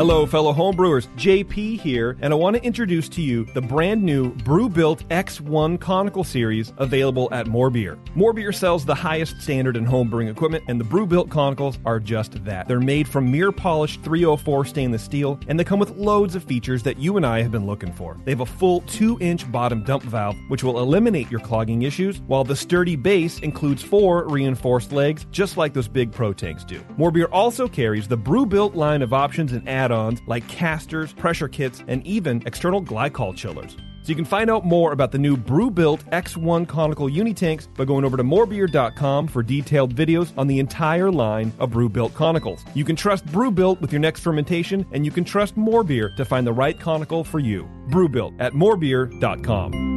Hello, fellow homebrewers. JP here, and I want to introduce to you the brand new Brew-Built X1 Conical Series available at More Beer. More Beer sells the highest standard in homebrewing equipment, and the Brew-Built Conicals are just that. They're made from mirror-polished 304 stainless steel, and they come with loads of features that you and I have been looking for. They have a full 2-inch bottom dump valve, which will eliminate your clogging issues, while the sturdy base includes 4 reinforced legs, just like those big Pro tanks do. More Beer also carries the Brew-Built line of options and add-ons like casters, pressure kits, and even external glycol chillers. So you can find out more about the new Brew-Built X1 Conical Unitanks by going over to morebeer.com for detailed videos on the entire line of Brew-Built Conicals. You can trust Brew-Built with your next fermentation, and you can trust More Beer to find the right conical for you. Brew-Built at morebeer.com.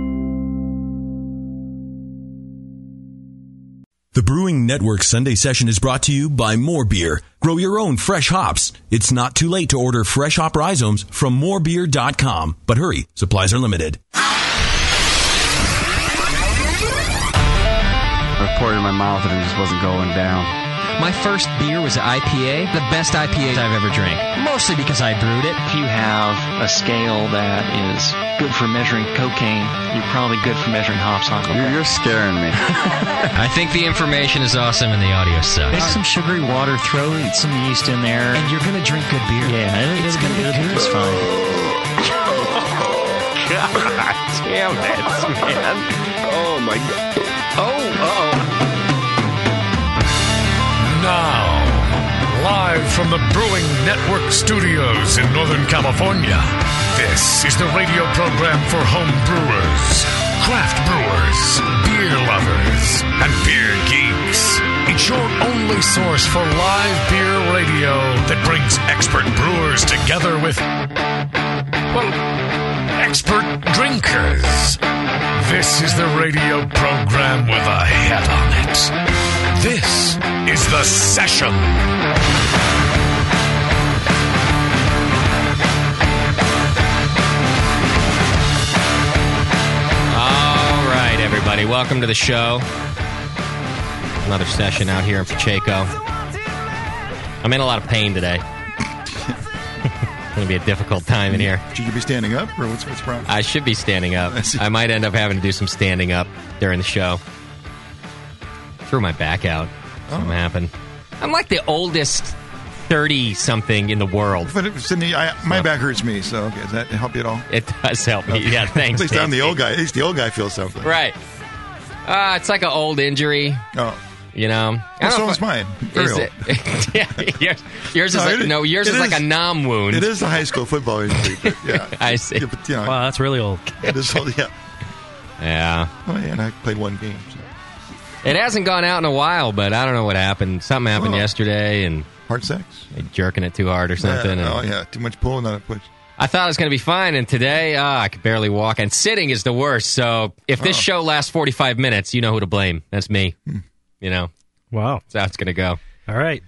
The Brewing Network Sunday Session is brought to you by More Beer. Grow your own fresh hops. It's not too late to order fresh hop rhizomes from morebeer.com. But hurry, supplies are limited. I poured it in my mouth and it just wasn't going down. My first beer was an IPA, the best IPA I've ever drank. Mostly because I brewed it. If you have a scale that is good for measuring cocaine, you're probably good for measuring hops on cocaine. You're scaring me. I think the information is awesome and the audio sucks. Make some sugary water, throw some yeast in there. And you're going to drink good beer. Yeah, it's going to be good. It's fine. God damn it, man. Oh, my God. Oh, uh-oh. Now, live from the Brewing Network studios in Northern California, this is the radio program for home brewers, craft brewers, beer lovers, and beer geeks. It's your only source for live beer radio that brings expert brewers together with, well, expert drinkers. This is the radio program with a head on it. This is The Session. All right, everybody. Welcome to the show. Another session out here in Pacheco. I'm in a lot of pain today. It's going to be a difficult time in here. Should you be standing up, or what's the problem? I should be standing up. I might end up having to do some standing up during the show. Threw my back out. Something happened. I'm like the oldest 30-something in the world. But my back hurts me, so okay, does that help you at all? It does help me. Yeah, thanks. At least I'm the old guy. At least the old guy feels something. Right. It's like an old injury. Oh. You know? Well, so is mine. Very old. Yeah, yours is like a nom wound. It is a high school football injury, but yeah. I see. Yeah, but, you know, wow, that's really old. It is old, yeah. Yeah. Oh, yeah, and I played one game, so. It hasn't gone out in a while, but I don't know what happened. Something happened yesterday, and hard sex, jerking it too hard or something. Yeah, yeah, too much pulling on a push. I thought it was going to be fine, and today I could barely walk, and sitting is the worst. So if this show lasts 45 minutes, you know who to blame. That's me. You know. Wow, that's how it's going to go. All right.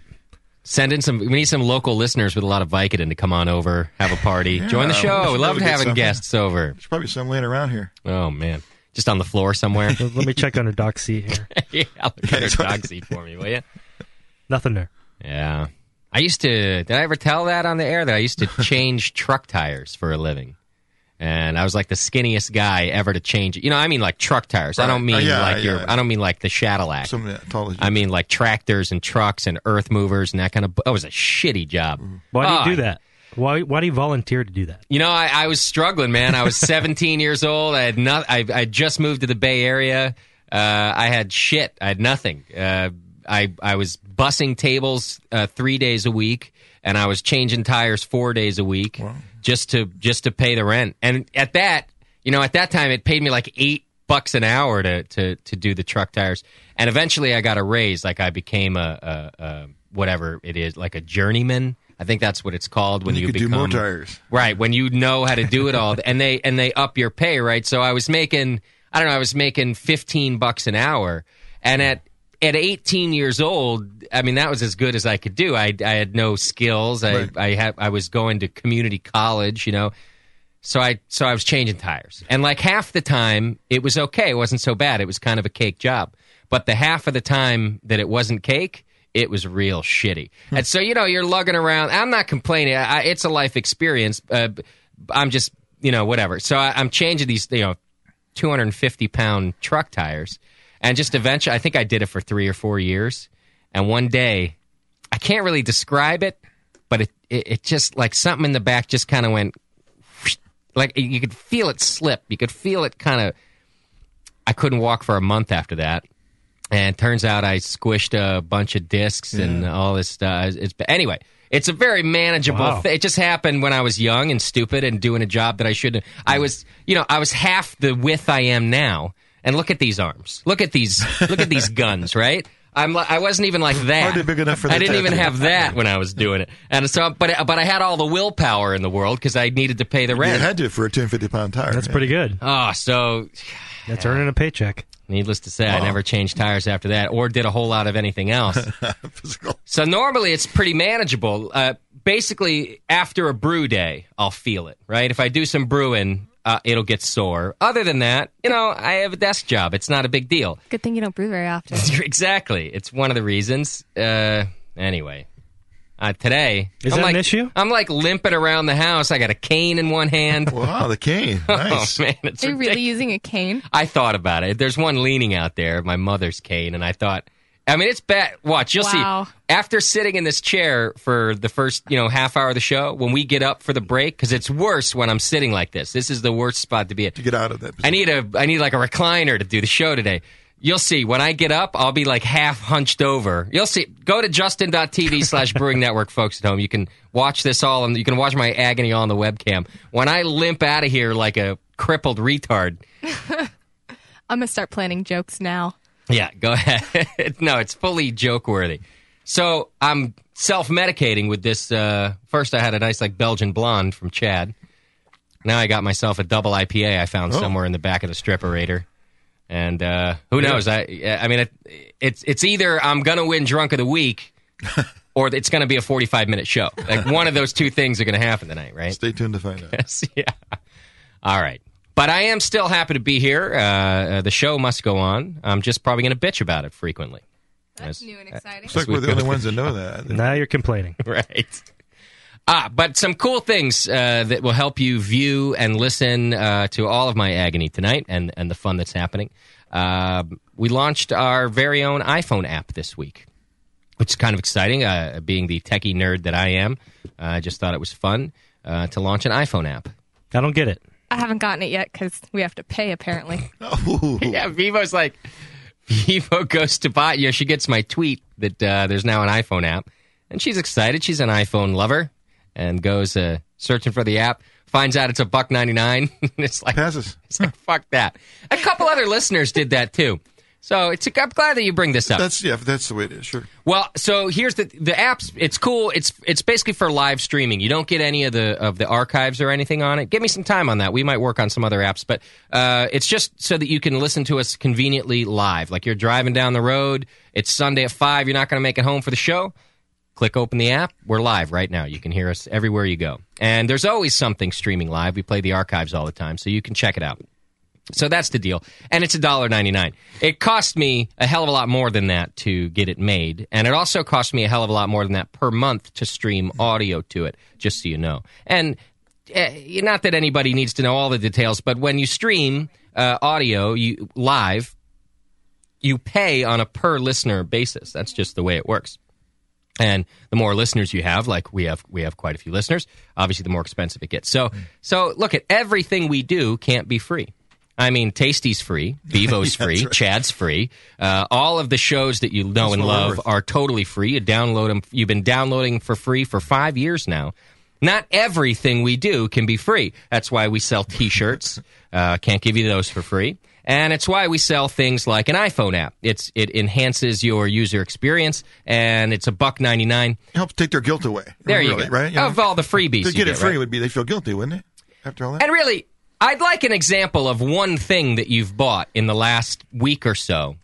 Send in we need some local listeners with a lot of Vicodin to come on over, have a party, join the show. We love having guests over. There's probably some laying around here. Oh man. Just on the floor somewhere. Let me check under Doc's seat here. Yeah, look under Doc's seat for me, will you? Nothing there. Yeah. Did I ever tell that on the air that I used to change truck tires for a living? And I was like the skinniest guy ever to change it. You know, I mean like truck tires. Right. I don't mean I don't mean like the Cadillac. I mean like tractors and trucks and earth movers and that kind of. That was a shitty job. Why do you do that? Why do you volunteer to do that? You know, I was struggling, man. I was 17 years old. I just moved to the Bay Area. I had shit. I had nothing. I was bussing tables 3 days a week, and I was changing tires 4 days a week just to pay the rent. And at that time, it paid me like $8 an hour to do the truck tires. And eventually, I got a raise. Like I became a whatever it is, like a journeyman. I think that's what it's called when you become, do more tires. Right, when you know how to do it all, and they up your pay, right? So I was making $15 an hour, and at 18 years old, I mean that was as good as I could do. I had no skills. I was going to community college, you know. So I was changing tires, and like half the time it was okay. It wasn't so bad. It was kind of a cake job, but the half of the time that it wasn't cake, it was real shitty. And so, you're lugging around. I'm not complaining. It's a life experience. I'm just, whatever. So I'm changing these, 250-pound truck tires. And just eventually, I think I did it for 3 or 4 years. And one day, I can't really describe it, but it just, like something in the back just kind of went, like you could feel it slip. You could feel it kind of, I couldn't walk for a month after that. And it turns out I squished a bunch of discs and all this stuff. Anyway, it's a very manageable thing. It just happened when I was young and stupid and doing a job that I shouldn't. I was half the width I am now. And look at these arms. Look at these guns, right? I wasn't even like that. Hardly big enough for that. I didn't even have that when I was doing it. And so, but I had all the willpower in the world because I needed to pay the rent. You had to for a 250-pound tire. That's pretty good. Oh, so that's earning a paycheck. Needless to say, I never changed tires after that or did a whole lot of anything else. Physical. So normally it's pretty manageable. Basically, after a brew day, I'll feel it, right? If I do some brewing, it'll get sore. Other than that, I have a desk job. It's not a big deal. Good thing you don't brew very often. Exactly. It's one of the reasons. Anyway. Today, is that an issue? I'm like limping around the house. I got a cane in one hand. Wow, the cane. Nice. Oh, man, it's Are you really using a cane? I thought about it. There's one leaning out there, my mother's cane, and I thought, it's bad. Watch, you'll see. After sitting in this chair for the first, half hour of the show, when we get up for the break, because it's worse when I'm sitting like this. This is the worst spot to be at. To get out of that position. I need like a recliner to do the show today. You'll see. When I get up, I'll be like half hunched over. You'll see. Go to justin.tv/Brewing Network, folks at home. You can watch this all, and you can watch my agony on the webcam. When I limp out of here like a crippled retard. I'm going to start planning jokes now. Yeah, go ahead. No, it's fully joke-worthy. So I'm self-medicating with this. First, I had a nice Belgian blonde from Chad. Now I got myself a double IPA I found somewhere in the back of the stripperator. And who knows? It's either I'm going to win Drunk of the Week or it's going to be a 45-minute show. Like one of those two things are going to happen tonight, right? Stay tuned to find out. Yes, yeah. All right. But I am still happy to be here. The show must go on. I'm just probably going to bitch about it frequently. That's new and exciting. Looks like we're the only ones that know that. Now you're complaining. Right. But some cool things that will help you view and listen to all of my agony tonight and the fun that's happening. We launched our very own iPhone app this week, which is kind of exciting. Being the techie nerd that I am, I just thought it was fun to launch an iPhone app. I don't get it. I haven't gotten it yet because we have to pay, apparently. Yeah, Vivo's like, Vivo goes to buy. She gets my tweet that there's now an iPhone app, and she's excited. She's an iPhone lover. And goes searching for the app, finds out it's $1.99. It's like, passes. It's like, fuck that. A couple other listeners did that too. So I'm glad that you bring this up. That's the way it is. Sure. Well, so here's the apps. It's cool. It's basically for live streaming. You don't get any of the archives or anything on it. Give me some time on that. We might work on some other apps, but it's just so that you can listen to us conveniently live. Like you're driving down the road. It's Sunday at 5. You're not going to make it home for the show. Click open the app. We're live right now. You can hear us everywhere you go. And there's always something streaming live. We play the archives all the time, so you can check it out. So that's the deal. And it's $1.99. It cost me a hell of a lot more than that to get it made. And it also cost me a hell of a lot more than that per month to stream audio to it, just so you know. And not that anybody needs to know all the details, but when you stream audio live, you pay on a per-listener basis. That's just the way it works. And the more listeners you have, like we have quite a few listeners, obviously the more expensive it gets. So look, at everything we do can't be free. I mean, Tasty's free, Bevo's free, right. Chad's free. All of the shows that you know and love are totally free. You download them. You've been downloading for free for 5 years now. Not everything we do can be free. That's why we sell T-shirts. Can't give you those for free. And it's why we sell things like an iPhone app. It enhances your user experience, and it's $1.99. It helps take their guilt away. There you go. Right? Of all the freebies to get it free, right? would be they feel guilty, wouldn't it? After all that. And really, I'd like an example of one thing that you've bought in the last week or so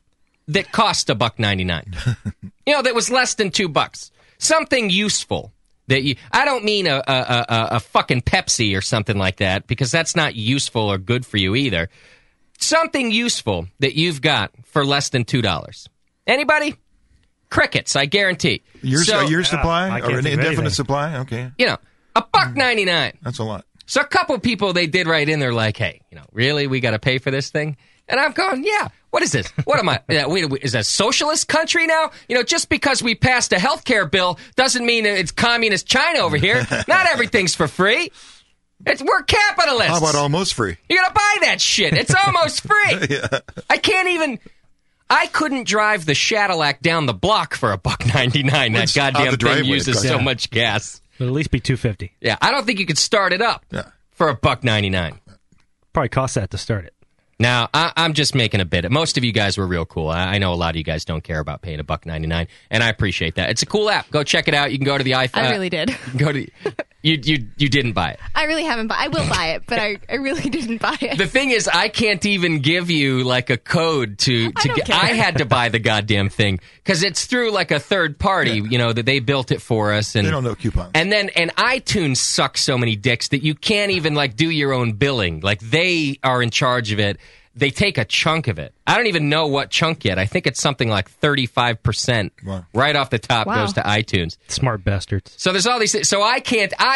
that cost $1.99. That was less than $2. Something useful. I don't mean a fucking Pepsi or something like that, because that's not useful or good for you either. Something useful that you've got for less than $2. Anybody? Crickets, I guarantee. A year I supply can't or think an of indefinite anything. supply? Okay. $1.99. That's a lot. So a couple people they did right in. They're like, hey, really, we got to pay for this thing? And I'm going, yeah. What is this? What am I? Is a socialist country now? Just because we passed a health care bill doesn't mean it's communist China over here. Not everything's for free. We're capitalists. How about almost free? You got to buy that shit. It's almost free. Yeah. I couldn't drive the Cadillac down the block for $1.99. That goddamn thing uses so much gas. It'll at least be $2.50. Yeah, I don't think you could start it up for $1.99. Probably costs that to start it. Now, I'm just making a bit. Most of you guys were real cool. I know a lot of you guys don't care about paying $1.99, and I appreciate that. It's a cool app. Go check it out. You can go to the iPhone. I really did. You can go to. You didn't buy it. I really haven't bought. I will buy it, but I really didn't buy it. The thing is, I can't even give you like a code to get. I had to buy the goddamn thing because it's through like a third party. That they built it for us, and They don't know coupons. And iTunes sucks so many dicks that you can't even like do your own billing. Like they are in charge of it. They take a chunk of it. I don't even know what chunk yet. I think it's something like 35% right off the top goes to iTunes. Smart bastards. So there's all these things. So I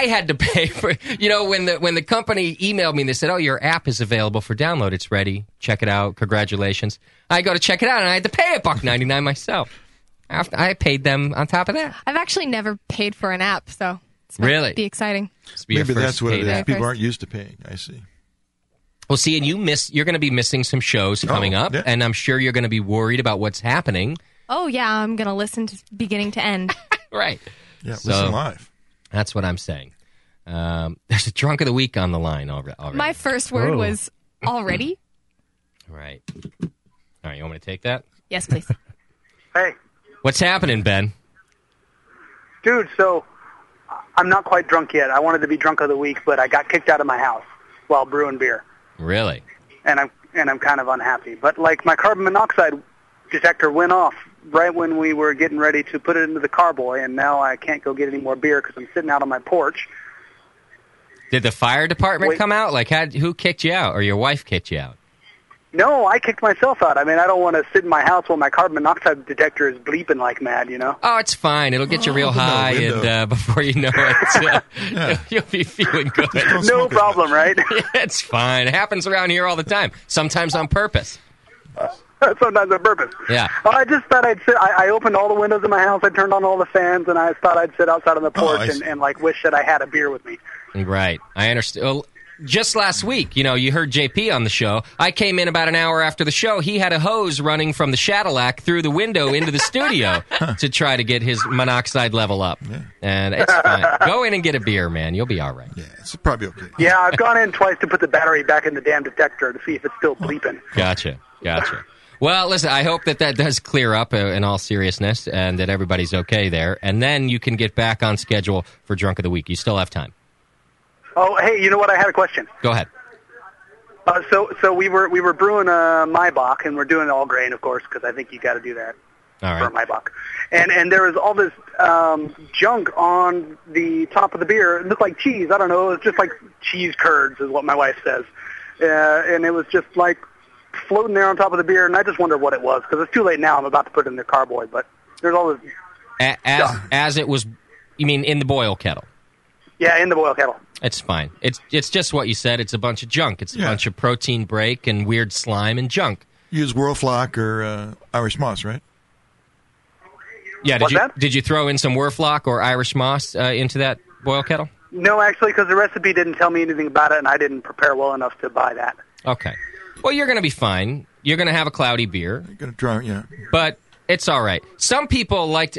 had to pay for, when the company emailed me and they said, oh, your app is available for download. It's ready. Check it out. Congratulations. I go to check it out and I had to pay $1.99 myself. I paid them on top of that. I've actually never paid for an app, so it's really be exciting. Maybe that's what it is. app. People aren't used to paying. I see. Well, see, and you're going to be missing some shows coming up, and I'm sure you're going to be worried about what's happening. Oh, yeah, I'm going to listen to beginning to end. Right. Yeah, listen live. That's what I'm saying. There's a drunk of the week on the line already. My first word was already. Right. All right, you want me to take that? Yes, please. Hey. What's happening, Ben? Dude, so I'm not quite drunk yet. I wanted to be drunk of the week, but I got kicked out of my house while brewing beer. Really? And I'm kind of unhappy. But like my carbon monoxide detector went off right when we were getting ready to put it into the carboy, and now I can't go get any more beer because I'm sitting out on my porch. Did the fire department come out? Like, who kicked you out, or your wife kicked you out? No, I kicked myself out. I mean, I don't want to sit in my house while my carbon monoxide detector is bleeping like mad, Oh, it's fine. It'll get you real high, and before you know it, you'll be feeling good. No problem, right? Yeah, it's fine. It happens around here all the time, sometimes on purpose. Sometimes on purpose. Yeah. I just thought I'd sit. I opened all the windows in my house. I turned on all the fans, and I thought I'd sit outside on the porch and like wish that I had a beer with me. Right. I understand. Well, just last week, you heard JP on the show. I came in about an hour after the show. He had a hose running from the Cadillac through the window into the studio to try to get his monoxide level up. Yeah. And it's fine. Go in and get a beer, man. You'll be all right. Yeah, it's probably okay. Yeah, I've gone in twice to put the battery back in the damn detector to see if it's still bleeping. Gotcha. Well, listen, I hope that does clear up in all seriousness and that everybody's okay there. And then you can get back on schedule for Drunk of the Week. You still have time. Oh, hey, you know what? I had a question. Go ahead. So we were brewing a Maibach, and we're doing all grain, of course, because I think you got to do that for a Maibach. And there was all this junk on the top of the beer. It looked like cheese. I don't know. It was just like cheese curds, is what my wife says. And it was just like floating there on top of the beer, and I just wondered what it was because it's too late now. I'm about to put it in the carboy, but there's all this as it was. You mean in the boil kettle? Yeah, in the boil kettle. It's fine. It's just what you said. It's a bunch of junk. It's a bunch of protein break and weird slime and junk. Use Whirlflock or Irish Moss, right? Yeah. Did you throw in some Whirlflock or Irish Moss into that boil kettle? No, actually, because the recipe didn't tell me anything about it, and I didn't prepare well enough to buy that. Okay. Well, you're going to be fine. You're going to have a cloudy beer. You're going to try, But it's all right. Some people like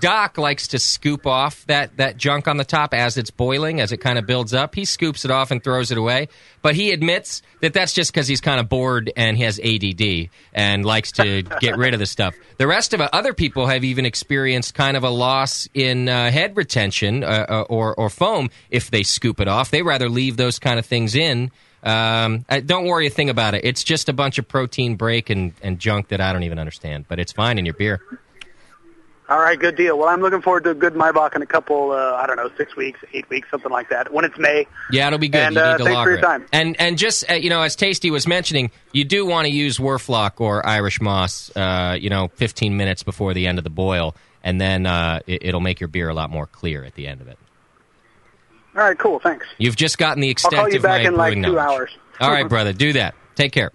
Doc likes to scoop off that junk on the top as it's boiling, as it kind of builds up. He scoops it off and throws it away. But he admits that that's just because he's kind of bored and he has ADD and likes to get rid of the stuff. The rest of other people have even experienced kind of a loss in head retention or foam if they scoop it off. They rather leave those kind of things in. Don't worry a thing about it. It's just a bunch of protein break and junk that I don't even understand. But it's fine in your beer. All right, good deal. Well, I'm looking forward to a good Maibach in a couple, 6 weeks, 8 weeks, something like that, when it's May. Yeah, it'll be good. And you need to thanks for lager your it. time. And just, as Tasty was mentioning, you do want to use Werflock or Irish Moss, 15 minutes before the end of the boil, and then it'll make your beer a lot more clear at the end of it. All right, cool, thanks. You've just gotten the I'll extent call you of my back in like brewing 2 knowledge. hours. All right, brother, do that. Take care.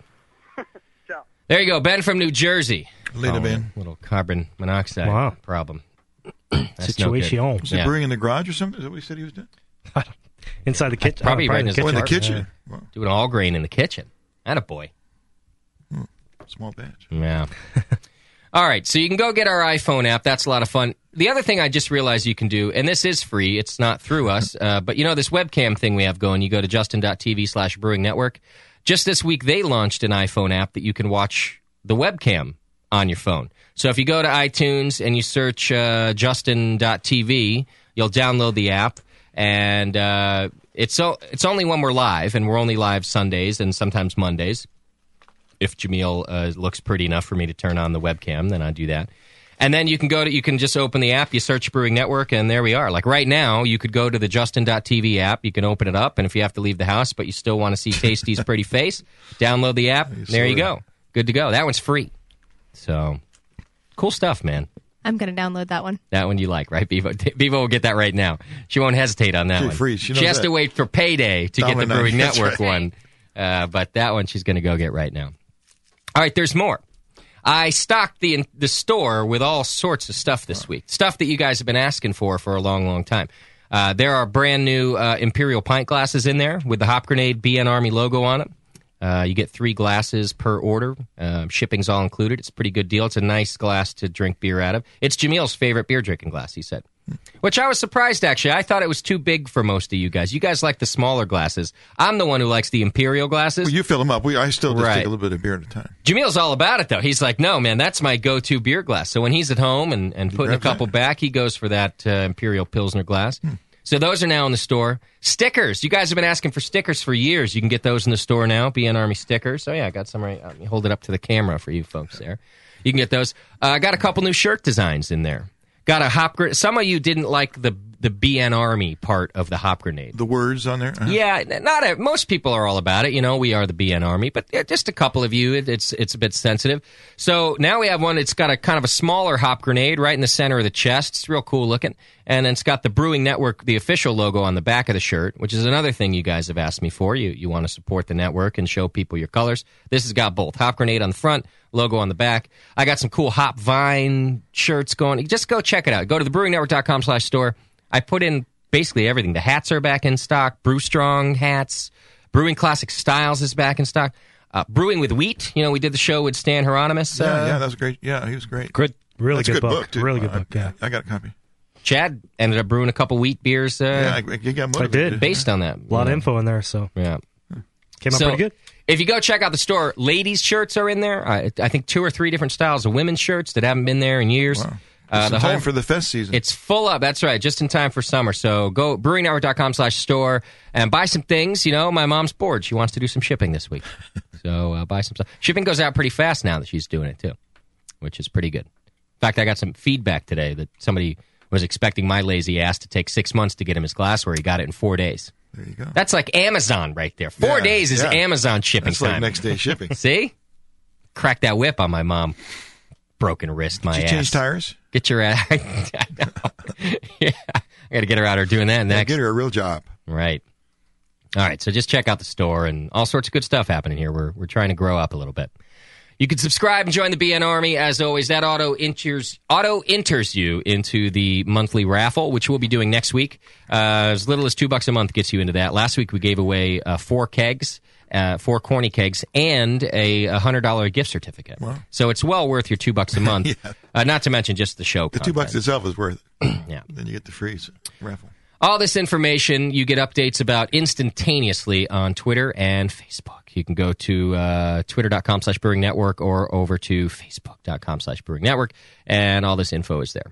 Ciao. There you go, Ben from New Jersey. Later, Ben. Little carbon monoxide problem. That's Situation. no good. Was he brewing in the garage or something? Is that what he said he was doing? Inside the kitchen. Probably right in his Oh, in the kitchen. kitchen. Yeah. Wow. Doing all grain in the kitchen. Attaboy. Small batch. Yeah. All right, so you can go get our iPhone app. That's a lot of fun. The other thing I just realized you can do, and this is free, it's not through us, but this webcam thing we have going, you go to justin.tv/brewing network. Just this week, they launched an iPhone app that you can watch the webcam on your phone. So if you go to iTunes and you search justin.tv, you'll download the app, and it's only when we're live, and we're only live Sundays and sometimes Mondays. If Jameel looks pretty enough for me to turn on the webcam, then I do that. And then you can just open the app, you search Brewing Network, and there we are. Like right now, you could go to the Justin.tv app, you can open it up, and if you have to leave the house, but you still want to see Tasty's pretty face, download the app, there you go. Good to go. That one's free. So, cool stuff, man. I'm going to download that one. That one you like, right, Bevo? Bevo will get that right now. She won't hesitate on that one. Free. She has to wait for payday to get the Brewing That's Network right. one. But that one she's going to go get right now. All right, there's more. I stocked the store with all sorts of stuff this week. Stuff that you guys have been asking for a long, long time. There are brand new Imperial pint glasses in there with the Hop Grenade BN Army logo on it. You get 3 glasses per order. Shipping's all included. It's a pretty good deal. It's a nice glass to drink beer out of. It's Jameel's favorite beer drinking glass, he said. Which I was surprised, actually. I thought it was too big for most of you guys. You guys like the smaller glasses. I'm the one who likes the Imperial glasses. Well, you fill them up. I still just take a little bit of beer at a time. Jameel's all about it, though. He's like, no, man, that's my go-to beer glass. So when he's at home and putting a couple back, he goes for that Imperial Pilsner glass. So those are now in the store. Stickers. You guys have been asking for stickers for years. You can get those in the store now, BN Army stickers. Oh, yeah, I got some right. Let me hold it up to the camera for you folks there. You can get those. I got a couple new shirt designs in there. Got a hop grenade. Some of you didn't like the BN Army part of the hop grenade. The words on there? Uh-huh. Yeah, most people are all about it. We are the BN Army, but just a couple of you, it's a bit sensitive. So now we have one. It's got a kind of a smaller hop grenade right in the center of the chest. It's real cool looking. And then it's got the Brewing Network, the official logo on the back of the shirt, which is another thing you guys have asked me for. You want to support the network and show people your colors. This has got both. Hop grenade on the front, logo on the back. I got some cool Hop Vine shirts going. Just go check it out. Go to thebrewingnetwork.com/store. I put in basically everything. The hats are back in stock. Brew Strong hats. Brewing Classic Styles is back in stock. Brewing with Wheat. We did the show with Stan Hieronymus. Yeah, that was great. Yeah, he was great. Good. Really That's good book. too. Really good book, yeah. I got a copy. Chad ended up brewing a couple wheat beers. I got I did. Based on that. A lot of info in there, so. Yeah. Came out pretty good. If you go check out the store, ladies' shirts are in there. I think 2 or 3 different styles of women's shirts that haven't been there in years. Wow. Just in time for the fest season. It's full up. That's right. Just in time for summer. So go brewingnetwork.com/store and buy some things. My mom's bored. She wants to do some shipping this week. So buy some stuff. Shipping goes out pretty fast now that she's doing it, too, which is pretty good. In fact, I got some feedback today that somebody was expecting my lazy ass to take 6 months to get him his glassware. He got it in 4 days. There you go. That's like Amazon right there. 4 days is Amazon shipping That's time. like next day shipping. See? Crack that whip on my mom. Broken wrist, my ass. Did you change tires? Get your ass. I know. Yeah. I got to get her out there doing that next. Get her a real job. Right. All right, so just check out the store and all sorts of good stuff happening here. We're trying to grow up a little bit. You can subscribe and join the BN Army. As always, that auto enters you into the monthly raffle, which we'll be doing next week. As little as $2 a month gets you into that. Last week we gave away 4 kegs, 4 corny kegs, and a $100 gift certificate. Wow. So it's well worth your $2 a month. Yeah. Not to mention just the show. The $2 itself is worth it. Yeah. Then you get the free raffle. All this information you get updates about instantaneously on Twitter and Facebook. You can go to twitter.com/Brewing Network or over to facebook.com/Brewing Network, and all this info is there.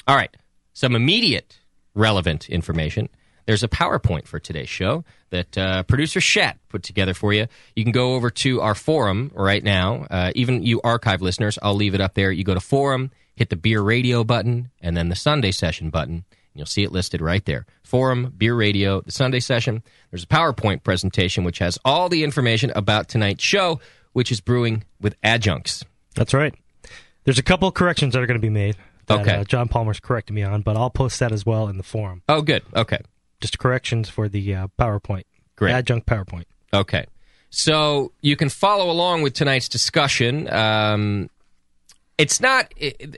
All right, some immediate relevant information. There's a PowerPoint for today's show that producer Shat put together for you. You can go over to our forum right now. Even you archive listeners, I'll leave it up there. You go to forum, hit the Beer Radio button and then the Sunday Session button. You'll see it listed right there. Forum, Beer Radio, the Sunday Session. There's a PowerPoint presentation which has all the information about tonight's show, which is Brewing with Adjuncts. That's right. There's a couple of corrections that are going to be made that Okay. John Palmer's corrected me on, but I'll post that as well in the forum. Oh, good. Okay. Just corrections for the PowerPoint. Great. Adjunct PowerPoint. Okay. So you can follow along with tonight's discussion. It's not,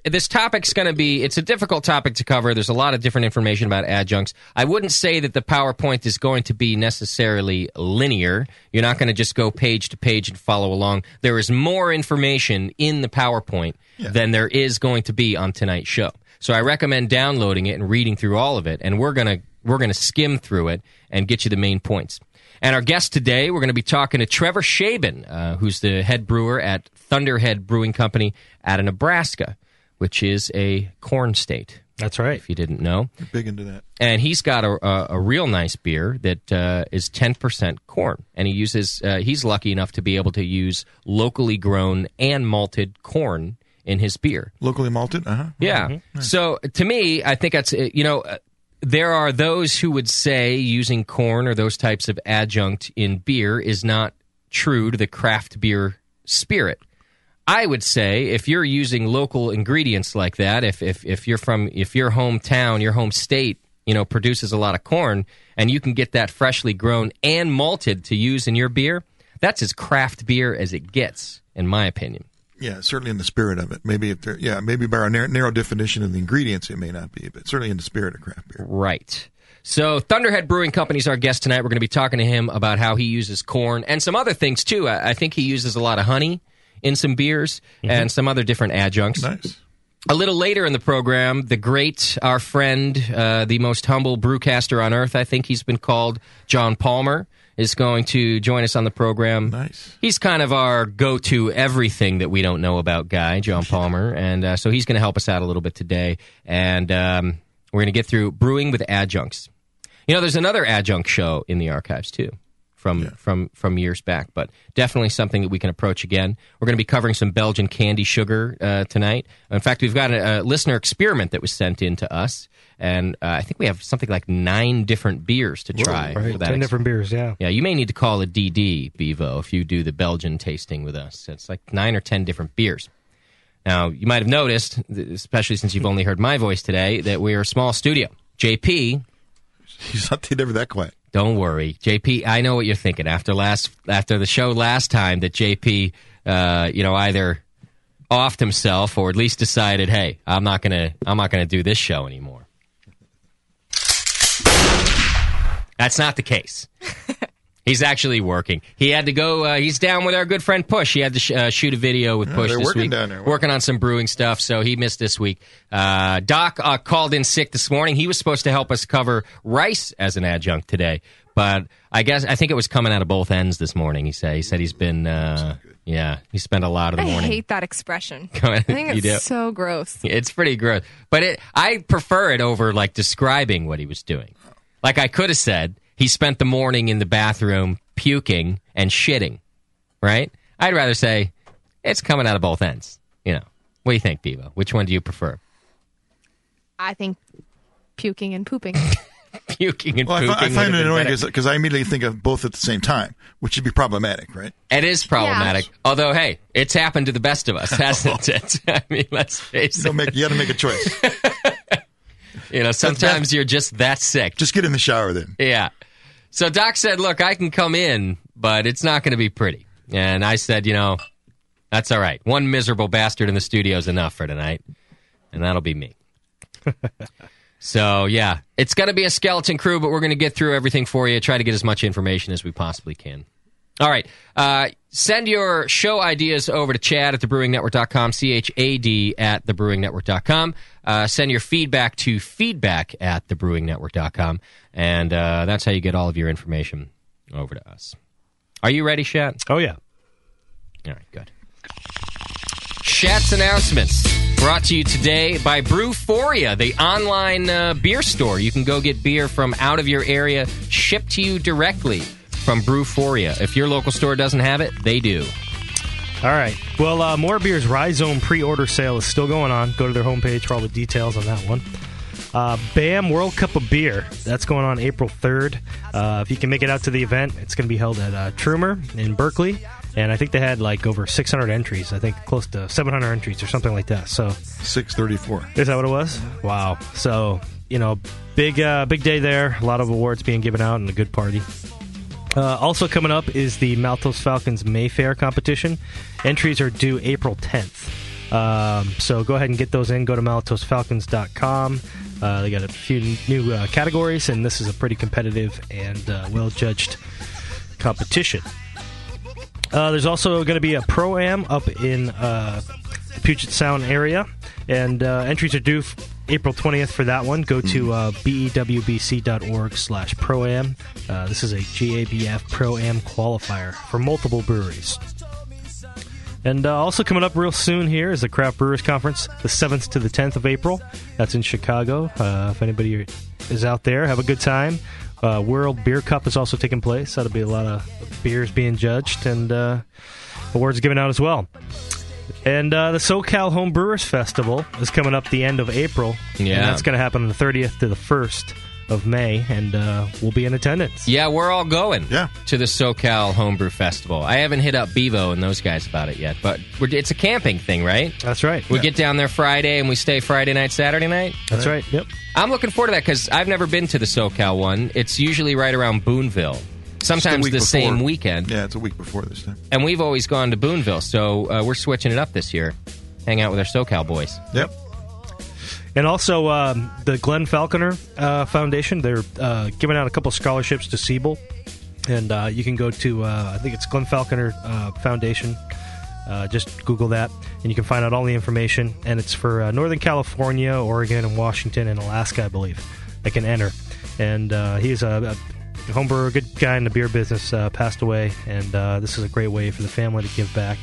this topic's going to be, it's a difficult topic to cover. There's a lot of different information about adjuncts. I wouldn't say that the PowerPoint is going to be necessarily linear. You're not going to just go page to page and follow along. There is more information in the PowerPoint than there is going to be on tonight's show. So I recommend downloading it and reading through all of it, and we're going to skim through it and get you the main points. And our guest today, we're going to be talking to Trevor Shaben, who's the head brewer at Thunderhead Brewing Company out of Nebraska, which is a corn state. That's right. If you didn't know. You're big into that. And he's got a real nice beer that is 10% corn. And he uses, he's lucky enough to be able to use locally grown and malted corn in his beer. Locally malted? Uh-huh. Yeah. Mm-hmm. Nice. So to me, I think that's, there are those who would say using corn or those types of adjunct in beer is not true to the craft beer spirit. I would say if you're using local ingredients like that, if your hometown, your home state, produces a lot of corn and you can get that freshly grown and malted to use in your beer, that's as craft beer as it gets, in my opinion. Yeah, certainly in the spirit of it. Maybe maybe by our narrow definition of the ingredients, it may not be, but certainly in the spirit of craft beer. Right. So Thunderhead Brewing Company is our guest tonight. We're going to be talking to him about how he uses corn and some other things, too. I think he uses a lot of honey in some beers and some other different adjuncts. Nice. A little later in the program, the great, our friend, the most humble brewcaster on earth, I think he's been called, John Palmer, is going to join us on the program. Nice. He's kind of our go-to everything that we don't know about guy, John Palmer, and so he's going to help us out a little bit today, and we're going to get through Brewing with Adjuncts. There's another adjunct show in the archives, too, from years back, but definitely something that we can approach again. We're going to be covering some Belgian candy sugar tonight. In fact, we've got a listener experiment that was sent in to us, and I think we have something like 9 different beers to try. Right, for that 10 different beers, yeah. Yeah, you may need to call a DD, Bevo, if you do the Belgian tasting with us. It's like 9 or 10 different beers. Now, you might have noticed, especially since you've only heard my voice today, that we're a small studio. JP... He's not never that quiet. Don't worry, JP. I know what you're thinking. After the show last time, that JP, either offed himself or at least decided, hey, I'm not gonna do this show anymore. That's not the case. He's actually working. He had to go. He's down with our good friend Push. He had to shoot a video with Push they're this working week. down there. Working on some brewing stuff, so he missed this week. Doc called in sick this morning. He was supposed to help us cover rice as an adjunct today, but I think it was coming out of both ends this morning. He said he's been he spent a lot of the morning. I hate that expression. I think it's so gross. It's pretty gross, but I prefer it over like describing what he was doing. Like I could have said, he spent the morning in the bathroom puking and shitting, right? I'd rather say it's coming out of both ends. What do you think, Bevo? Which one do you prefer? I think puking and pooping. Puking and pooping. I find it annoying because I immediately think of both at the same time, which would be problematic, right? It is problematic. Yeah. Although, hey, it's happened to the best of us, hasn't it? I mean, let's face it. You got to make a choice. Sometimes you're just that sick. Just get in the shower then. Yeah. So Doc said, look, I can come in, but it's not going to be pretty. And I said, that's all right. One miserable bastard in the studio is enough for tonight, and that'll be me. So, yeah, it's going to be a skeleton crew, but we're going to get through everything for you, try to get as much information as we possibly can. All right. Send your show ideas over to Chad at thebrewingnetwork.com, CHAD at thebrewingnetwork.com. Send your feedback to feedback at thebrewingnetwork.com, and that's how you get all of your information over to us. Are you ready, Shat? Oh, yeah. All right, good. Shat's announcements brought to you today by Brewphoria, the online beer store. You can go get beer from out of your area shipped to you directly from Brewphoria. If your local store doesn't have it, they do. All right. Well, More Beer's Rhizome pre-order sale is still going on. Go to their homepage for all the details on that one. BAM World Cup of Beer. That's going on April 3rd. If you can make it out to the event, it's going to be held at Trumer in Berkeley. And I think they had like over 600 entries. I think close to 700 entries or something like that. So 634. Is that what it was? Wow. So, big day there. A lot of awards being given out and a good party. Also coming up is the Maltos Falcons Mayfair competition. Entries are due April 10th. So go ahead and get those in. Go to malatosfalcons.com. They got a few new categories, and this is a pretty competitive and well-judged competition. There's also going to be a Pro-Am up in the Puget Sound area, and entries are due April 20th for that one. Go to bewbc.org/Pro-Am. This is a GABF Pro-Am qualifier for multiple breweries. And also coming up real soon here is the Craft Brewers Conference, the 7th to the 10th of April. That's in Chicago. If anybody is out there, have a good time. World Beer Cup is also taking place. That'll be a lot of beers being judged and awards given out as well. And the SoCal Home Brewers Festival is coming up the end of April. Yeah. And that's going to happen on the 30th to the 1st of May, and we'll be in attendance. Yeah, we're all going to the SoCal Homebrew Festival. I haven't hit up Bevo and those guys about it yet, but it's a camping thing, right? That's right. We get down there Friday, and we stay Friday night, Saturday night? That's right, yep. I'm looking forward to that, because I've never been to the SoCal one. It's usually right around Boonville. Sometimes the same weekend. Yeah, it's a week before this time. And we've always gone to Boonville, so we're switching it up this year. Hang out with our SoCal boys. Yep. And also, the Glenn Falconer Foundation, they're giving out a couple scholarships to Siebel. And you can go to, I think it's Glenn Falconer Foundation. Just Google that, and you can find out all the information. And it's for Northern California, Oregon, and Washington, and Alaska, I believe, that can enter. And he's a homebrewer, a good guy in the beer business, passed away. And this is a great way for the family to give back.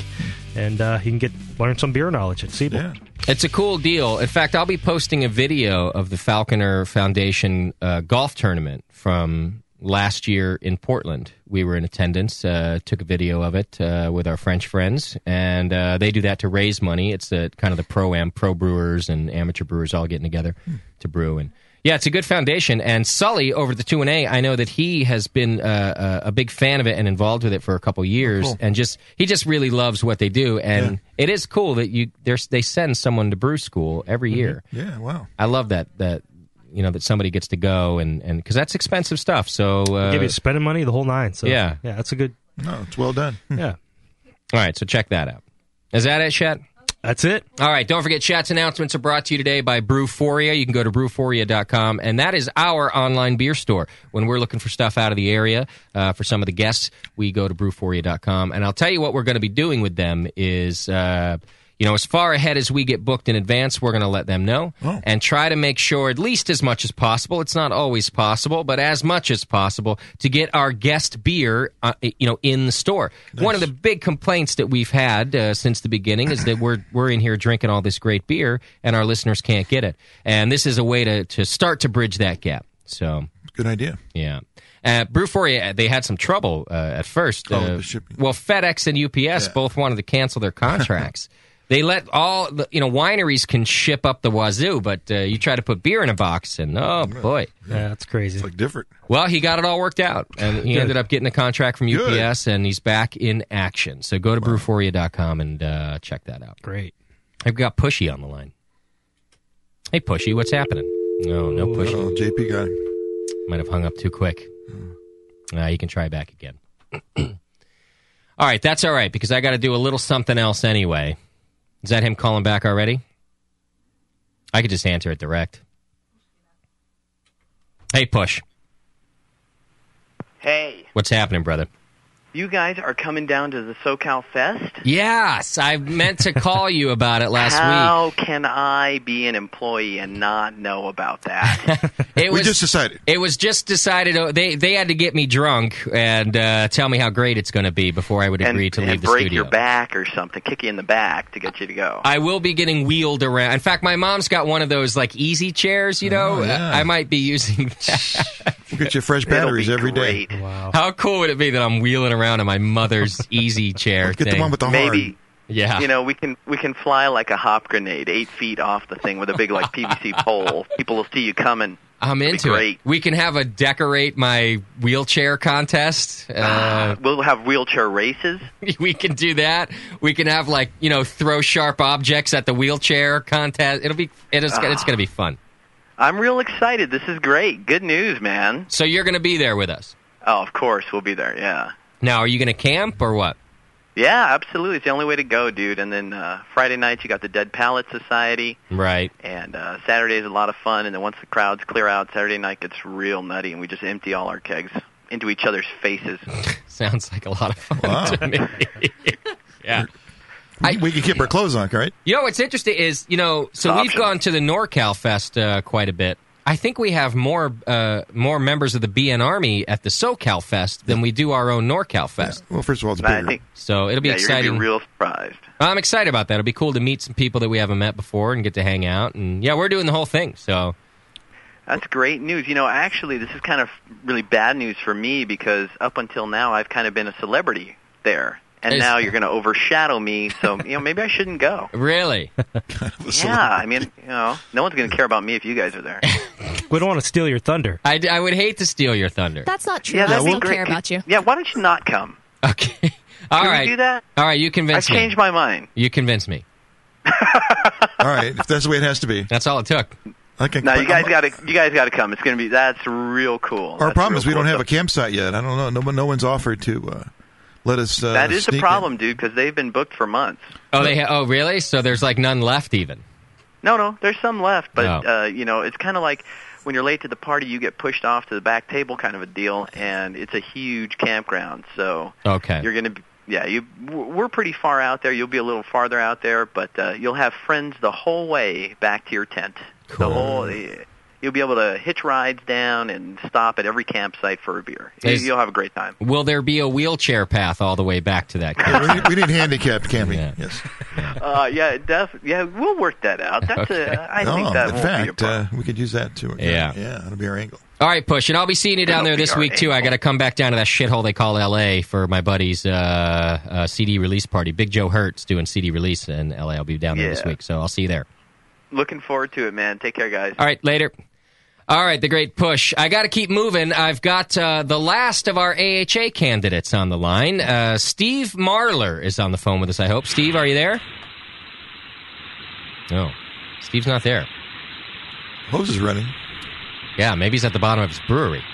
And he can learn some beer knowledge at Siebel. Yeah. It's a cool deal. In fact, I'll be posting a video of the Falconer Foundation golf tournament from last year in Portland. We were in attendance, took a video of it with our French friends, and they do that to raise money. It's kind of the Pro-Am, pro brewers and amateur brewers all getting together to brew. And yeah, it's a good foundation. And Sully over the 2&A, I know that he has been a big fan of it and involved with it for a couple years. Cool. And he just really loves what they do. And it is cool that they send someone to brew school every year. Yeah, wow. I love that somebody gets to go, and because that's expensive stuff. So give you spending money the whole nine. So yeah, that's a good. No, it's well done. Yeah. All right, so check that out. Is that it, Chet? That's it. All right, don't forget, Chet's announcements are brought to you today by Brewforia. You can go to brewforia.com, and that is our online beer store. When we're looking for stuff out of the area for some of the guests, we go to brewforia.com. And I'll tell you what we're going to be doing with them is, as far ahead as we get booked in advance, we're going to let them know and try to make sure, at least as much as possible, it's not always possible, but as much as possible, to get our guest beer, in the store. Nice. One of the big complaints that we've had since the beginning is that we're in here drinking all this great beer and our listeners can't get it. And this is a way to start to bridge that gap. So good idea. Yeah. Brewforia, they had some trouble at first. The shipping. Well, FedEx and UPS both wanted to cancel their contracts. They let all wineries can ship up the wazoo, but you try to put beer in a box, and oh boy, yeah, that's crazy. It's like different. Well, he got it all worked out, and he ended up getting a contract from UPS, and he's back in action. So go to brewforia.com and check that out. Great. I've got Pushy on the line. Hey, Pushy, what's happening? No Pushy. Oh, JP got him. Might have hung up too quick. You can try back again. All right, that's all right, because I got to do a little something else anyway. Is that him calling back already? I could just answer it direct. Hey, Push. Hey. What's happening, brother? You guys are coming down to the SoCal Fest? Yes, I meant to call you about it last week. How can I be an employee and not know about that? We just decided. It was just decided. They had to get me drunk and tell me how great it's going to be before I would agree to leave the studio. And break your back or something, kick you in the back to get you to go. I will be getting wheeled around. In fact, my mom's got one of those easy chairs, Oh, yeah. I might be using that. We'll get you fresh batteries every day. Wow. How cool would it be that I'm wheeling around in my mother's easy chair Get thing? the one with the Yeah. You know, we can fly like a hop grenade 8 feet off the thing with a big like PVC pole. People will see you coming. I'm into it. We can have a decorate my wheelchair contest. We'll have wheelchair races. We can do that. We can have throw sharp objects at the wheelchair contest. It's going to be fun. I'm real excited. This is great. Good news, man. So you're going to be there with us? Oh, of course we'll be there. Yeah. Now, are you going to camp or what? Yeah, absolutely. It's the only way to go, dude. And then Friday nights, you got the Dead Pallet Society. Right. And Saturday is a lot of fun. And then once the crowds clear out, Saturday night gets real nutty, and we just empty all our kegs into each other's faces. Sounds like a lot of fun to me. Yeah. We can keep our clothes on, right? You know what's interesting is, so we've gone to the NorCal Fest quite a bit. I think we have more members of the BN Army at the SoCal Fest than we do our own NorCal Fest. Yeah. Well, first of all, it's bigger. So it'll be exciting. You're going to be real surprised. I'm excited about that. It'll be cool to meet some people that we haven't met before and get to hang out. And, yeah, we're doing the whole thing. So that's great news. Actually, this is kind of really bad news for me because up until now, I've kind of been a celebrity there. And now you're going to overshadow me, so maybe I shouldn't go. Really? Yeah, no one's going to care about me if you guys are there. We don't want to steal your thunder. I would hate to steal your thunder. That's not true. Yeah, I don't care about you. Yeah, why don't you not come? Okay. All right. Can we do that? All right, you convince me. I've changed my mind. You convince me. All right, if that's the way it has to be. That's all it took. Okay. No, you guys got to come. That's real cool. Our problem is we don't have a campsite yet. I don't know. No one's offered to let us. That is the problem, dude, because they've been booked for months. Oh, oh, really? So there's none left even. No, there's some left, but it's kind of like when you're late to the party, you get pushed off to the back table, kind of a deal, and it's a huge campground. So okay, you're gonna. We're pretty far out there. You'll be a little farther out there, but you'll have friends the whole way back to your tent. Cool. You'll be able to hitch rides down and stop at every campsite for a beer. You'll have a great time. Will there be a wheelchair path all the way back to that campsite? we need handicapped camping. Yeah. Yes. We'll work that out. That's I think that won't be a problem. We could use that too. Yeah, that'll be our angle. All right, Push, and I'll be seeing you down there this week too. I got to come back down to that shithole they call L.A. for my buddy's CD release party. Big Joe Hurt's doing CD release in L.A. I'll be down there this week, so I'll see you there. Looking forward to it, man. Take care, guys. All right, later. All right, the great Push. I got to keep moving. I've got the last of our AHA candidates on the line. Steve Marler is on the phone with us, I hope. Steve, are you there? No. Steve's not there. Hose is running. Yeah, maybe he's at the bottom of his brewery.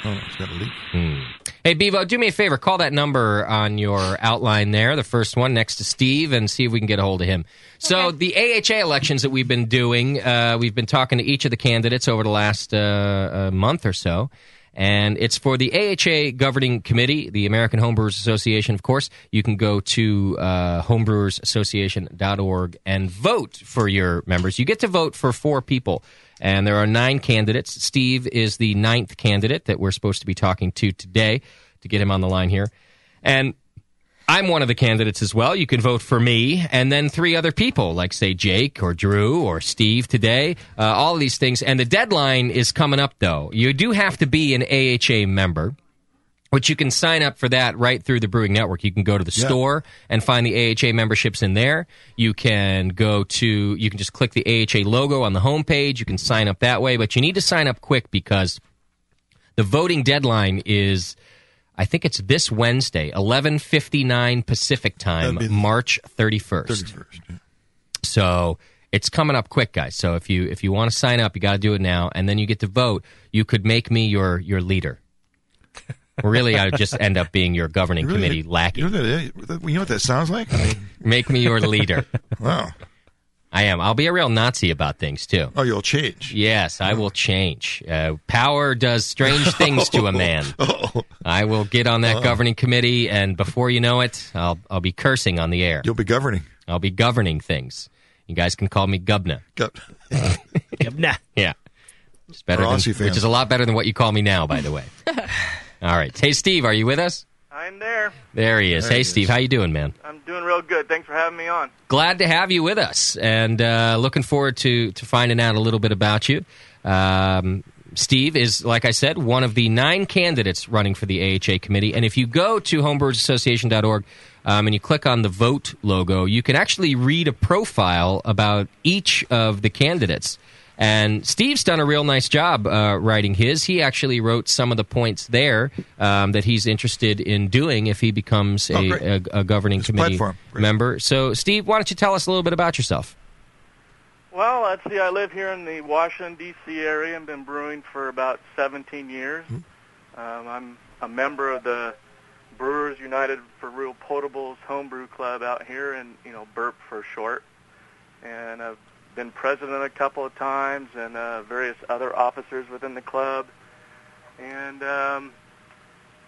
Oh, he's got a leak. Hey, Bevo, do me a favor. Call that number on your outline there, the first one next to Steve, and see if we can get a hold of him. So the AHA elections that we've been doing, we've been talking to each of the candidates over the last month or so, and it's for the AHA Governing Committee, the American Homebrewers Association, of course. You can go to homebrewersassociation.org and vote for your members. You get to vote for 4 people. And there are 9 candidates. Steve is the 9th candidate that we're supposed to be talking to today to get him on the line here. And I'm one of the candidates as well. You can vote for me and then 3 other people, like, say, Jake or Drew or Steve today, all of these things. And the deadline is coming up, though. You do have to be an AHA member, which you can sign up for that right through the Brewing Network. You can go to the store and find the AHA memberships in there. You can you can just click the AHA logo on the homepage. You can sign up that way, but you need to sign up quick because the voting deadline is, I think it's this Wednesday, 11:59 Pacific time, March 31st. Yeah. So it's coming up quick, guys. So if you want to sign up, you got to do it now, and then you get to vote. You could make me your leader. Really, I would just end up being your governing committee lackey. You know what that sounds like? Make me your leader. Wow. I am. I'll be a real Nazi about things, too. Oh, you'll change. Yes, I will change. Power does strange things to a man. I will get on that governing committee, and before you know it, I'll be cursing on the air. You'll be governing. I'll be governing things. You guys can call me Gubna. Gubna. Yeah. Which is a lot better than what you call me now, by the way. All right. Hey, Steve, are you with us? I'm there. There he is. Hey, Steve, how you doing, man? I'm doing real good. Thanks for having me on. Glad to have you with us, and looking forward to finding out a little bit about you. Steve is, like I said, one of the 9 candidates running for the AHA committee. And if you go to homebrewersassociation.org and you click on the vote logo, you can actually read a profile about each of the candidates. And Steve's done a real nice job writing his. He actually wrote some of the points there that he's interested in doing if he becomes a governing committee member. So, Steve, why don't you tell us a little bit about yourself? Well, let's see. I live here in the Washington, D.C. area and been brewing for about 17 years. I'm a member of the Brewers United for Real Potables homebrew club out here, and BURP for short. And I've been president a couple of times, and various other officers within the club. And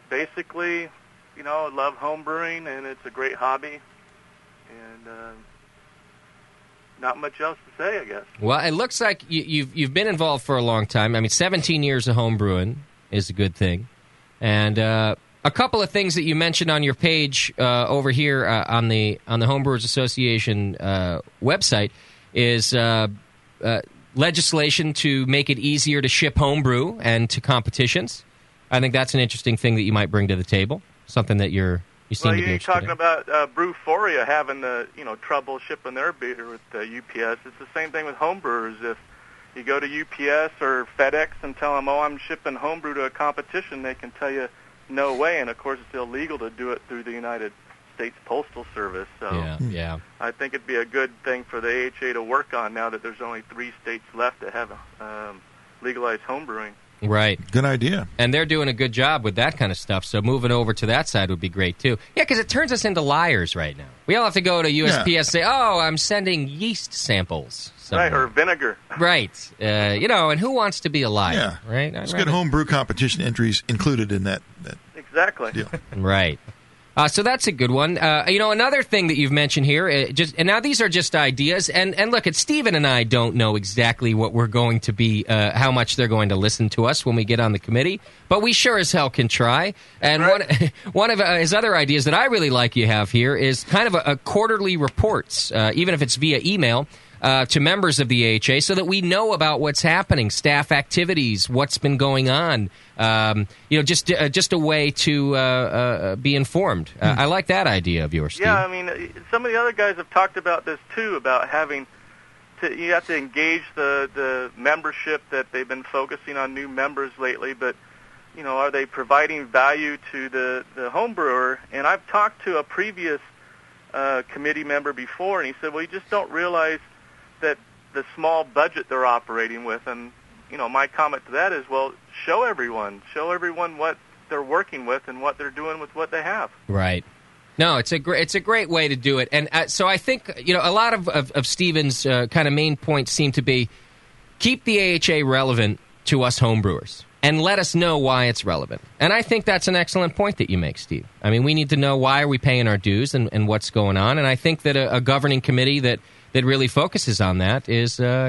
basically, I love home brewing, and it's a great hobby. And not much else to say, I guess. Well, it looks like you've been involved for a long time. I mean, 17 years of home brewing is a good thing. And a couple of things that you mentioned on your page over here on the Homebrewers Association website is legislation to make it easier to ship homebrew and to competitions. I think that's an interesting thing that you might bring to the table, something that you seem to be interested talking in. about Brewphoria having the trouble shipping their beer with UPS. It's the same thing with homebrewers. If you go to UPS or FedEx and tell them, I'm shipping homebrew to a competition, they can tell you no way. And of course, it's illegal to do it through the United States Postal Service. So yeah. I think it'd be a good thing for the AHA to work on now that there's only 3 states left that have legalized homebrewing. Right. Good idea. And they're doing a good job with that kind of stuff, so moving over to that side would be great, too. Yeah, because it turns us into liars right now. We all have to go to USPS and say, I'm sending yeast samples. Right, or vinegar. Right. And who wants to be a liar, right? Let's get homebrew competition entries included in that exactly. deal. Right. So that's a good one. Another thing that you've mentioned here, and now these are just ideas, and look, Stephen and I don't know exactly what we're going to be, how much they're going to listen to us when we get on the committee, but we sure as hell can try. And one of his other ideas that I really like you have here is kind of a quarterly reports, even if it's via email, to members of the AHA so that we know about what's happening, staff activities, what's been going on, just a way to be informed. I like that idea of yours, Steve. Yeah, I mean, some of the other guys have talked about this, too, about you have to engage the membership that they've been focusing on new members lately, but, are they providing value to the home brewer? And I've talked to a previous committee member before, and he said, well, you just don't realize that the small budget they're operating with. And, my comment to that is, well, show everyone what they're working with and what they're doing with what they have. Right. No, it's a great way to do it. And so I think, a lot of Stephen's kind of main points seem to be keep the AHA relevant to us homebrewers and let us know why it's relevant. And I think that's an excellent point that you make, Steve. I mean, we need to know why are we paying our dues and what's going on. And I think that a governing committee that really focuses on that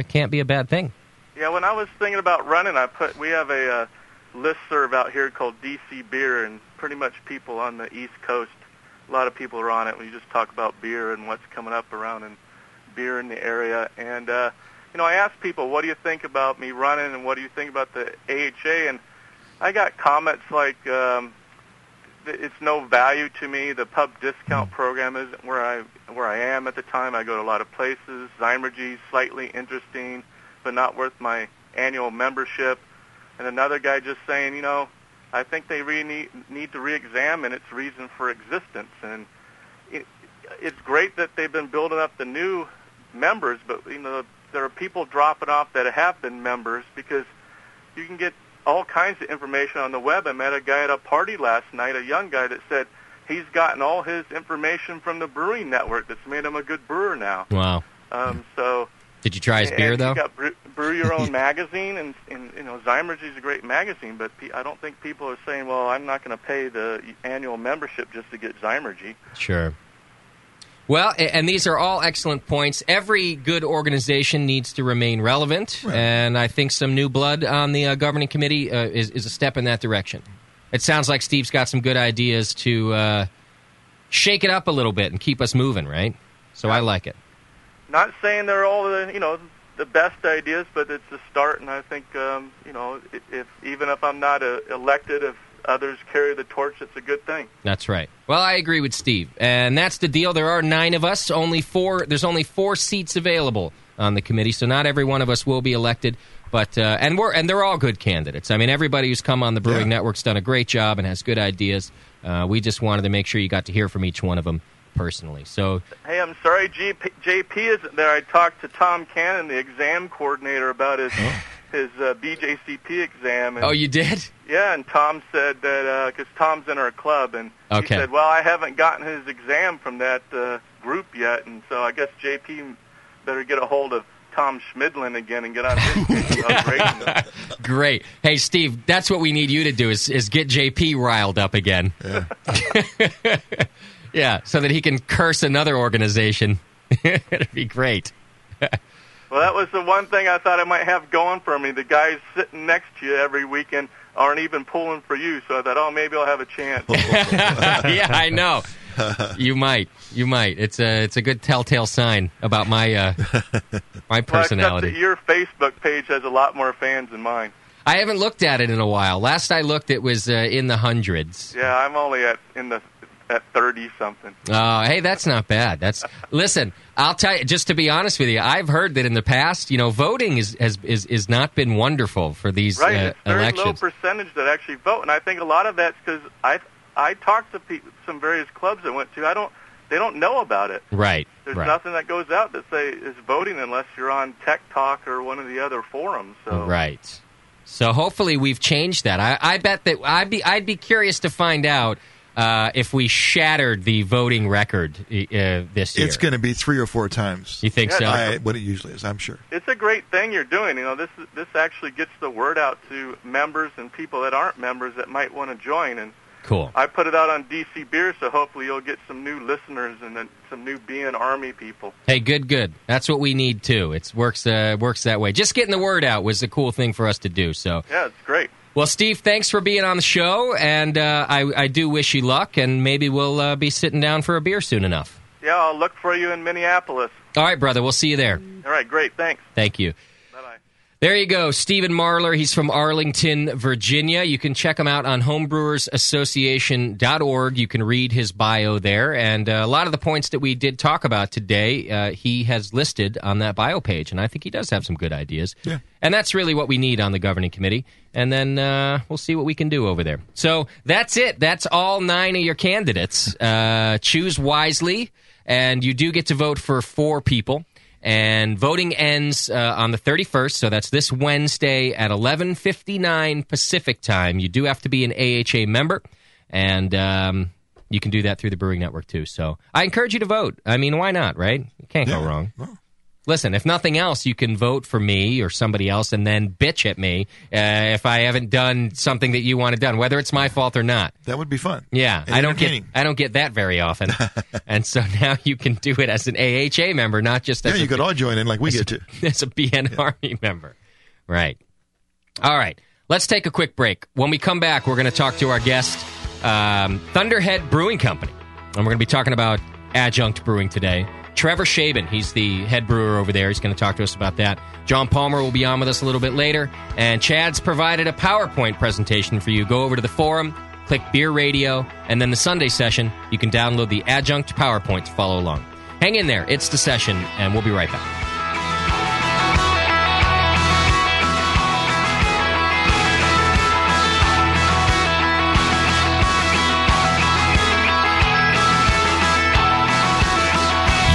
can't be a bad thing. Yeah, when I was thinking about running, we have a listserv out here called DC Beer, and pretty much people on the East Coast, a lot of people are on it. We just talk about beer and what's coming up around in beer in the area. And, I asked people, what do you think about me running and what do you think about the AHA? And I got comments like, it's no value to me. The pub discount program isn't where I am at the time. I go to a lot of places. Zymergy's slightly interesting, but not worth my annual membership. And another guy just saying, I think they really need to re-examine its reason for existence. And it's great that they've been building up the new members, but there are people dropping off that have been members because you can get all kinds of information on the web. I met a guy at a party last night, a young guy that said he's gotten all his information from the Brewing Network that's made him a good brewer now. Wow. So did you try his beer, though? You got Brew Your Own magazine, and Zymergy's a great magazine, but I don't think people are saying, well, I'm not going to pay the annual membership just to get Zymergy. Sure. Well, and these are all excellent points. Every good organization needs to remain relevant, and I think some new blood on the governing committee is a step in that direction. It sounds like Steve's got some good ideas to shake it up a little bit and keep us moving, right? So I like it. Not saying they're all the the best ideas, but it's a start. And I think, even if I'm not elected, if others carry the torch, it's a good thing. That's right. Well, I agree with Steve. And that's the deal. There are 9 of us. There's only 4 seats available on the committee, so not every one of us will be elected. But and they're all good candidates. I mean, everybody who's come on the Brewing Network's done a great job and has good ideas. We just wanted to make sure you got to hear from each one of them personally. So, hey, I'm sorry, JP isn't there. I talked to Tom Cannon, the exam coordinator, about his BJCP exam. And, you did? Yeah, and Tom said that because Tom's in our club, and he said, well, I haven't gotten his exam from that group yet, and so I guess JP better get a hold of Tom Schmidlin again and get on his Great. Hey, Steve, that's what we need you to do is get JP riled up again. Yeah. Yeah, so that he can curse another organization. It'd be great. Well, that was the one thing I thought I might have going for me. The guys sitting next to you every weekend aren't even pulling for you, so I thought, maybe I'll have a chance. Yeah, I know. You might. It's a good telltale sign about my personality. Except that your Facebook page has a lot more fans than mine. I haven't looked at it in a while. Last I looked, it was in the hundreds. Yeah, I'm only at 30-something. Oh, hey, that's not bad. Listen, I'll tell you, just to be honest with you, I've heard that in the past, voting is not been wonderful for these elections. Right, it's very low percentage that actually vote, and I think a lot of that's because I talked to some various clubs I went to. They don't know about it. Right. There's nothing that goes out that is voting unless you're on Tech Talk or one of the other forums. So. Right. So hopefully we've changed that. I bet that I'd be curious to find out if we shattered the voting record this year. It's going to be 3 or 4 times. You think so? What it usually is, I'm sure. It's a great thing you're doing. This actually gets the word out to members and people that aren't members that might want to join. And cool. I put it out on DC Beer, so hopefully you'll get some new listeners and then some new BN Army people. Hey, good. That's what we need too. It works that way. Just getting the word out was a cool thing for us to do. So yeah, it's great. Well, Steve, thanks for being on the show, and I do wish you luck, and maybe we'll be sitting down for a beer soon enough. Yeah, I'll look for you in Minneapolis. All right, brother. We'll see you there. All right, great. Thanks. Thank you. Bye-bye. There you go, Stephen Marler. He's from Arlington, Virginia. You can check him out on homebrewersassociation.org. You can read his bio there, and a lot of the points that we did talk about today, he has listed on that bio page, and I think he does have some good ideas. Yeah. And that's really what we need on the governing committee. And then we'll see what we can do over there. So that's it. That's all 9 of your candidates. Choose wisely, and you do get to vote for 4 people. And voting ends on the 31st, so that's this Wednesday at 11:59 Pacific time. You do have to be an AHA member, and you can do that through the Brewing Network, too. So I encourage you to vote. I mean, why not, right? You can't go wrong. No. Listen, if nothing else, you can vote for me or somebody else and then bitch at me if I haven't done something that you wanted done, whether it's my fault or not. That would be fun. Yeah, I don't get that very often. And so now you can do it as an AHA member, not just as you could all join in like we get to. As a BN Army member. Right. All right. Let's take a quick break. When we come back, we're going to talk to our guest, Thunderhead Brewing Company. And we're going to be talking about Adjunct Brewing today. Trevor Shaban, he's the head brewer over there. He's going to talk to us about that. John Palmer will be on with us a little bit later. And Chad's provided a PowerPoint presentation for you. Go over to the forum, click Beer Radio, and then the Sunday session. You can download the Adjunct PowerPoint to follow along. Hang in there. It's the session, and we'll be right back.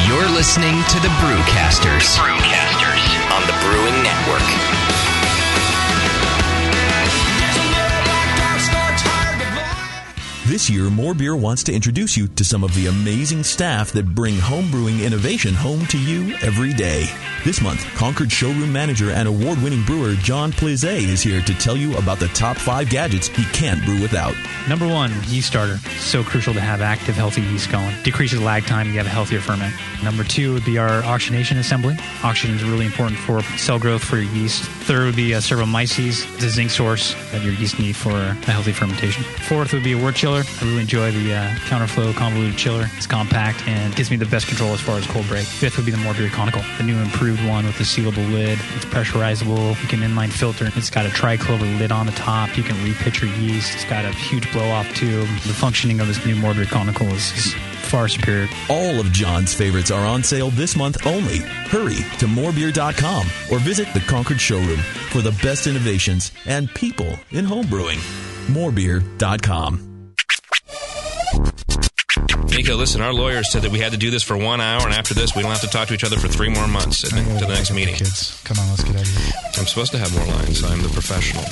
You're listening to the Brewcasters. On the Brewing Network. This year, More Beer wants to introduce you to some of the amazing staff that bring home brewing innovation home to you every day. This month, Concord showroom manager and award-winning brewer John Plizet is here to tell you about the top 5 gadgets he can't brew without. Number 1, yeast starter. So crucial to have active, healthy yeast going. Decreases lag time, you have a healthier ferment. Number 2 would be our oxygenation assembly. Oxygen is really important for cell growth for your yeast. Third would be Cervomyces, the zinc source that your yeast need for a healthy fermentation. Fourth would be a wort chiller. chiller. I really enjoy the counterflow convoluted chiller. It's compact and gives me the best control as far as cold break. Fifth would be the More Beer Conical, the new improved one with the sealable lid. It's pressurizable. You can inline filter. It's got a tri-clover lid on the top. You can repitch your yeast. It's got a huge blow-off tube. The functioning of this new More Beer Conical is far superior. All of John's favorites are on sale this month only. Hurry to morebeer.com or visit the Concord showroom for the best innovations and people in home brewing. Morebeer.com. Nico, listen, our lawyers said that we had to do this for 1 hour, and after this, we don't have to talk to each other for 3 more months to the next meeting. Kids, come on, let's get out of here. I'm supposed to have more lines. I'm the professional.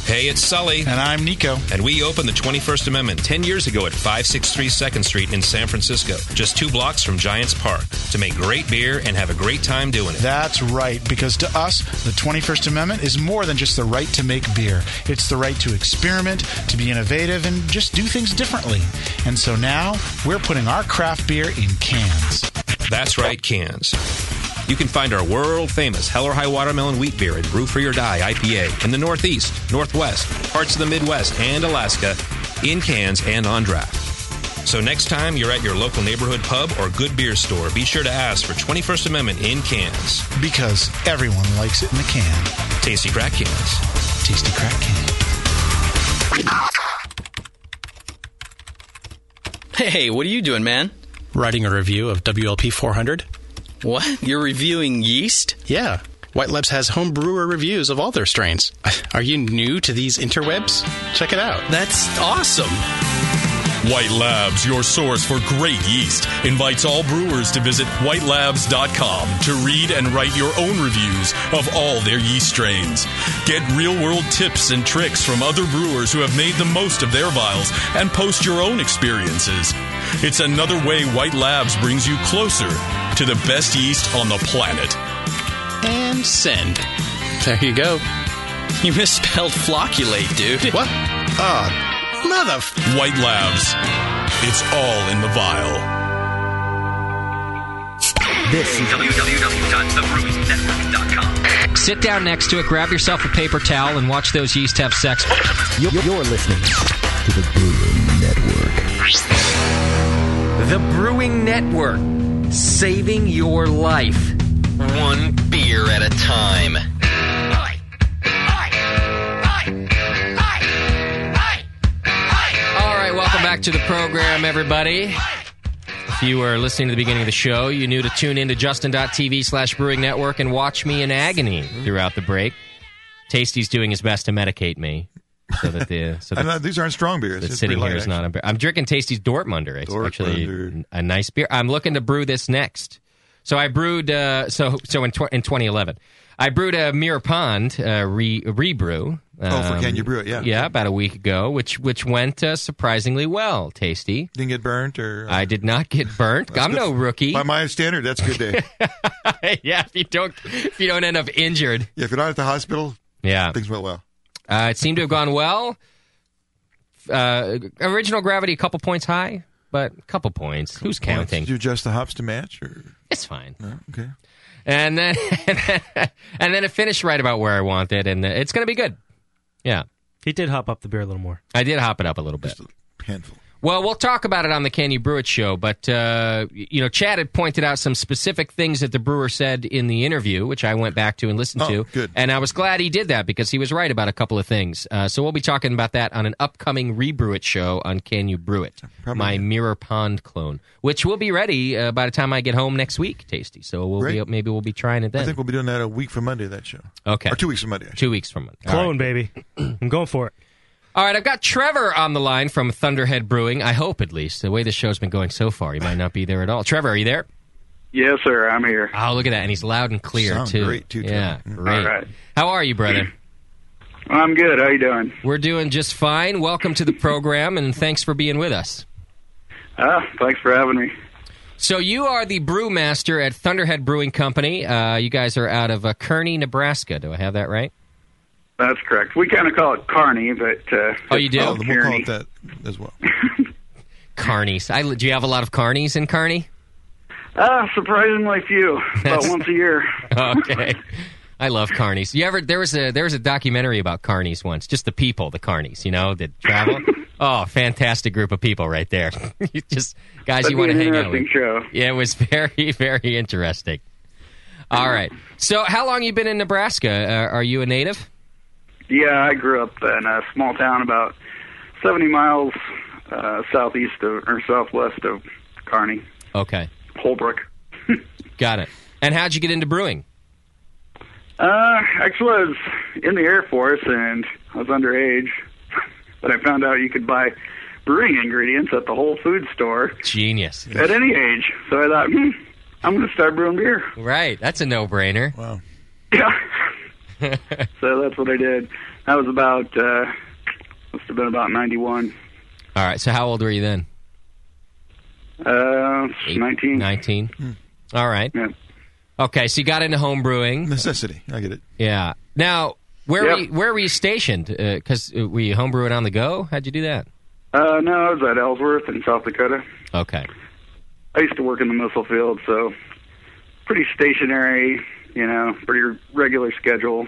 Hey, it's Sully. And I'm Nico. And we opened the 21st Amendment 10 years ago at 563 2nd Street in San Francisco, just 2 blocks from Giants Park, to make great beer and have a great time doing it. That's right, because to us, the 21st Amendment is more than just the right to make beer. It's the right to experiment, to be innovative, and just do things differently. And so now, we're putting our craft beer in cans. That's right, cans. You can find our world-famous Hell or High Watermelon Wheat Beer and Brew for Your Die IPA in the Northeast, Northwest, parts of the Midwest, and Alaska in cans and on draft. So next time you're at your local neighborhood pub or good beer store, be sure to ask for 21st Amendment in cans. Because everyone likes it in a can. Tasty crack cans. Tasty crack can. Hey, what are you doing, man? Writing a review of WLP 400. What? You're reviewing yeast? Yeah. White Labs has home brewer reviews of all their strains. Are you new to these interwebs? Check it out. That's awesome. White Labs, your source for great yeast, invites all brewers to visit whitelabs.com to read and write your own reviews of all their yeast strains. Get real-world tips and tricks from other brewers who have made the most of their vials and post your own experiences. It's another way White Labs brings you closer to the best yeast on the planet. And send. There you go. You misspelled flocculate, dude. What? White Labs. It's all in the vial. This is www.thebrewingnetwork.com. Sit down next to it, grab yourself a paper towel, and watch those yeast have sex. You're listening to the Brewing Network. The Brewing Network. Saving your life. One beer at a time. All right, welcome back to the program, everybody. If you were listening to the beginning of the show, you knew to tune in to justin.tv/Brewing Network and watch me in agony throughout the break. Tasty's doing his best to medicate me. So that these aren't strong beers. That sitting here is not a beer. I'm drinking Tasty's Dortmunder. It's actually a nice beer. I'm looking to brew this next. So I brewed. So in 2011, I brewed a Mirror Pond rebrew. For Can You Brew It? Yeah. Yeah, about a week ago, which went surprisingly well. Tasty. Didn't get burnt or? I did not get burnt. I'm no rookie. By my standard, that's a good day. Yeah, if you don't end up injured. Yeah, if you're not at the hospital. Yeah, things went well. It seemed to have gone well. Original gravity, a couple points high, but a couple points. Who's counting? Did you adjust the hops to match? Or? It's fine. No? Okay. And then it finished right about where I wanted, and it's going to be good. Yeah. He did hop up the beer a little more. I did hop it up a little bit. Just a handful. Well, we'll talk about it on the Can You Brew It show, but, Chad had pointed out some specific things that the brewer said in the interview, which I went back to and listened to. Good. And I was glad he did that because he was right about a couple of things. So we'll be talking about that on an upcoming Rebrew It show on Can You Brew It, my Mirror Pond clone, which will be ready by the time I get home next week, Tasty. So maybe we'll be trying it then. I think we'll be doing that a week from Monday, that show. Okay. Or 2 weeks from Monday. 2 weeks from Monday. Clone, baby. I'm going for it. All right, I've got Trevor on the line from Thunderhead Brewing. I hope, at least. The way this show's been going so far, he might not be there at all. Trevor, are you there? Yes, sir. I'm here. Oh, look at that. And he's loud and clear, Sounds too. Great, too. Yeah, Trevor. great. All right. How are you, brother? I'm good. How you doing? We're doing just fine. Welcome to the program, and thanks for being with us. Thanks for having me. So you are the brewmaster at Thunderhead Brewing Company. You guys are out of Kearney, Nebraska. Do I have that right? That's correct. We kind of call it Kearney, but oh, you do? We'll call it that as well. Kearneys. Do you have a lot of Kearneys in Kearney? Surprisingly few. About once a year. Okay. I love carnies. There was a documentary about carnies once, just the people, the carnies, that travel. Oh, fantastic group of people right there. Just guys That'd you want to be an hang out with. interesting show. Yeah, it was very, very interesting. All right. So how long you been in Nebraska? Are you a native? Yeah, I grew up in a small town about 70 miles southwest of Kearney. Okay. Holbrook. Got it. And how'd you get into brewing? Actually, I was in the Air Force, and I was underage. But I found out you could buy brewing ingredients at the Whole Foods store. Genius. At any age. So I thought, I'm going to start brewing beer. Right. That's a no-brainer. Wow. Yeah. So that's what I did. That was about, must have been about 91. All right. So how old were you then? 19. 19? All right. Yeah. Okay, so you got into home brewing. Necessity. I get it. Yeah. Now, where were you stationed? Because were you home brewing on the go? How'd you do that? No, I was at Ellsworth in South Dakota. Okay. I used to work in the missile field, so pretty stationary, pretty regular schedule.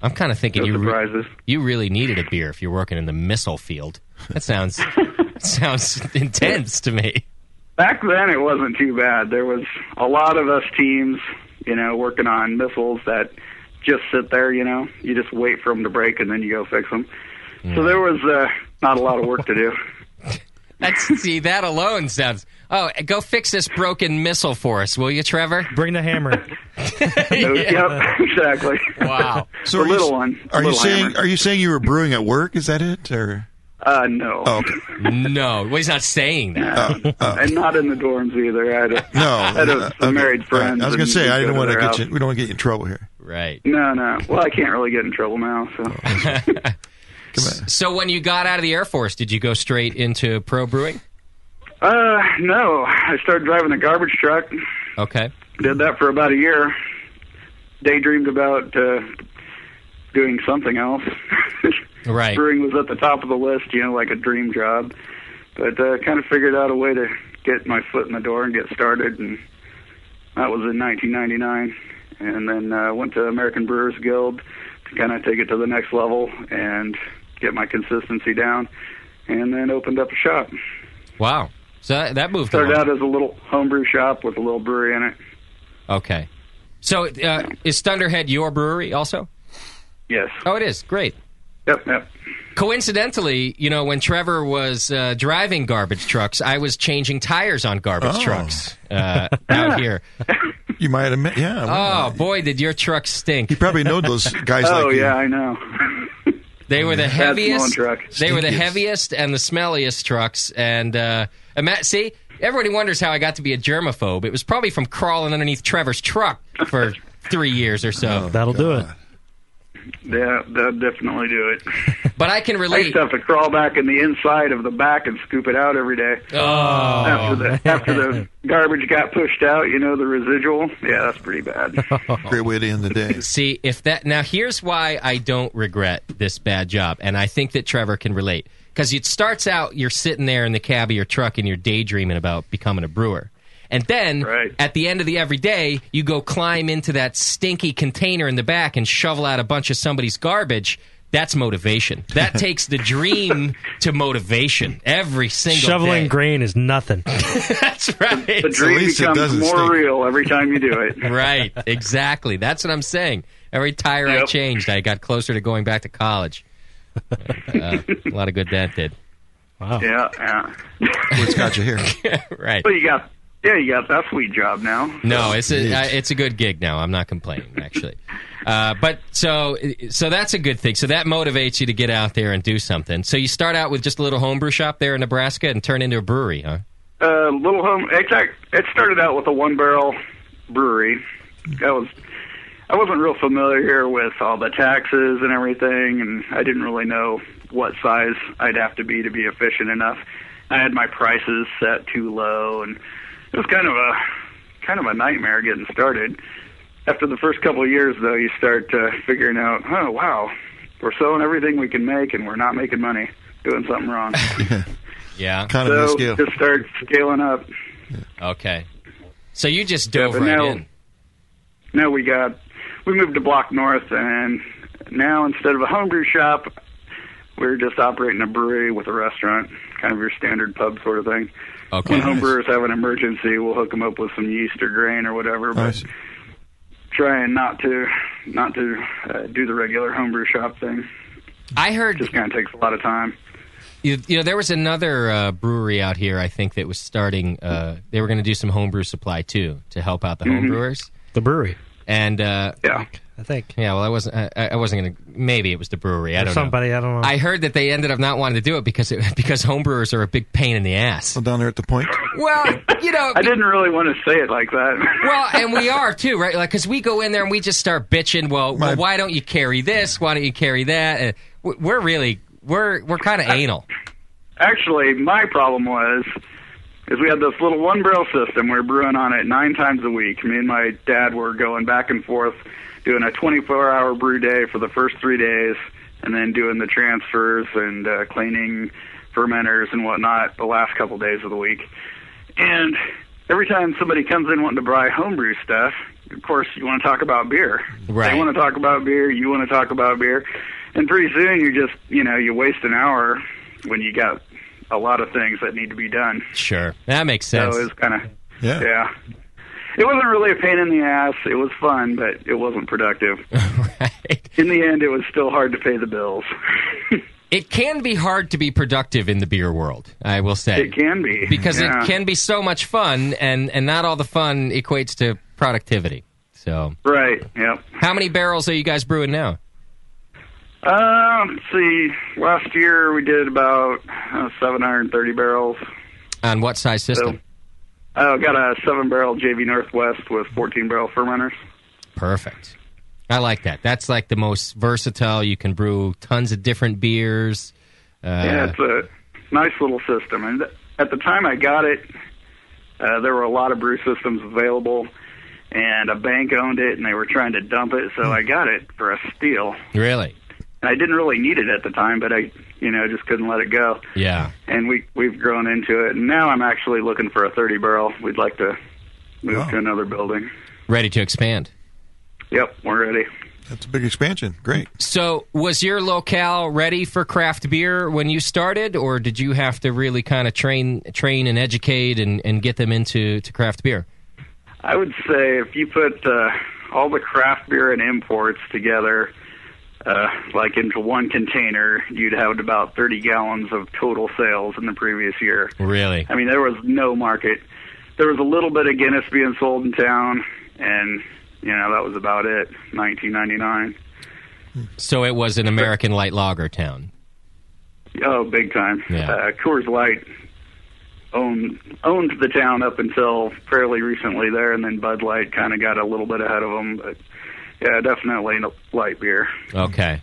I'm kind of thinking surprises. You really needed a beer if you're working in the missile field. That sounds intense to me. Back then, it wasn't too bad. There was a lot of us teams, working on missiles that just sit there, You just wait for them to break, and then you go fix them. Yeah. So there was not a lot of work to do. See, that alone sounds... Oh, go fix this broken missile for us, will you, Trevor? Bring the hammer. Yep, exactly. Wow. So the little one. Are you saying you were brewing at work? Is that it? Or... No. Oh, okay. No. Well, he's not saying that. And not in the dorms either. I had a married friend. I was going to say, I didn't want to get you. We don't want to get you in trouble here. Right. No. Well, I can't really get in trouble now. So. So when you got out of the Air Force, did you go straight into pro brewing? No. I started driving a garbage truck. Okay. Did that for about a year. Daydreamed about doing something else. Right. Brewing was at the top of the list, like a dream job. But kind of figured out a way to get my foot in the door and get started, and that was in 1999. And then went to American Brewers Guild to kind of take it to the next level and get my consistency down, and then opened up a shop. Wow. So that moved Started along. out as a little homebrew shop with a little brewery in it. Okay. So is Thunderhead your brewery also? Yes. Oh, it is. Great. Yep. Coincidentally, when Trevor was driving garbage trucks, I was changing tires on garbage trucks out here. You might have met, yeah. Oh, boy, did your truck stink. You probably know those guys like you. Oh, yeah, I know. They were the heaviest. Truck. They were the heaviest and the smelliest trucks. And see, everybody wonders how I got to be a germaphobe. It was probably from crawling underneath Trevor's truck for 3 years or so. Oh, that'll do it. Yeah, that'd definitely do it. But I can I relate. used to have to crawl back in the inside of the back and scoop it out every day. Oh. After the garbage got pushed out, the residual. Yeah, that's pretty bad. Great way to end the day. See, now here's why I don't regret this bad job, and I think that Trevor can relate. Because it starts out, you're sitting there in the cab of your truck and you're daydreaming about becoming a brewer. And then, at the end of the every day, you go climb into that stinky container in the back and shovel out a bunch of somebody's garbage. That's motivation. That takes the dream to motivation every single Shoveling day. grain is nothing. That's right. The dream becomes more real every time you do it. Right, exactly. That's what I'm saying. Every tire I changed, I got closer to going back to college. A lot of good that did. Wow. Yeah. What's got you here? Right. Well, you got that sweet job now. No, it's a good gig now. I'm not complaining, actually. But so that's a good thing. So that motivates you to get out there and do something. So you start out with just a little homebrew shop there in Nebraska and turn into a brewery, huh? It started out with a 1-barrel brewery. I wasn't real familiar with all the taxes and everything, and I didn't really know what size I'd have to be efficient enough. I had my prices set too low, and it was kind of a nightmare getting started. After the first couple of years, though, you start figuring out, oh, wow, we're selling everything we can make, and we're not making money, doing something wrong. Yeah. Kind of scale. Just start scaling up. Okay. So you just dove right in. No, we we moved to Block North, and now instead of a homebrew shop, we're just operating a brewery with a restaurant, kind of your standard pub sort of thing. Okay. When homebrewers have an emergency, we'll hook them up with some yeast or grain or whatever, but trying not to do the regular homebrew shop thing. I heard just kind of takes a lot of time. You know, there was another brewery out here, I think, that was starting. They were going to do some homebrew supply too to help out the homebrewers. The brewery, and I think. Yeah, well, I wasn't going to. Maybe it was the brewery. I don't know. Somebody, I don't know. I heard that they ended up not wanting to do it because homebrewers are a big pain in the ass. Well, down there at the Point. Well, you know, I didn't really want to say it like that. Well, and we are too, right? Like, because we go in there and we just start bitching. Well, why don't you carry this? Why don't you carry that? And we're kind of anal. Actually, my problem is we had this little one barrel system. We were brewing on it 9 times a week. Me and my dad were going back and forth, doing a 24-hour brew day for the first 3 days, and then doing the transfers and cleaning fermenters and whatnot the last couple days of the week. And every time somebody comes in wanting to buy homebrew stuff, of course, you want to talk about beer. Right. They want to talk about beer. You want to talk about beer. And pretty soon you just, you waste an hour when you got a lot of things that need to be done. Sure. That makes sense. So it was kind of, yeah. It wasn't really a pain in the ass. It was fun, but it wasn't productive. Right. In the end, it was still hard to pay the bills. It can be hard to be productive in the beer world, I will say. It can be. Because it can be so much fun, and not all the fun equates to productivity. So. Right, yep. How many barrels are you guys brewing now? Let's see. Last year we did about 730 barrels. On what size system? So, got a 7-barrel JV Northwest with 14-barrel fermenters. Perfect. I like that. That's like the most versatile. You can brew tons of different beers. Yeah, it's a nice little system. And at the time I got it, there were a lot of brew systems available, and a bank owned it, and they were trying to dump it, so I got it for a steal. Really? And I didn't really need it at the time, but I, just couldn't let it go. Yeah. And we've grown into it. And now I'm actually looking for a 30-barrel. We'd like to move to another building. Ready to expand? Yep, we're ready. That's a big expansion. Great. So was your locale ready for craft beer when you started, or did you have to really kind of train and educate and get them into craft beer? I would say if you put all the craft beer and imports together, like into one container, you'd have about 30 gallons of total sales in the previous year. Really? I mean, there was no market. There was a little bit of Guinness being sold in town, and, that was about it, 1999. So it was an American light lager town. Oh, big time. Yeah. Coors Light owned the town up until fairly recently there, and then Bud Light kind of got a little bit ahead of them, but yeah, definitely light beer. Okay.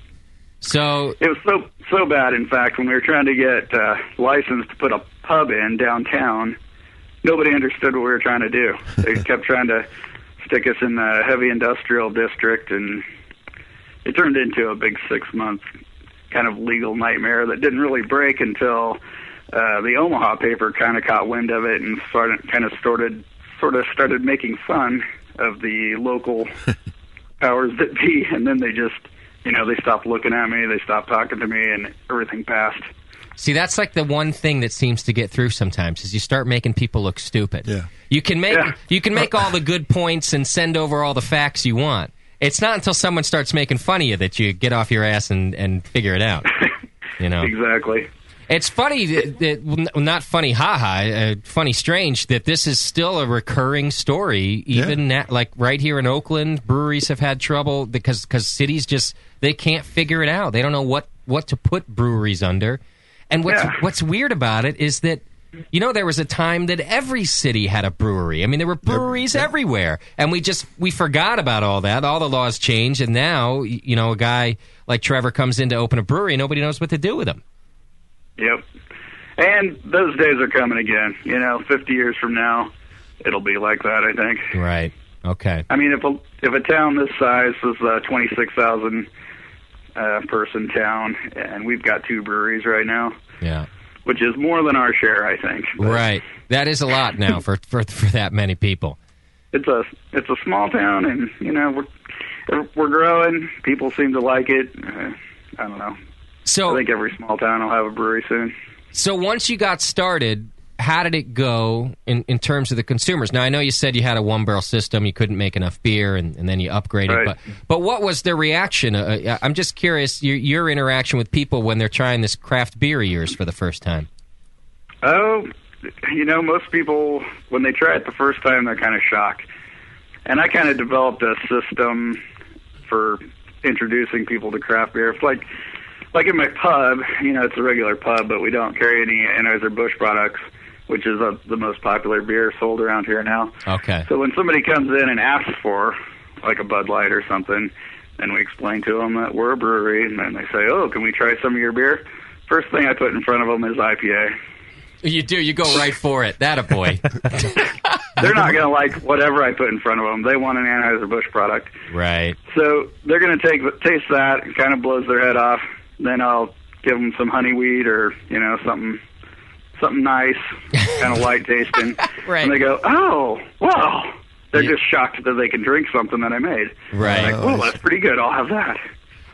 So it was so bad, in fact, when we were trying to get licensed to put a pub in downtown, nobody understood what we were trying to do. They kept trying to stick us in the heavy industrial district, and it turned into a big 6-month kind of legal nightmare that didn't really break until the Omaha paper kind of caught wind of it and started making fun of the local powers that be, and then they just, they stopped looking at me, they stopped talking to me, and everything passed. See, that's like the one thing that seems to get through sometimes is you start making people look stupid. Yeah. You can make all the good points and send over all the facts you want. It's not until someone starts making fun of you that you get off your ass and figure it out. Exactly. It's funny, not funny, funny, strange, that this is still a recurring story. Even like right here in Oakland, breweries have had trouble because cities they can't figure it out. They don't know what to put breweries under. And what's weird about it is that, there was a time that every city had a brewery. I mean, there were breweries everywhere. And we forgot about all that. All the laws changed. And now, a guy like Trevor comes in to open a brewery and nobody knows what to do with him. Yep. And those days are coming again. 50 years from now, it'll be like that, I think. Right. Okay. I mean, if a town this size was a 26,000 person town, and we've got 2 breweries right now. Yeah. Which is more than our share, I think. But right. That is a lot now for that many people. It's a small town, and we're growing. People seem to like it. I don't know. So I think every small town will have a brewery soon. So once you got started, how did it go in terms of the consumers? Now, I know you said you had a one-barrel system. You couldn't make enough beer, and then you upgraded. Right. But what was their reaction? I'm just curious, your interaction with people when they're trying this craft beer of yours for the first time. Oh, most people, when they try it the first time, they're kind of shocked. And I kind of developed a system for introducing people to craft beer. It's like in my pub, it's a regular pub, but we don't carry any Anheuser-Busch products, which is the most popular beer sold around here now. Okay. So when somebody comes in and asks for, like, a Bud Light or something, and we explain to them that we're a brewery, and then they say, oh, can we try some of your beer? First thing I put in front of them is IPA. You do. You go right for it. That-a-boy. They're not going to like whatever I put in front of them. They want an Anheuser-Busch product. Right. So they're going to taste that. It kind of blows their head off. Then I'll give them some honeyweed or, something nice, kind of light tasting. Right. And they go, oh, wow. They're just shocked that they can drink something that I made. Right. Like, well, that's pretty good. I'll have that.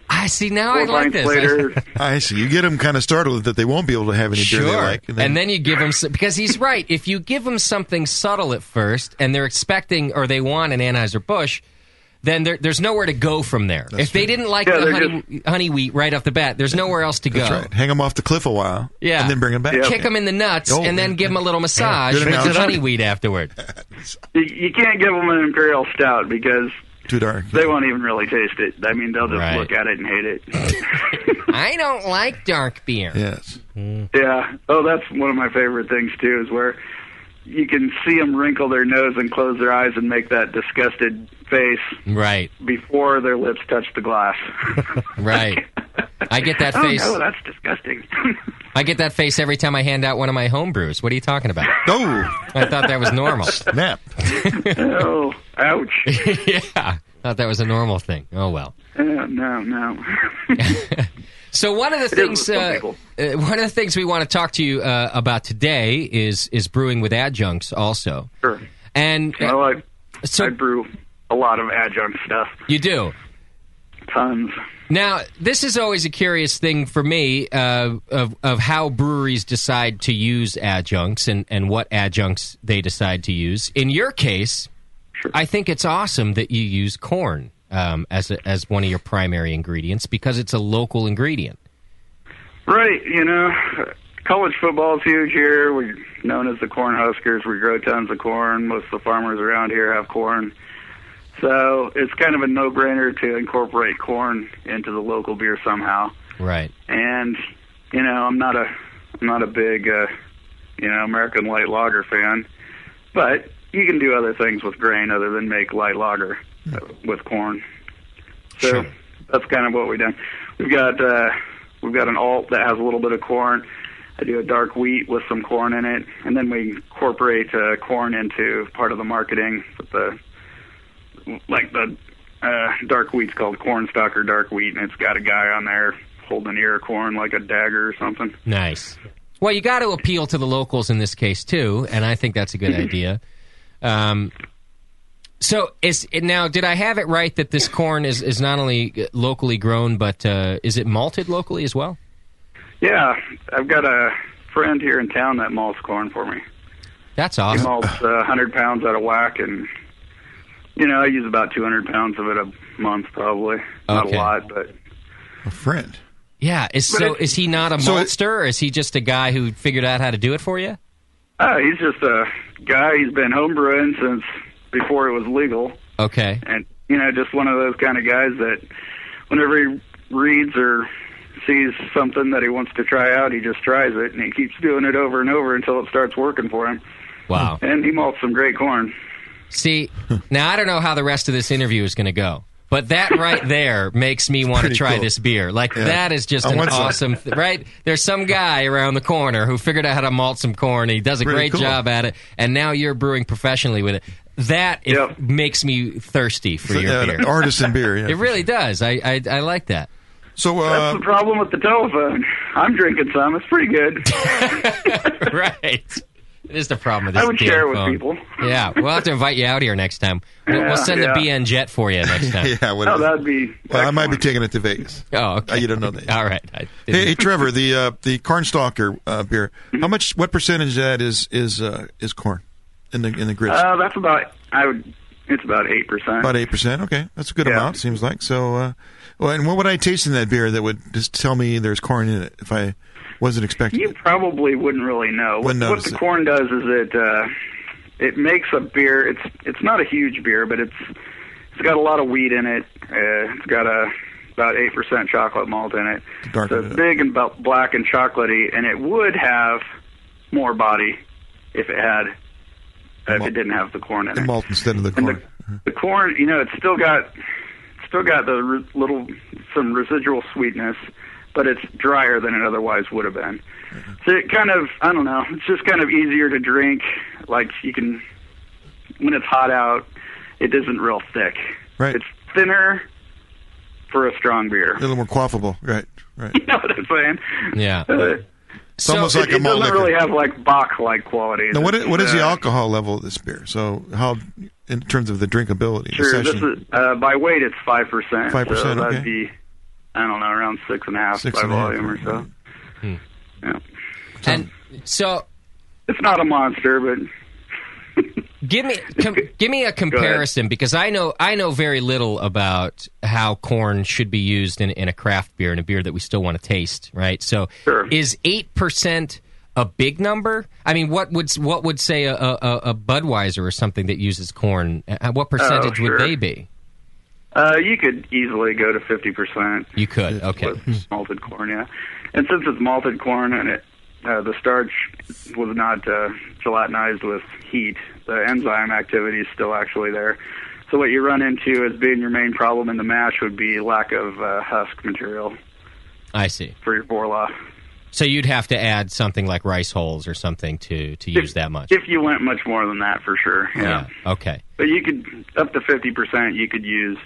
I see. Now 4 I like pints this. later, I see. You get them kind of startled with that they won't be able to have any beer they Sure. like. And then you give them, because he's right. If you give them something subtle at first and they're expecting or they want an Anheuser-Busch, then there's nowhere to go from there. If they didn't like the honey wheat right off the bat, there's nowhere else to go. That's right. Hang them off the cliff a while. Yeah. And then bring them back. Kick them in the nuts and then give them a little massage with the honey wheat afterward. you can't give them an Imperial Stout because too dark. They won't even really taste it. I mean, they'll just look at it and hate it. I don't like dark beer. Yes. Yeah. Oh, that's one of my favorite things, too, is where you can see them wrinkle their nose and close their eyes and make that disgusted face right before their lips touch the glass. Right. I get that face. Oh, no, that's disgusting. I get that face every time I hand out one of my home brews. What are you talking about? Oh. I thought that was normal. Snap. Oh, ouch. Yeah. Thought that was a normal thing. Oh, well. No. So one of the things we want to talk to you about today is brewing with adjuncts also. Sure. And I brew a lot of adjunct stuff. You do? Tons. Now, this is always a curious thing for me of how breweries decide to use adjuncts and what adjuncts they decide to use. In your case, sure. I think it's awesome that you use corn as one of your primary ingredients because it's a local ingredient. Right. College football is huge here. We're known as the Corn Huskers. We grow tons of corn. Most of the farmers around here have corn. So it's kind of a no-brainer to incorporate corn into the local beer somehow. Right. And I'm not a big American light lager fan, but you can do other things with grain other than make light lager with corn. So sure. That's kind of what we've done. We've got an alt that has a little bit of corn. I do a dark wheat with some corn in it, and then we incorporate corn into part of the marketing with the dark wheat's called corn stalker dark wheat, and it's got a guy on there holding an ear of corn like a dagger or something. Nice. Well, you got to appeal to the locals in this case too, and I think that's a good idea. So now, did I have it right that this corn is not only locally grown, but is it malted locally as well? Yeah, I've got a friend here in town that malts corn for me. That's awesome. He malts 100 pounds out of whack, and I use about 200 pounds of it a month, probably. Not a lot, but a friend. Yeah. Is he not a maltster, or is he just a guy who figured out how to do it for you? He's just a guy. He's been homebrewing since before it was legal. Okay. And just one of those kind of guys that whenever he reads or sees something that he wants to try out, he just tries it, and he keeps doing it over and over until it starts working for him. Wow. And he malts some great corn. See, now I don't know how the rest of this interview is going to go, but that right there makes me want to try this beer. That is just an awesome, right? There's some guy around the corner who figured out how to malt some corn. He does a great job at it, and now you're brewing professionally with it. That makes me thirsty for your beer. Artisan beer, yeah. It really does. I like that. So that's the problem with the telephone. I'm drinking some. It's pretty good. Right. It is the problem with this I would damn share it with phone. people. Yeah, we'll have to invite you out here next time. We'll send the BN jet for you next time. Yeah, Oh, that'd be. Well, I might be taking it to Vegas. Oh, okay. You don't know that. All right. Hey, Trevor, the Cornstalker beer. How much? What percentage of that is corn in the grist? That's about. It's about 8%. About 8%. Okay, that's a good amount. Seems like so. And what would I taste in that beer that would just tell me there's corn in it if I wasn't expecting You it? probably wouldn't really know. What the corn does is it makes a beer. It's not a huge beer, but it's got a lot of wheat in it. It's got about 8% chocolate malt in it. So it's big and black and chocolatey, and it would have more body if it had if it didn't have the corn in it. The malt instead of the corn. The corn, it's still got some residual sweetness, but it's drier than it otherwise would have been. So it kind of, I don't know, it's just kind of easier to drink. Like you can, when it's hot out, it isn't real thick. Right. It's thinner for a strong beer. A little more quaffable. Right. You know what I'm saying? Yeah. It's almost like a malt doesn't liquor. really have like Bach-like qualities. Now, what is the alcohol level of this beer? So how, in terms of the drinkability? Sure, the this is, by weight it's 5%. 5%, so that'd okay. be, I don't know, around 6.5 by volume or so. Yeah. And so it's not a monster, but give me a comparison, because I know very little about how corn should be used in a craft beer, and a beer that we still want to taste, right? So is 8% a big number? I mean, what would say a Budweiser or something that uses corn? What percentage would they be? You could easily go to 50%. You could, okay. With malted corn, yeah. And since it's malted corn and the starch was not gelatinized with heat, the enzyme activity is still actually there. So what you run into as being your main problem in the mash would be lack of husk material. I see. For your Vorla. So you'd have to add something like rice hulls or something to use that much. If you went much more than that, for sure. Yeah. Okay. But you could, up to 50%, you could use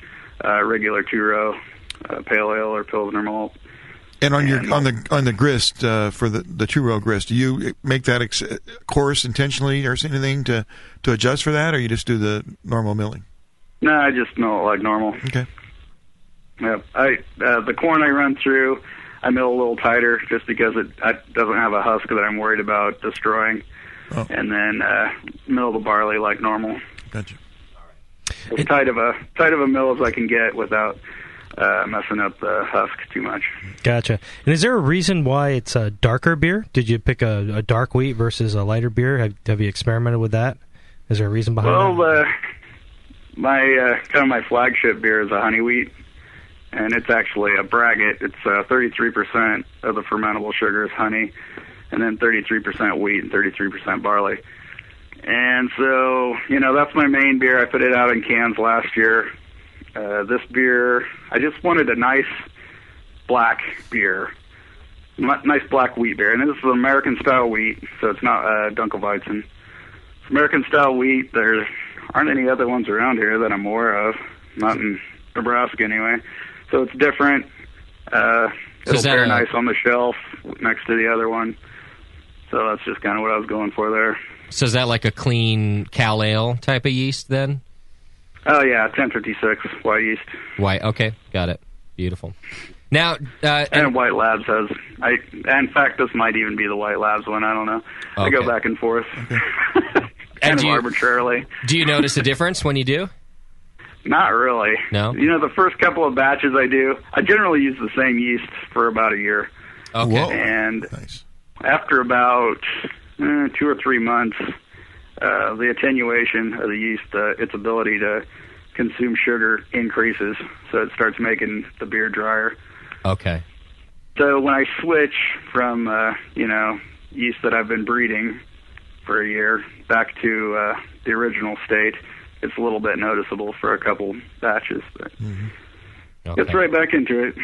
regular two-row pale ale or Pilsner malt. And on the grist for the two-row grist, do you make that coarse intentionally or anything to adjust for that, or you just do the normal milling? No, I just mill it like normal. Okay. Yeah, the corn I run through, I mill a little tighter just because it doesn't have a husk that I'm worried about destroying, and then mill the barley like normal. Gotcha. As tight of a mill as I can get without messing up the husk too much. Gotcha. And is there a reason why it's a darker beer? Did you pick a dark wheat versus a lighter beer? Have you experimented with that? Is there a reason behind that? My flagship beer is a honey wheat, and it's actually a braggot. It's 33% of the fermentable sugar is honey, and then 33% wheat and 33% barley. And so, that's my main beer. I put it out in cans last year. This beer, I just wanted a nice black beer, nice black wheat beer. And this is an American-style wheat, so it's not Dunkelweizen. It's American-style wheat. There aren't any other ones around here that I'm aware of, not in Nebraska anyway. So it's different. It'll pair nice on the shelf next to the other one. So that's just kind of what I was going for there. So is that like a clean Cal Ale type of yeast then? Oh, yeah, 1056 white yeast. White, okay, got it. Beautiful. Now, and White Labs has. In fact, this might even be the White Labs one. I don't know. Okay. I go back and forth, kind of arbitrarily. Do you notice a difference when you do? Not really. No. The first couple of batches I do, I generally use the same yeast for about a year. Okay. Whoa. And after about 2 or 3 months, the attenuation of the yeast, its ability to consume sugar increases, so it starts making the beer drier. Okay. So when I switch from, yeast that I've been breeding for a year back to the original state, it's a little bit noticeable for a couple batches, but gets right back into it.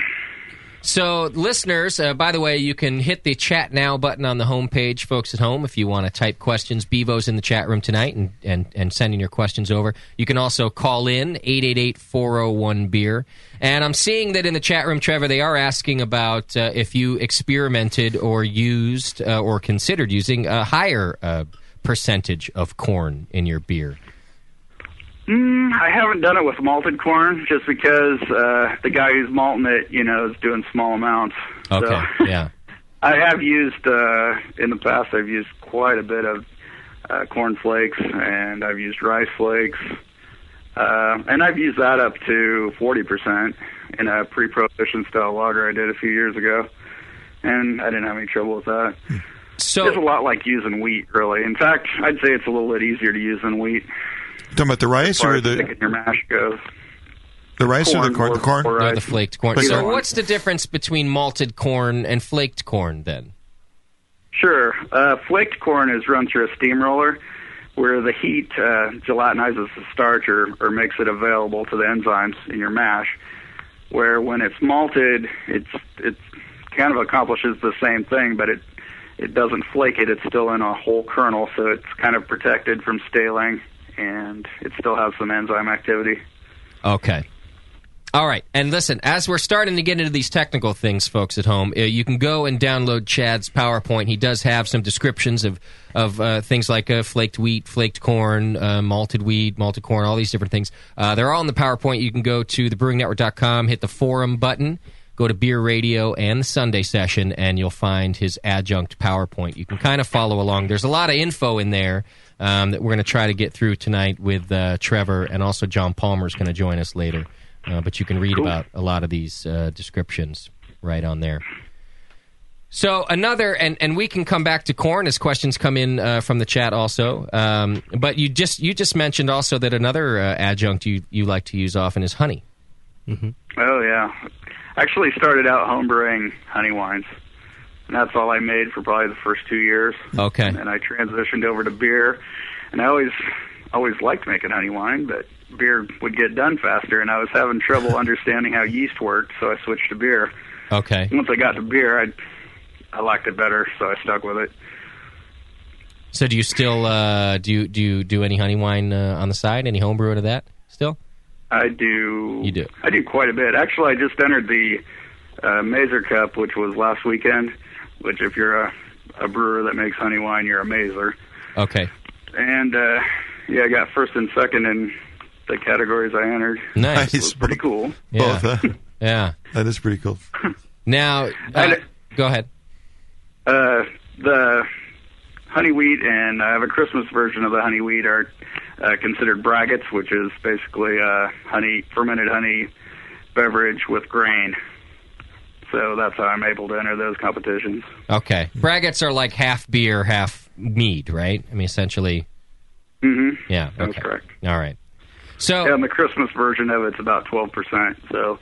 So, listeners, by the way, you can hit the Chat Now button on the homepage, folks at home, if you want to type questions. Bevo's in the chat room tonight and sending your questions over. You can also call in, 888-401-BEER. And I'm seeing that in the chat room, Trevor, they are asking about if you experimented or used or considered using higher percentage of corn in your beer? I haven't done it with malted corn just because the guy who's malting it, is doing small amounts. Okay, So, yeah. I have used, in the past, I've used quite a bit of corn flakes, and I've used rice flakes, and I've used that up to 40% in a pre-prohibition style lager I did a few years ago, and I didn't have any trouble with that. So it's a lot like using wheat, really. In fact, I'd say it's a little bit easier to use than wheat. Talking about the rice or the your mash goes? The rice or the corn? The corn or the flaked corn. Either So one. what's the difference between malted corn and flaked corn then? Sure. Flaked corn is run through a steamroller where the heat gelatinizes the starch or makes it available to the enzymes in your mash, where when it's malted, it's kind of accomplishes the same thing, but it doesn't flake it. It's still in a whole kernel, so it's kind of protected from staling, and it still has some enzyme activity. Okay. All right. And listen, as we're starting to get into these technical things, folks at home, you can go and download Chad's PowerPoint. He does have some descriptions of things like flaked wheat, flaked corn, malted wheat, malted corn, all these different things. They're all in the PowerPoint. You can go to thebrewingnetwork.com, hit the forum button, go to Beer Radio and the Sunday Session, and you'll find his adjunct PowerPoint. You can kind of follow along. There's a lot of info in there that we're going to try to get through tonight with Trevor, and also John Palmer is going to join us later. But you can read about a lot of these descriptions right on there. So another, and we can come back to corn as questions come in from the chat also. But you just mentioned also that another adjunct you like to use often is honey. Mm-hmm. Oh, yeah. Actually started out homebrewing honey wines. And that's all I made for probably the first 2 years. Okay. And then I transitioned over to beer. And I always liked making honey wine, but beer would get done faster, and I was having trouble understanding how yeast worked, so I switched to beer. Okay. Once I got to beer, I liked it better, so I stuck with it. So do you still do you do any honey wine on the side? Any home brewing of that still? I do. You do? I do quite a bit. Actually, I just entered the Mazer Cup, which was last weekend, which if you're a brewer that makes honey wine, you're a Mazer. Okay. And, I got first and second in the categories I entered. Nice. It was pretty cool. Yeah. Both, huh? Yeah. That is pretty cool. Now, go ahead. The honey wheat, and I have a Christmas version of the honey wheat, are considered braggots, which is basically fermented honey beverage with grain. So that's how I'm able to enter those competitions. Okay. Braggots are like half beer, half mead, right? I mean, essentially. Mm-hmm. Yeah. Okay. That's correct. All right. So and the Christmas version of it's about 12%. So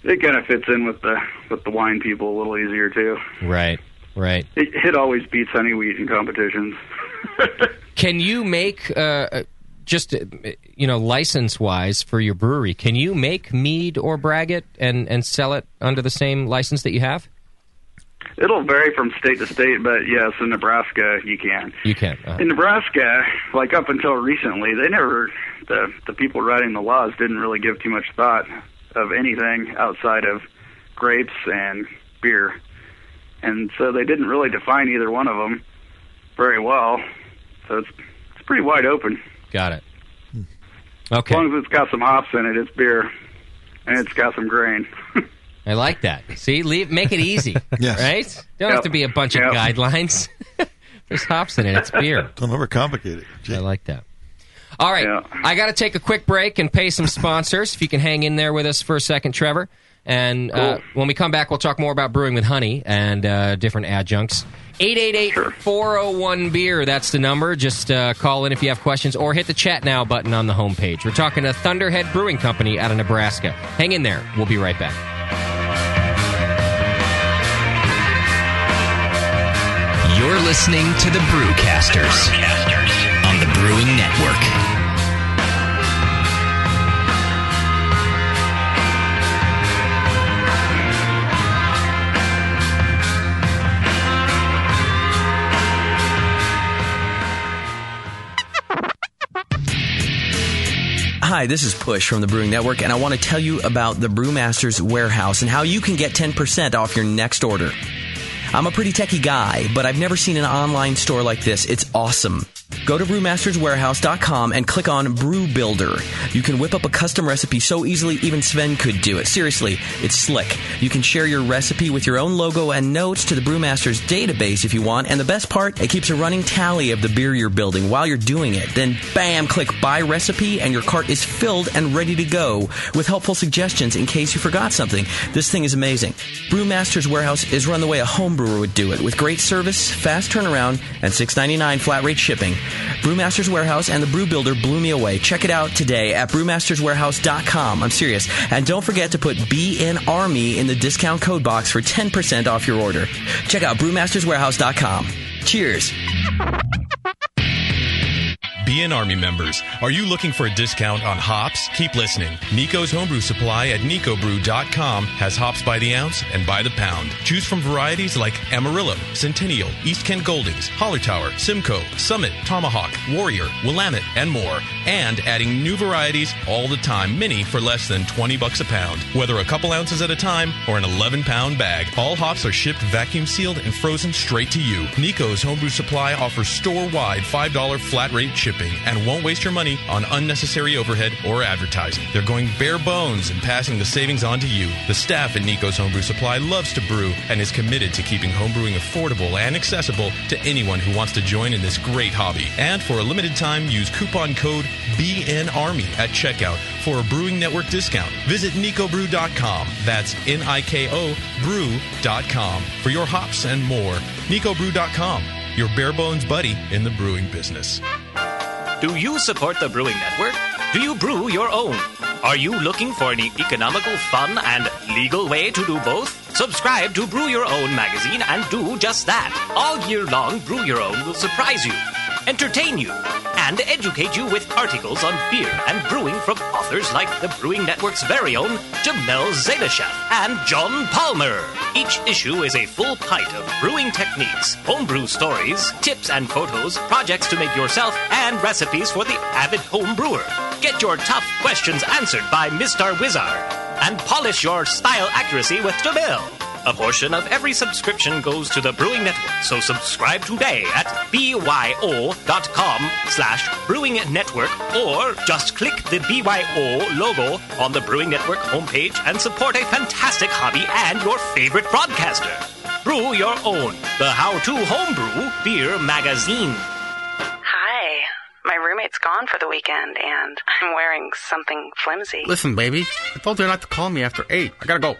it kind of fits in with the wine people a little easier too. Right. It always beats honey wheat in competitions. Can you make just license wise for your brewery? Can you make mead or braggot and sell it under the same license that you have? It'll vary from state to state, but yes, in Nebraska you can. You can. In Nebraska, like up until recently, they never the people writing the laws didn't really give too much thought of anything outside of grapes and beer. And so they didn't really define either one of them very well. So it's pretty wide open. Got it. Okay. As long as it's got some hops in it, it's beer. And it's got some grain. I like that. See, make it easy. Yes. Right? Don't have to be a bunch of guidelines. There's hops in it. It's beer. Don't overcomplicate it. I like that. All right. I got to take a quick break and pay some sponsors. If you can hang in there with us for a second, Trevor. And when we come back, we'll talk more about brewing with honey and different adjuncts. 888-401-BEER. That's the number. Just call in if you have questions or hit the Chat Now button on the homepage. We're talking to Thunderhead Brewing Company out of Nebraska. Hang in there. We'll be right back. You're listening to the Brewcasters on the Brewing Network. Hi, this is Push from the Brewing Network, and I want to tell you about the Brewmaster's Warehouse and how you can get 10% off your next order. I'm a pretty techie guy, but I've never seen an online store like this. It's awesome. Go to brewmasterswarehouse.com and click on Brew Builder. You can whip up a custom recipe so easily even Sven could do it. Seriously, it's slick. You can share your recipe with your own logo and notes to the Brewmasters database if you want. And the best part, it keeps a running tally of the beer you're building while you're doing it. Then, bam, click Buy Recipe, and your cart is filled and ready to go with helpful suggestions in case you forgot something. This thing is amazing. Brewmasters Warehouse is run the way a home brewer would do it, with great service, fast turnaround, and $6.99 flat rate shipping. Brewmasters Warehouse and the Brew Builder blew me away. Check it out today at brewmasterswarehouse.com. I'm serious. And don't forget to put BNARMY in the discount code box for 10% off your order. Check out brewmasterswarehouse.com. Cheers. BN Army members, are you looking for a discount on hops? Keep listening. Nico's Homebrew Supply at nicobrew.com has hops by the ounce and by the pound. Choose from varieties like Amarillo, Centennial, East Kent Goldings, Hallertauer, Simcoe, Summit, Tomahawk, Warrior, Willamette, and more. And adding new varieties all the time, many for less than $20 a pound. Whether a couple ounces at a time or an 11-pound bag, all hops are shipped vacuum sealed and frozen straight to you. Nico's Homebrew Supply offers store-wide $5 flat rate shipping and won't waste your money on unnecessary overhead or advertising. They're going bare bones and passing the savings on to you. The staff at Nico's Homebrew Supply loves to brew and is committed to keeping homebrewing affordable and accessible to anyone who wants to join in this great hobby. And for a limited time, use coupon code BNARMY at checkout for a Brewing Network discount. Visit nicobrew.com. That's Niko brew.com for your hops and more. nicobrew.com, your bare bones buddy in the brewing business. Do you support the Brewing Network? Do you brew your own? Are you looking for an economical, fun, and legal way to do both? Subscribe to Brew Your Own magazine and do just that. All year long, Brew Your Own will surprise you, entertain you, and educate you with articles on beer and brewing from authors like the Brewing Network's very own Jamel Zalashev and John Palmer. Each issue is a full pint of brewing techniques, homebrew stories, tips and photos, projects to make yourself, and recipes for the avid home brewer. Get your tough questions answered by Mr. Wizard and polish your style accuracy with Jamel. A portion of every subscription goes to the Brewing Network, so subscribe today at byo.com/Brewing Network, or just click the BYO logo on the Brewing Network homepage and support a fantastic hobby and your favorite broadcaster. Brew Your Own, the how-to homebrew beer magazine. Hi. My roommate's gone for the weekend, and I'm wearing something flimsy. Listen, baby, I told her not to call me after 8. I gotta go.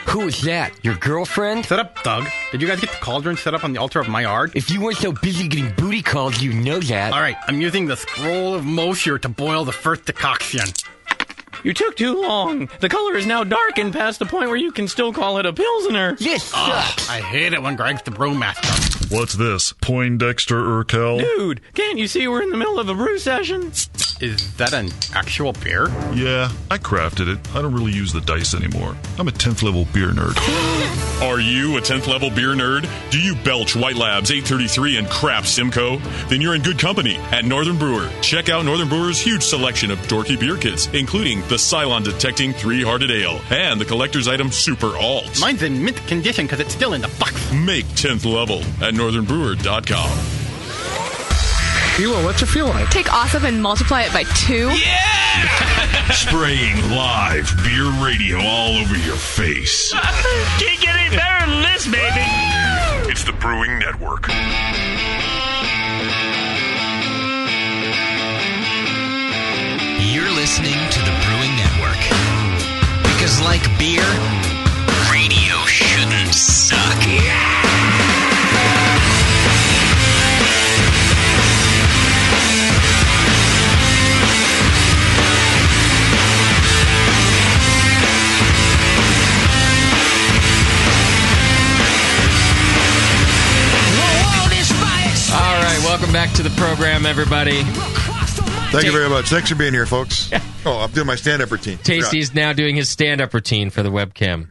Who is that? Your girlfriend? Shut up, Doug. Did you guys get the cauldron set up on the altar of my art? If you weren't so busy getting booty calls, you know that. All right, I'm using the scroll of Mosher to boil the first decoction. You took too long. The color is now darkened past the point where you can still call it a Pilsner. This sucks. I hate it when Greg's the brewmaster. What's this? Poindexter Urkel? Dude, can't you see we're in the middle of a brew session? Is that an actual beer? Yeah, I crafted it. I don't really use the dice anymore. I'm a 10th level beer nerd. Are you a 10th level beer nerd? Do you belch White Labs 833 and crap Simcoe? Then you're in good company at Northern Brewer. Check out Northern Brewer's huge selection of dorky beer kits, including the Cylon Detecting 3-Hearted Ale and the collector's item Super Alt. Mine's in mint condition because it's still in the box. Make 10th level at northernbrewer.com. Hilo, what's it feel like? Take awesome and multiply it by 2. Yeah! Spraying live beer radio all over your face. Can't get any better than this, baby. It's the Brewing Network. You're listening to the Brewing Network. Because like beer, radio shouldn't suck. All right, welcome back to the program, everybody. Thank you very much. Thanks for being here, folks. Oh, I'm doing my stand-up routine. Tasty's now doing his stand-up routine for the webcam.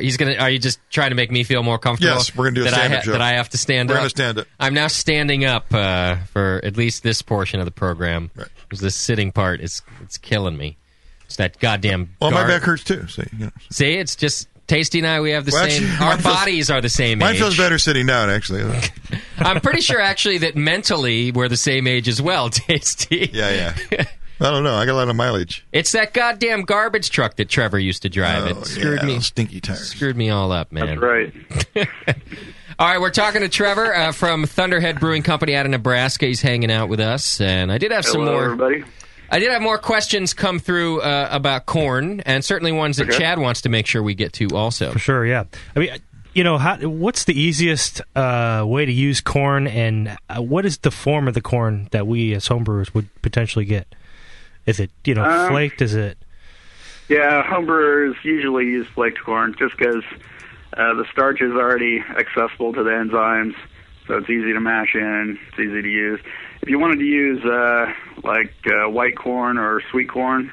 He's gonna. Are you just trying to make me feel more comfortable? Yes, we're gonna do a stand-up show. That I have to stand up. We're gonna stand up. I'm now standing up for at least this portion of the program. Right. Because this sitting part it's killing me. It's that goddamn. Well, my back hurts too. See, it's just Tasty and I, we have the Well, same. actually, Our mine feels- bodies are the same Mine age. feels better sitting down, actually. I'm pretty sure, actually, that mentally we're the same age as well, Tasty. Yeah. I don't know. I got a lot of mileage. It's that goddamn garbage truck that Trevor used to drive. It screwed me. Stinky tires. Screwed me all up, man. That's right. All right, we're talking to Trevor from Thunderhead Brewing Company out of Nebraska. He's hanging out with us, and I did have some Hello, more. everybody. I did have more questions come through about corn, and certainly ones that Chad wants to make sure we get to also. For sure, yeah. I mean, what's the easiest way to use corn, and what is the form of the corn that we as homebrewers would potentially get? Is it, flaked? Is it? Yeah, homebrewers usually use flaked corn just because the starch is already accessible to the enzymes, so it's easy to mash in, it's easy to use. If you wanted to use white corn or sweet corn,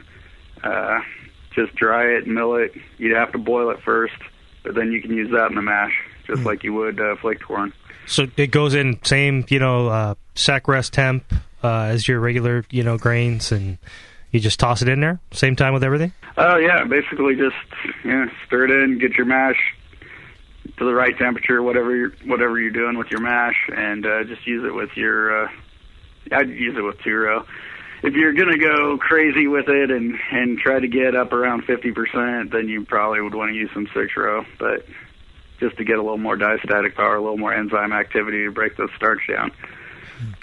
just dry it and mill it. You'd have to boil it first, but then you can use that in the mash, just like you would flaked corn. So it goes in same, sack rest temp as your regular, grains, and you just toss it in there, same time with everything? Oh, yeah, basically just stir it in, get your mash to the right temperature, whatever you're doing with your mash, and just use it with your, I'd use it with 2-row. If you're going to go crazy with it and try to get up around 50%, then you probably would want to use some 6-row, but just to get a little more diastatic power, a little more enzyme activity to break those starch down.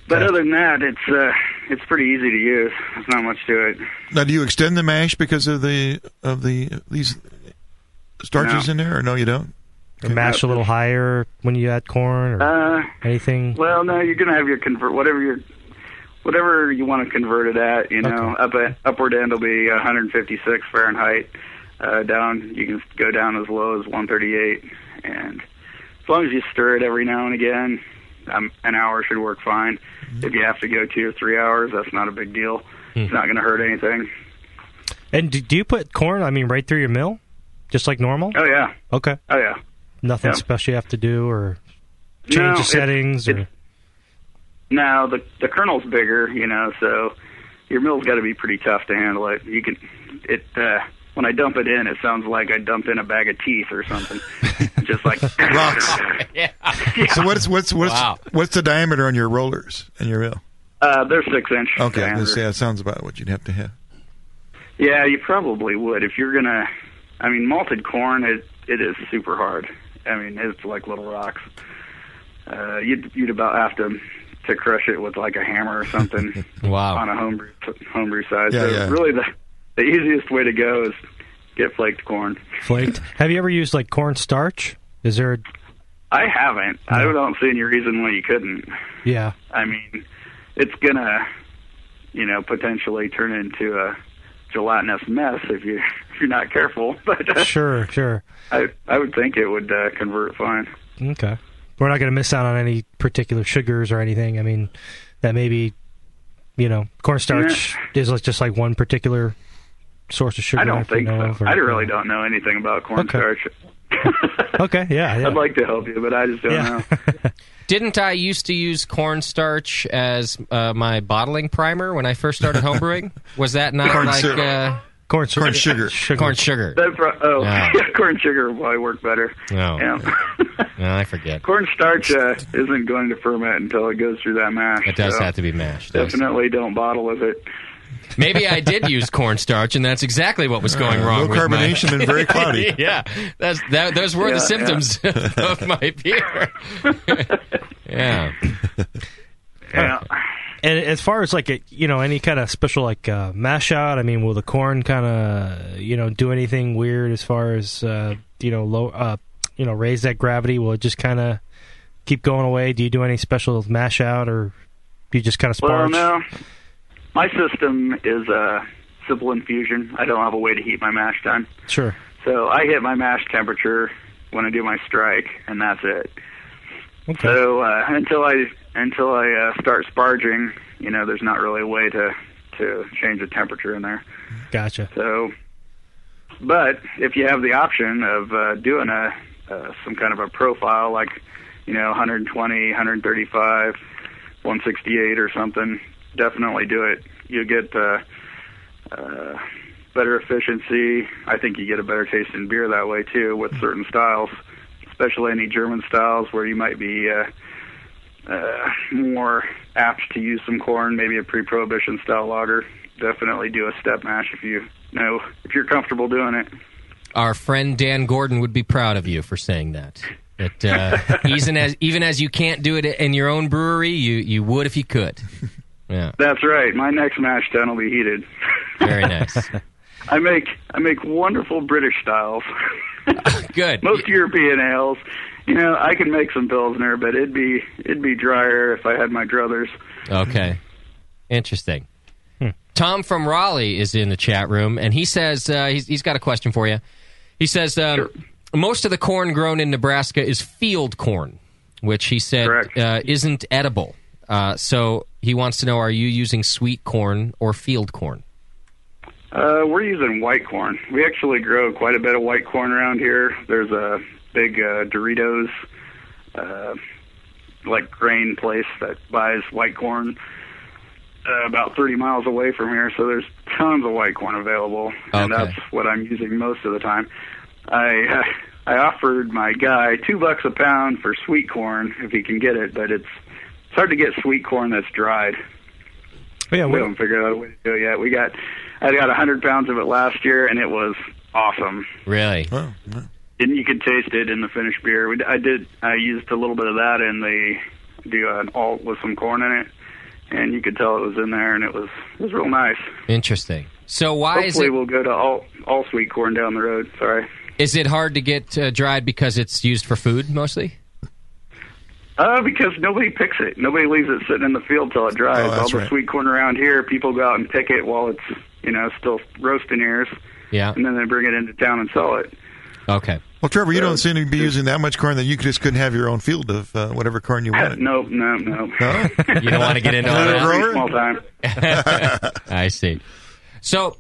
But other than that, it's pretty easy to use. There's not much to it. Now, do you extend the mash because of these starches in there, or no, you don't? Or mash a little higher when you add corn, or anything? Well, no, you're going to have your whatever you want to convert it at. Upward end will be 156 Fahrenheit. Down, you can go down as low as 138, and as long as you stir it every now and again, an hour should work fine. If you have to go 2 or 3 hours, that's not a big deal. It's not going to hurt anything. And do you put corn, right through your mill? Just like normal? Oh, yeah. Okay. Oh, yeah. Nothing special you have to do, or change the settings? No, the kernel's bigger, so your mill's got to be pretty tough to handle it. When I dump it in, it sounds like I dumped in a bag of teeth or something. Just like rocks. Yeah. So what's the diameter on your rollers in your mill? They're 6-inch. Okay, diameter. that sounds about what you'd have to have. Yeah, you probably would if you're gonna. Malted corn it is super hard. It's like little rocks. You'd about have to crush it with like a hammer or something. Wow. On a homebrew size. Yeah, so yeah. Really the easiest way to go is get flaked corn. Flaked. Have you ever used like corn starch? Is there? I haven't. No. I don't see any reason why you couldn't. Yeah. It's gonna, potentially turn into a gelatinous mess if you're not careful. But sure. I would think it would convert fine. Okay. We're not going to miss out on any particular sugars or anything. That maybe, cornstarch is just like one particular source of sugar. I don't think so. I really don't. don't know anything about cornstarch. Okay, yeah. I'd like to help you, but I just don't know. Didn't I used to use cornstarch as my bottling primer when I first started homebrewing? Was that not corn sugar? Corn sugar. Corn sugar will probably work better. No. Yeah. No, I forget. Cornstarch isn't going to ferment until it goes through that mash. It does have to be mashed. Definitely don't bottle with it. Maybe I did use cornstarch, and that's exactly what was going wrong. Low carbonation and very cloudy. Yeah, those were the symptoms of my beer. Yeah. And as far as any kind of special mash out, will the corn kind of do anything weird as far as raise that gravity? Will it just kind of keep going away? Do you do any special mash out, or do you just kind of sparge? Well, no. My system is simple infusion. I don't have a way to heat my mash done. Sure. So I hit my mash temperature when I do my strike, and that's it. Okay. So until I start sparging, there's not really a way to change the temperature in there. Gotcha. So, but if you have the option of doing some kind of a profile, like 120, 135, 168 or something, definitely do it. You get better efficiency. I think you get a better taste in beer that way too with certain styles, especially any German styles where you might be more apt to use some corn, maybe a pre-prohibition style lager. Definitely do a step mash if you're comfortable doing it. Our friend Dan Gordon would be proud of you for saying that. Even as you can't do it in your own brewery, you would if you could. Yeah, that's right. My next mash tun will be heated. Very nice. I make wonderful British styles. Good. Most European ales. I can make some Pilsner, but it'd be drier if I had my druthers. Okay. Interesting. Tom from Raleigh is in the chat room, and he says he's got a question for you. He says Sure. Most of the corn grown in Nebraska is field corn, which he said isn't edible. So he wants to know, are you using sweet corn or field corn? We're using white corn. We actually grow quite a bit of white corn around here. There's a big Doritos grain place that buys white corn about 30 miles away from here, so there's tons of white corn available, and that's what I'm using most of the time. I offered my guy $2 a pound for sweet corn if he can get it, but it's hard to get sweet corn that's dried. We haven't figured out a way to do it yet. I got 100 pounds of it last year, and it was awesome. Really? Oh, yeah. And you could taste it in the finished beer. I used a little bit of that, and they do an alt with some corn in it, and you could tell it was in there, and it was real nice. Interesting. So why Hopefully we'll go to all sweet corn down the road. Sorry. Is it hard to get dried because it's used for food mostly? Because nobody picks it. Nobody leaves it sitting in the field till it dries. All the sweet corn around here, people go out and pick it while it's still roasting ears. Yeah. And then they bring it into town and sell it. Okay. Well, Trevor, you don't seem to be using that much corn that you just couldn't have your own field of whatever corn you wanted. No. No? You don't want to get into all that? Pretty small time. I see. So,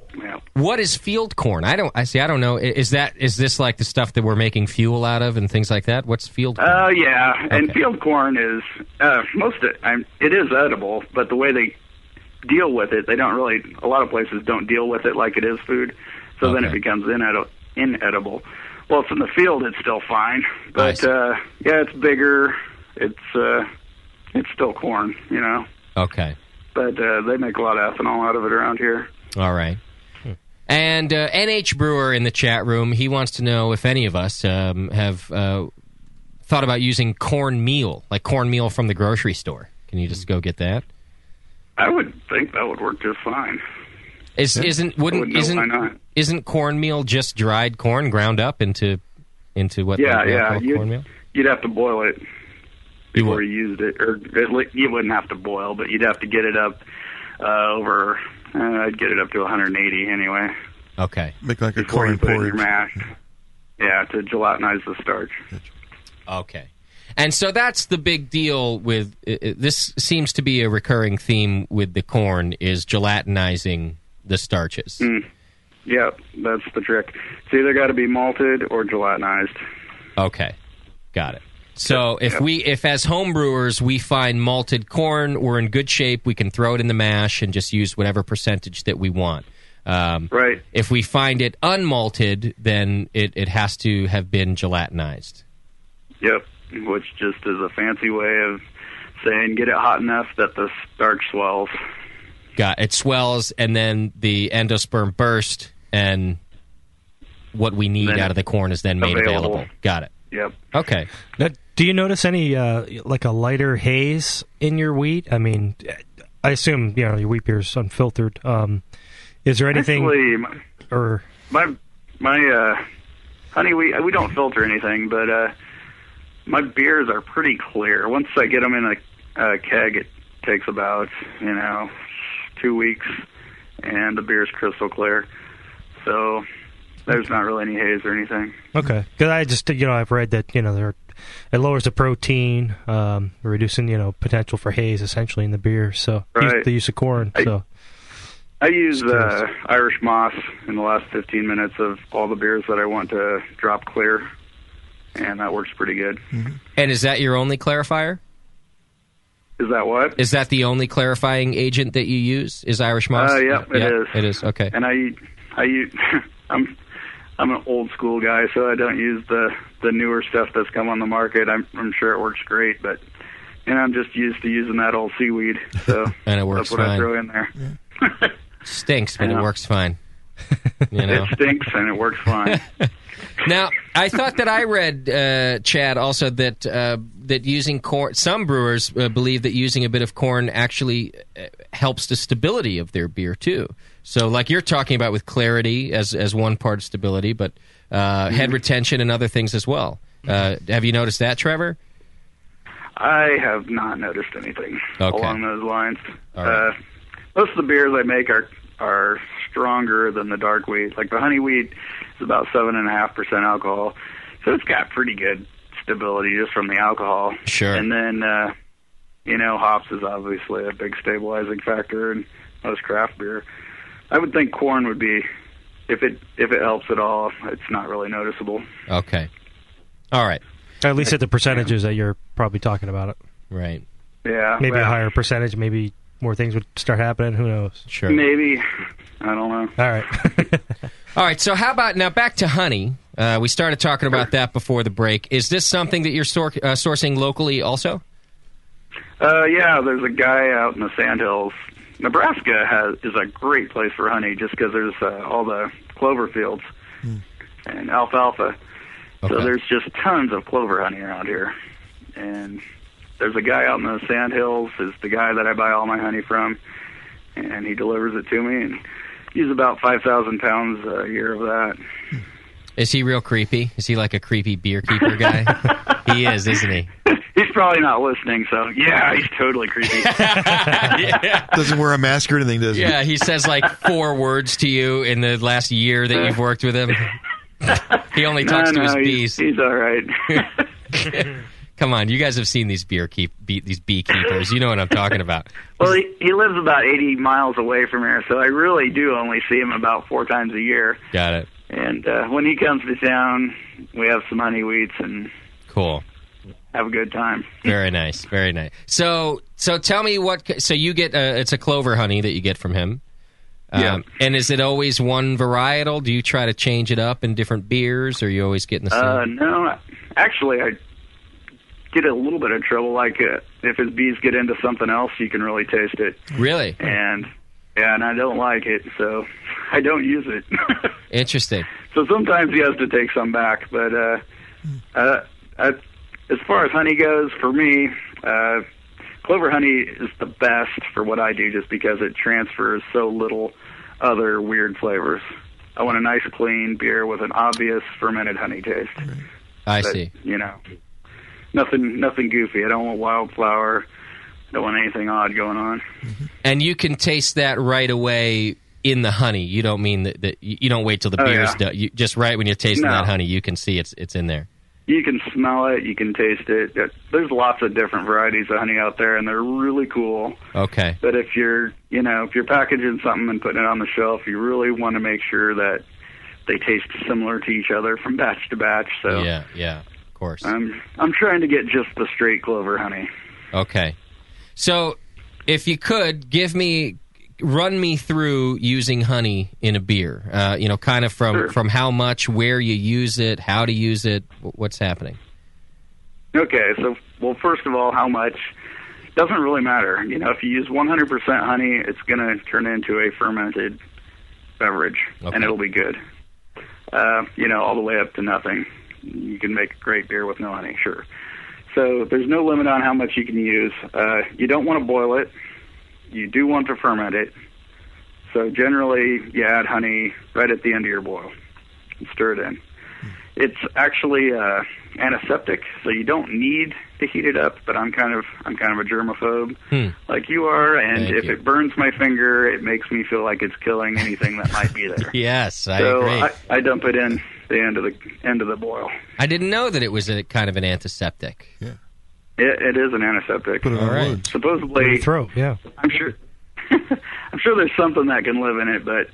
what is field corn? I don't know. Is this like the stuff that we're making fuel out of and things like that? What's field corn? Yeah. Okay. And field corn is it is edible, but the way they deal with it, they don't really. A lot of places don't deal with it like it is food, so then it becomes inedible. Well, it's in the field, it's still fine, but it's bigger. It's still corn, Okay. But they make a lot of ethanol out of it around here. All right. And NH Brewer in the chat room, he wants to know if any of us have thought about using cornmeal, like cornmeal from the grocery store. Can you just go get that? I would think that would work just fine. Isn't cornmeal just dried corn ground up into what? Cornmeal? You'd have to boil it before you used it, or you wouldn't have to boil, but you'd have to get it up over. I'd get it up to 180 anyway. Okay. Make like a before corn you put it in porridge. your mash. Yeah, to gelatinize the starch. Okay. And so that's the big deal with this. Seems to be a recurring theme with the corn is gelatinizing the starches. Yeah, that's the trick. It's either got to be malted or gelatinized. Okay, got it. So if as home brewers we find malted corn, we're in good shape. We can throw it in the mash and just use whatever percentage that we want. Right. If we find it unmalted, then it has to have been gelatinized. Yep, which just is a fancy way of saying get it hot enough that the starch swells. It swells, and then the endosperm burst, and what we need out of the corn is then made available. Got it. Yep. Okay. Now, do you notice any like a lighter haze in your wheat? I mean, I assume your wheat beer is unfiltered. Is there anything? Actually, my honey wheat, we don't filter anything, but my beers are pretty clear. Once I get them in a keg, it takes about 2 weeks, and the beer's crystal clear. So there's not really any haze or anything. Okay, because I just I've read that it lowers the protein, reducing potential for haze essentially in the beer. So the use of corn. I use Irish moss in the last 15 minutes of all the beers that I want to drop clear, and that works pretty good. Mm-hmm. And is that your only clarifier? Is that what? Is that the only clarifying agent that you use? Is Irish moss? It is. It is. Okay. And I I'm an old school guy, so I don't use the newer stuff that's come on the market. I'm sure it works great, but I'm just used to using that old seaweed, so and it works that's what fine. I throw in there. Stinks, but it works fine. It stinks and it works fine. Now, I thought that I read, Chad, also that using corn. Some brewers believe that using a bit of corn actually helps the stability of their beer too. So, like you're talking about with clarity as one part of stability, but head retention and other things as well. Have you noticed that, Trevor? I have not noticed anything along those lines. Right. Most of the beers I make are stronger than the dark wheat. Like the honey wheat is about 7.5% alcohol, so it's got pretty good stability just from the alcohol. Sure. And then hops is obviously a big stabilizing factor in most craft beer. I would think corn would be, if it helps at all, it's not really noticeable. Okay. All right. At least at the percentages that you're probably talking about it. Right. Yeah. Maybe a higher percentage, maybe more things would start happening. Who knows? Sure. Maybe. I don't know. All right. All right, so how about now back to honey? We started talking about that before the break. Is this something that you're sourcing locally also? Yeah, there's a guy out in the Sandhills. Nebraska is a great place for honey just because there's all the clover fields and alfalfa. Okay. So there's just tons of clover honey around here. And there's a guy out in the Sandhills, is the guy that I buy all my honey from, and he delivers it to me, and he's about 5,000 pounds a year of that. Is he real creepy? Is he like a creepy beer keeper guy? He is, isn't he? He's probably not listening, so yeah, he's totally creepy. Yeah. Doesn't wear a mask or anything, does he? Yeah, he says like 4 words to you in the last year that you've worked with him. He only talks to his bees. He's all right. Come on, you guys have seen these these beekeepers. You know what I'm talking about. Well, he lives about 80 miles away from here, so I really do only see him about 4 times a year. Got it. And when he comes to town, we have some honey wheats and cool. Have a good time. Very nice, very nice. So tell me what. So you get it's a clover honey that you get from him. Yeah. And is it always one varietal? Do you try to change it up in different beers, or are you always getting the same? No, actually, I get a little bit of trouble. Like if his bees get into something else, you can really taste it. Really? And I don't like it, so I don't use it. Interesting. So sometimes he has to take some back, but as far as honey goes, for me, clover honey is the best for what I do just because it transfers so little other weird flavors. I want a nice, clean beer with an obvious fermented honey taste. I see. Nothing goofy. I don't want wildflower. I don't want anything odd going on. And you can taste that right away in the honey. You don't mean that you don't wait till the beer's done. You, just right when you're tasting that honey, you can see it's in there. You can smell it. You can taste it. There's lots of different varieties of honey out there, and they're really cool. Okay. But if you're packaging something and putting it on the shelf, you really want to make sure that they taste similar to each other from batch to batch. So yeah, of course. I'm trying to get just the straight clover honey. Okay. So, if you could run me through using honey in a beer. Kind of from how much, where you use it, how to use it, what's happening. Okay, so first of all, how much doesn't really matter. If you use 100% honey, it's going to turn into a fermented beverage, and it'll be good. All the way up to nothing. You can make a great beer with no honey, sure. So there's no limit on how much you can use. You don't want to boil it. You do want to ferment it. So generally, you add honey right at the end of your boil and stir it in. It's actually antiseptic, so you don't need to heat it up. But I'm kind of a germaphobe, like you are, and if it burns my finger, it makes me feel like it's killing anything that might be there. Yes, I agree. So I dump it in the end of the boil. I didn't know that it was a kind of an antiseptic. Yeah. It is an antiseptic. Put it on wood. Supposedly, throat. Yeah. I'm sure there's something that can live in it, but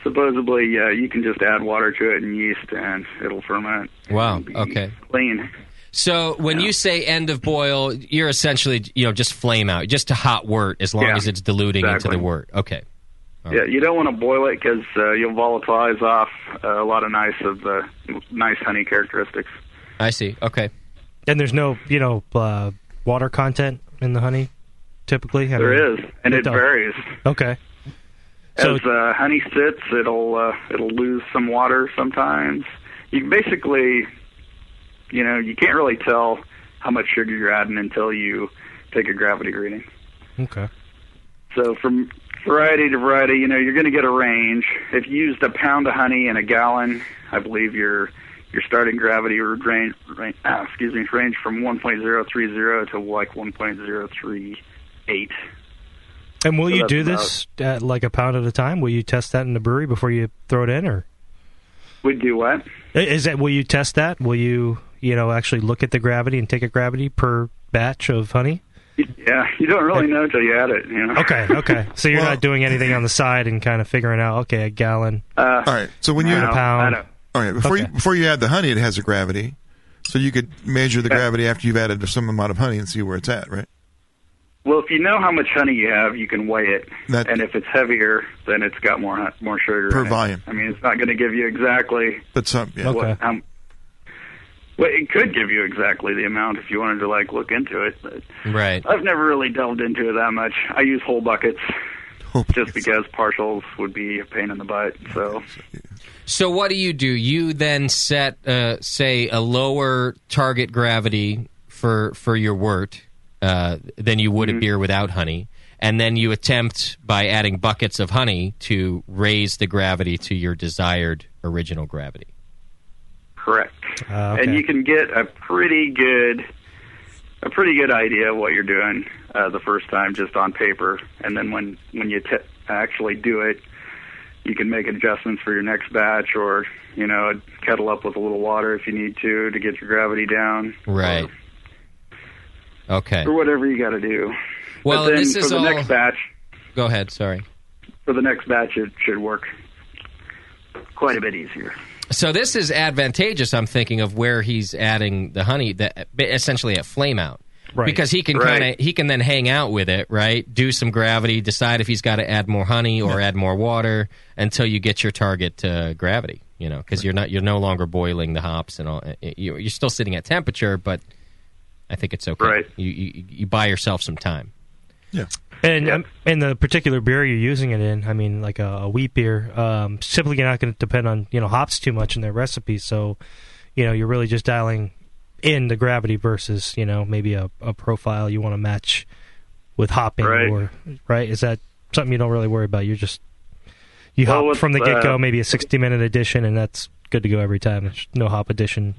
supposedly you can just add water to it and yeast, and it'll ferment. Wow. Okay. Clean. So when you say end of boil, you're essentially just flame out, just to hot wort as long as it's diluting into the wort. Okay. Yeah, you don't want to boil it because you'll volatilize off a lot of nice honey characteristics. I see. Okay. And there's no, water content in the honey, typically? There is, and it varies. Okay. As honey sits, it'll lose some water sometimes. You basically, you can't really tell how much sugar you're adding until you take a gravity reading. Okay. So from variety to variety, you're going to get a range. If you used a pound of honey in a gallon, I believe your starting gravity would range from 1.030 to like 1.038. And will you do this at like a pound at a time? Will you test that in the brewery before you throw it in, or? Would do what? Will you test that? Will you, actually look at the gravity and take a gravity per batch of honey? Yeah, you don't really know until you add it. Okay. So you're not doing anything on the side and kind of figuring out, okay, a gallon. All right. So when you a pound. All right. Before you add the honey, it has a gravity, so you could measure the gravity after you've added some amount of honey and see where it's at, right? Well, if you know how much honey you have, you can weigh it, and if it's heavier, then it's got more sugar per in volume. I mean, it's not going to give you exactly. But some, yeah. Okay. Well, it could give you exactly the amount if you wanted to look into it. But right. I've never really delved into it that much. I use whole buckets, just because partials would be a pain in the butt. So what do? You then set, say, a lower target gravity for your wort than you would a beer without honey, and then you attempt by adding buckets of honey to raise the gravity to your desired original gravity. Correct. Okay. And you can get a pretty good idea of what you're doing the first time just on paper, and then when you actually do it, you can make adjustments for your next batch, or kettle up with a little water if you need to get your gravity down. Right. Okay. Or whatever you got to do. Well, but then this is for the all... next batch. Go ahead. Sorry. For the next batch, it should work quite a bit easier. So this is advantageous, I'm thinking, of where he's adding the honey, essentially at flame out. Right. Because he can he can then hang out with it, right? Do some gravity, decide if he's got to add more honey or add more water until you get your target gravity, because you're no longer boiling the hops and all. You're still sitting at temperature, but I think it's okay. Right. You buy yourself some time. Yeah. And in the particular beer you're using it in, I mean, like a wheat beer, simply not going to depend on hops too much in their recipe. So, you're really just dialing in the gravity versus maybe a profile you want to match with hopping, right? Is that something you don't really worry about? You hop from the get-go, maybe a 60-minute addition, and that's good to go every time. There's no hop addition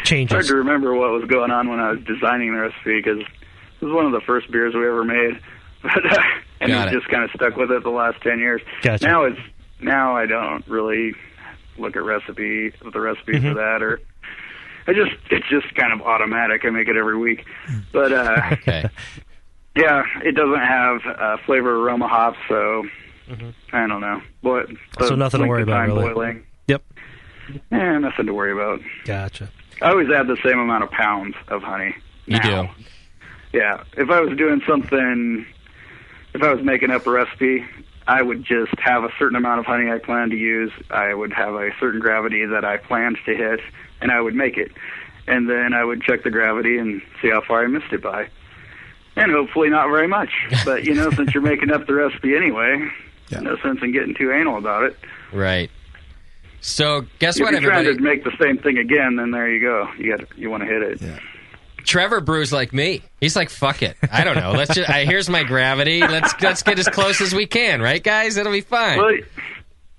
changes. Hard to remember what was going on when I was designing the recipe, because this was one of the first beers we ever made. And we've just kind of stuck with it the last 10 years. Gotcha. Now I don't really look at the recipe for that, or it's just kind of automatic. I make it every week, but okay. Yeah, it doesn't have flavor aroma hops, so I don't know. But so nothing to worry about, really. Boiling, yep. Nothing to worry about. Gotcha. I always add the same amount of pounds of honey. You do. Yeah, if I was doing something. If I was making up a recipe, I would just have a certain amount of honey I plan to use. I would have a certain gravity that I planned to hit, and I would make it. And then I would check the gravity and see how far I missed it by. And hopefully not very much. But, since you're making up the recipe anyway, no sense in getting too anal about it. Right. So guess what, everybody? If you're trying to make the same thing again, then there you go. You want to hit it. Yeah. Trevor brews like me. He's like, fuck it. I don't know. Here's my gravity. Let's get as close as we can, right, guys? It'll be fine. Well,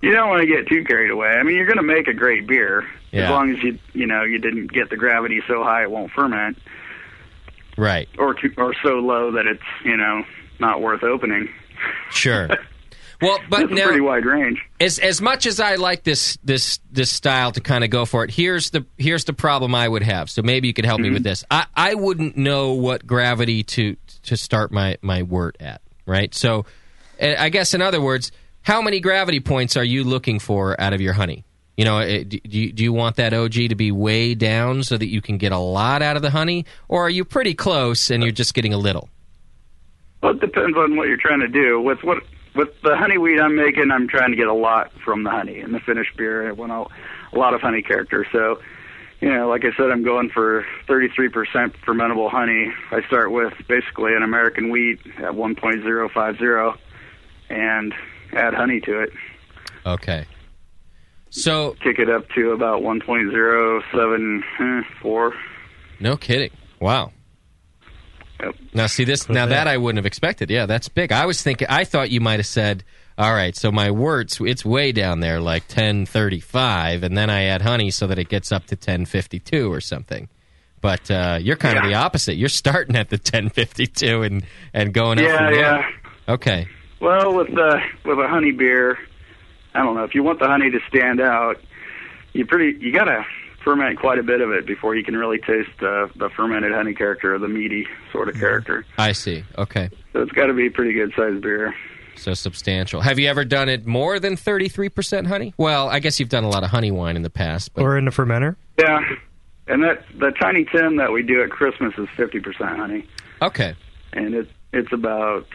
you don't want to get too carried away. I mean, you're going to make a great beer as long as you didn't get the gravity so high it won't ferment, right? Or so low that it's not worth opening. Sure. Well, but it's a pretty wide range. As much as I like this style to kind of go for it, here's the problem I would have. So maybe you could help me with this. I wouldn't know what gravity to start my wort at, right? So I guess in other words, how many gravity points are you looking for out of your honey? Do you want that OG to be way down so that you can get a lot out of the honey, or are you pretty close and you're just getting a little? Well, it depends on what you're trying to do. With with the honey wheat I'm making, I'm trying to get a lot from the honey. In the finished beer, I want a lot of honey character. So, like I said, I'm going for 33% fermentable honey. I start with basically an American wheat at 1.050 and add honey to it. Okay. So kick it up to about 1.074. No kidding. Wow. Yep. Now see this. Now that I wouldn't have expected. Yeah, that's big. I thought you might have said, all right, so my worts, it's way down there, like 1035, and then I add honey so that it gets up to 1052 or something. But you're kind of the opposite. You're starting at the 1052 and going up from there. Yeah. Okay. Well, with a honey beer, I don't know, if you want the honey to stand out, you gotta ferment quite a bit of it before you can really taste the fermented honey character or the meaty sort of character. I see. Okay. So it's got to be a pretty good sized beer. So substantial. Have you ever done it more than 33% honey? Well, I guess you've done a lot of honey wine in the past. But... Or in the fermenter? Yeah. And the tiny tin that we do at Christmas is 50% honey. Okay. And it's about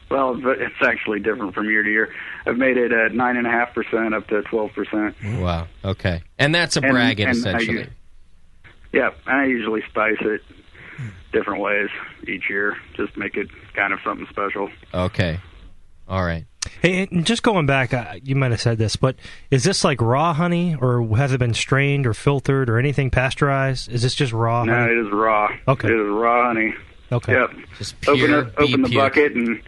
well, it's actually different from year to year. I've made it at 9.5% up to 12%. Wow. Okay. And that's a braggot, essentially. I usually spice it different ways each year, just make it kind of something special. Okay. All right. Hey, and just going back, you might have said this, but is this like raw honey, or has it been strained or filtered or anything pasteurized? Is this just raw honey? No, it is raw. Okay. It is raw honey. Okay. Yep. Just pure open the bucket, and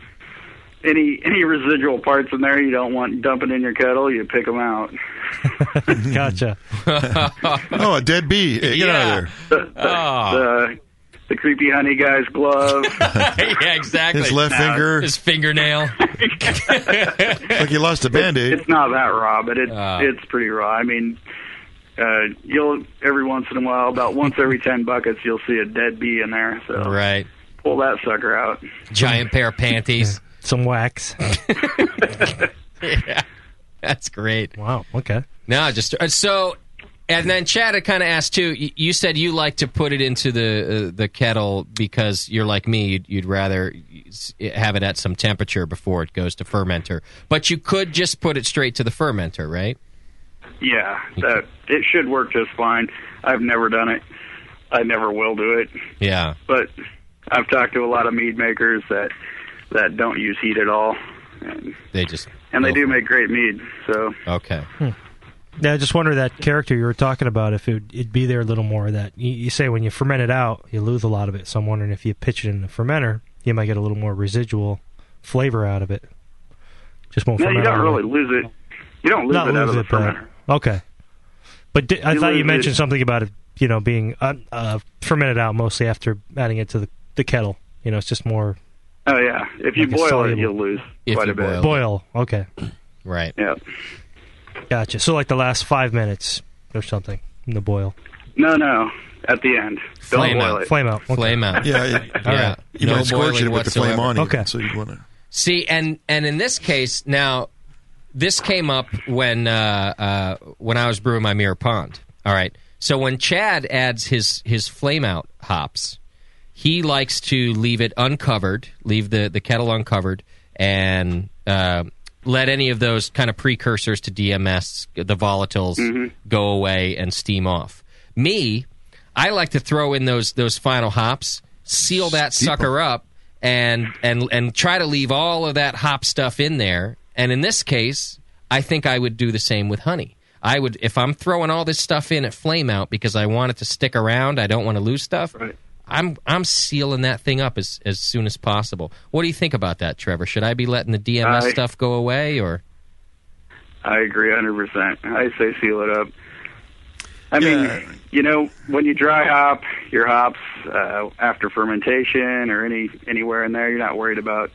any residual parts in there you don't want dumping in your kettle, you pick them out. Gotcha. Oh, a dead bee. Hey, get out of there. The creepy honey guy's glove. Yeah, exactly. His left finger. His fingernail. Like he lost a Band-Aid. It's not that raw, but it's pretty raw. I mean, you'll every once in a while, about once every 10 buckets, you'll see a dead bee in there. So right. Pull that sucker out. Giant pair of panties. Some wax. Yeah, that's great. Wow. Okay. No, just so. And then Chad had kind of asked too. You said you like to put it into the kettle because you're like me. You'd rather have it at some temperature before it goes to fermenter. But you could just put it straight to the fermenter, right? Yeah, it should work just fine. I've never done it. I never will do it. Yeah. But I've talked to a lot of mead makers that don't use heat at all. And they do make great mead. So okay. Yeah, I just wonder that character you were talking about, if it'd be there a little more. That you say when you ferment it out, you lose a lot of it. So I'm wondering if you pitch it in the fermenter, you might get a little more residual flavor out of it. Just won't. No, ferment you don't all really the way. lose it. You don't lose it out of the fermenter. Okay. But I thought you mentioned something about it, being fermented out mostly after adding it to the kettle. It's just more. Oh yeah, if you boil it, you'll lose quite a bit. Boil, okay. Right. Yeah. Gotcha. So like the last 5 minutes or something in the boil. No. At the end. Flame Don't boil out. it. Flame out. Okay. Flame out. Yeah. All right. You No might scorch it boiling with the flame on. Okay. Even, so you'd want to. See, and in this case, now this came up when I was brewing my Mirror Pond. All right. So when Chad adds his flame out hops, he likes to leave it uncovered, leave the kettle uncovered, and let any of those kind of precursors to DMS, the volatiles, go away and steam off. Me, I like to throw in those final hops, seal that sucker up, and try to leave all of that hop stuff in there. And in this case, I think I would do the same with honey. I would, if I'm throwing all this stuff in at flame out because I want it to stick around, I don't want to lose stuff. Right. I'm sealing that thing up as soon as possible. What do you think about that, Trevor? Should I be letting the DMS stuff go away, or? I agree 100%. I say seal it up. I mean, when you dry hop your hops after fermentation or anywhere in there, you're not worried about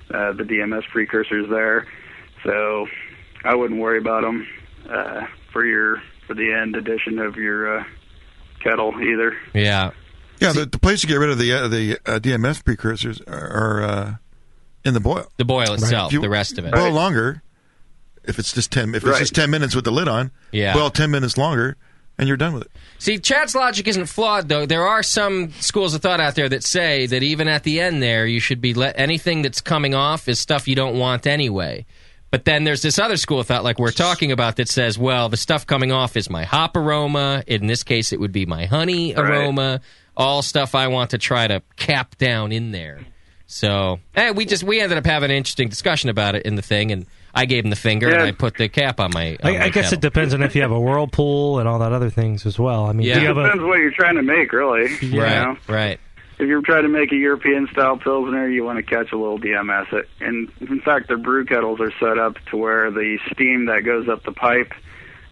the DMS precursors there. So I wouldn't worry about them for the end addition of your kettle either. Yeah. Yeah, the place to get rid of the DMS precursors are in the boil. The boil itself, the rest of it. Boil longer. If it's just 10 minutes with the lid on, boil 10 minutes longer. and you're done with it. See, Chad's logic isn't flawed, though. There are some schools of thought out there that say that even at the end there, you should be anything that's coming off is stuff you don't want anyway. But then there's this other school of thought, like we're talking about, that says, well, the stuff coming off is my hop aroma. In this case, it would be my honey aroma. All stuff I want to try to cap down in there. So we ended up having an interesting discussion about it in the thing, and I gave him the finger, and I put the cap on my I guess kettle. it depends on if you have a whirlpool and all that other things as well. I mean, It depends what you're trying to make, really. You know? Right. If you're trying to make a European-style Pilsner, you want to catch a little DMS. And, in fact, the brew kettles are set up to where the steam that goes up the pipe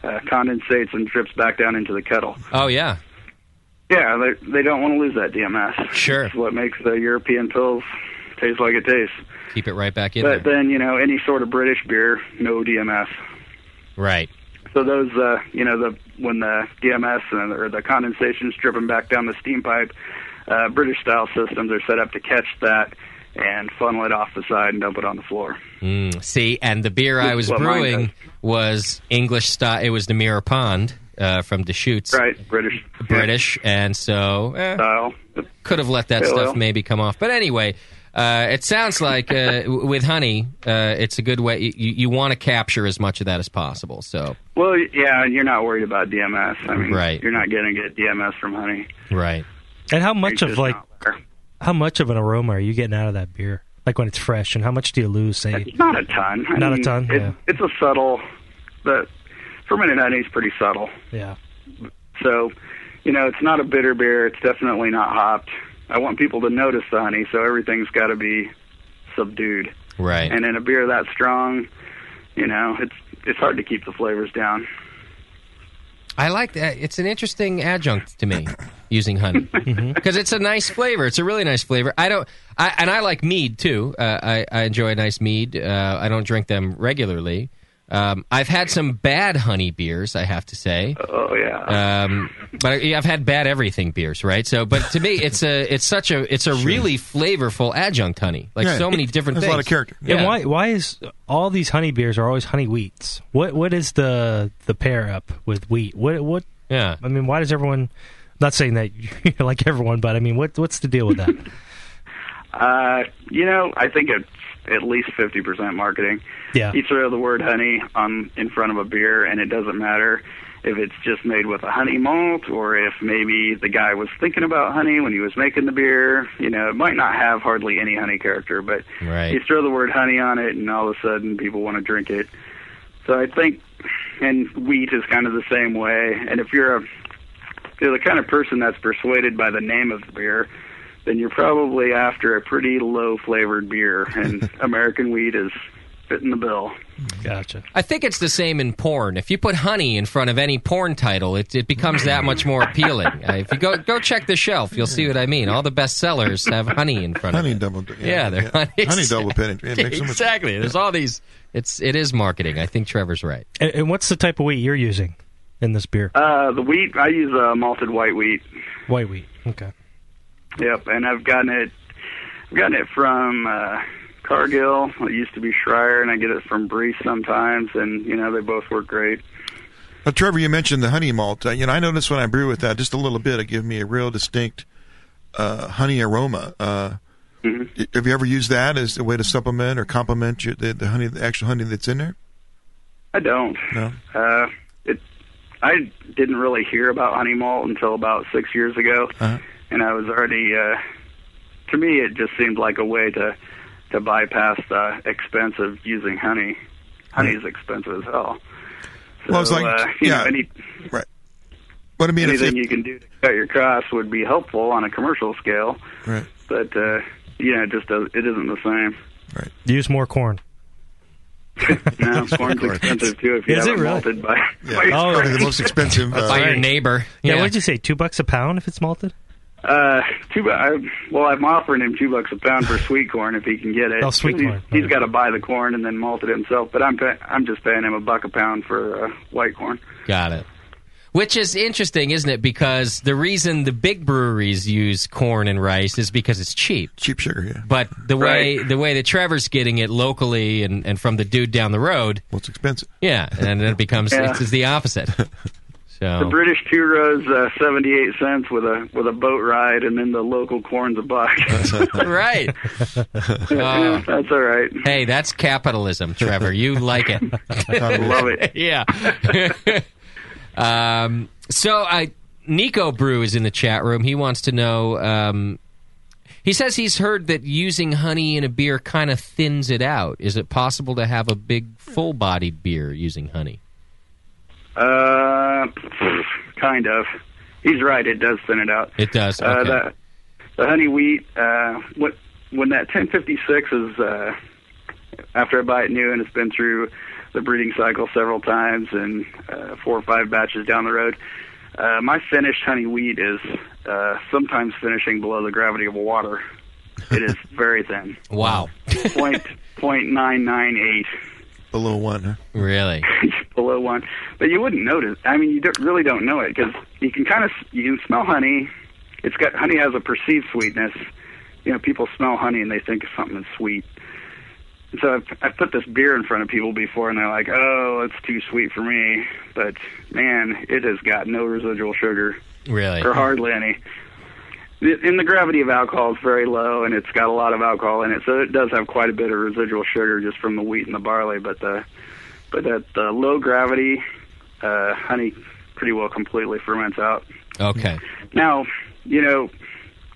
condensates and drips back down into the kettle. Oh, yeah. Yeah, they don't want to lose that DMS. Sure. It's what makes the European Pils taste like it tastes. Keep it right back in But there. then, any sort of British beer, no DMS. Right. So those, when the DMS or the condensation's dripping back down the steam pipe, British-style systems are set up to catch that and funnel it off the side and dump it on the floor. See, and the beer I was brewing was English style. It was the Mirror Pond from Deschutes. Right, British. And so could have let that stuff maybe come off. But anyway, it sounds like with honey, it's a good way. You want to capture as much of that as possible. So. Well, yeah, you're not worried about DMS. I mean, right. You're not going to get DMS from honey. Right. And how much of an aroma are you getting out of that beer? Like when it's fresh, and how much do you lose? Say, it's not a ton. I mean, it's a subtle. The fermented honey is pretty subtle. Yeah. So, it's not a bitter beer. It's definitely not hopped. I want people to notice the honey, so everything's got to be subdued. Right. And in a beer that strong, it's hard to keep the flavors down. I like that. It's an interesting adjunct to me, using honey, because it's a nice flavor. It's a really nice flavor. I like mead too. I enjoy a nice mead. I don't drink them regularly. I've had some bad honey beers, I have to say. Oh yeah. But I've had bad everything beers, right? So, but to me, it's a really flavorful adjunct honey. Like so many different things. There's a lot of character. Yeah. And why is all these honey beers are always honey wheats? What is the pair up with wheat? What? Yeah. I mean, why does everyone? Not saying that you're like everyone, but I mean, what's the deal with that? I think it's at least 50% marketing. Yeah. You throw the word honey in front of a beer, and it doesn't matter if it's just made with a honey malt or if maybe the guy was thinking about honey when he was making the beer. It might not have hardly any honey character, but you throw the word honey on it, and all of a sudden people want to drink it. So I think, and wheat is kind of the same way. And if you're the kind of person that's persuaded by the name of the beer, then you're probably after a pretty low-flavored beer, and American wheat is fitting the bill. Gotcha. I think it's the same in porn. If you put honey in front of any porn title, it becomes that much more appealing. If you go check the shelf, you'll see what I mean. All the best sellers have honey in front of Honey it. double. They're honey double penetration. Exactly. There's all these. It is marketing. I think Trevor's right. And what's the type of wheat you're using in this beer? The wheat, I use malted white wheat. White wheat. Okay. Yep, and I've gotten it from Cargill. It used to be Schreier, and I get it from Breeze sometimes, and they both work great. Trevor, you mentioned the honey malt. I notice when I brew with that, just a little bit, it gives me a real distinct honey aroma. Have you ever used that as a way to supplement or complement the honey, the actual honey that's in there? I don't. No. I didn't really hear about honey malt until about 6 years ago. And I was already, to me, it just seemed like a way to bypass the expense of using honey. Honey is expensive as hell. So, well, it's like, right. But I mean, anything you can do to cut your costs would be helpful on a commercial scale. Right. But, it isn't the same. Right. Use more corn. No, corn's expensive too if you have it malted by the most expensive by your neighbor. Yeah, what did you say? $2 a pound if it's malted? I'm offering him $2 a pound for sweet corn if he can get it. Oh, sweet corn. He's got to buy the corn and then malt it himself. But I'm just paying him $1 a pound for white corn. Got it. Which is interesting, isn't it? Because the reason the big breweries use corn and rice is because it's cheap. Cheap sugar, yeah. But the way that Trevor's getting it locally and from the dude down the road, well, it's expensive. Yeah, and then it becomes it's the opposite. The British two rows, 78 cents with a boat ride, and then the local corn's $1. Right. Yeah, that's all right. Hey, that's capitalism, Trevor. You like it. Love it. Yeah. Nico Brew is in the chat room. He wants to know. He says he's heard that using honey in a beer kind of thins it out. Is it possible to have a big, full-bodied beer using honey? Kind of. He's right. It does thin it out. It does. Okay. The honey wheat. When that 1056 is after I buy it new and it's been through the breeding cycle several times and 4 or 5 batches down the road, my finished honey wheat is sometimes finishing below the gravity of water. It is very thin. Wow. 0.998. Below 1, huh? Really? Below 1. But you wouldn't notice. I mean, you really don't know it because you can smell honey. Honey has a perceived sweetness. You know, people smell honey and they think something is sweet. And so I've put this beer in front of people before and they're like, oh, it's too sweet for me. But, man, it has got no residual sugar. Really? Or hardly any. And the gravity of alcohol is very low, and it's got a lot of alcohol in it, so it does have quite a bit of residual sugar just from the wheat and the barley. But that low gravity honey pretty well completely ferments out. Okay. Now, you know,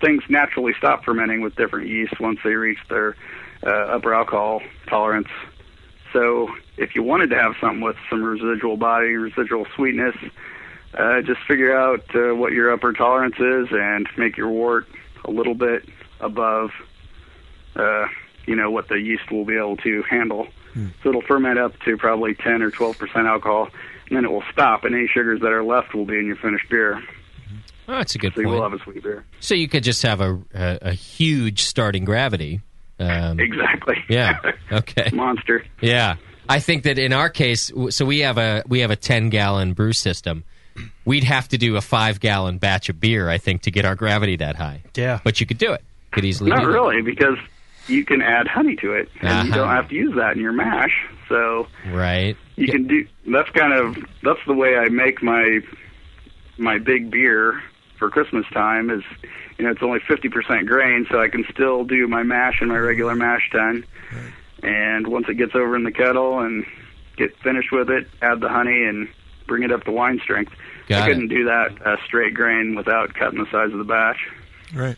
things naturally stop fermenting with different yeasts once they reach their upper alcohol tolerance. So if you wanted to have something with some residual sweetness, just figure out what your upper tolerance is and make your wort a little bit above, what the yeast will be able to handle. So it'll ferment up to probably 10 or 12% alcohol, and then it will stop, and any sugars that are left will be in your finished beer. Oh, that's a good point. So you will have a sweet beer. So you could just have a huge starting gravity. Exactly. Yeah. Okay. Monster. Yeah. I think that in our case, so we have a 10-gallon brew system. We'd have to do a 5-gallon batch of beer, I think, to get our gravity that high. Yeah. But you could do it. Could easily Not do really, because you can add honey to it, and you don't have to use that in your mash. So right. You can do. That's the way I make my big beer for Christmas time. Is it's only 50% grain, so I can still do my mash in my regular mash tun. Right. And once it gets over in the kettle and get finished with it, add the honey and bring it up to wine strength. I couldn't do that straight grain without cutting the size of the batch. Right.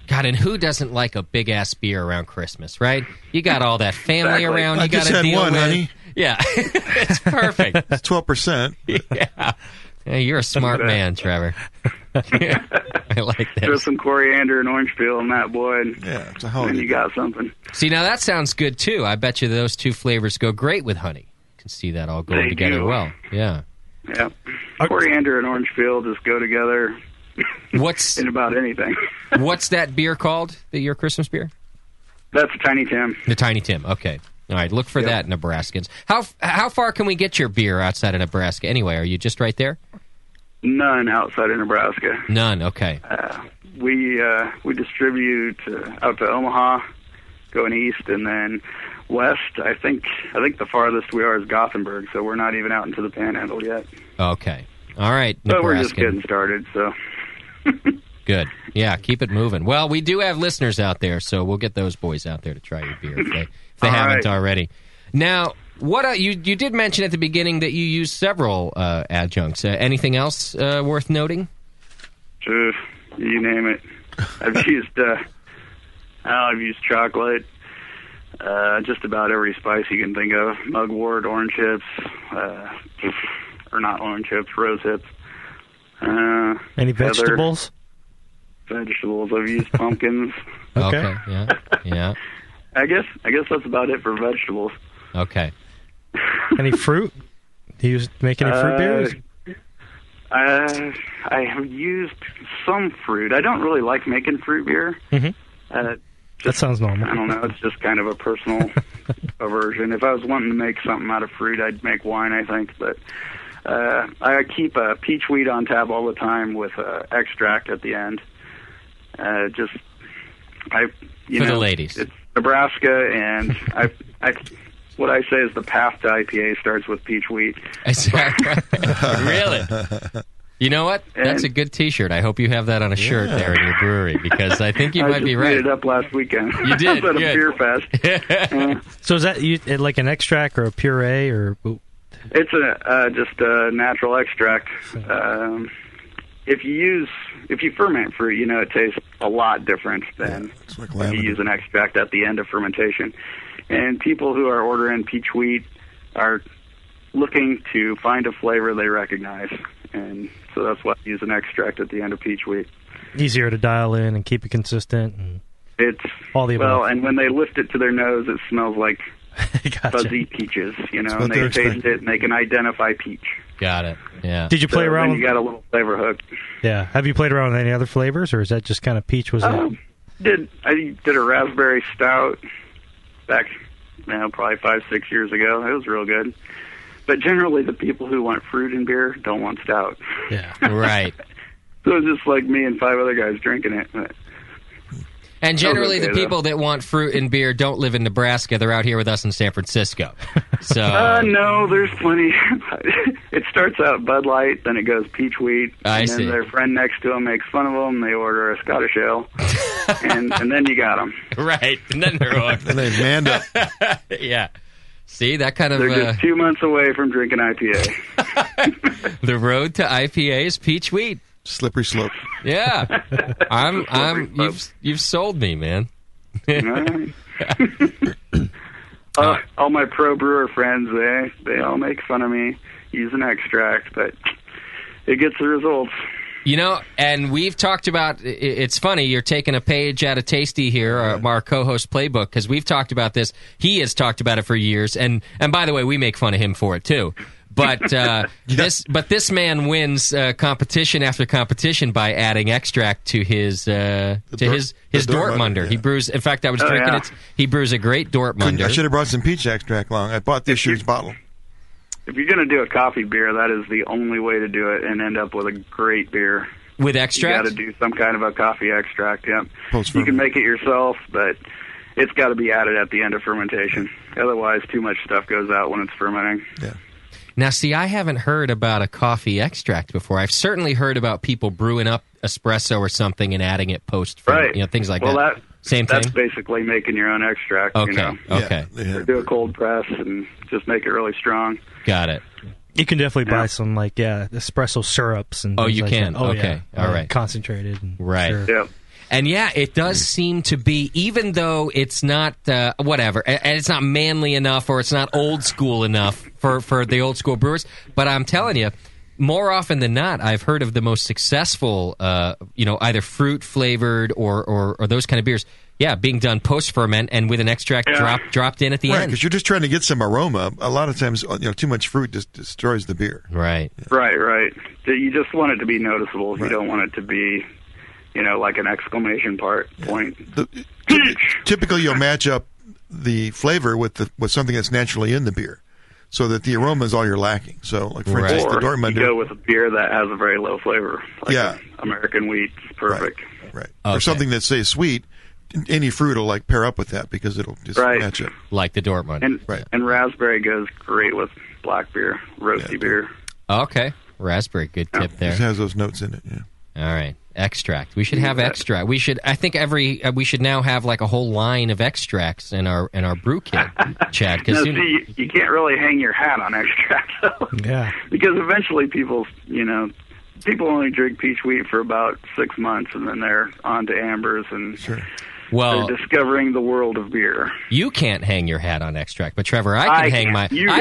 God, and who doesn't like a big-ass beer around Christmas, right? You got all that family around you got to deal with. Honey. Yeah, it's perfect. It's 12%. Yeah. Hey, you're a smart man, Trevor. I like this. Throw some coriander and orange peel on that, boy, and it's a holiday. You got something. See, now that sounds good, too. I bet you those two flavors go great with honey. You can see that all going together well. Yeah. Yeah. Coriander and orange peel just go together in about anything. What's that beer called, your Christmas beer? That's Tiny Tim. The Tiny Tim, okay. All right, look for that, Nebraskans. How far can we get your beer outside of Nebraska anyway? Are you just right there? None outside of Nebraska. None, okay. We distribute out to Omaha, going east, and then west. I think the farthest we are is Gothenburg, so we're not even out into the Panhandle yet. Okay. All right, But we're just getting started, so. Good. Yeah, keep it moving. Well, we do have listeners out there, so we'll get those boys out there to try your beer if they haven't already. Now, what you did mention at the beginning that you use several adjuncts. Anything else worth noting? You name it. I've used chocolate. Just about every spice you can think of. Mugwort, orange hips, or not orange hips, rose hips. Any vegetables? Vegetables. I've used pumpkins. Okay. Yeah. I guess that's about it for vegetables. Okay. Any fruit? Do you make any fruit beers? I have used some fruit. I don't really like making fruit beer. Mm-hmm. That sounds normal. I don't know. It's just kind of a personal aversion. If I was wanting to make something out of fruit, I'd make wine, I think. But I keep peach wheat on tap all the time with extract at the end. For the ladies. It's Nebraska, and what I say is the path to IPA starts with peach wheat. Really? You know what? That's a good T-shirt. I hope you have that on a shirt there in your brewery, because I think you might be right. I just made it up last weekend. You did? At a Good. beer fest. So is that like an extract or a puree or? It's just a natural extract. If you ferment fruit, it tastes a lot different than when you use an extract at the end of fermentation. And people who are ordering peach wheat are looking to find a flavor they recognize, and so that's why I use an extract at the end of peach wheat. Easier to dial in and keep it consistent. And it's all the above. and when they lift it to their nose, it smells like fuzzy peaches, and they taste it and they can identify peach. Got it. Yeah. Did you play around? Then you got a little flavor hook. Yeah. Have you played around with any other flavors, or is that just kind of peach? Was it? I did a raspberry stout back, probably 5-6 years ago. It was real good. But generally, the people who want fruit in beer don't want stout. Yeah. Right. So it's just like me and 5 other guys drinking it. And generally, the people that want fruit in beer don't live in Nebraska. They're out here with us in San Francisco. So no, there's plenty. It starts out Bud Light, then it goes peach wheat, and then their friend next to them makes fun of them. They order a Scottish ale, and then you got them. Right, and then they're hooked. And they've manned up. Yeah. See, that kind of... They're just 2 months away from drinking IPA. The road to IPA is peach wheat. Slippery slope. Yeah. You've sold me, man. All my pro brewer friends, they all make fun of me using extract, but it gets the results. And we've talked about, it's funny, you're taking a page out of Tasty here, our co-host playbook, because we've talked about this. He has talked about it for years, and by the way, we make fun of him for it, too. But this man wins competition after competition by adding extract to his Dortmunder. Yeah. He brews. In fact, I was drinking it. He brews a great Dortmunder. I should have brought some peach extract along. I bought this year's bottle. If you're going to do a coffee beer, that is the only way to do it and end up with a great beer. With extract? You got to do some kind of a coffee extract. Yeah, you can make it yourself, but it's got to be added at the end of fermentation. Otherwise, too much stuff goes out when it's fermenting. Yeah. Now, see, I haven't heard about a coffee extract before. I've certainly heard about people brewing up espresso or something and adding it post, things like that. Same thing? That's basically making your own extract. Okay, okay. Or do a cold press and just make it really strong. Got it. You can definitely buy some, espresso syrups. And you like can? That. Okay, all right. Concentrated. And right. Sure. Yeah. And it does seem to be, even though it's not, whatever, and it's not manly enough or it's not old school enough for the old school brewers, but I'm telling you, more often than not, I've heard of the most successful, either fruit flavored or those kind of beers, being done post ferment and with an extract dropped in at the end. Because you're just trying to get some aroma. A lot of times, too much fruit just destroys the beer. Right. Yeah. Right. You just want it to be noticeable. Right. You don't want it to be, like an exclamation point. Typically, you'll match up the flavor with something that's naturally in the beer, so that the aroma is all you're lacking. So, like for instance, the Dortmunder. You go with a beer that has a very low flavor. Like American wheat is perfect. Right. Okay. Or something that's, say, sweet. Any fruit will pair up with that because it'll just match up. Like the Dortmund. And raspberry goes great with black beer, roasty beer. Okay. Raspberry, good tip there. It has those notes in it, All right. Extract. We should have extract. We should. I think we should now have like a whole line of extracts in our brew kit, Chad. No, you can't really hang your hat on extract, though. Yeah. Because eventually people only drink peach wheat for about 6 months, and then they're on to ambers, and they're discovering the world of beer. You can't hang your hat on extract, but Trevor, I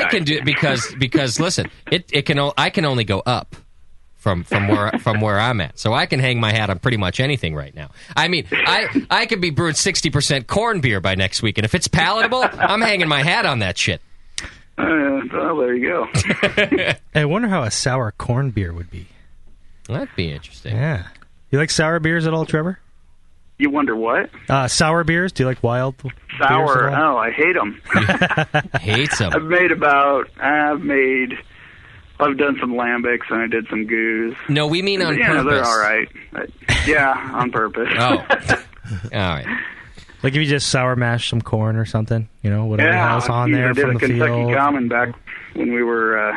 can do it because listen, I can only go up. From where I'm at, so I can hang my hat on pretty much anything right now. I mean, I could be brewing 60% corn beer by next week, and if it's palatable, I'm hanging my hat on that shit. Well, there you go. I wonder how a sour corn beer would be. That'd be interesting. Yeah, you like sour beers at all, Trevor? You wonder what? Sour beers? Do you like wild sour? Beers at all? Oh, I hate them. Hates them. I've done some lambics and I did some goos. No, we mean on purpose. They're all right. On purpose. Oh, all right. Like if you just sour mash some corn or something, whatever else on there I did from a the Kentucky field. Common back when we were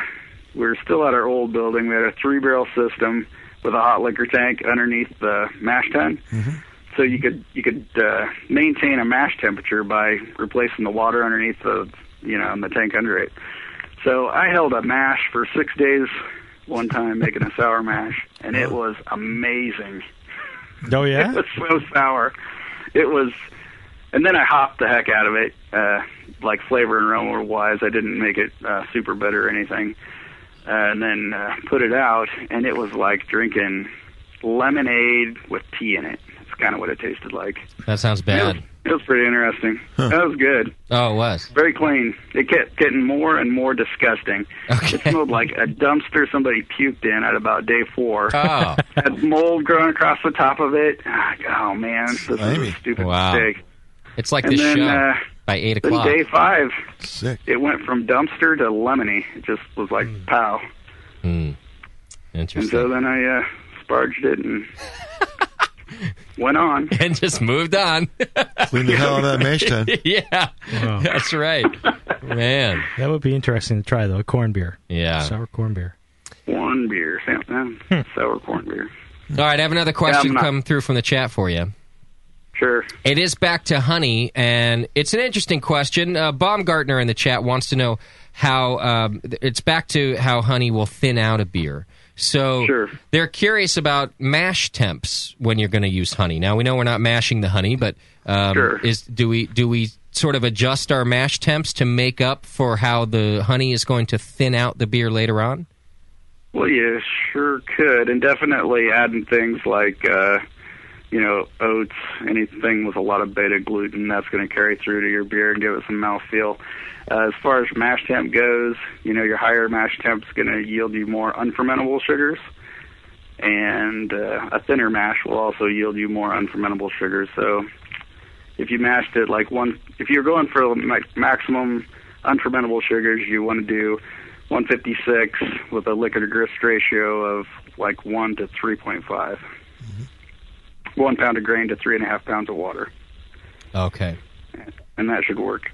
we were still at our old building. We had a 3-barrel system with a hot liquor tank underneath the mash tun. So you could maintain a mash temperature by replacing the water underneath the, in the tank under it. So I held a mash for 6 days one time making a sour mash, and it was amazing. Oh, yeah? It was so sour. It was, and then I hopped the heck out of it, like flavor and aroma-wise. I didn't make it super bitter or anything. And then put it out, and it was like drinking lemonade with tea in it. That's kind of what it tasted like. That sounds bad. It was pretty interesting. That was good. Oh, it was. Very clean. It kept getting more and more disgusting. Okay. It smelled like a dumpster somebody puked in at about day 4. Oh. Had mold growing across the top of it. Oh, man. This is a stupid mistake. It's like And this then, show by 8 o'clock. Then day 5, it went from dumpster to lemony. It just was like, pow. Interesting. And so then I sparged it and went on. And just moved on. Clean the hell out of that mash tun. Yeah, Wow. that's right. Man. That would be interesting to try, though. Corn beer. Yeah. Sour corn beer. Corn beer. Sour corn beer. All right, I have another question I'm not- come through from the chat for you. Sure. It is back to honey, and it's an interesting question. Baumgartner in the chat wants to know how it's back to how honey will thin out a beer. So they're curious about mash temps when you're going to use honey. Now we know we're not mashing the honey, but do we sort of adjust our mash temps to make up for how the honey is going to thin out the beer later on? Well, you sure could, and definitely adding things like oats, anything with a lot of beta gluten, that's going to carry through to your beer and give it some mouthfeel. As far as mash temp goes, your higher mash temp is going to yield you more unfermentable sugars, and a thinner mash will also yield you more unfermentable sugars. So if you mashed it if you're going for maximum unfermentable sugars, you want to do 156 with a liquid to grist ratio of 1 to 3.5. 1 pound of grain to 3.5 pounds of water. Okay. And that should work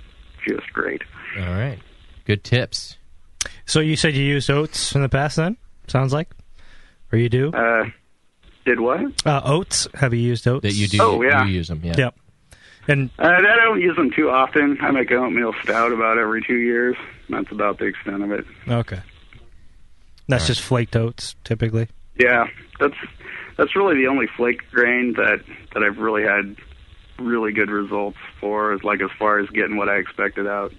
just great. All right. Good tips. So you said you used oats in the past then? Sounds like? Or you do? Did what? Oats. Have you used oats? That you do. Oh, yeah. You use them, yeah. Yep. And I don't use them too often. I make an oatmeal stout about every 2 years. That's about the extent of it. Okay. That's just flaked oats, typically? Yeah. That's really the only flake grain that I've really had really good results for, as far as getting what I expected out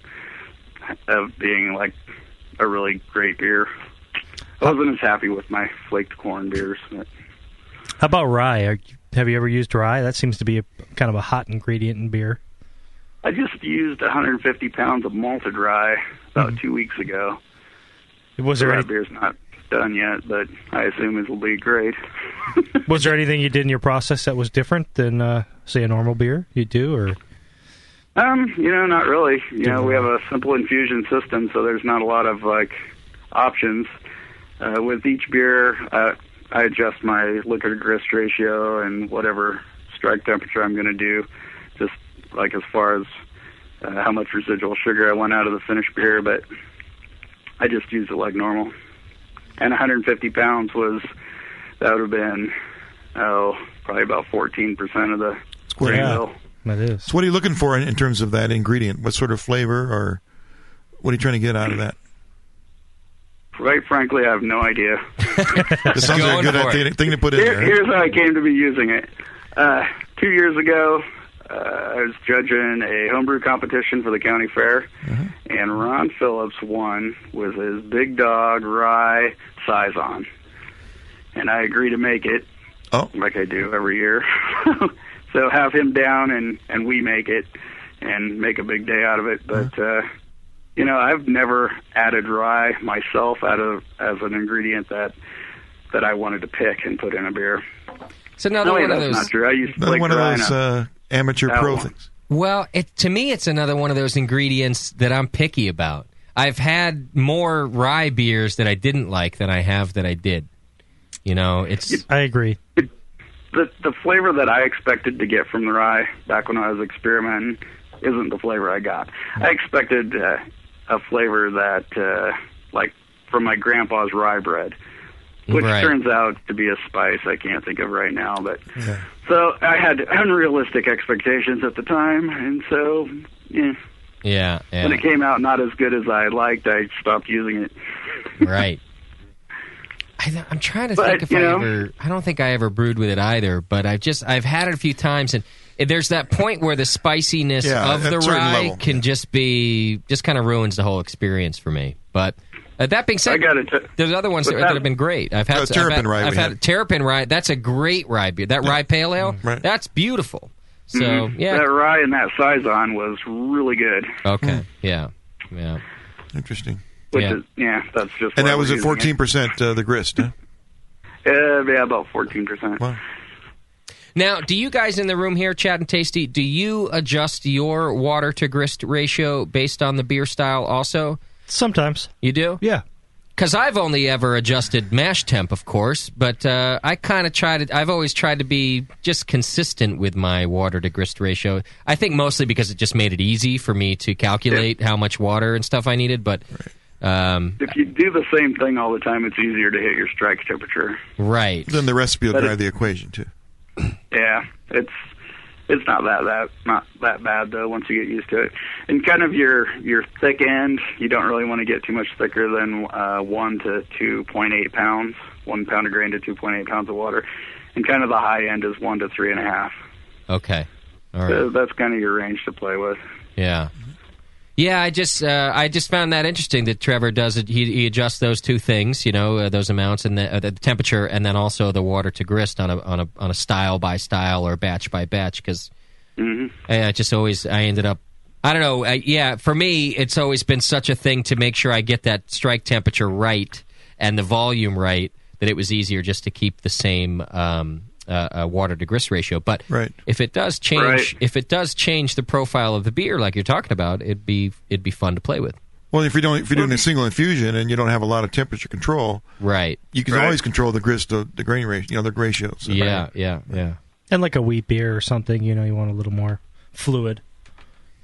of being a really great beer. I wasn't as happy with my flaked corn beers. But. How about rye? Have you ever used rye? That seems to be kind of a hot ingredient in beer. I just used 150 pounds of malted rye about 2 weeks ago. Was there that beer's not done yet, but I assume it will be great. Was there anything you did in your process that was different than, say, a normal beer you do, or? Not really. We have a simple infusion system, so there's not a lot of options. With each beer, I adjust my liquid to grist ratio and whatever strike temperature I'm going to do, just as far as how much residual sugar I want out of the finished beer, but I just use it like normal. And 150 pounds would have been, probably about 14% of the grain bill. That is. So what are you looking for in terms of that ingredient? What sort of flavor, or what are you trying to get out of that? Quite frankly, I have no idea. It sounds like a good thing to put in there. Here's how I came to be using it. 2 years ago, I was judging a homebrew competition for the county fair, and Ron Phillips won with his Big Dog Rye Saison. And I agreed to make it, like I do every year. So have him down, and we make it, and make a big day out of it. But, I've never added rye myself as an ingredient that I wanted to pick and put in a beer. It's another one of those. That's not true. I used another one of those amateur pro things. Well, to me, it's another one of those ingredients that I'm picky about. I've had more rye beers that I didn't like than I have that I did. I agree. The flavor that I expected to get from the rye back when I was experimenting isn't the flavor I got. I expected a flavor that from my grandpa's rye bread, which turns out to be a spice I can't think of right now. But so I had unrealistic expectations at the time, and so Yeah. when it came out not as good as I liked, I stopped using it. Right. I'm trying to think if I don't think I ever brewed with it either, but I've had it a few times, and there's that point where the spiciness of the rye can just kind of ruins the whole experience for me. But that being said, there's other ones that have been great. I've had Terrapin rye. That's a great rye beer. That rye pale ale, that's beautiful. So that rye and that Saison was really good. Okay, yeah. Interesting. Which is that's just. And that was at 14% the grist, huh? Yeah, about 14%. Wow. Now, do you guys in the room here, Chad and Tasty, do you adjust your water to grist ratio based on the beer style also? Sometimes. You do? Yeah. Because I've only ever adjusted mash temp, of course, but I kind of I've always tried to be just consistent with my water to grist ratio. I think mostly because it just made it easy for me to calculate how much water and stuff I needed, but... if you do the same thing all the time, it's easier to hit your strike temperature. Right. Then the recipe will drive the equation, too. Yeah, it's not that bad though once you get used to it. And kind of your thick end, you don't really want to get too much thicker than 1 to 2.8 pounds, 1 pound of grain to 2.8 pounds of water, and kind of the high end is 1 to 3.5. Okay, all right. So that's kind of your range to play with. Yeah. Yeah, I just found that interesting that Trevor does it. He adjusts those two things, those amounts and the temperature, and then also the water to grist on a style by style or batch by batch. Because I ended up, I don't know. For me, it's always been such a thing to make sure I get that strike temperature right and the volume right that it was easier just to keep the same water to grist ratio. But if it does change the profile of the beer like you're talking about, it'd be fun to play with. Well, if you're doing a single infusion and you don't have a lot of temperature control, you can always control the grist, the grain ratio, the ratios. So. Yeah. And like a wheat beer or something, you want a little more fluid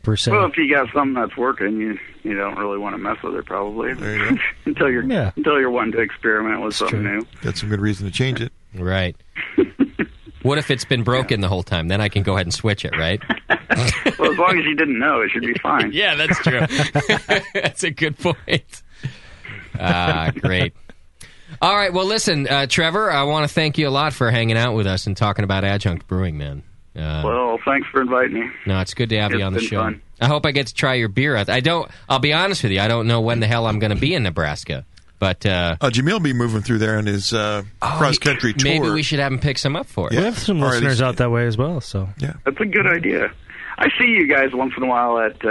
per se. Well, if you got something that's working, you don't really want to mess with it probably. There you go. until you're wanting to experiment with something new. Got some good reason to change it. Right. What if it's been broken the whole time? Then I can go ahead and switch it, right? Well, as long as you didn't know, it should be fine. Yeah, that's true. That's a good point. Great. All right, well, listen, Trevor, I want to thank you a lot for hanging out with us and talking about Adjunct Brewing, man. Well, thanks for inviting me. No, it's good to have you on the show. Fun. I hope I get to try your beer. I'll be honest with you, I don't know when the hell I'm going to be in Nebraska. But Jamil will be moving through there on his cross-country tour. Maybe we should have him pick some up for us. We have some listeners out that way as well. So yeah, that's a good idea. I see you guys once in a while at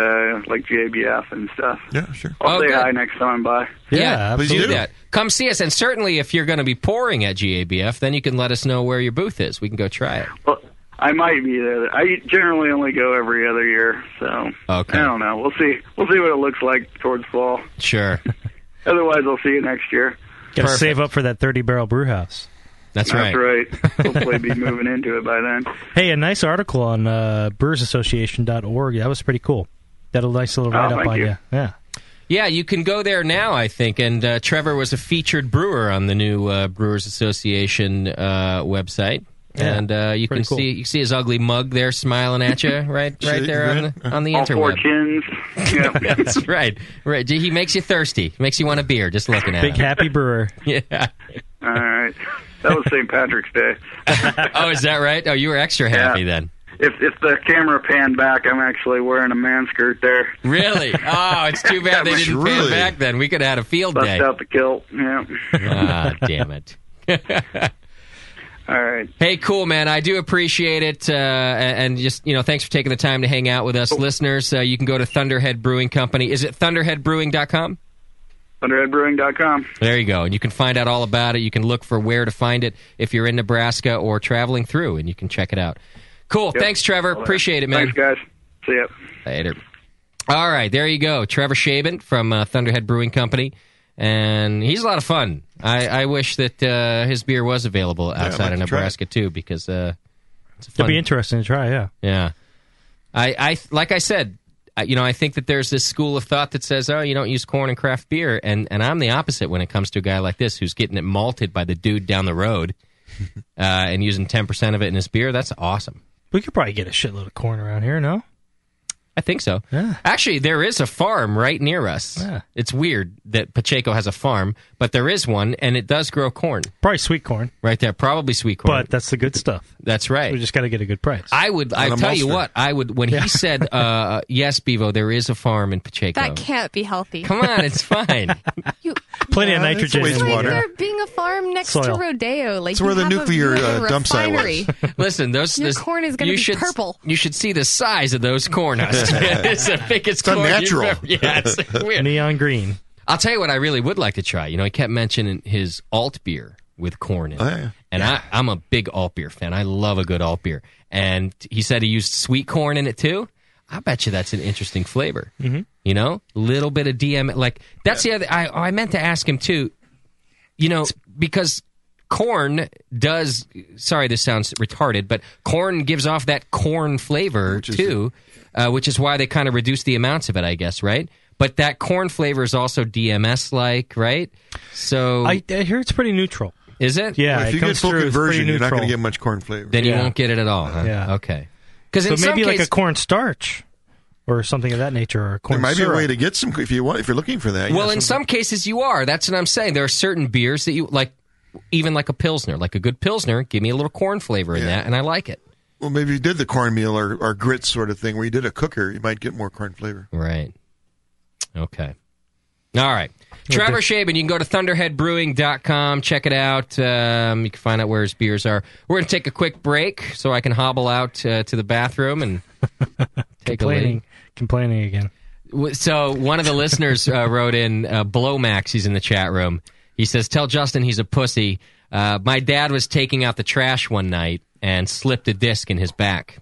like GABF and stuff. Yeah, sure. I'll say hi next time I'm by. Yeah, please do that. Come see us, and certainly if you're going to be pouring at GABF, then you can let us know where your booth is. We can go try it. Well, I might be there. I generally only go every other year, so I don't know. We'll see what it looks like towards fall. Sure. Otherwise, I'll see you next year. Got to save up for that 30-barrel brew house. That's right. Hopefully be moving into it by then. Hey, a nice article on brewersassociation.org. That was pretty cool. Got a nice little write-up on you. Yeah, you can go there now, I think. And Trevor was a featured brewer on the new Brewers Association website. Yeah, and you can see his ugly mug there smiling at you right there on the interweb. All 4 chins. Yep. That's right. He makes you thirsty. He makes you want a beer just looking at Big him. happy brewer. Yeah. All right. That was St. Patrick's Day. Oh, is that right? Oh, you were extra happy then. If the camera panned back, I'm actually wearing a man skirt there. Really? Oh, it's too bad they didn't pan back then. We could have had a field day. Bust out the kilt. Yeah. Ah, damn it. All right. Hey, cool, man. I do appreciate it. And just, thanks for taking the time to hang out with us. Listeners, you can go to Thunderhead Brewing Company. Is it thunderheadbrewing.com? Thunderheadbrewing.com. There you go. And you can find out all about it. You can look for where to find it if you're in Nebraska or traveling through, and you can check it out. Cool. Yep. Thanks, Trevor. Appreciate it, man. Thanks, guys. See ya. Later. All right. There you go. Trevor Shaban from Thunderhead Brewing Company. And he's a lot of fun. I wish that his beer was available outside of Nebraska, too, because it's fun. It'd be interesting to try, yeah. Yeah. I like I said, I think that there's this school of thought that says, oh, you don't use corn in craft beer. And I'm the opposite when it comes to a guy like this who's getting it malted by the dude down the road and using 10% of it in his beer. That's awesome. We could probably get a shitload of corn around here, no? I think so. Yeah. Actually, there is a farm right near us. Yeah. It's weird that Pacheco has a farm, but there is one, and it does grow corn. Probably sweet corn. Right there, probably sweet corn. But that's the good stuff. That's right. We just got to get a good price. I tell you what, when he said, yes, Bevo, there is a farm in Pacheco. That can't be healthy. Come on, it's fine. Plenty of nitrogen. It's like there being a farm next to Rodeo. Like it's where the nuclear dump site was. Listen, your corn is going to be purple. You should see the size of those corn husks. It's the biggest corn unnatural. you've ever. Yeah, it's weird. Neon green. I'll tell you what I really would like to try. He kept mentioning his alt beer with corn in it. Oh, yeah. And I'm a big alt beer fan. I love a good alt beer. And he said he used sweet corn in it too. I bet you that's an interesting flavor. Mm-hmm. Little bit of DM. Like, that's the other. I meant to ask him too, because corn does, sorry, this sounds retarded, but corn gives off that corn flavor too, which is why they kind of reduce the amounts of it, I guess, right? But that corn flavor is also DMS-like, right? So I hear it's pretty neutral. Is it? Yeah, well, if you get full conversion, you're not going to get much corn flavor. Then you won't get it at all, huh? Yeah. Okay. So maybe like a corn starch or something of that nature, or a corn There might syrup. be a way to get some if you're looking for that. Well, in some cases you are. That's what I'm saying. There are certain beers that you like, even like a Pilsner. Like a good Pilsner, give me a little corn flavor in that, and I like it. Well, maybe you did the cornmeal or grits sort of thing where you did a cooker, you might get more corn flavor. Right. Okay. All right. Trevor Shaban, you can go to thunderheadbrewing.com, check it out. You can find out where his beers are. We're going to take a quick break so I can hobble out to the bathroom and take a leak. Complaining again. So one of the listeners wrote in, Blowmax, he's in the chat room. He says, tell Justin he's a pussy. My dad was taking out the trash one night and slipped a disc in his back.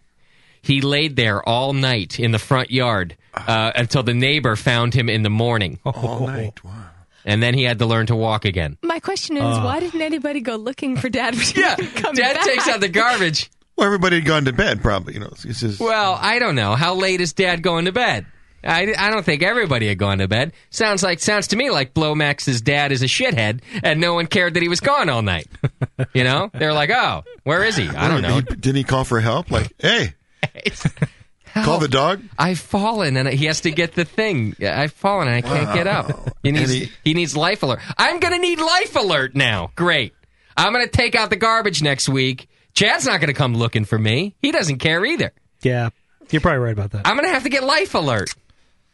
He laid there all night in the front yard until the neighbor found him in the morning. All night, wow. And then he had to learn to walk again. My question is, why didn't anybody go looking for Dad? Dad takes out the garbage. Well, everybody had gone to bed, probably. He says, well, I don't know. How late is Dad going to bed? I don't think everybody had gone to bed. Sounds to me like Blowmax's dad is a shithead, and no one cared that he was gone all night. They're like, oh, where is he? I don't know. Didn't he call for help? Like, hey, call the dog? I've fallen, and he has to get the thing. I've fallen, and I can't get up. He needs Life Alert. I'm going to need Life Alert now. Great. I'm going to take out the garbage next week. Chad's not going to come looking for me. He doesn't care either. Yeah, you're probably right about that. I'm going to have to get Life Alert.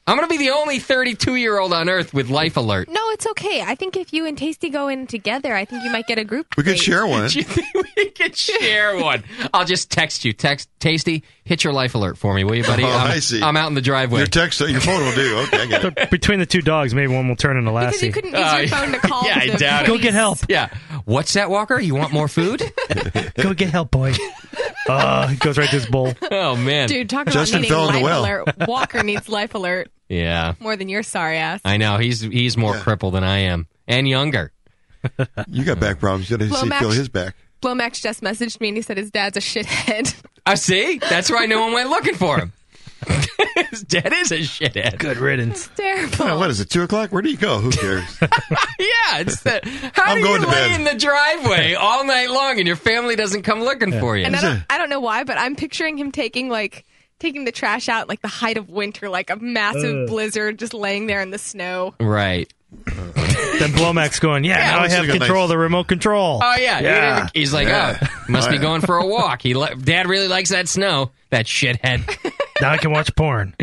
I'm going to be the only 32-year-old on Earth with Life Alert. No, it's okay. I think if you and Tasty go in together, I think you might get a group. We could share one. We could share one. I'll just text you. Text Tasty, hit your Life Alert for me, will you, buddy? I see. I'm out in the driveway. Your phone will do. Okay, I get it. So between the two dogs, maybe one will turn into Lassie. Because you couldn't use your phone to call Yeah, I them. doubt it. Go get help. Yeah. What's that, Walker? You want more food? Go get help, boy. He goes right to his bowl. Oh, man. Dude, talk Justin about fell in needing the Life well. Alert. Walker needs Life Alert Yeah. more than your sorry ass. I know. He's more crippled than I am. And younger. You got back problems. You got to feel his back. Blowmax just messaged me and he said his dad's a shithead. I see. That's why no one went looking for him. His dad is a shithead. Good riddance. Terrible. What is it, 2 o'clock? Where do you go? Who cares? Yeah, it's that. How I'm do going you to lay bed. in the driveway all night long and your family doesn't come looking for you? And I don't know why, but I'm picturing him taking the trash out like the height of winter, like a massive blizzard, just laying there in the snow. Right. Then Blowmax going, now I have control of the remote control. Oh, yeah. He's like, must be going for a walk. Dad really likes that snow, that shithead. Now I can watch porn.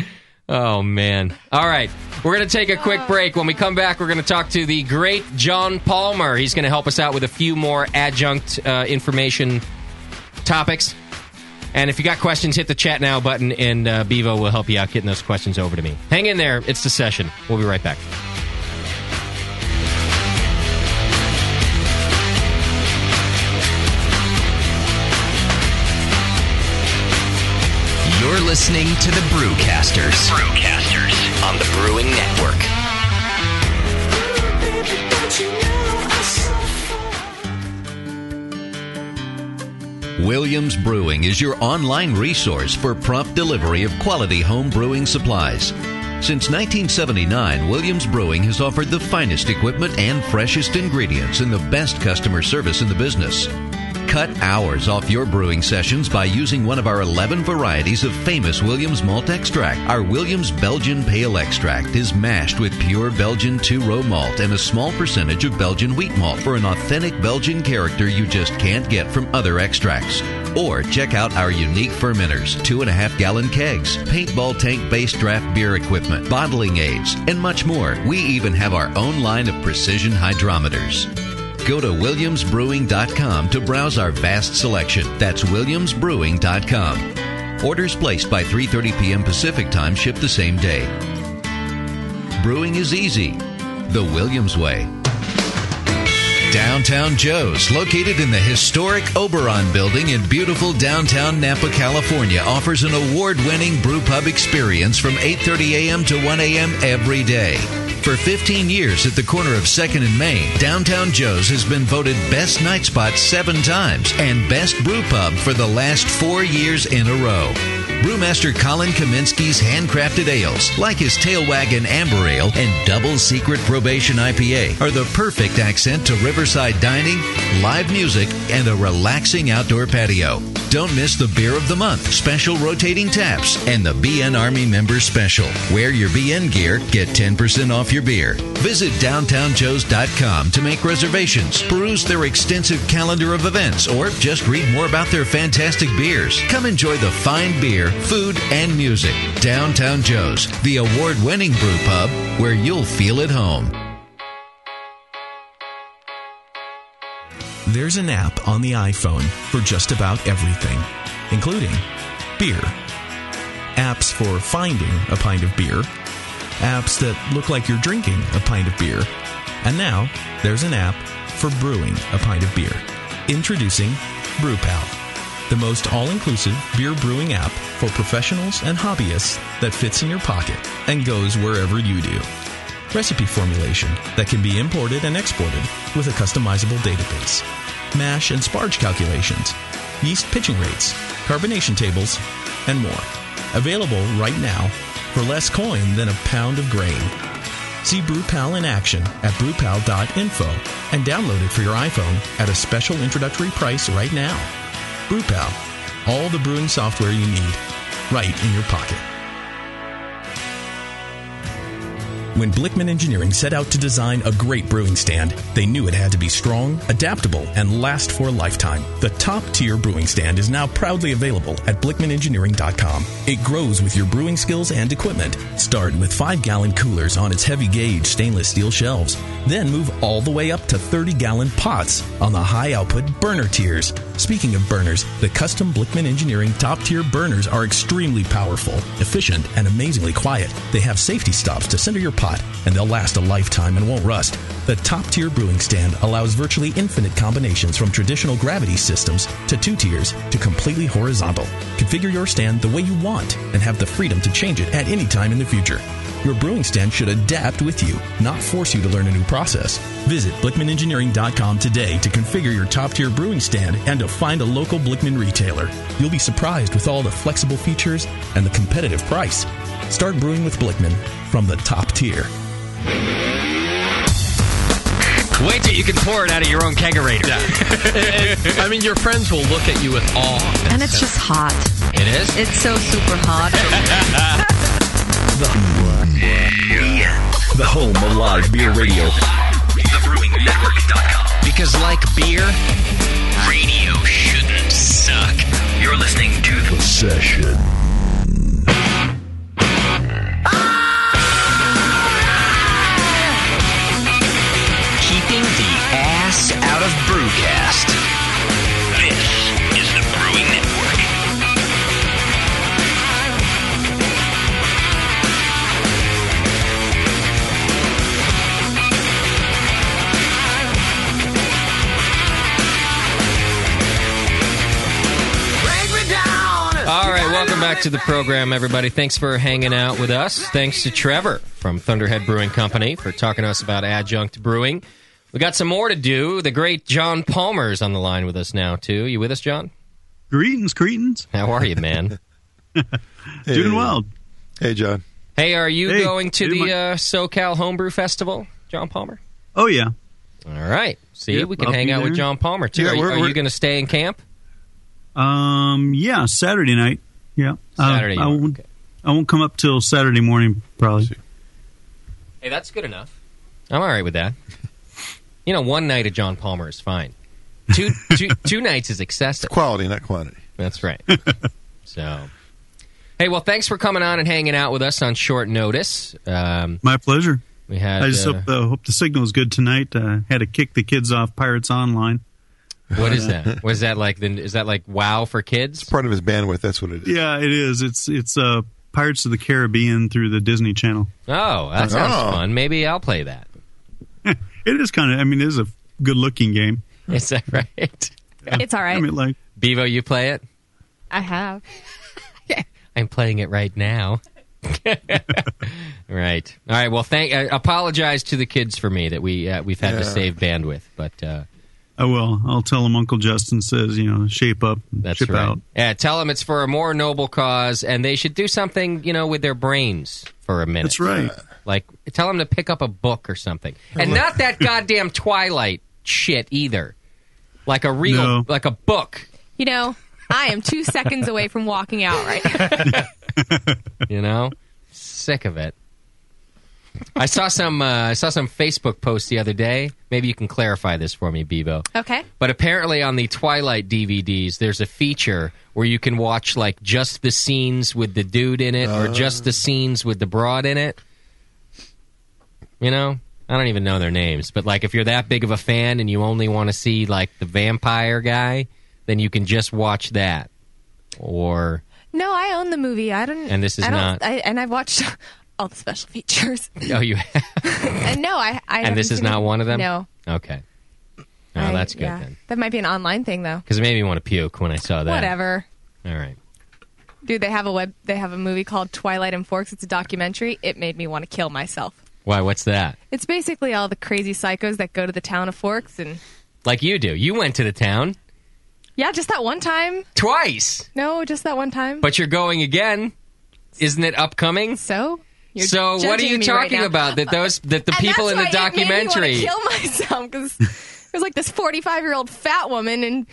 Oh, man. All right. We're going to take a quick break. When we come back, we're going to talk to the great John Palmer. He's going to help us out with a few more adjunct information topics. And if you got questions, hit the chat now button, and Bevo will help you out getting those questions over to me. Hang in there. It's The Session. We'll be right back. You're listening to the Brewcasters. On the Brewing Network. Williams Brewing is your online resource for prompt delivery of quality home brewing supplies. Since 1979, Williams Brewing has offered the finest equipment and freshest ingredients and the best customer service in the business. Cut hours off your brewing sessions by using one of our 11 varieties of famous Williams malt extract. Our Williams Belgian Pale Extract is mashed with pure Belgian 2-row malt and a small percentage of Belgian wheat malt for an authentic Belgian character you just can't get from other extracts. Or check out our unique fermenters, 2.5-gallon kegs, paintball tank-based draft beer equipment, bottling aids, and much more. We even have our own line of precision hydrometers. Go to WilliamsBrewing.com to browse our vast selection. That's WilliamsBrewing.com. Orders placed by 3:30 p.m. Pacific Time ship the same day. Brewing is easy. The Williams way. Downtown Joe's, located in the historic Oberon building in beautiful downtown Napa, California, offers an award-winning brew pub experience from 8:30 a.m. to 1 a.m. every day. For 15 years at the corner of 2nd and Main, Downtown Joe's has been voted Best Night Spot 7 times and Best Brew Pub for the last 4 years in a row. Brewmaster Colin Kaminsky's handcrafted ales, like his Tail Wagon Amber Ale and Double Secret Probation IPA, are the perfect accent to riverside dining, live music, and a relaxing outdoor patio. Don't miss the Beer of the Month, special rotating taps, and the BN Army Member Special. Wear your BN gear, get 10% off your beer. Visit downtownjoes.com to make reservations, peruse their extensive calendar of events, or just read more about their fantastic beers. Come enjoy the fine beer, food, and music. Downtown Joe's, the award-winning brew pub where you'll feel at home. There's an app on the iPhone for just about everything, including beer. Apps for finding a pint of beer. Apps that look like you're drinking a pint of beer. And now, there's an app for brewing a pint of beer. Introducing BrewPal, the most all-inclusive beer brewing app for professionals and hobbyists that fits in your pocket and goes wherever you do. Recipe formulation that can be imported and exported with a customizable database. Mash and sparge calculations, yeast pitching rates, carbonation tables, and more. Available right now for less coin than a pound of grain. See BrewPal in action at brewpal.info and download it for your iPhone at a special introductory price right now. BrewPal, all the brewing software you need, right in your pocket. When Blickman Engineering set out to design a great brewing stand, they knew it had to be strong, adaptable, and last for a lifetime. The top-tier brewing stand is now proudly available at BlickmanEngineering.com. It grows with your brewing skills and equipment. Start with 5-gallon coolers on its heavy-gauge stainless steel shelves. Then move all the way up to 30-gallon pots on the high-output burner tiers. Speaking of burners, the custom Blickman Engineering top-tier burners are extremely powerful, efficient, and amazingly quiet. They have safety stops to center your pot, and they'll last a lifetime and won't rust. The top-tier brewing stand allows virtually infinite combinations from traditional gravity systems to 2 tiers to completely horizontal. Configure your stand the way you want and have the freedom to change it at any time in the future. Your brewing stand should adapt with you, not force you to learn a new process. Visit BlickmanEngineering.com today to configure your top-tier brewing stand and to find a local Blickman retailer. You'll be surprised with all the flexible features and the competitive price. Start brewing with Blickman from the top tier. Wait till you can pour it out of your own kegerator. Yeah. I mean, your friends will look at you with awe. And it's just hot. It is? It's so super hot. The home of live beer radio. TheBrewingNetwork.com. Because like beer, radio shouldn't suck. You're listening to The Session. Keeping the ass out of Brewcast. This is the Brewing Network. All right, welcome back to the program, everybody. Thanks for hanging out with us. Thanks to Trevor from Thunderhead Brewing Company for talking to us about Adjunct Brewing. We got some more to do. The great John Palmer's on the line with us now, too. You with us, John? Greetings, cretins. How are you, man? Doing well. Hey, John. Hey, are you going to the Mike. SoCal Homebrew Festival, John Palmer? Oh, yeah. All right. See, Yep, we can I'll hang be out with there. John Palmer, too. Yeah, are you going to stay in camp? Yeah, Saturday night. Yeah. Saturday I you won't, I won't come up till Saturday morning, probably. Hey, that's good enough. I'm all right with that. One night of John Palmer is fine. Two nights is excessive. It's quality, not quantity. That's right. So, hey, well, thanks for coming on and hanging out with us on short notice. My pleasure. We had. I just hope the signal is good tonight. Had to kick the kids off Pirates Online. What is that? What is that like? Is that like WoW for kids? It's part of his bandwidth. That's what it is. Yeah, it is. It's Pirates of the Caribbean through the Disney Channel. Oh, that sounds fun. Maybe I'll play that. It is kind of. I mean, it is a good-looking game. Is that right? It's all right. I mean, like Bevo, you play it? I have. I'm playing it right now. Right. All right. Well, I apologize to the kids for me that we've had to save bandwidth, but I will. I'll tell them Uncle Justin says, shape up, that's ship right. out. Yeah, tell them it's for a more noble cause, and they should do something, with their brains for a minute. That's right. Like, tell them to pick up a book or something, and not that goddamn Twilight shit either. Like a real, like a book. I am 2 seconds away from walking out right now. Sick of it. I saw some Facebook posts the other day. Maybe you can clarify this for me, Bevo. Okay. But apparently on the Twilight DVDs, there's a feature where you can watch like just the scenes with the dude in it or just the scenes with the broad in it. I don't even know their names, but like if you're that big of a fan and you only want to see like the vampire guy, then you can just watch that. Or No, I own the movie. I don't. And this is not. And I've watched all the special features. Oh, you have? And no, I and this is not one of them? No. Okay. Oh, that's good then. That might be an online thing, though. Because it made me want to puke when I saw that. Whatever. All right. Dude, they have a movie called Twilight and Forks. It's a documentary. It made me want to kill myself. Why? What's that? It's basically all the crazy psychos that go to the town of Forks and. Like you do. You went to the town. Yeah, just that one time. Twice. No, just that one time. But you're going again. Isn't it upcoming? So? So what are you talking about? That the people in the documentary. It made me want to kill myself because there's like this 45-year-old fat woman and.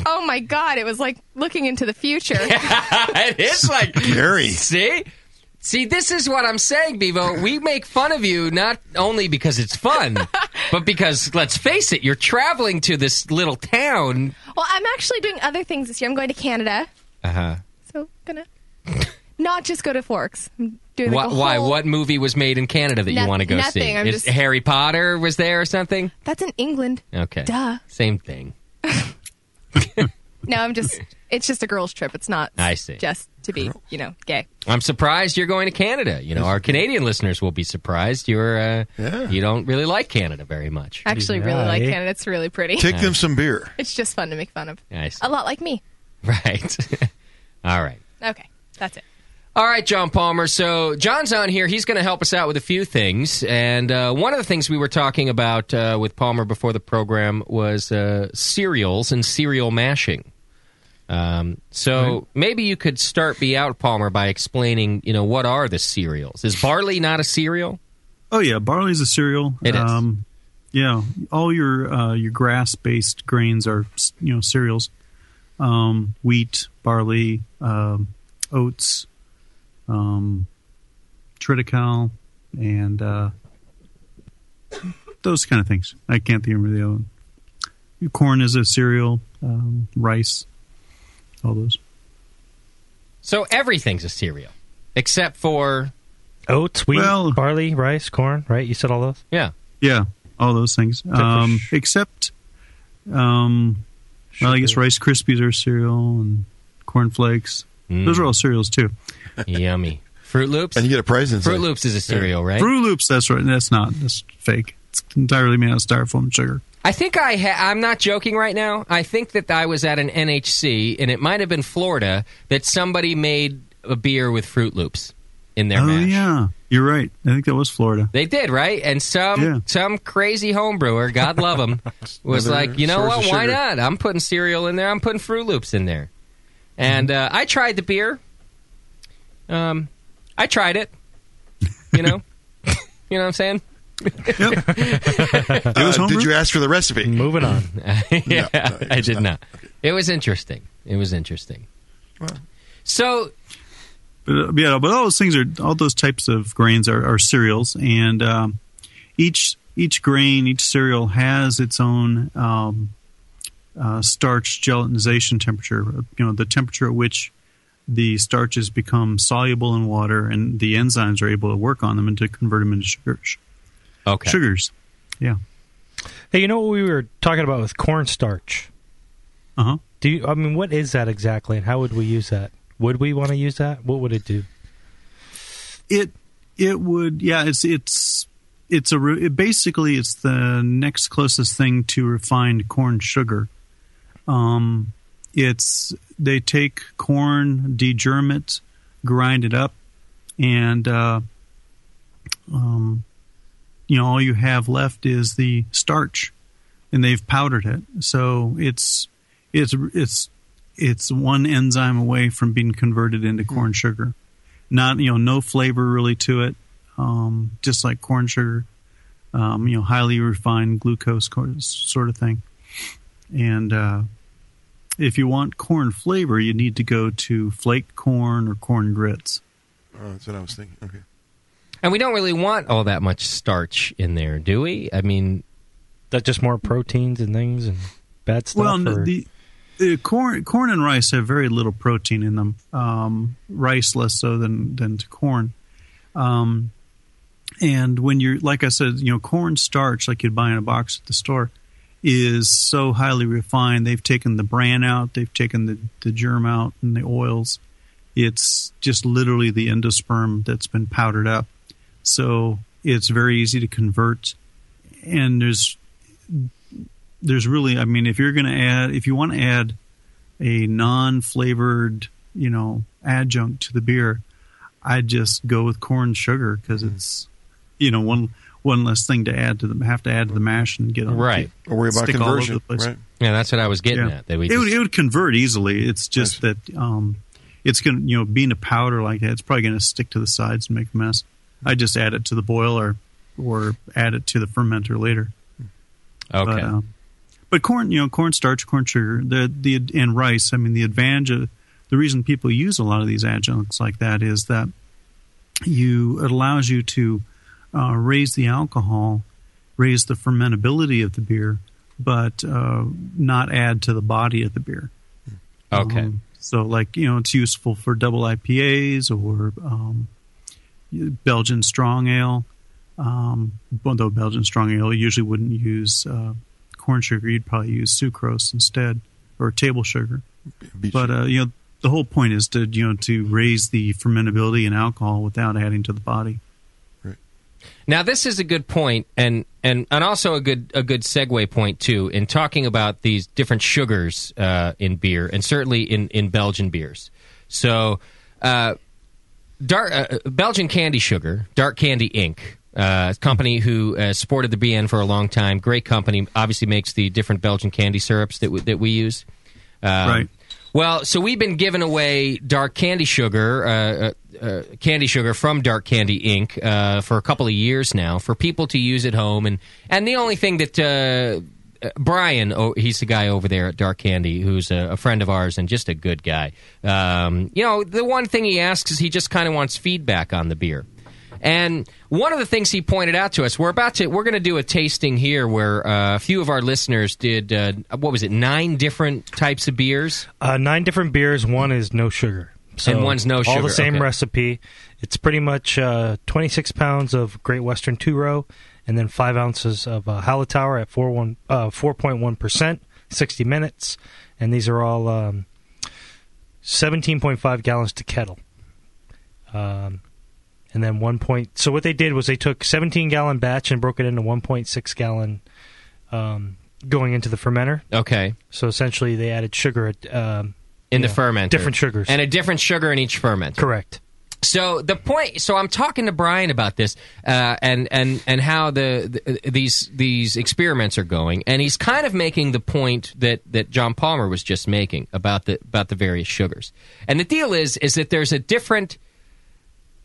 Oh my God! It was like looking into the future. It is like scary. See, this is what I'm saying, Bevo. We make fun of you not only because it's fun, but because, let's face it, you're traveling to this little town. Well, I'm actually doing other things this year. I'm going to Canada. Uh-huh. So, gonna not just go to Forks. I'm doing like Why? What movie was made in Canada that you want to go nothing. see? Harry Potter was there or something? That's in England. Okay. Duh. Same thing. No, it's just a girls' trip. It's not I see. just to be, gay. I'm surprised you're going to Canada. Our Canadian listeners will be surprised. You don't really like Canada very much. I actually really like Canada. It's really pretty. Take them some beer. It's just fun to make fun of. I see. A lot like me. Right. All right. Okay, that's it. All right, John Palmer. So John's on here. He's going to help us out with a few things. And one of the things we were talking about with Palmer before the program was cereals and cereal mashing. So maybe you could start me out, Palmer, by explaining, what are the cereals? Is barley not a cereal? Oh, yeah. Barley's a cereal. It is. Yeah. All your grass-based grains are, cereals. Wheat, barley, oats, triticale, and those kind of things. I can't think of the other one. Corn is a cereal, rice, all those. So everything's a cereal, except for oats, wheat, barley, rice, corn, right? You said all those? Yeah. Yeah, all those things. Except, I guess Rice Krispies are cereal, and Corn Flakes. Those are all cereals, too. Yummy. Fruit Loops? And you get a prize in Fruit Loops is a cereal, right? Fruit Loops, that's right. That's not. That's fake. It's entirely made out of styrofoam and sugar. I think I'm not joking right now. I think that I was at an NHC, and it might have been Florida, that somebody made a beer with Fruit Loops in their mash. Yeah. You're right. I think that was Florida. They did, right? And some crazy home brewer, God love him, was like, you know what? Why not? I'm putting cereal in there. I'm putting Fruit Loops in there. And I tried the beer. I tried it. You know? You know what I'm saying? Did you ask for the recipe? Moving on. Yeah, no, I did not. Okay. It was interesting. Well. So... But all those things all those types of grains are cereals, and each grain, each cereal has its own starch gelatinization temperature. You know, the temperature at which the starches become soluble in water, and the enzymes are able to work on them and to convert them into sugars. Okay, sugars. Yeah. Hey, you know what we were talking about with cornstarch? Uh-huh. What is that exactly, and how would we use that? Would we want to use that? What would it do? It would, yeah. Basically it's the next closest thing to refined corn sugar. They take corn, degerm it, grind it up, and all you have left is the starch, and they've powdered it. So it's one enzyme away from being converted into corn sugar. Not, no flavor really to it, just like corn sugar, highly refined glucose sort of thing. And if you want corn flavor, you need to go to flaked corn or corn grits. Oh, that's what I was thinking. Okay. And we don't really want all that much starch in there, do we? I mean, that's just more proteins and things and bad stuff. Well, corn and rice have very little protein in them. Rice less so than to corn. And when you're, like I said, corn starch, like you'd buy in a box at the store, is so highly refined. They've taken the bran out, they've taken the germ out, and the oils. It's just literally the endosperm that's been powdered up. So it's very easy to convert. And there's really, if you want to add a non-flavored, adjunct to the beer, I'd just go with corn sugar because it's, one less thing to add to them, have to add to the mash and get on. Right. Or worry about conversion. Right. Yeah, that's what I was getting at. That it would convert easily. It's just that it's going to, being a powder like that, it's probably going to stick to the sides and make a mess. I just add it to the boil or add it to the fermenter later. Okay. But corn, corn starch, corn sugar, and rice. The advantage of the reason people use a lot of these adjuncts like that is that it allows you to raise the alcohol, raise the fermentability of the beer, but not add to the body of the beer. Okay. So, it's useful for double IPAs or Belgian strong ale. Though Belgian strong ale usually wouldn't use corn sugar, you'd probably use sucrose instead, or table sugar. But the whole point is to raise the fermentability and alcohol without adding to the body. Right. Now, this is a good point, and also a good segue point too, in talking about these different sugars in beer, and certainly in Belgian beers. So, Belgian Candy Sugar, Dark Candy Inc., company who supported the BN for a long time. Great company. Obviously makes the different Belgian candy syrups that we use. Right. Well, so we've been giving away Dark Candy Sugar from Dark Candy Inc. For a couple of years now for people to use at home. And the only thing that Brian, he's the guy over there at Dark Candy, who's a friend of ours and just a good guy. The one thing he asks is he just kind of wants feedback on the beer. And one of the things he pointed out to us, we're going to do a tasting here where a few of our listeners did 9 different types of beers? 9 different beers. One is no sugar. So and one's no sugar. All the same recipe. It's pretty much 26 pounds of Great Western 2-row, and then 5 ounces of Hallertauer at 4.1%, 60 minutes, and these are all 17.5 gallons to kettle. And then so what they did was they took 17-gallon batch and broke it into 1.6 gallon going into the fermenter. Okay. So essentially they added sugar in the fermenter. Different sugars. And a different sugar in each fermenter. Correct. So the point. So I'm talking to Brian about this, and how these experiments are going, and he's kind of making the point that John Palmer was just making about the various sugars. And the deal is that there's a different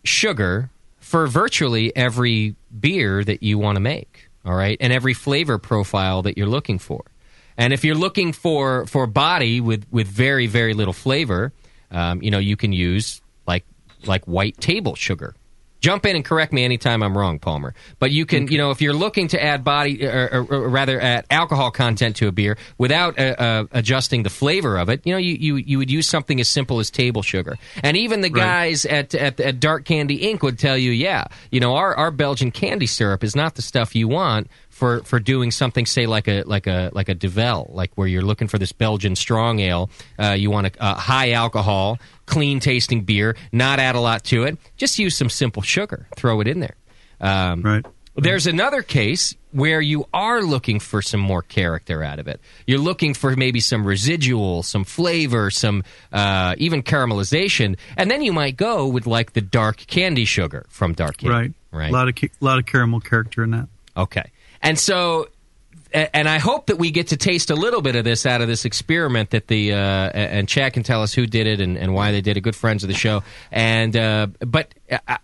sugar for virtually every beer that you want to make. All right, and every flavor profile that you're looking for. And if you're looking for body with very, very little flavor, you can use like white table sugar. Jump in and correct me anytime I'm wrong, Palmer. But you can, if you're looking to add body, or rather add alcohol content to a beer without adjusting the flavor of it, you would use something as simple as table sugar. And even the guys at Dark Candy Inc. would tell you, our Belgian candy syrup is not the stuff you want for doing something, say like a Duvel, like where you're looking for this Belgian strong ale. You want a high alcohol, clean tasting beer, not add a lot to it. Just use some simple sugar, throw it in there. Right. There's another case where you are looking for some more character out of it. You're looking for maybe some residual, some flavor, some even caramelization, and then you might go with like the dark candy sugar from Dark Candy. Right. A lot of caramel character in that. Okay. And so, and I hope that we get to taste a little bit of this out of this experiment that and Chad can tell us who did it and why they did it. Good friends of the show. And but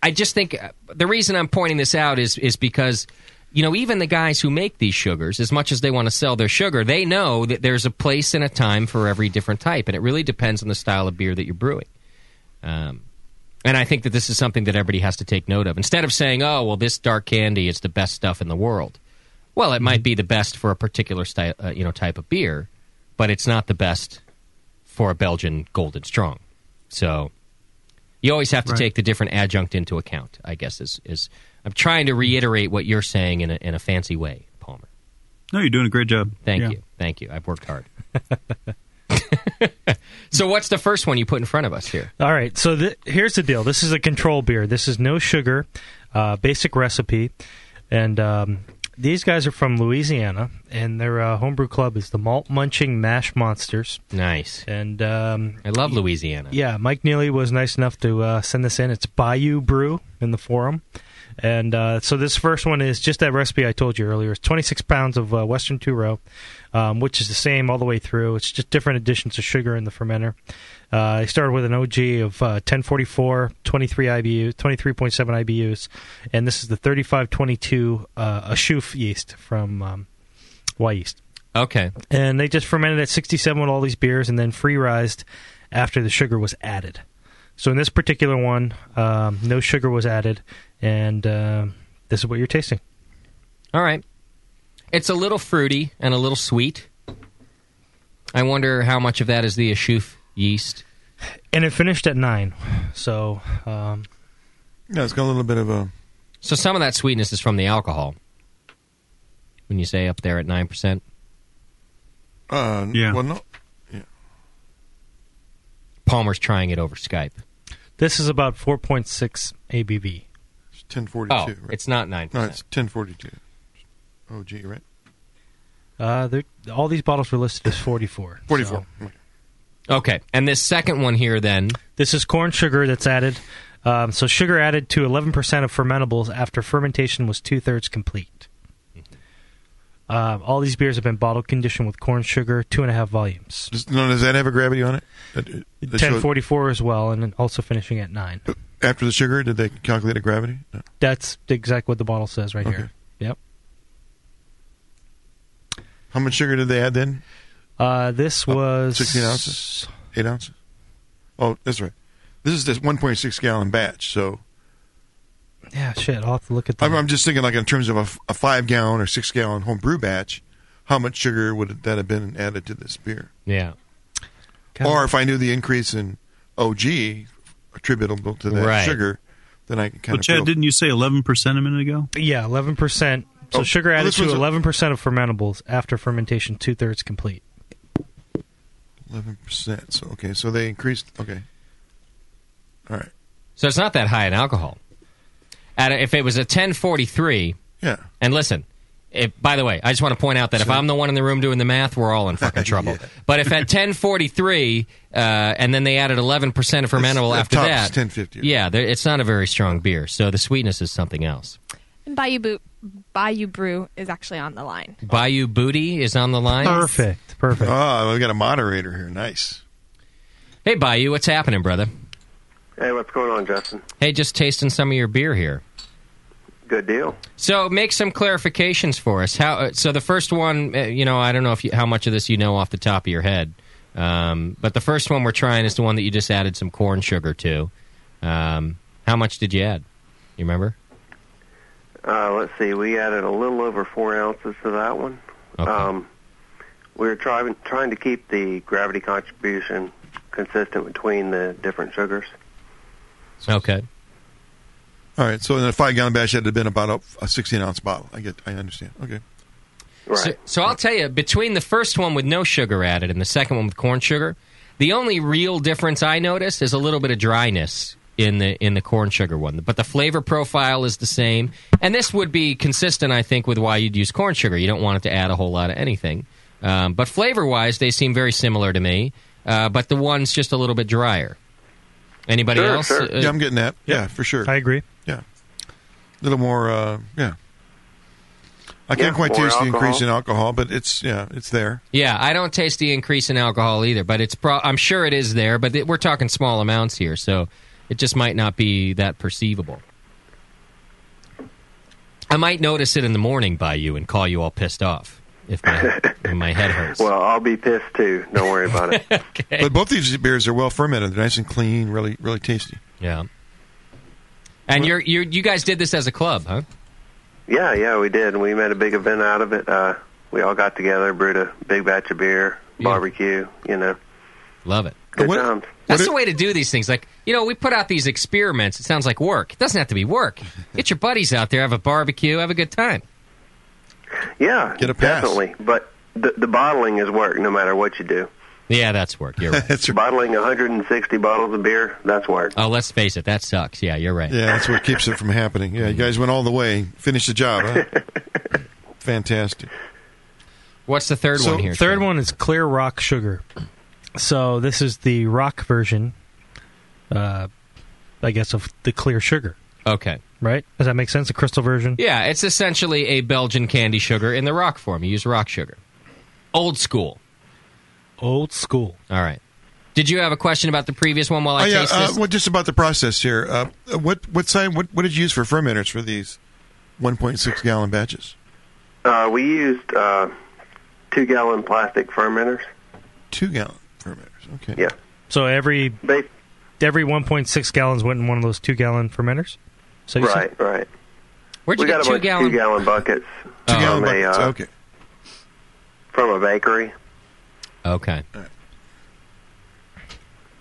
I just think the reason I'm pointing this out is because, even the guys who make these sugars, as much as they want to sell their sugar, they know that there's a place and a time for every different type, and it really depends on the style of beer that you're brewing. And I think that this is something that everybody has to take note of. Instead of saying, "Oh, well, this dark candy is the best stuff in the world." Well, it might be the best for a particular style, type of beer, but it's not the best for a Belgian Golden Strong. So you always have to take the different adjunct into account, I guess, is I'm trying to reiterate what you're saying in a fancy way, Palmer. No, you're doing a great job. Thank you. I've worked hard. So what's the first one you put in front of us here? All right, so here's the deal. This is a control beer. This is no sugar, basic recipe, and these guys are from Louisiana, and their homebrew club is the Malt Munching Mash Monsters. Nice. And I love Louisiana. Yeah, Mike Neely was nice enough to send this in. It's Bayou Brew in the forum. And so this first one is just that recipe I told you earlier. It's 26 pounds of Western Two-Row, which is the same all the way through. It's just different additions of sugar in the fermenter. I started with an OG of 1044, 23.7 IBUs, and this is the 3522 Ashoof yeast from Y Yeast. Okay. And they just fermented at 67 with all these beers and then free-rised after the sugar was added. So in this particular one, no sugar was added, and this is what you're tasting. All right. It's a little fruity and a little sweet. I wonder how much of that is the Ashoof yeast. And it finished at 9. So, yeah, it's got a little bit of a... So some of that sweetness is from the alcohol. When you say up there at 9%? Yeah. Well, no. Yeah. Palmer's trying it over Skype. This is about 4.6 ABV. It's 1042. Oh, right? It's not 9%. No, it's 1042. OG, right? All these bottles were listed as 44. 44. So. Okay, and this second one here then? This is corn sugar that's added. So sugar added to 11% of fermentables after fermentation was 2/3 complete. All these beers have been bottle conditioned with corn sugar, 2.5 volumes. Does that have a gravity on it? 1044 as well, and then also finishing at 9. After the sugar, did they calculate a gravity? No. That's exactly what the bottle says right here. Yep. How much sugar did they add then? This was 16 ounces, 8 ounces. Oh, that's right. This is this 1.6 gallon batch. So, yeah, shit. I'll have to look at that. I'm just thinking, like in terms of a 5 gallon or 6 gallon home brew batch, how much sugar would that have been added to this beer? Yeah. Or if I knew the increase in OG attributable to that sugar, then I can kind of. Chad, didn't you say 11% a minute ago? Yeah, 11%. So sugar added to 11% of fermentables after fermentation, 2/3 complete. 11%. So okay, so they increased. Okay, all right. So it's not that high in alcohol. If it was a 1043, yeah. And listen, By the way, I just want to point out that if I'm the one in the room doing the math, we're all in fucking trouble. But if at 1043, and then they added 11% of fermentable after that, 1050. Yeah, it's not a very strong beer. So the sweetness is something else. And Bayou Brew is actually on the line. Bayou Booty is on the line. Perfect. Oh, we got a moderator here. Nice. Hey, Bayou, what's happening, brother? Hey, what's going on, Justin? Hey, just tasting some of your beer here. Good deal. So make some clarifications for us. So the first one, I don't know how much of this you know off the top of your head, but the first one we're trying is the one that you just added some corn sugar to. How much did you add? You remember? Let's see. We added a little over 4 ounces to that one. Okay. We were trying to keep the gravity contribution consistent between the different sugars. Okay. All right, so in a 5-gallon batch, it had been about a 16-ounce bottle. I understand. Okay. Right. So I'll tell you, between the first one with no sugar added and the second one with corn sugar, the only real difference I noticed is a little bit of dryness in the corn sugar one. But the flavor profile is the same. And this would be consistent, I think, with why you'd use corn sugar. You don't want it to add a whole lot of anything. But flavor-wise, they seem very similar to me. But the one's just a little bit drier. Anybody else? Sure. Yeah, I'm getting that. Yeah, for sure. I agree. Yeah. A little more, yeah. I can't quite taste the increase in alcohol, but it's there. Yeah, I don't taste the increase in alcohol either, but I'm sure it is there, but we're talking small amounts here, so it just might not be that perceivable. I might notice it in the morning by you and call you all pissed off if my head hurts. Well, I'll be pissed too. Don't worry about it. Okay. But both these beers are well fermented. They're nice and clean, really, really tasty. Yeah. And you guys did this as a club, huh? Yeah, we did. We made a big event out of it. We all got together, brewed a big batch of beer, barbecue, Love it. Good times. That's the way to do these things. Like, we put out these experiments. It sounds like work. It doesn't have to be work. Get your buddies out there, have a barbecue, have a good time. Yeah, get a pass. Definitely. But the bottling is work no matter what you do. Yeah, that's work. You're right. Bottling 160 bottles of beer, that's work. Oh, let's face it, that sucks. Yeah, you're right. Yeah, that's what keeps it from happening. Yeah, you guys went all the way. Finished the job, huh? Fantastic. What's the third one here? Third one is clear rock sugar. So this is the rock version, I guess, of the clear sugar. Okay. Right? Does that make sense? The crystal version? Yeah, it's essentially a Belgian candy sugar in the rock form. You use rock sugar. Old school. Old school. All right. Did you have a question about the previous one while I taste this? Well, just about the process here. What did you use for fermenters for these 1.6 gallon batches? We used 2-gallon plastic fermenters. 2-gallon fermenters. Okay. Yeah. So every 1.6 gallons went in one of those 2-gallon fermenters. So right. Where'd you get 2-gallon? 2-gallon buckets. 2-gallon buckets. Okay. From a bakery. Okay.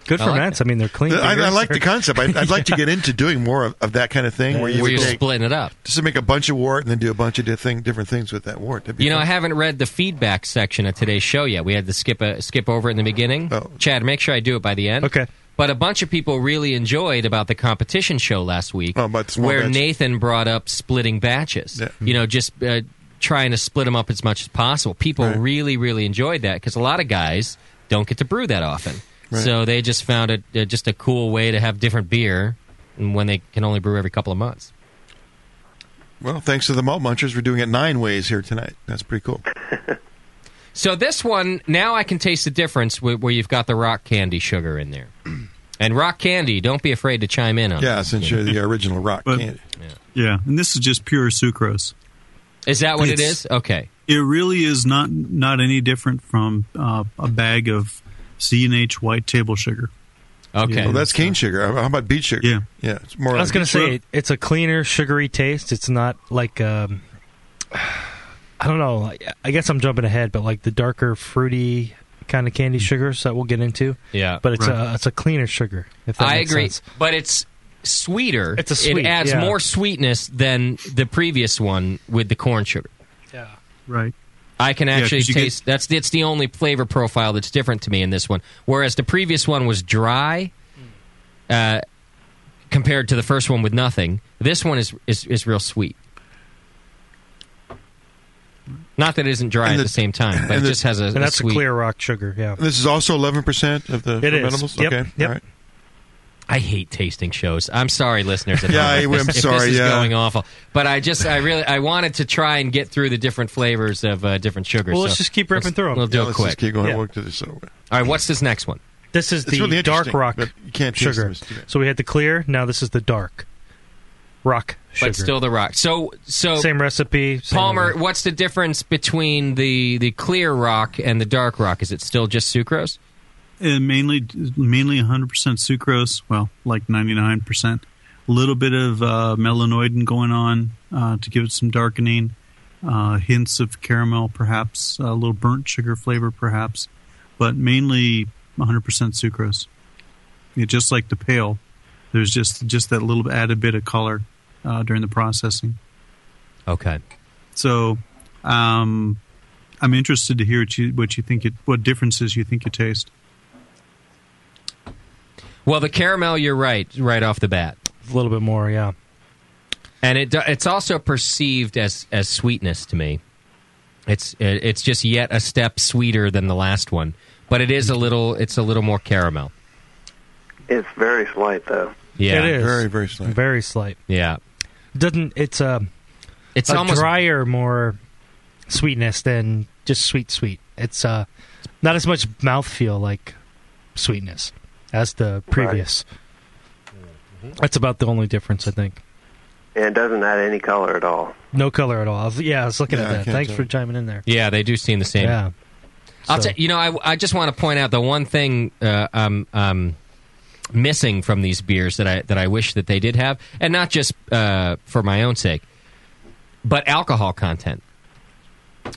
Good ferments. I mean, they're clean. I like the concept. I'd like to get into doing more of that kind of thing, where you're splitting it up, just to make a bunch of wort and then do a bunch of different things with that wort. I haven't read the feedback section of today's show yet. We had to skip over it in the beginning. Oh. Chad, make sure I do it by the end. Okay. But a bunch of people really enjoyed about the competition show last week, where batches. Nathan brought up splitting batches. Yeah. Just trying to split them up as much as possible. People really, really enjoyed that because a lot of guys don't get to brew that often. Right. So they just found it just a cool way to have different beer when they can only brew every couple of months. Well, thanks to the Malt Munchers, we're doing it 9 ways here tonight. That's pretty cool. So this one, now I can taste the difference where you've got the rock candy sugar in there. And rock candy, don't be afraid to chime in on that. Since you're the original rock candy. Yeah, and this is just pure sucrose. Is that what it is? Okay. It really is not any different from a bag of C&H white table sugar. Okay. Well, that's cane sugar. How about beet sugar? Yeah. It's more. I was going to say, it's a cleaner, sugary taste. It's not like, I don't know. I guess I'm jumping ahead, but like the darker, fruity kind of candy sugars that we'll get into. Yeah. But it's a cleaner sugar, if that makes agree. sense. But it's sweeter. It's a sweet, it adds more sweetness than the previous one with the corn sugar. Yeah. Right. I can actually taste it's the only flavor profile that's different to me in this one. Whereas the previous one was dry compared to the first one with nothing. This one is real sweet. Not that it isn't dry at the same time, but it just has and that's sweet... a clear rock sugar, yeah. This is also 11% of the fermentables? Yep. Okay, Yep. all right. I hate tasting shows. I'm sorry, listeners. At Yeah, home, if I'm this sorry, is yeah. going awful. But I wanted to try and get through the different flavors of different sugars. Well, let's just keep ripping through them. We'll do it Let's quick. just keep going. Yeah. We'll do this over. All right, what's this next one? This is It's really the dark interesting, rock but you can't taste sugar. them. It's too bad. So we had the clear, now this is the dark rock sugar. But still the rock. So same recipe. Same Palmer, everything. what's the difference between the clear rock and the dark rock? Is it still just sucrose? Mainly 100% sucrose, well, like 99%. A little bit of melanoidin going on to give it some darkening. Hints of caramel, perhaps. A little burnt sugar flavor, perhaps. But mainly 100% sucrose. Just like the pale. There's just that little added bit of color during the processing. Okay. So I'm interested to hear what you think. What differences you think you taste. Well, the caramel, you're right off the bat. A little bit more, yeah. And it's also perceived as sweetness to me. It's just yet a step sweeter than the last one, but it's a little more caramel. It's very slight, though. Yeah, it is very, very slight. Very slight. Yeah, it's it's a almost drier, more sweetness than just sweet. It's not as much mouthfeel like sweetness as the previous. Right. That's about the only difference, I think. And it doesn't add any color at all. No color at all. I was looking at I that. can't Thanks tell. for chiming in there. Yeah, they do seem the same. Yeah. I'll So- I just want to point out the one thing I'm missing from these beers that I wish that they did have, and not just for my own sake, but alcohol content.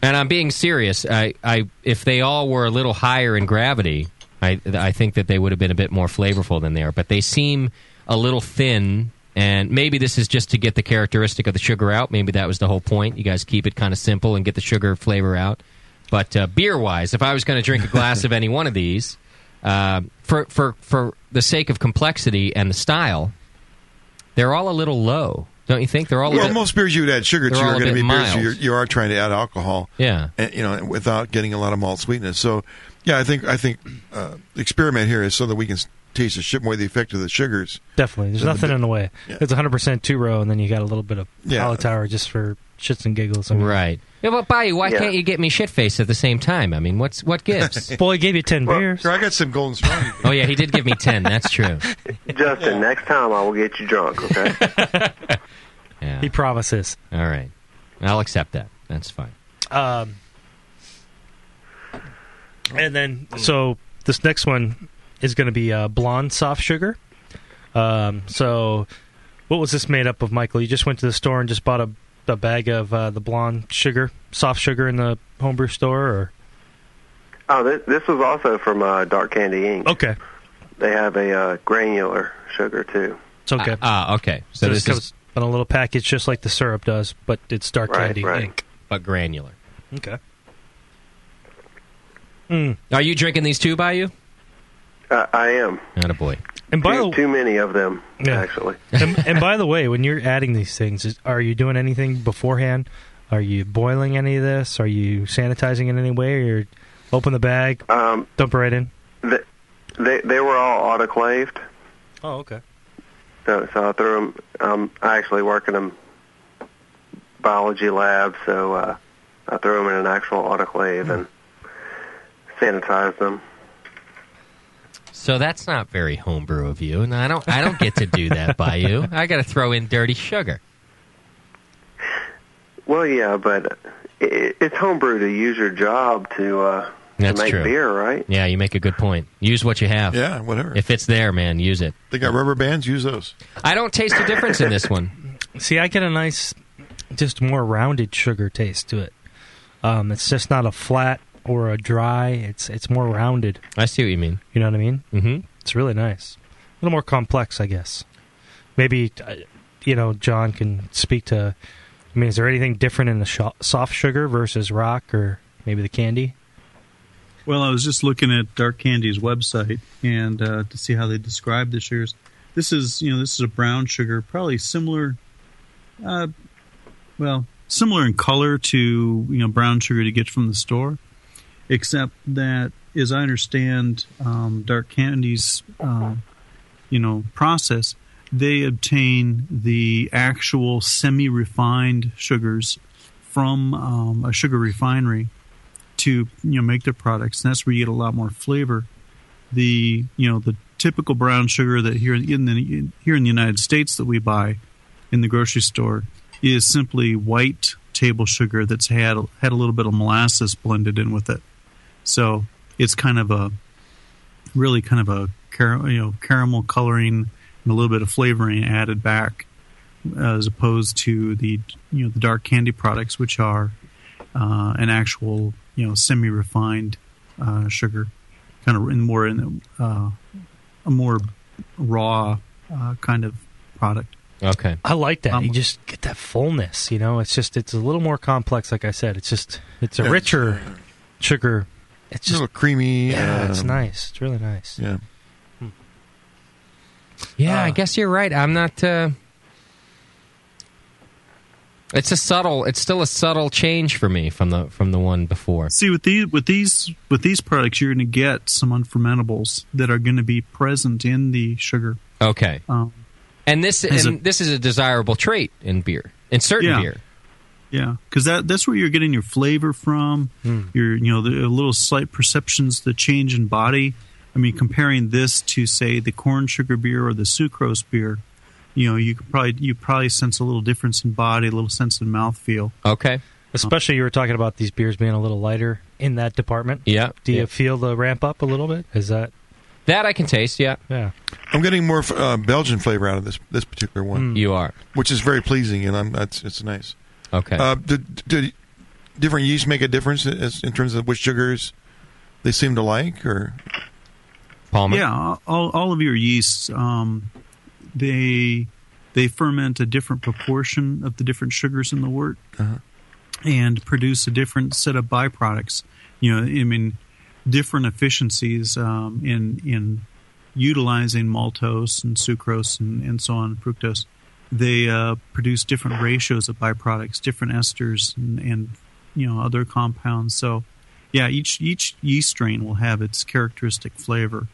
And I'm being serious. If they all were a little higher in gravity, I think that they would have been a bit more flavorful than they are. But they seem a little thin, and maybe this is just to get the characteristic of the sugar out. Maybe that was the whole point. You guys keep it kind of simple and get the sugar flavor out. But beer-wise, if I was going to drink a glass of any one of these, for the sake of complexity and the style, they're all a little low. Don't you think? They're all most beers you would add sugar to they're all are a going to bit be beers mild. you are trying to add alcohol. Yeah. And, without getting a lot of malt sweetness. So, yeah, I think the experiment here is so that we can taste more the effect of the sugars. Definitely. There's nothing in the way. Yeah. It's 100% two-row, and then you got a little bit of Hallertauer just for shits and giggles. I mean. Right. Yeah, but Bayou, why can't you get me shit-faced at the same time? I mean, what gives? Well, he gave you 10 beers. Sure, I got some Golden Strong. Oh, yeah, he did give me 10. That's true. Justin, next time I will get you drunk, okay? Yeah. He promises. All right. I'll accept that. That's fine. And then, so this next one is going to be blonde soft sugar. So what was this made up of, Michael? You just went to the store and just bought a bag of the blonde sugar, soft sugar in the homebrew store? Or? Oh, this was also from Dark Candy Inc. Okay. They have a granular sugar, too. It's okay. Okay. So this comes is in a little package just like the syrup does, but it's Dark Candy Inc. But granular. Okay. Are you drinking these too, Bayou? I am. Attaboy. And by Too many of them, Yeah. actually. and by the way, when you're adding these things, are you doing anything beforehand? Are you boiling any of this? Are you sanitizing in any way? Or you're open the bag, dump it right in? They were all autoclaved. Oh, okay. So I threw them. I actually work in a biology lab, so I threw them in an actual autoclave and sanitized them. So that's not very homebrew of you, and I don't get to do that by you. I got to throw in dirty sugar. Well, yeah, but it's homebrew to use your job to That's make true. beer, right? Yeah, you make a good point. Use what you have. Yeah, whatever. If it's there, man, use it. They got rubber bands, use those. I don't taste a difference in this one. See, I get a nice, just more rounded sugar taste to it. It's just not a flat or a dry. It's more rounded. I see what you mean. You know what I mean? Mm-hmm. It's really nice. A little more complex, I guess. Maybe, John can speak to... I mean, is there anything different in the soft sugar versus rock or maybe the candy? Well, I was just looking at Dark Candy's website and to see how they describe the sugars. This is a brown sugar, probably similar similar in color to brown sugar you get from the store, except that, as I understand, Dark Candy's process, they obtain the actual semi-refined sugars from a sugar refinery to make their products, and that's where you get a lot more flavor. The typical brown sugar that here in the United States that we buy in the grocery store is simply white table sugar that's had a little bit of molasses blended in with it. So it's kind of a caramel coloring and a little bit of flavoring added back, as opposed to the Dark Candy products, which are an actual semi-refined sugar, kind of a more raw kind of product. Okay, I like that. You just get that fullness. It's a little more complex. Like I said, it's a richer sugar. It's just a little creamy. Yeah, it's nice. It's really nice. Yeah. Yeah, I guess you're right. I'm not. It's still a subtle change for me from the one before. See, with these products, you're going to get some unfermentables that are going to be present in the sugar. Okay. And this is a desirable trait in beer, in certain beer. Yeah, because that's where you're getting your flavor from. Your the little slight perceptions, the change in body. I mean, comparing this to, say, the corn sugar beer or the sucrose beer, you probably sense a little difference in body, a little sense in mouthfeel. Okay. Especially you were talking about these beers being a little lighter in that department. Yeah. Do you feel the ramp up a little bit? Is that I can taste? Yeah. Yeah. I'm getting more Belgian flavor out of this particular one. You are, which is very pleasing, and it's nice. Okay. Do different yeasts make a difference in terms of which sugars they seem to like, or? Palmer? Yeah, all of your yeasts, they ferment a different proportion of the different sugars in the wort and produce a different set of byproducts. Different efficiencies in utilizing maltose and sucrose and so on, fructose. They produce different ratios of byproducts, different esters and other compounds. So, yeah, each yeast strain will have its characteristic flavor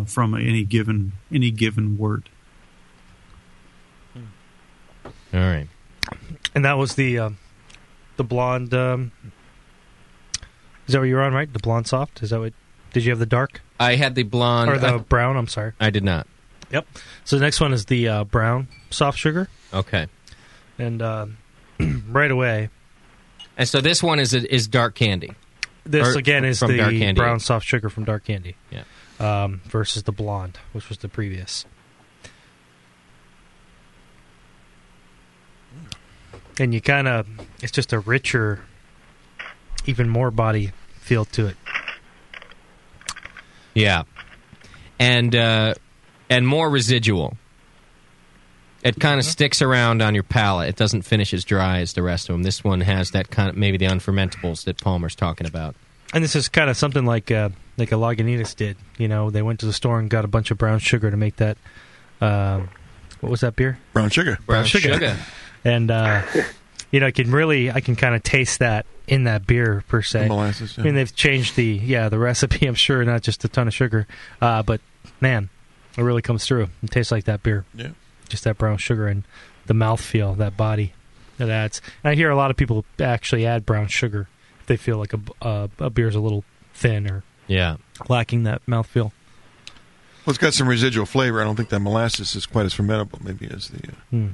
from any given wort. All right. And that was the blonde. Is that what you were on, right? The blonde soft? Is that what? Did you have the dark? I had the blonde. Or the brown, I'm sorry. I did not. Yep. So the next one is the brown soft sugar. Okay. And right away. And so this one is Dark Candy. This, again, is from Dark the Candy. brown soft sugar from Dark Candy. Yeah. Versus the blonde, which was the previous. And you kind of, it's just a richer, even more body feel to it. Yeah. And more residual. It kind of sticks around on your palate. It doesn't finish as dry as the rest of them. This one has that kind of, maybe the unfermentables that Palmer's talking about. And this is kind of something like a Lagunitas did. They went to the store and got a bunch of brown sugar to make that. What was that beer? Brown sugar. Brown sugar. And I can kind of taste that in that beer per se. The molasses. Yeah. I mean, they've changed the recipe. I'm sure, not just a ton of sugar, but man, it really comes through. It tastes like that beer. Yeah. Just that brown sugar and the mouthfeel, that body that adds. And I hear a lot of people actually add brown sugar if they feel like a beer's a little thin or lacking that mouthfeel. Well, it's got some residual flavor. I don't think that molasses is quite as fermentable, maybe, as the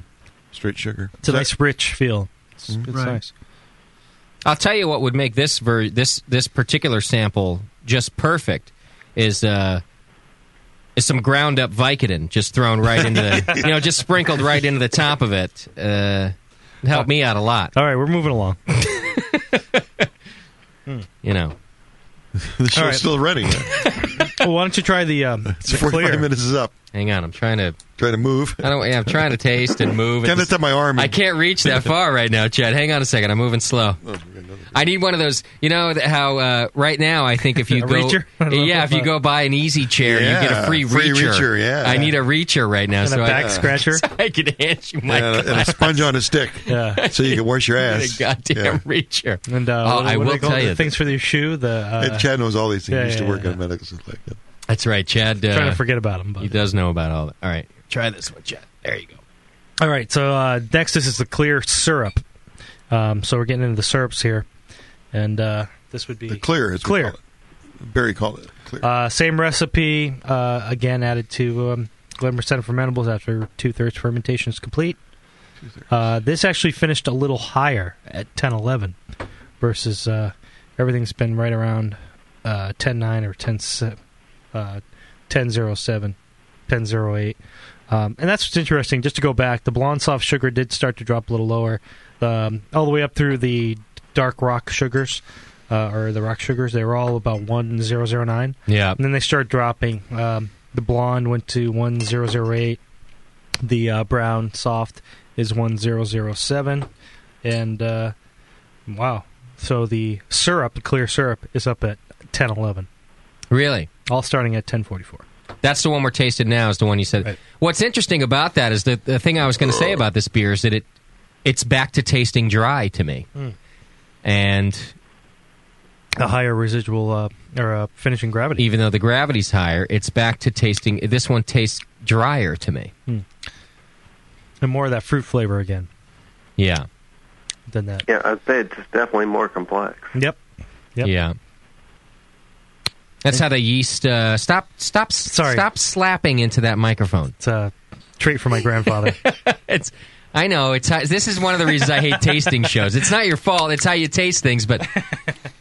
straight sugar. It's a nice, rich feel. It's nice. I'll tell you what would make this particular sample just perfect is some ground up Vicodin just thrown right into the just sprinkled right into the top of it. It helped me out a lot. All right, we're moving along. The show's still ready. Well, why don't you try the 45 clear? minutes is up. Hang on, I'm trying to move. I'm trying to taste and move. Can't lift up my arm. I can't reach that far right now, Chad. Hang on a second. I'm moving slow. I need one of those. You know how right now I think if you go, reacher? if you go buy an easy chair, you get a free reacher. Yeah, I need a reacher right now, And so a back scratcher. So I can hand you my and a sponge on a stick, so you can wash your ass. A goddamn reacher. And I will tell you, things for your shoe. Chad knows all these things. He used to work on medical stuff like that. That's right, Chad. Trying to forget about him, but he does know about all that. All right, try this one, Chad. There you go. All right, so next this is the clear syrup. So we're getting into the syrups here, and this would be the clear. Is clear. Barry called it clear. Same recipe. Again, added to 11% fermentables after 2/3 fermentation is complete. This actually finished a little higher at 10-11 versus everything's been right around 10-9 or 10-07, 10-08. And that's what's interesting. Just to go back, the blonde soft sugar did start to drop a little lower, all the way up through the dark rock sugars, or the rock sugars. They were all about 1009. Yeah. And then they started dropping. The blonde went to 1008. The brown soft is 1007. And, wow. So the syrup, the clear syrup, is up at 1011. Really? All starting at 1044. That's the one we're tasting now, is the one you said. Right. What's interesting about that is that the thing I was going to say about this beer is that it's back to tasting dry to me. And a higher residual or finishing gravity. Even though the gravity's higher, it's back to tasting. This one tastes drier to me. And more of that fruit flavor again. Yeah. Than that. Yeah, I'd say it's definitely more complex. Yep. Yeah. That's how the yeast stop slapping into that microphone. It's a treat for my grandfather. I know. This is one of the reasons I hate tasting shows. It's not your fault. It's how you taste things, but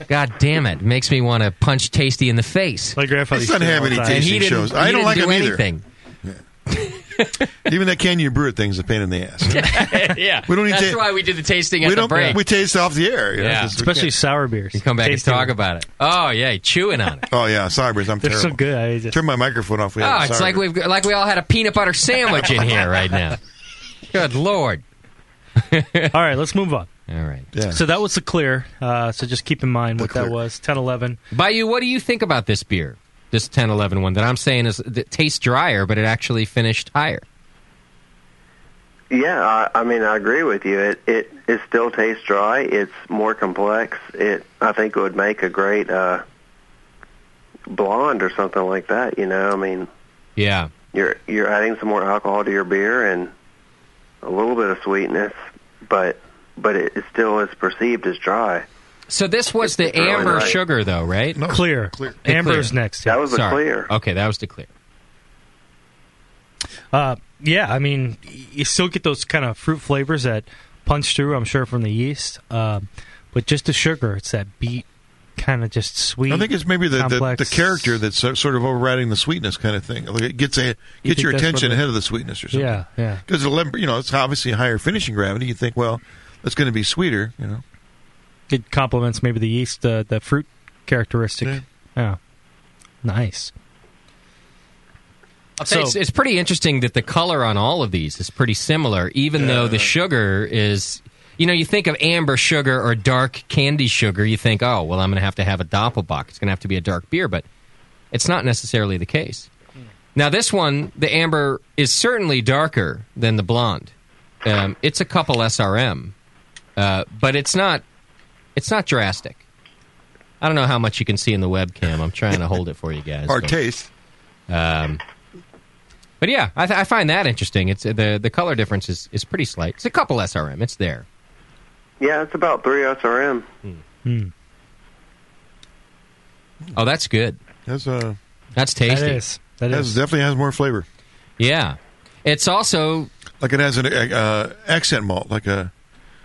God damn it makes me want to punch Tasty in the face. My grandfather doesn't have any tasting shows. I don't like them either. Even that Can You Brew It thing's a pain in the ass. Yeah. We don't need That's why we did the tasting at the break. We taste off the air. Yeah. Especially sour beers. You come back and talk about it. Oh, yeah. Chewing on it. Oh, yeah. Sour beers. They're terrible. so good. Turn my microphone off. It's like we all had a peanut butter sandwich in here right now. Good Lord. All right, let's move on. All right. Yeah. So that was the clear. So just keep in mind what that was. 10-11. Bayou, what do you think about this beer? This 10-11 one that I'm saying it tastes drier, but it actually finished higher. Yeah, I mean, I agree with you. It still tastes dry. It's more complex. I think it would make a great blonde or something like that. You know, I mean, yeah, you're adding some more alcohol to your beer and a little bit of sweetness, but it still is perceived as dry. So this was the amber sugar, though, right? No, clear. Amber's next. That was the clear. Okay, that was the clear. Yeah, I mean, you still get those kind of fruit flavors that punch through, I'm sure, from the yeast. But just the sugar, it's that beet, kind of just sweet. I think it's maybe complex. the character that's sort of overriding the sweetness kind of thing. Like it gets your attention ahead of the sweetness or something. Yeah. Because it's obviously a higher finishing gravity. You think, well, that's going to be sweeter. You know, it complements maybe the yeast, the fruit characteristic. Yeah. Nice. So it's pretty interesting that the color on all of these is pretty similar, even though the sugar is, you think of amber sugar or dark candy sugar, you think, oh, well, I'm going to have a Doppelbock. It's going to have to be a dark beer, but it's not necessarily the case. Now, this one, the amber, is certainly darker than the blonde. It's a couple SRM, but it's not drastic. I don't know how much you can see in the webcam. I'm trying to hold it for you guys. Our taste. But yeah, I find that interesting. It's the color difference is pretty slight. It's a couple SRM. It's there. Yeah, it's about 3 SRM. Oh, that's good. That's tasty. That definitely has more flavor. Yeah, it's also like it has an accent malt, like a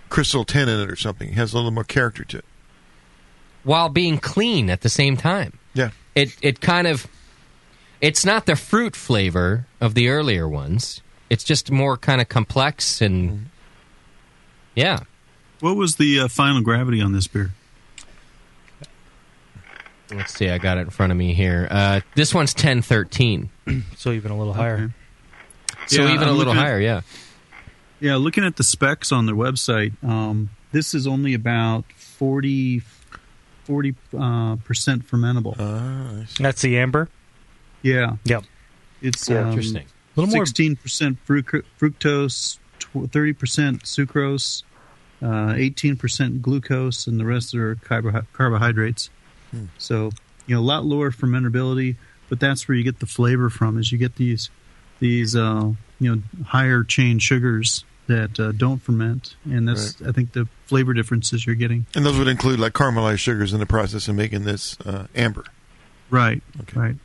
crystal 10 in it or something. It has a little more character to it, while being clean at the same time. Yeah, it kind of. It's not the fruit flavor of the earlier ones. It's just more kind of complex and, yeah. What was the final gravity on this beer? Let's see. I got it in front of me here. This one's 10-13. So even a little higher. Okay. So even a little higher, yeah. Yeah, looking at the specs on their website, this is only about 40% fermentable. That's the amber? Yeah. Yep. It's interesting. A little more 16% fructose, 30% sucrose, 18% glucose, and the rest are carbohydrates. So, a lot lower fermentability, but that's where you get the flavor from. Is you get these higher chain sugars that don't ferment, and that's I think the flavor differences you're getting. And those would include like caramelized sugars in the process of making this amber. Right. Okay. Right.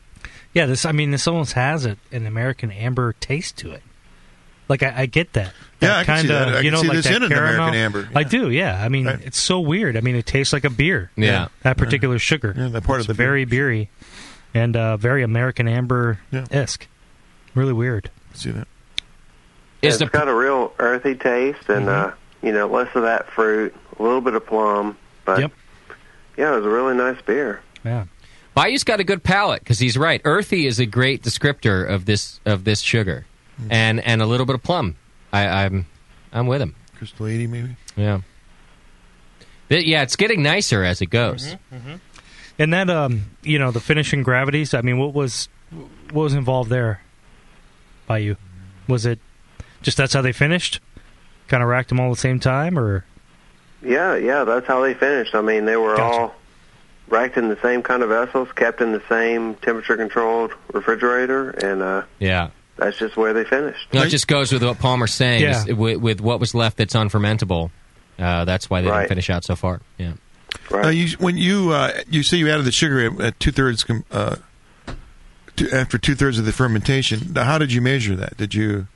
Yeah, this almost has an American amber taste to it. Like I get that. Yeah, I can see that. I can see like this that in an caramel. American amber. I do. Yeah. I mean, it's so weird. I mean, it tastes like a beer. Yeah. That particular sugar. Yeah, that part it's of the very beery and very American amber-esque. Really weird. See that? It's got a real earthy taste, and less of that fruit, a little bit of plum, but yeah, it was a really nice beer. Yeah. Bayou's got a good palate because he's right. Earthy is a great descriptor of this sugar, and a little bit of plum. I'm with him. Crystal 80 maybe. Yeah. Yeah, it's getting nicer as it goes. And that the finishing gravities. I mean, what was involved there? Bayou, was it just that's how they finished? Kind of racked them all at the same time, or? Yeah, that's how they finished. I mean, they were all racked in the same kind of vessels, kept in the same temperature-controlled refrigerator, and that's just where they finished. No, it just goes with what Palmer's saying. Yeah. With what was left that's unfermentable, that's why they didn't finish out so far. Yeah. Right. When you say you added the sugar at 2/3 after 2/3 of the fermentation, how did you measure that? Did you?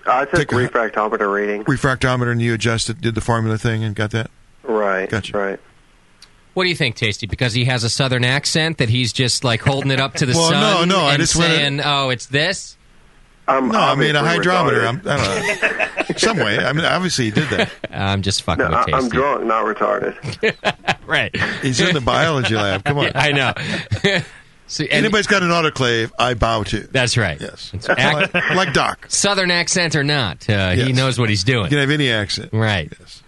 I took refractometer reading. Refractometer, and you adjusted, did the formula thing, and got that. Right. Gotcha. Right. What do you think, Tasty? Because he has a southern accent that he's just like holding it up to the sun no, I and just saying, "Oh, it's this." No, I mean a hydrometer. I don't know. Some way. I mean, obviously he did that. I'm just fucking with Tasty. I'm drunk, not retarded. Right. He's in the biology lab. Come on. I know. So, anybody's got an autoclave, I bow to. That's right. Yes. Like Doc. Southern accent or not, he knows what he's doing. You can have any accent. Right. Yes.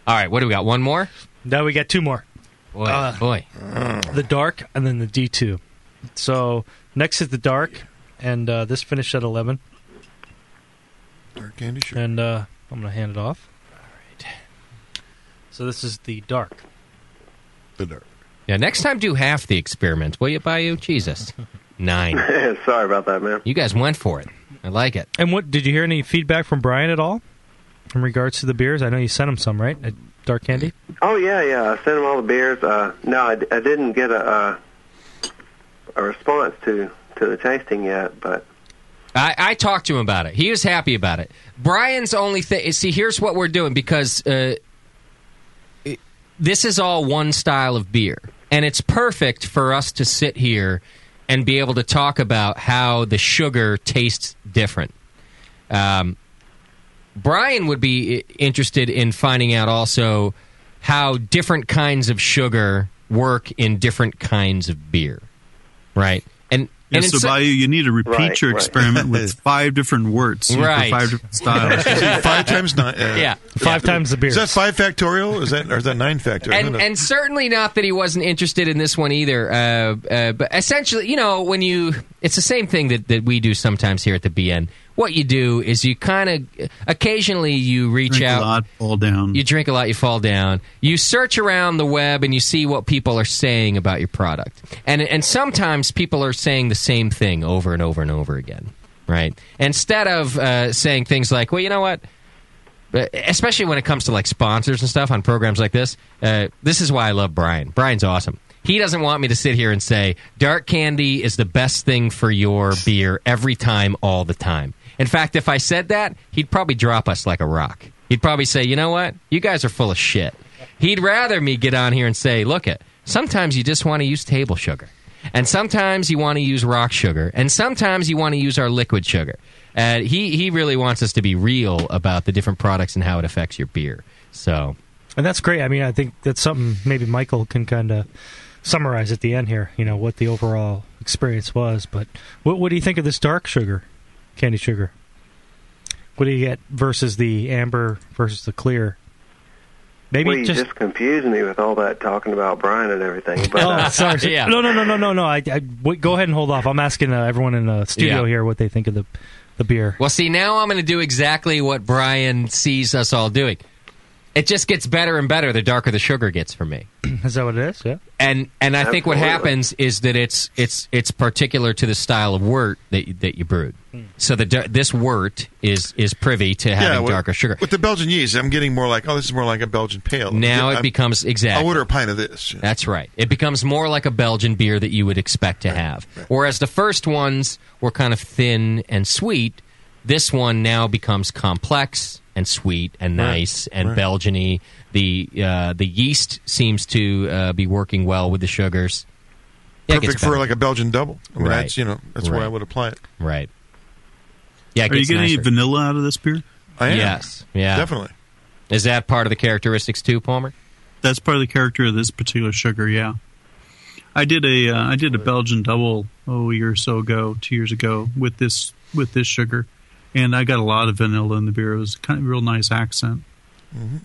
All right, what do we got? One more? No, we got two more. Boy. The dark and then the D2. So next is the dark, and this finished at 11. Dark candy sugar. And I'm going to hand it off. All right. So this is the dark. The dark. Yeah, next time do half the experiment, will you, Bayou? Jesus. 9. Sorry about that, man. You guys went for it. I like it. And what did you hear any feedback from Brian at all in regards to the beers? I know you sent him some, right? At Dark Candy? Oh, yeah. I sent him all the beers. No, I didn't get a response to the tasting yet, but... I talked to him about it. He was happy about it. Brian's only thing... See, here's what we're doing, because this is all one style of beer. And it's perfect for us to sit here and be able to talk about how the sugar tastes different. Brian would be interested in finding out also how different kinds of sugar work in different kinds of beer, right? And so Bayou, you need to repeat your experiment with 5 different worts, for 5 different styles. 5 times 9. 5 times the beer. Is that 5 factorial? Or is that 9 factorial? And certainly not that he wasn't interested in this one either. But essentially, it's the same thing that we do sometimes here at the BN. What you do is you kind of occasionally you reach out. Drink a lot, fall down. You drink a lot, you fall down. You search around the web and you see what people are saying about your product. And sometimes people are saying the same thing over and over and over again, right? Instead of saying things like, well, you know what? Especially when it comes to like sponsors and stuff on programs like this, this is why I love Brian. Brian's awesome. He doesn't want me to sit here and say, Dark Candy is the best thing for your beer every time, all the time. In fact, if I said that, he'd probably drop us like a rock. He'd probably say, you know what? You guys are full of shit. He'd rather me get on here and say, look sometimes you just want to use table sugar. And sometimes you want to use rock sugar. And sometimes you want to use our liquid sugar. He really wants us to be real about the different products and how it affects your beer. So, and that's great. I mean, I think that's something maybe Michael can kind of summarize at the end here, what the overall experience was. But what do you think of this dark sugar, candy sugar? What do you get versus the amber versus the clear? Maybe well, you just confused me with all that talking about Brian and everything. But, sorry. Yeah. No. Go ahead and hold off. I'm asking everyone in the studio here what they think of the beer. Well, see, now I'm going to do exactly what Brian sees us all doing. It just gets better and better the darker the sugar gets for me. Is that what it is? Yeah. And I think what happens is that it's particular to the style of wort that you brewed. So this wort is privy to having darker sugar. With the Belgian yeast, I'm getting more like, this is more like a Belgian pale. Now it becomes exactly. I'll order a pint of this. Yeah. That's right. It becomes more like a Belgian beer that you would expect to have. Right. Whereas the first ones were kind of thin and sweet, this one now becomes complex and sweet and nice and Belgian-y. The yeast seems to be working well with the sugars. Perfect for like a Belgian double. I mean, that's where I would apply it. Right. Yeah. Are you getting any vanilla out of this beer? I am. Yes. Yeah. Definitely. Is that part of the characteristics too, Palmer? That's part of the character of this particular sugar. Yeah. I did a Belgian double a year or so ago, 2 years ago with this sugar. And I got a lot of vanilla in the beer. It was kind of a real nice accent. Mm-hmm.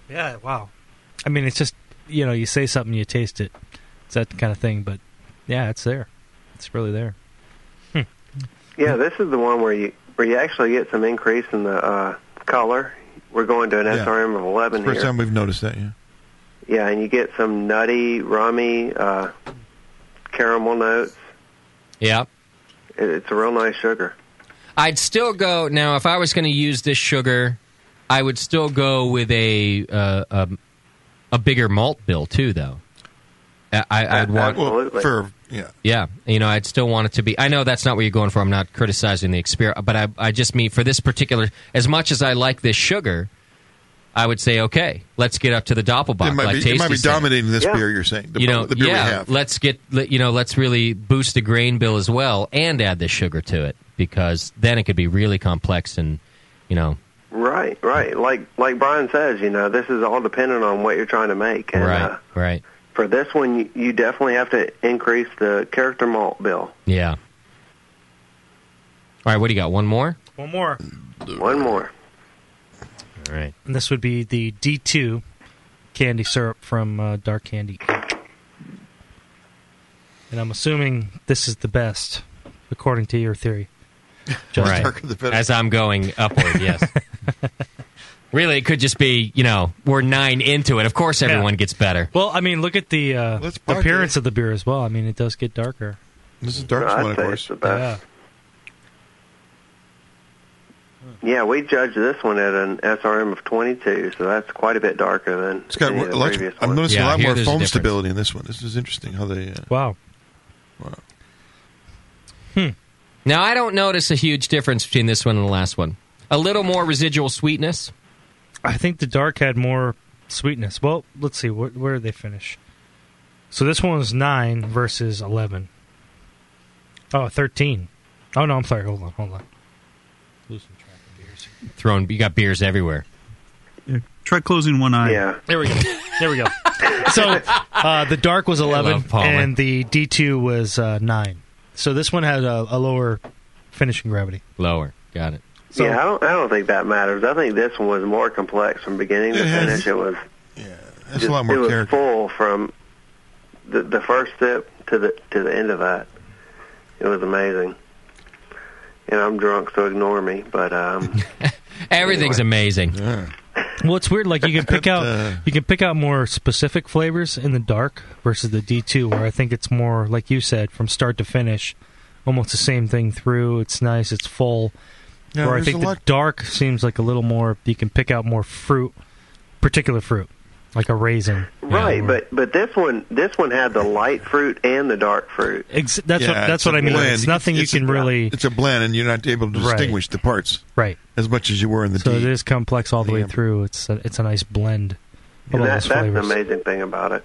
Yeah, wow. I mean, it's just, you say something, you taste it. It's that kind of thing. But, yeah, it's there. It's really there. Yeah, this is the one where you actually get some increase in the color. We're going to an SRM of 11 First time we've noticed that, yeah. Yeah, and you get some nutty, rummy, caramel notes. Yeah. It's a real nice sugar. I'd still go now. If I was going to use this sugar, I would still go with a bigger malt bill too, though. I'd want I'd still want it to be. I know that's not what you're going for. I'm not criticizing the experience, but I just mean for this particular. As much as I like this sugar, I would say, okay, let's get up to the Doppelbock. It might be dominating this beer. You're saying, the beer we have. Let's really boost the grain bill as well, and add the sugar to it, because then it could be really complex and, Right. Like Brian says, this is all dependent on what you're trying to make. And, right. For this one, you definitely have to increase the character malt bill. Yeah. All right, what do you got? One more? One more. All right. And this would be the D2 candy syrup from Dark Candy. And I'm assuming this is the best, according to your theory. Right. As I'm going upward, yes. Really, it could just be, we're 9 into it. Of course everyone gets better. Well, I mean, look at the appearance of the beer as well. I mean, it does get darker. This is the darkest one, of course. The best. Yeah, we judged this one at an SRM of 22, so that's quite a bit darker than any of the previous I'm noticing a lot more foam difference. stability in this one. This is interesting how they... Wow. Now, I don't notice a huge difference between this one and the last one. A little more residual sweetness. I think the dark had more sweetness. Well, let's see. Where did they finish? So this one was 9 versus 11. Oh, 13. Oh, no, I'm sorry. Hold on. Losing track of beers. You got beers everywhere. Yeah, try closing one eye. Yeah. There we go. So the dark was 11, and the D2 was 9. So this one had a lower finishing gravity. Lower. Got it. So, I don't think that matters. I think this one was more complex from beginning to finish. It was that's a lot more character. It was full from the first sip to the end of that. It was amazing. I'm drunk, so ignore me. But everything's amazing. Yeah. Well, it's weird. Like you can pick out more specific flavors in the dark versus the D2, where I think it's more like you said, from start to finish, almost the same thing through. It's nice. It's full. Yeah, where I think the dark seems like a little more. You can pick out more fruit, particular fruit, like a raisin. Right, but this one had the light fruit and the dark fruit. That's what I mean. It's nothing you can really. It's a blend, and you're not able to distinguish the parts as much as you were in the. So it is complex all the way through. It's a nice blend of all those flavors. That's the amazing thing about it.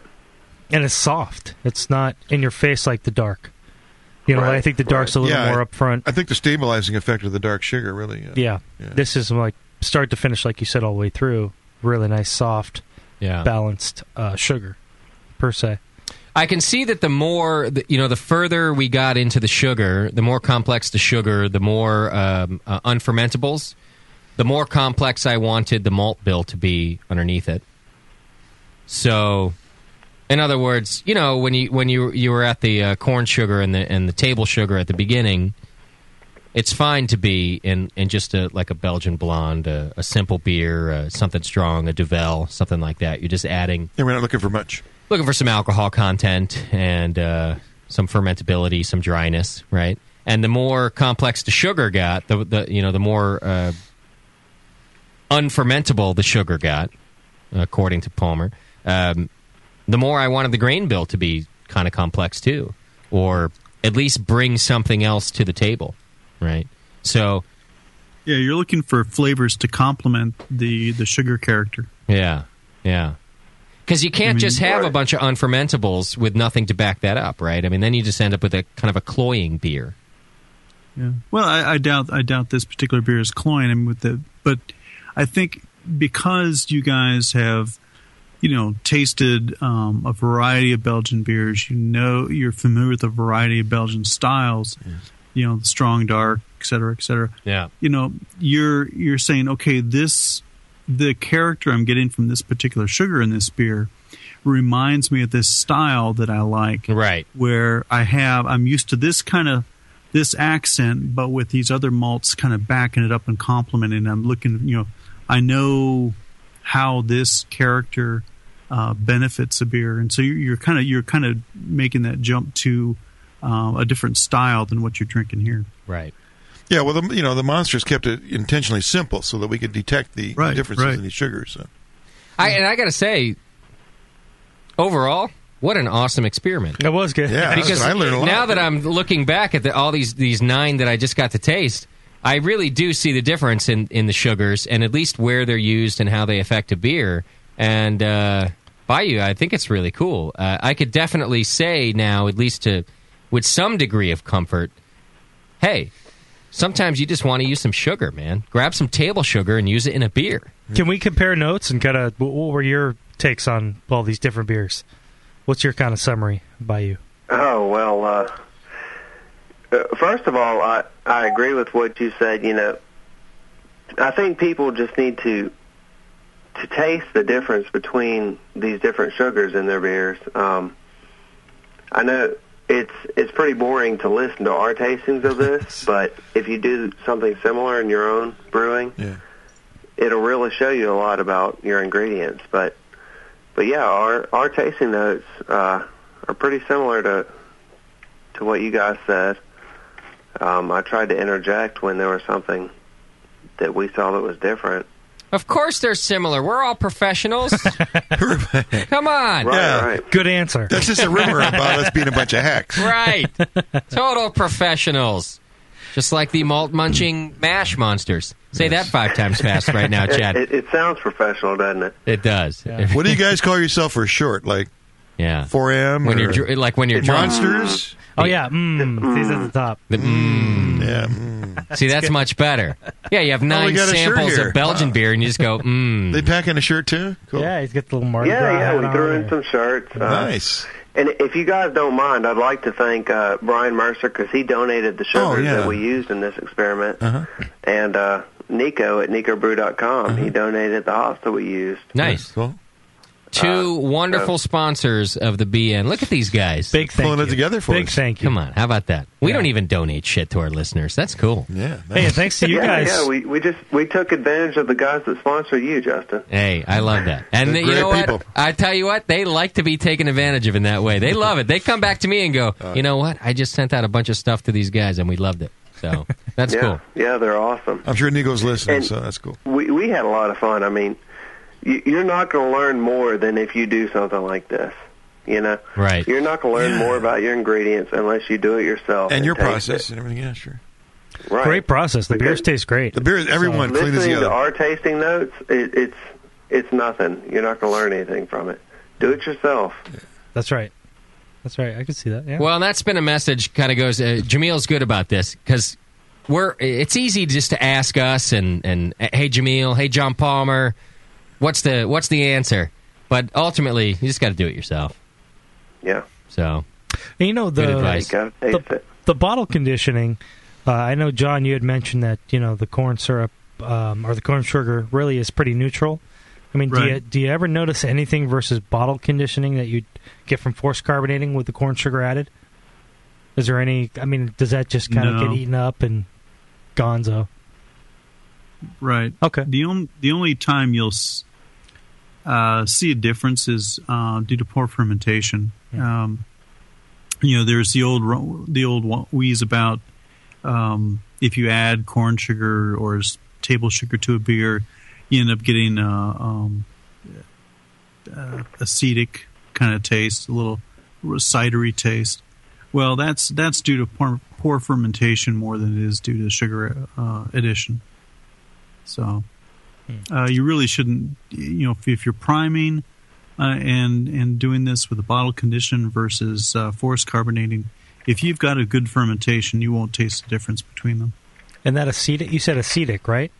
And it's soft. It's not in your face like the dark. I think the dark's a little more up front. I think the stabilizing effect of the dark sugar really... This is like start to finish, like you said, all the way through. Really nice, soft, balanced sugar, per se. I can see that the more, the further we got into the sugar, the more complex the sugar, the more unfermentables. the more complex I wanted the malt bill to be underneath it. So, in other words, you know, when you were at the corn sugar and the table sugar at the beginning, it's fine to be in just like a Belgian blonde, a simple beer, something strong, a Duvel, something like that. You're just adding. Yeah, we're not looking for much. Looking for some alcohol content and some fermentability, some dryness, right? And the more complex the sugar got, the more unfermentable the sugar got, according to Palmer. The more I wanted the grain bill to be kind of complex too, or at least bring something else to the table, right? So, yeah, you're looking for flavors to complement the sugar character. Yeah. Because you can't just have a bunch of unfermentables with nothing to back that up, right? I mean, then you just end up with a kind of a cloying beer. Yeah. Well, I doubt this particular beer is cloying. I mean, but I think because you guys have, tasted a variety of Belgian beers, you're familiar with a variety of Belgian styles, the strong, dark, et cetera, et cetera. Yeah. You're saying, okay, the character I'm getting from this particular sugar in this beer reminds me of this style that I like. Right. Where I'm used to this accent, but with these other malts kind of backing it up and complementing. I'm looking, I know how this character benefits a beer, and so you're kind of making that jump to a different style than what you're drinking here. Right. Yeah. Well, the monsters kept it intentionally simple so that we could detect the differences in these sugars. So. I got to say, overall, what an awesome experiment. It was good. Yeah, because I learned a lot. Now that I'm looking back at all these 9 that I just got to taste, I really do see the difference in the sugars and at least where they're used and how they affect a beer. And Bayou, I think it's really cool. I could definitely say now, at least with some degree of comfort, hey, sometimes you just want to use some sugar, man. Grab some table sugar and use it in a beer. Can we compare notes and kind of what were your takes on all these different beers? What's your kind of summary by you? Oh, well, first of all, I agree with what you said. I think people just need to taste the difference between these different sugars in their beers. I know it's pretty boring to listen to our tastings of this, but if you do something similar in your own brewing, it'll really show you a lot about your ingredients. But yeah, our tasting notes are pretty similar to what you guys said. I tried to interject when there was something that we saw that was different. Of course they're similar. We're all professionals. Come on. Right. Good answer. That's just a rumor about us being a bunch of hacks. Right. Total professionals. Just like the malt-munching mash monsters. Say that 5 times fast right now, Chad. It sounds professional, doesn't it? It does. Yeah. What do you guys call yourself for short? Like 4M? When you're monsters? Oh, yeah. He's at the top. See, that's much better. Yeah, you have 9 samples of Belgian beer, and you just go, They pack in a shirt, too? Cool. Yeah, he's got the little Mardi Gras Yeah, we hat threw on in some shirts. Nice. And if you guys don't mind, I'd like to thank Brian Mercer because he donated the sugars that we used in this experiment. And Nico at NicoBrew.com, he donated the hops that we used. Nice. Cool. 2 wonderful sponsors of the BN. Look at these guys. Big thank pulling you. it together for Big us. thank you. Come on, how about that? We don't even donate shit to our listeners. That's cool. Yeah. Hey, and thanks to you guys. Yeah, we took advantage of the guys that sponsor you, Justin. Hey, I love that. And you know what? I tell you what, they like to be taken advantage of in that way. They love it. They come back to me and go, you know what? I just sent out a bunch of stuff to these guys, and we loved it. So that's cool. Yeah, they're awesome. I'm sure Nico's listening, so that's cool. We had a lot of fun. I mean, you're not going to learn more than if you do something like this. Right. You're not going to learn more about your ingredients unless you do it yourself and your process and everything. Yeah, sure. Right. Great process. The beers taste great. The beers, everyone cleans listening together. to our tasting notes, it's nothing. You're not going to learn anything from it. Do it yourself. Yeah. That's right. That's right. I can see that. Yeah. Well, that's been a message. Kind of goes. Jamil's good about this because it's easy just to ask us and hey Jamil, hey John Palmer, what's the answer? But ultimately, you just got to do it yourself. Yeah. So, and good advice. The bottle conditioning. I know, John, you had mentioned that the corn syrup or the corn sugar really is pretty neutral. I mean, Right. do you ever notice anything versus bottle conditioning that you get from forced carbonating with the corn sugar added? Is there any? I mean, does that just kind of No. get eaten up and gonzo? Right. Okay. The only time you'll see a difference is due to poor fermentation. There's the old wheeze about if you add corn sugar or table sugar to a beer, you end up getting acetic kind of taste, a little cidery taste. Well, that's due to poor fermentation more than it is due to sugar addition. So you really shouldn't, if you're priming and doing this with a bottle condition versus forced carbonating, if you've got a good fermentation, you won't taste the difference between them. And that acetic, you said acetic, right?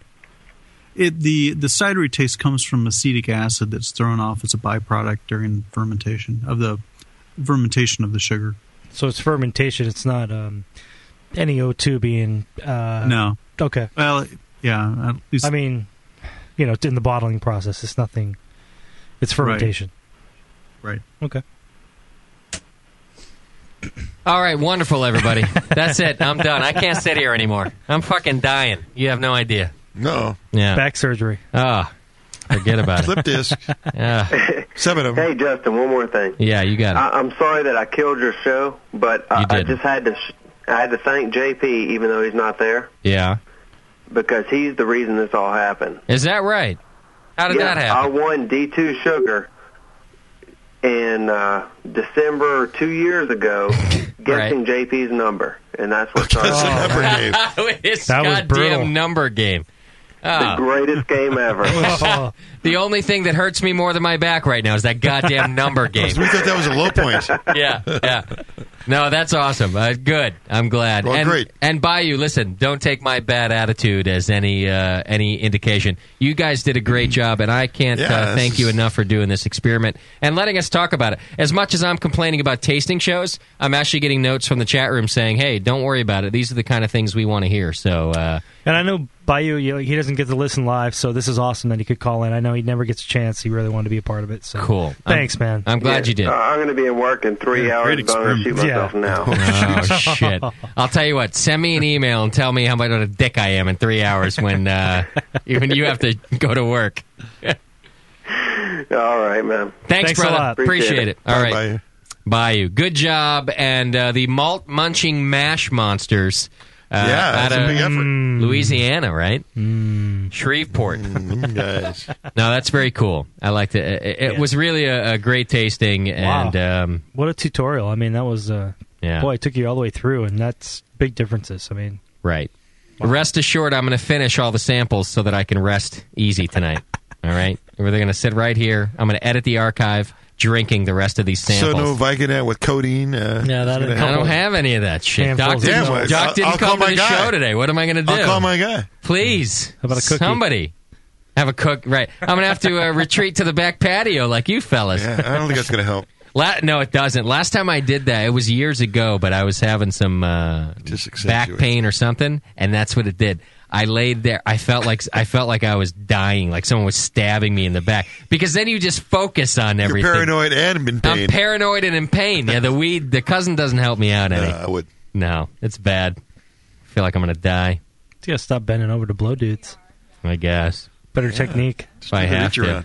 The cidery taste comes from acetic acid that's thrown off as a byproduct during fermentation of the sugar. So it's fermentation. It's not any O2 being... No. Okay. Well, yeah. At least, I mean, it's in the bottling process. It's nothing... It's fermentation. Right. Okay. All right, wonderful, everybody. That's it. I'm done. I can't sit here anymore. I'm fucking dying. You have no idea. No. Yeah. Back surgery. Oh, forget about it. Slip disc. Yeah. 7 of them. Hey, Justin, one more thing. Yeah, you got it. I'm sorry that I killed your show, but I didn't. just had to thank JP, even though he's not there, Yeah. because he's the reason this all happened. Is that right? How did that happen? I won D2 Sugar in December 2 years ago, guessing JP's number, and that's what started. This That was brutal. goddamn number game. The greatest game ever. The only thing that hurts me more than my back right now is that goddamn number game. We thought that was a low point. Yeah. No, that's awesome. Good. I'm glad. Well, great. And Bayou, listen, don't take my bad attitude as any indication. You guys did a great job, and I can't thank you enough for doing this experiment and letting us talk about it. As much as I'm complaining about tasting shows, I'm actually getting notes from the chat room saying, hey, don't worry about it. These are the kind of things we want to hear. So, and I know Bayou, he doesn't get to listen live, so this is awesome that he could call in. I know he never gets a chance. He really wanted to be a part of it. So cool. Thanks, man. I'm glad you did. I'm going to be in work in 3 hours, but I'm going to shoot myself now. Oh, shit. I'll tell you what. Send me an email and tell me how much of a dick I am in 3 hours when you have to go to work. All right, man. Thanks brother. a lot. Appreciate it. All right. Bye. Bayou. Good job. And the malt munching mash monsters. That's a big effort. Louisiana, right? Shreveport. Guys. No, that's very cool. I liked it. It was really a great tasting. And what a tutorial. I mean, that was... Boy, it took you all the way through, and that's big differences. I mean... Right. Rest assured, I'm going to finish all the samples so that I can rest easy tonight. All right? We're going to sit right here. I'm going to edit the archive, drinking the rest of these samples. So no Vicodin with codeine. I don't have any of that shit. Doc didn't come to the show today. What am I going to do? I'll call my guy. Please. How about a cookie? Somebody. Have a cook. Right. I'm going to have to retreat to the back patio like you fellas. Yeah, I don't think that's going to help. No, it doesn't. Last time I did that, it was years ago, but I was having some back pain or something, and that's what it did. I laid there. I felt like I was dying, like someone was stabbing me in the back. Because then you just focus on everything. You're paranoid and in pain. I'm paranoid and in pain. Yeah, the cousin doesn't help me out any. I would. No, it's bad. I feel like I'm going to die. You gotta stop bending over to blow dudes. I guess. Better technique. If I have to.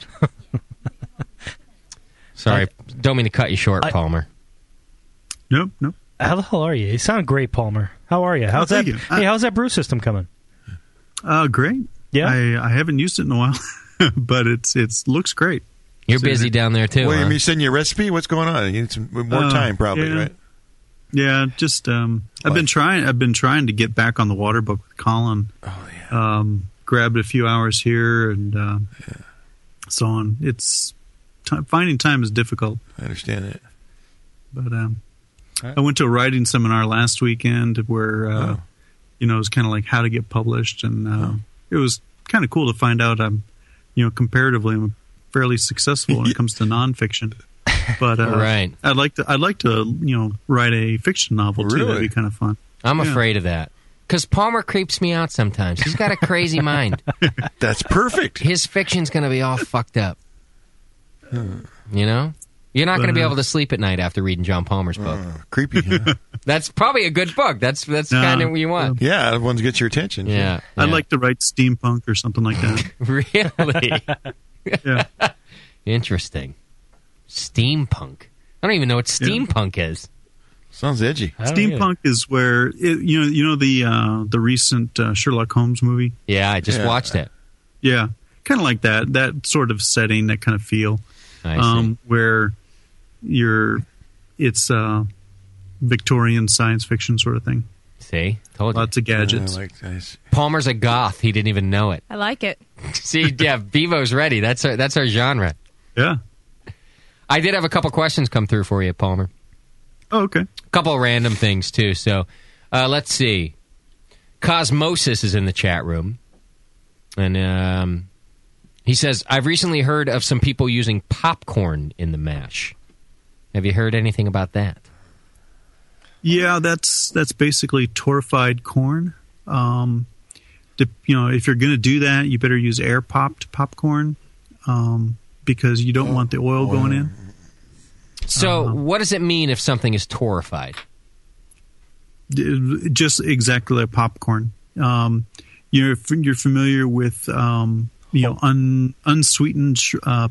Sorry, don't mean to cut you short, Palmer. Nope. How the hell are you? You sound great, Palmer. How are you? How's that? Thank you. Hey, how's that brew system coming? Great. Yeah, I haven't used it in a while, but it looks great. You're busy down there too. Wait, you send you a recipe? What's going on? You need some more time, probably, right? Yeah, just I've been trying to get back on the water book with Colin. Oh yeah. Grabbed a few hours here and so on. It's finding time is difficult. I understand it. But I went to a writing seminar last weekend where it was kind of like how to get published, and it was kind of cool to find out comparatively I'm fairly successful when it comes to nonfiction. But right. I'd like to write a fiction novel too. Really? That'd be kind of fun. I'm afraid of that. Because Palmer creeps me out sometimes. He's got a crazy mind. That's perfect. His fiction's going to be all fucked up. You know? You're not going to be able to sleep at night after reading John Palmer's book. Creepy, huh? That's probably a good book. That's kind of what you want. Yeah, the ones that get your attention. Yeah. I'd like to write steampunk or something like that. Really? Yeah. Interesting. Steampunk. I don't even know what steampunk is. Sounds edgy. Steampunk is where the recent Sherlock Holmes movie. Yeah, I just watched it. Yeah, kind of like that sort of setting, that kind of feel. I see. Where it's Victorian science fiction sort of thing. See, told you. Lots of gadgets. Palmer's a goth. He didn't even know it. I like it. See, yeah, Bevo's ready. That's our genre. Yeah. I did have a couple questions come through for you, Palmer. Oh, okay. A couple random things, too. So, let's see. Cosmosis is in the chat room. And he says, I've recently heard of some people using popcorn in the mash. Have you heard anything about that? Yeah, that's basically torrefied corn. If you're going to do that, you better use air-popped popcorn because you don't want the oil going in. So what does it mean if something is torrefied? Just exactly like popcorn. You're familiar with unsweetened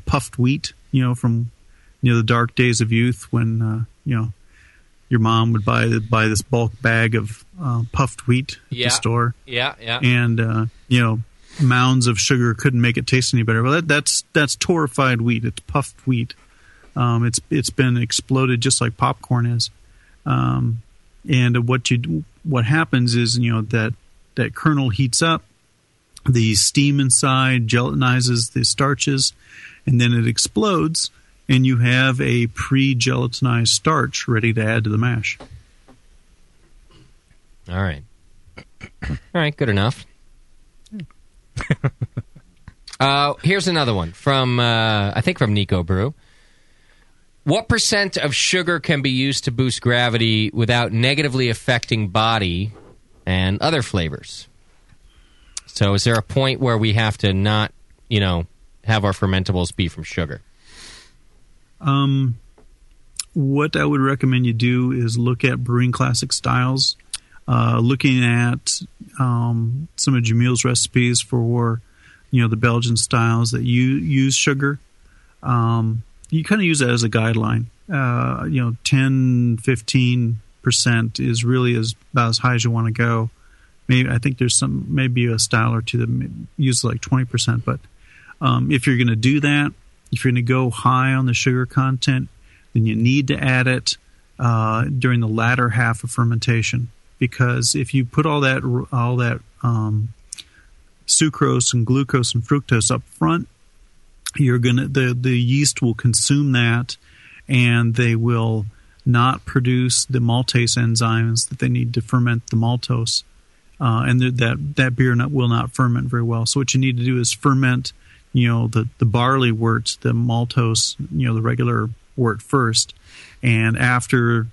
puffed wheat, from the dark days of youth when your mom would buy this bulk bag of puffed wheat at the store. Yeah. And mounds of sugar couldn't make it taste any better. Well, that's torrefied wheat. It's puffed wheat. It's been exploded just like popcorn is. And what happens is that kernel heats up, the steam inside gelatinizes the starches, and then it explodes, and you have a pre-gelatinized starch ready to add to the mash. All right, good enough. Here's another one from Nico Brew. What % of sugar can be used to boost gravity without negatively affecting body and other flavors? So is there a point where we have to not, have our fermentables be from sugar? What I would recommend you do is look at Brewing Classic styles, looking at some of Jamil's recipes for, the Belgian styles that use sugar. You kind of use that as a guideline. 10-15% is really about as high as you want to go. I think there's maybe a style or two that uses like 20%. But if you're going to do that, if you're going to go high on the sugar content, then you need to add it during the latter half of fermentation. Because if you put all that sucrose and glucose and fructose up front, the yeast will consume that, and they will not produce the maltase enzymes that they need to ferment the maltose, and that beer will not ferment very well. So what you need to do is ferment, the barley wort, the maltose, the regular wort first, and after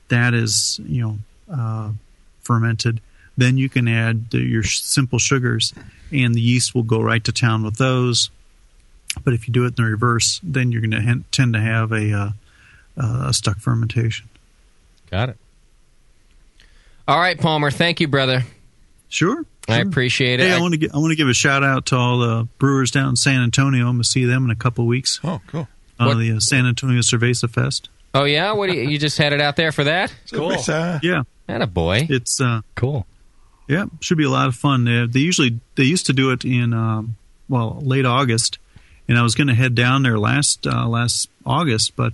that is fermented, then you can add your simple sugars, and the yeast will go right to town with those. But if you do it in the reverse, then you're going to tend to have a stuck fermentation. Got it. All right, Palmer. Thank you, brother. Sure. I appreciate it. Hey, I want to give a shout out to all the brewers down in San Antonio. I'm going to see them in a couple of weeks. Oh, cool. The San Antonio Cerveza Fest. Oh yeah, what you just headed out there for that? Cool. Yeah. Attaboy. It's cool. Yeah, should be a lot of fun. They used to do it in late August. And I was going to head down there last August, but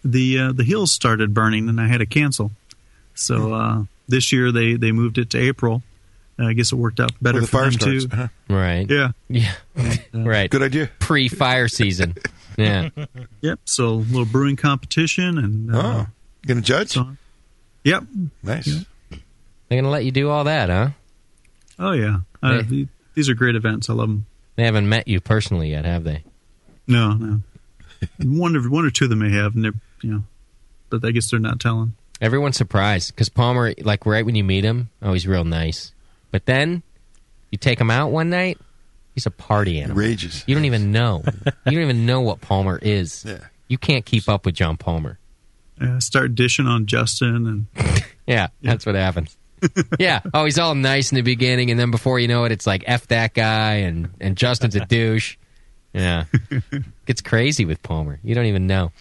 the hills started burning, and I had to cancel. So this year they moved it to April. I guess it worked out better for them too. Uh-huh. Right. Yeah. Right. Good idea. Pre-fire season. Yeah. Yep. So a little brewing competition, and you gonna judge? So, yep. Nice. Yeah. They're gonna let you do all that, huh? Oh yeah. These are great events. I love them. They haven't met you personally yet, have they? No. one or two of them may have, and they're but I guess they're not telling. Everyone's surprised because Palmer, like right when you meet him, he's real nice. But then you take him out one night, he's a party animal. Rages. You don't even know. You don't even know what Palmer is. Yeah. You can't keep up with John Palmer. Start dishing on Justin and yeah, that's what happens. Yeah. Oh, he's all nice in the beginning, and then before you know it, it's like F that guy, and Justin's a douche. Yeah. Gets crazy with Palmer. You don't even know.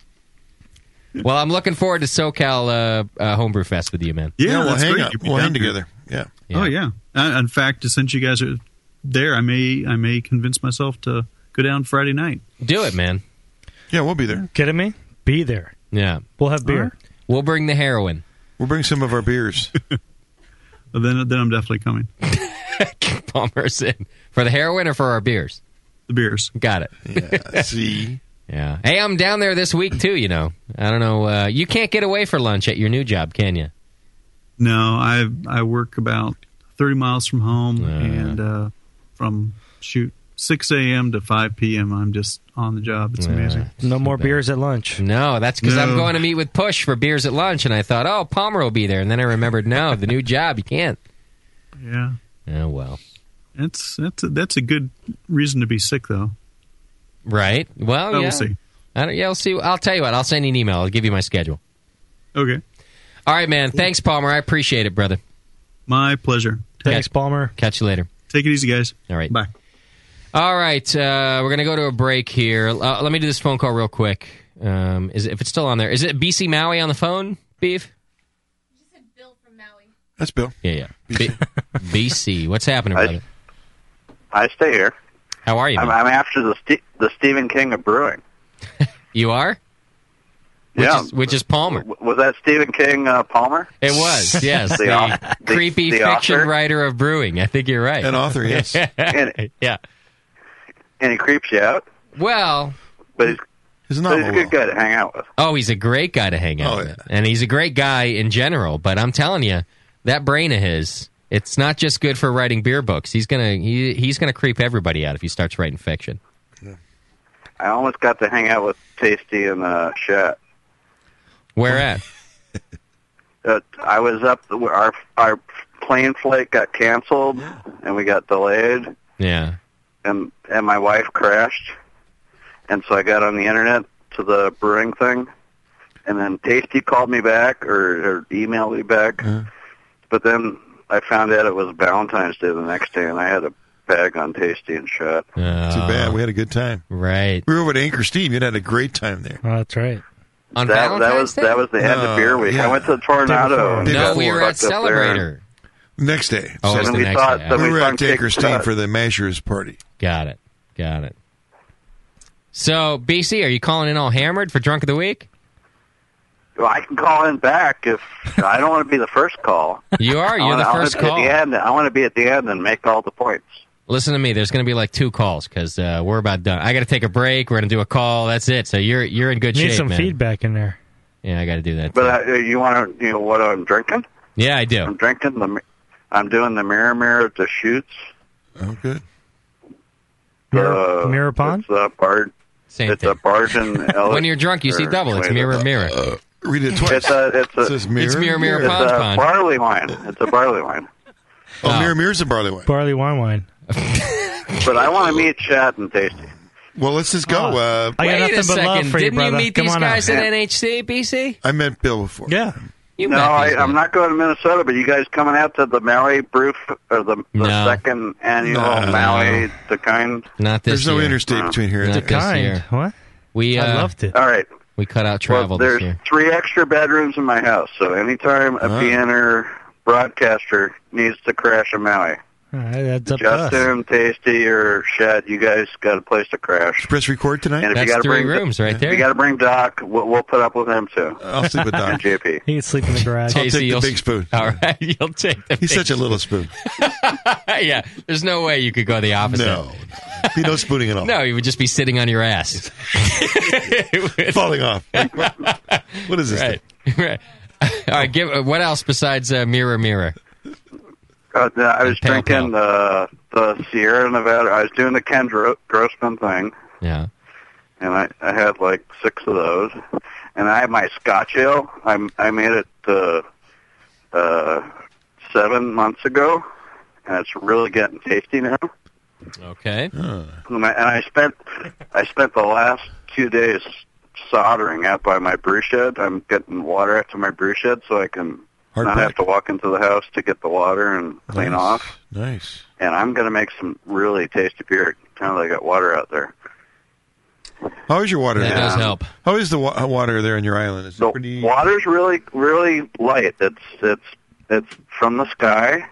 Well, I'm looking forward to SoCal Homebrew Fest with you, man. Yeah, we'll that's hang great. up. You'll be We'll down hang here. together. Yeah. Oh yeah. In fact, since you guys are there, I may convince myself to go down Friday night. Do it, man. Yeah, we'll be there. Kidding me? Be there. Yeah. We'll have beer. All right. We'll bring the heroin. We'll bring some of our beers. Well, then I'm definitely coming. Palmer's in. For the heroin or for our beers? The beers. Got it. Yeah. See? Yeah. Hey, I'm down there this week, too, you know. I don't know. You can't get away for lunch at your new job, can you? No, I work about 30 miles from home, and from 6 a.m. to 5 p.m. I'm just on the job. It's amazing. No more beers at lunch. No, that's because I'm No. going to meet with Push for beers at lunch, and I thought, oh, Palmer will be there. And then I remembered, no, the new job, you can't. Yeah. Oh, well. That's a good reason to be sick, though. Right. Well, yeah. We'll see. We'll see. I'll tell you what. I'll send you an email. I'll give you my schedule. Okay. All right, man. Thanks, Palmer. I appreciate it, brother. My pleasure. Thanks, Palmer. Catch you later. Take it easy, guys. All right. Bye. All right. We're going to go to a break here. Let me do this phone call real quick. If it's still on there. Is it BC Maui on the phone, Beef? That's Bill. Yeah. BC. What's happening, brother? I stay here. How are you, man? I'm after the Stephen King of brewing. You are? Which is Palmer. Was that Stephen King Palmer? It was, yes. the creepy the fiction author? writer of brewing. I think you're right. An author, yes. Yeah. And he creeps you out? Well, but he's a good guy to hang out with. Oh, he's a great guy to hang out with. And he's a great guy in general. But I'm telling you, that brain of his, it's not just good for writing beer books. He's gonna creep everybody out if he starts writing fiction. I almost got to hang out with Tasty and Chet. Where at? I was up. Our plane flight got canceled, and we got delayed. Yeah. And my wife crashed, and so I got on the internet to the brewing thing, and then Tasty called me back or emailed me back, but then I found out it was Valentine's Day the next day, and I had a bag on Tasty and Chet. Too bad. We had a good time. Right. We were over at Anchor Steam. You had a great time there. Oh, that's right. On that was the end of beer week. I went to the Tornado. No, we were at Celebrator. Next day. Oh, it was the next day. We were at Anchor Steam for the Mashers party. Got it. So, BC, are you calling in all hammered for Drunk of the Week? Well, I can call in back if I don't want to be the first call. You are. You're the first call. I want to be at the end and make all the points. Listen to me. There's going to be like 2 calls because we're about done. I got to take a break. We're going to do a call. That's it. So you're in good shape, Need some man. feedback in there. Yeah, I got to do that. But you want to, what I'm drinking? Yeah, I do. I'm drinking I'm doing the Mirror to Shoots. Oh, good. Mirror Pond? It's a Bard. Same it's a Barton. When you're drunk, you see double. It's Mirror. Read it twice. It It's says Mirror It's Pond a Pond. barley wine. It's a barley wine. Oh, Mirror's a barley wine. Barley wine. But I want to meet Chat and Tasty. Well, let's just go. I got Wait nothing a but second. love for you, Didn't you brother. meet Come these on guys out. at NHC, BC? I met Bill before. Yeah. No, I'm not going to Minnesota, but you guys coming out to the Maui Brew, or the second annual Maui, the kind? Not this There's no year. interstate between here and Not there. this year. What? We, I loved it. All right. We cut out travel Well, this year. there's 3 extra bedrooms in my house, so anytime a PNer broadcaster needs to crash a Maui, that's up to us. Justin, Tasty, or Shed, you guys got a place to crash. Press record tonight? And if That's you gotta 3 bring rooms right there. If you got to bring Doc, we'll put up with him too. I'll sleep with Doc. And JP. He can sleep in the garage. I'll take the big spoon. All right, you'll take the He's big such a little spoon. Yeah, there's no way you could go the opposite. No. Be no spooning at all. No, you would just be sitting on your ass. Falling off. What is this Right. Right. All right, what else besides Mirror? I was Pale drinking the Sierra Nevada. I was doing the Ken Grossman thing. Yeah. And I had like 6 of those. And I have my Scotch ale. I made it 7 months ago, and it's really getting tasty now. Okay. And I spent the last 2 days soldering out by my brew shed. I'm getting water out to my brew shed so I can not have to walk into the house to get the water and clean off. Nice. And I'm going to make some really tasty beer. Kind of like I got water out there. How is your water That there? does help. How is the water there on your island? Is it The pretty... water's really, really light. It's from the sky,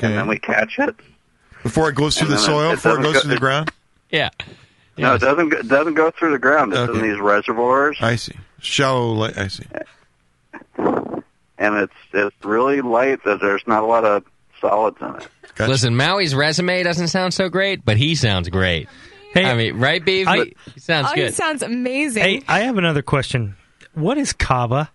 and then we catch it. Before it goes through the soil? Before it goes through the ground? Yeah. No, it doesn't go through the ground. It's in these reservoirs. I see. Shallow, I see. And it's really light. That there's not a lot of solids in it. Gotcha. Listen, Maui's resume doesn't sound so great, but he sounds great. Hey, I mean, right, Beef? He sounds Oh, good. he sounds amazing. Hey, I have another question. What is kava?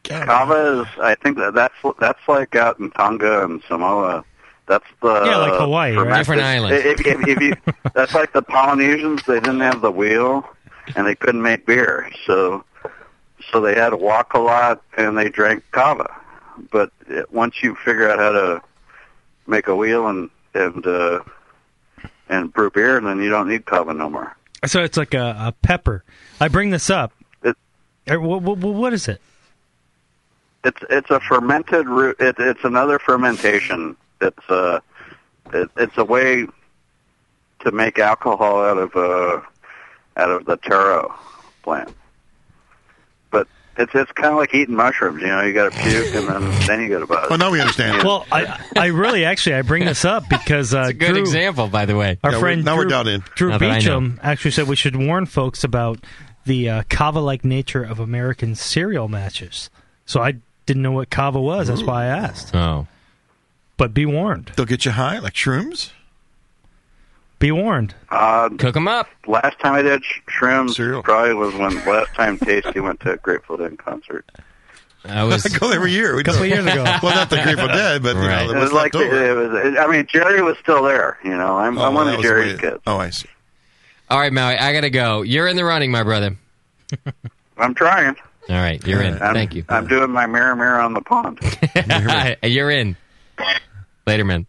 Kava is, I think that's like out in Tonga and Samoa. That's the like Hawaii, right? Different islands. If you, that's like the Polynesians. They didn't have the wheel, and they couldn't make beer, so they had to walk a lot, and they drank kava. But once you figure out how to make a wheel and brew beer, then you don't need kava no more. So it's like a pepper. I bring this up. What is it? It's a fermented root. It's another fermentation. It's a way to make alcohol out of the taro plant. But it's kind of like eating mushrooms. You know, you got to puke and then you get a buzz. Oh, now we understand. Well, I really I bring this up because it's a good example, by the way. Our friend we're down in. Drew Beecham actually said we should warn folks about the kava-like nature of American cereal matches. So I didn't know what kava was. That's why I asked. Oh. But be warned. They'll get you high, like shrooms? Be warned. Cook them up. Last time I did shrooms probably was when last time Tasty went to a Grateful Dead concert. I go every year. A couple of years ago. Well, not the Grateful Dead, but Right. you know, It was like I mean, Jerry was still there. You know, I'm one that of was Jerry's the way- kids. Oh, I see. All right, Maui, I got to go. You're in the running, my brother. I'm trying. All right, you're in. Thank you. I'm doing my mirror on the pond. You're in. Later, man.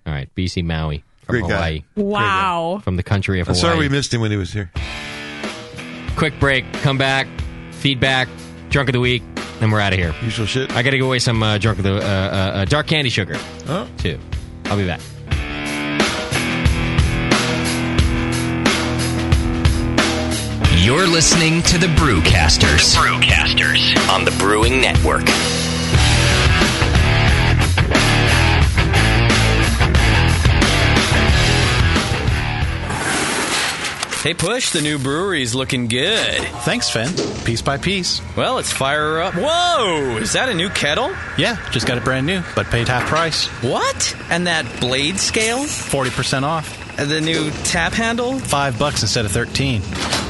All right, BC Maui from Great guy. Hawaii. Wow. From the country of I'm Hawaii. sorry we missed him when he was here. Quick break. Come back. Feedback. Drunk of the week. Then we're out of here. Usual shit. I got to give away some drunk of the dark candy sugar. Oh. Too. I'll be back. You're listening to the Brewcasters. The Brewcasters on the Brewing Network. Hey, Push, the new brewery's looking good. Thanks, Finn. Piece by piece. Well, let's fire her up. Whoa! Is that a new kettle? Yeah, just got it brand new, but paid half price. What? And that blade scale? 40% off. The new tap handle? $5 instead of 13.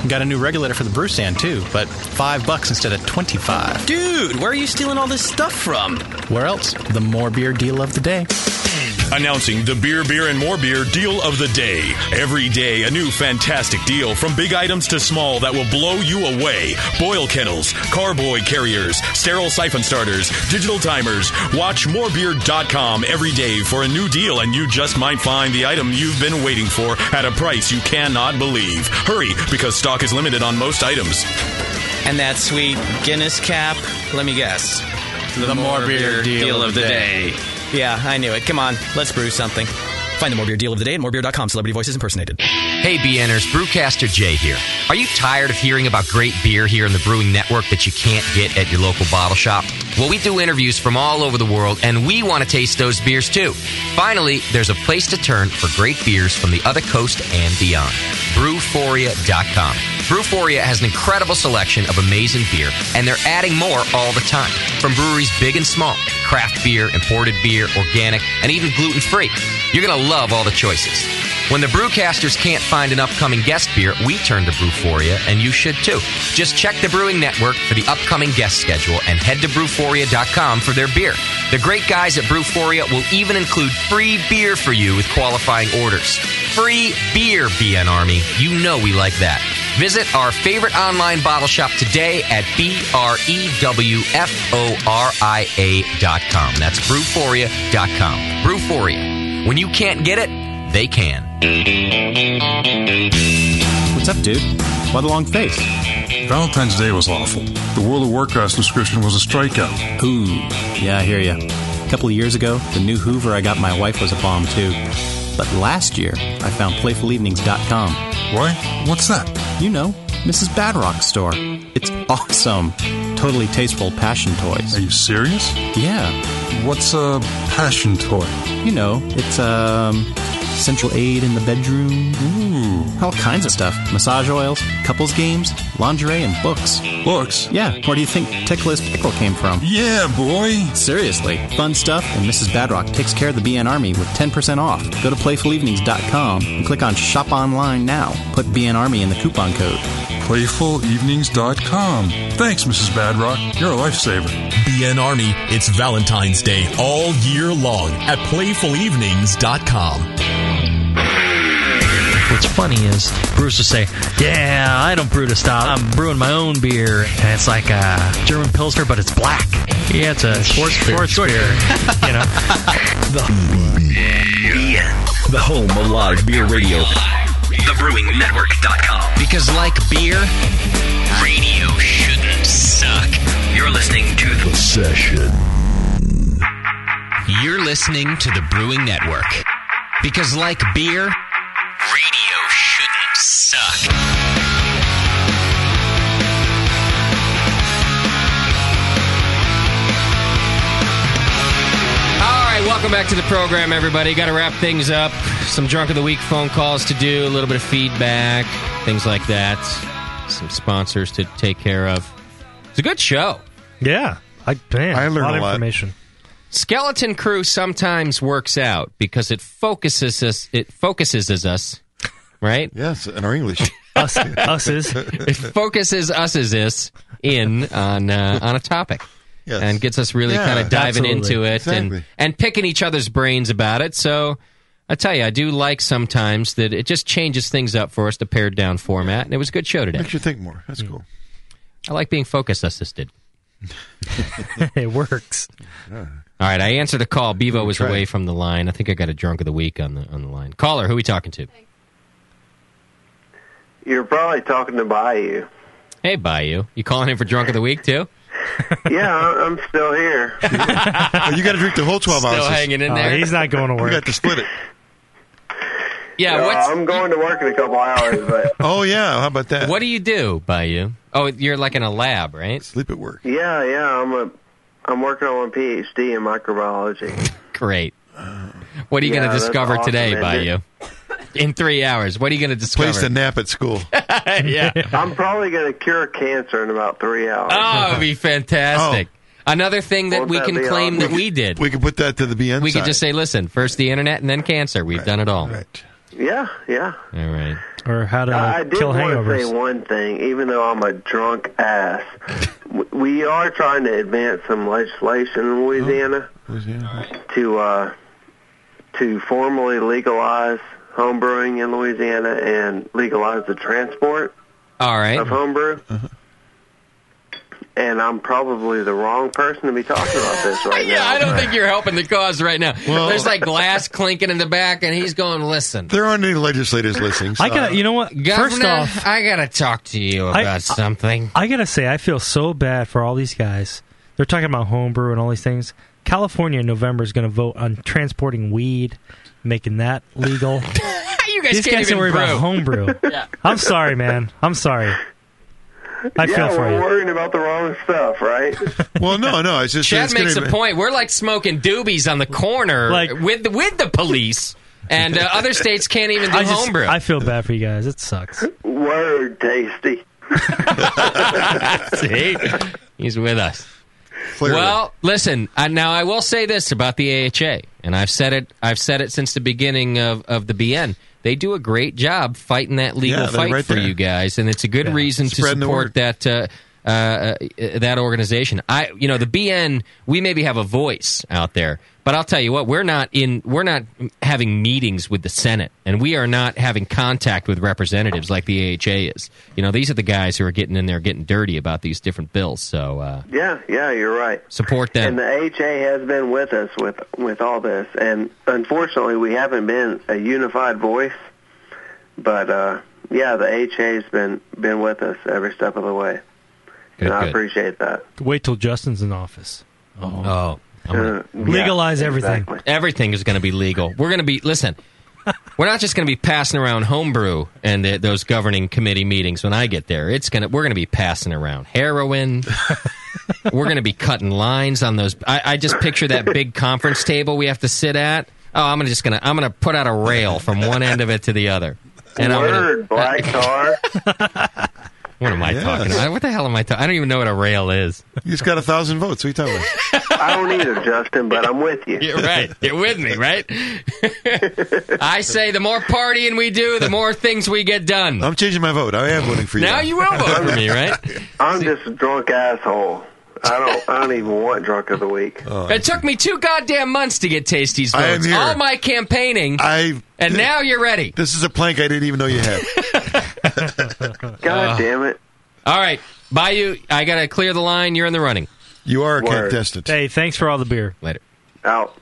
Got a new regulator for the brew stand, too, but $5 instead of 25. Dude, where are you stealing all this stuff from? Where else? The more beer deal of the day. Announcing the Beer, and More Beer Deal of the Day. Every day, a new fantastic deal from big items to small that will blow you away. Boil kettles, carboy carriers, sterile siphon starters, digital timers. Watch morebeer.com every day for a new deal, and you just might find the item you've been waiting for at a price you cannot believe. Hurry, because stock is limited on most items. And that sweet Guinness cap? Let me guess. The More Beer Deal of the Day. Yeah, I knew it. Come on, let's brew something. Find the More Beer Deal of the Day at morebeer.com. Celebrity voices impersonated. Hey, BNers, Brewcaster Jay here. Are you tired of hearing about great beer here in the Brewing Network that you can't get at your local bottle shop? Well, we do interviews from all over the world, and we want to taste those beers too. Finally, there's a place to turn for great beers from the other coast and beyond. Brewforia.com. Brewforia has an incredible selection of amazing beer, and they're adding more all the time. From breweries big and small, craft beer, imported beer, organic, and even gluten-free. You're going to love all the choices. When the Brewcasters can't find an upcoming guest beer, we turn to Brewforia, and you should too. Just check the Brewing Network for the upcoming guest schedule and head to Brewforia.com for their beer. The great guys at Brewforia will even include free beer for you with qualifying orders. Free beer, BN Army. You know we like that. Visit our favorite online bottle shop today at BREWFORIA.com. That's brewforia.com. Brewforia. When you can't get it, they can. What's up, dude? Why the long face? Valentine's Day was awful. The World of Warcraft subscription was a strikeout. Ooh, yeah, I hear ya. A couple of years ago, the new Hoover I got my wife was a bomb, too. But last year, I found PlayfulEvenings.com. Why? What's that? You know, Mrs. Badrock's store. It's awesome. Totally tasteful passion toys. Are you serious? Yeah. What's a passion toy? You know, it's central aid in the bedroom. Ooh. All kinds of stuff. Massage oils, couples games, lingerie, and books. Books? Yeah. Where do you think Ticklish Pickle came from? Yeah, boy. Seriously. Fun stuff, and Mrs. Badrock takes care of the BN Army with 10% off. Go to PlayfulEvenings.com and click on Shop Online now. Put BN Army in the coupon code. PlayfulEvenings.com. Thanks, Mrs. Badrock. You're a lifesaver. BN Army, it's Valentine's Day all year long at PlayfulEvenings.com. What's funny is Bruce will say, yeah, I don't brew to stop. I'm brewing my own beer. And it's like a German Pilsner, but it's black. Yeah, it's a sports beer. You know? The home of live beer radio. TheBrewingNetwork.com. Because like beer, radio shouldn't suck. You're listening to The Session. You're listening to the Brewing Network. Because like beer, radio shouldn't suck. Welcome back to the program, everybody. Got to wrap things up. Some Drunk of the Week phone calls to do, a little bit of feedback, things like that. Some sponsors to take care of. It's a good show. Yeah. I learned a lot of information. Skeleton Crew sometimes works out because it focuses us, right? Yes, in our English. It focuses us in on a topic. Yes. And gets us really kind of diving into it and picking each other's brains about it. So I tell you, I do like sometimes that it just changes things up for us, the pared down format. And it was a good show today. Makes you think more. That's cool. I like being focus assisted. It works. All right, I answered a call. Bevo was away from the line. I think I got a Drunk of the Week on the line. Caller, who are we talking to? You're probably talking to Bayou. Hey, Bayou. You calling in for Drunk of the Week, too? Yeah, I'm still here. You got to drink the whole 12 ounces. Still hanging in there. He's not going to work. You got to split it. Yeah, I'm going to work in a couple hours. But oh, yeah. How about that? What do you do, Bayou? Oh, you're like in a lab, right? Sleep at work. Yeah. I'm working on a PhD in microbiology. Great. What are you going to discover awesome, today, Bayou? In 3 hours, what are you going to discover? Place to nap at school. Yeah. I'm probably going to cure cancer in about 3 hours. Oh, it'd be fantastic. Another thing that we can claim that we did. We can put that to the BN We side. could just say, listen, first the internet and then cancer. We've done it all. Right. Yeah. All right. Or how to kill hangovers. I did want to say hangovers. one thing, even though I'm a drunk ass. We are trying to advance some legislation in Louisiana to formally legalize homebrewing in Louisiana and legalize the transport of homebrew. And I'm probably the wrong person to be talking about this right now. I don't think you're helping the cause right now. Well, there's like glass clinking in the back, and he's going, listen. There aren't any legislators listening. So. You know what? Governor, First off, I got to talk to you about something. I got to say, I feel so bad for all these guys. They're talking about homebrew and all these things. California in November is going to vote on transporting weed, making that legal. You guys These can't guys even don't worry brew. about homebrew. Yeah. I'm sorry, man. I'm sorry. I feel for we're you. worrying about the wrong stuff, right? Well, no. It's just Chad makes a point. We're like smoking doobies on the corner with the police, and other states can't even do homebrew. I feel bad for you guys. It sucks. Word tasty. See? He's with us. Clearly. Well, listen. Now I will say this about the AHA, and I've said it since the beginning of the BN. They do a great job fighting that legal fight right for there. You guys, and it's a good reason to support that organization. The BN, we maybe have a voice out there, But I'll tell you what, we're not having meetings with the Senate, and we are not having contact with representatives like the AHA is. These are the guys who are getting in there, getting dirty about these different bills. So yeah, you're right. Support them. And the AHA has been with us with all this, and unfortunately, we haven't been a unified voice. But the AHA's been with us every step of the way, and I appreciate that. Wait till Justin's in office. Oh. Legalize everything. Exactly. Everything is going to be legal. We're going to be, listen, we're not just going to be passing around homebrew and those governing committee meetings when I get there. We're going to be passing around heroin. We're going to be cutting lines on those. I just picture that big conference table we have to sit at. Oh, I'm going to put out a rail from one end of it to the other. And black tar. What am I talking about? What the hell am I talking? I don't even know what a rail is. You just got 1,000 votes. What are you talking about? I don't either, Justin, but I'm with you. You're right. You're with me, right? I say the more partying we do, the more things we get done. I'm changing my vote. I am voting for you. Now you will vote for me, right? I'm just a drunk asshole. I don't even want drunk of the week. It took me 2 goddamn months to get Tasty's votes. All my campaigning, and now you're ready. This is a plank I didn't even know you had. God damn it. All right. Bayou, I got to clear the line. You're in the running. You are a contestant. Hey, thanks for all the beer. Later. Out.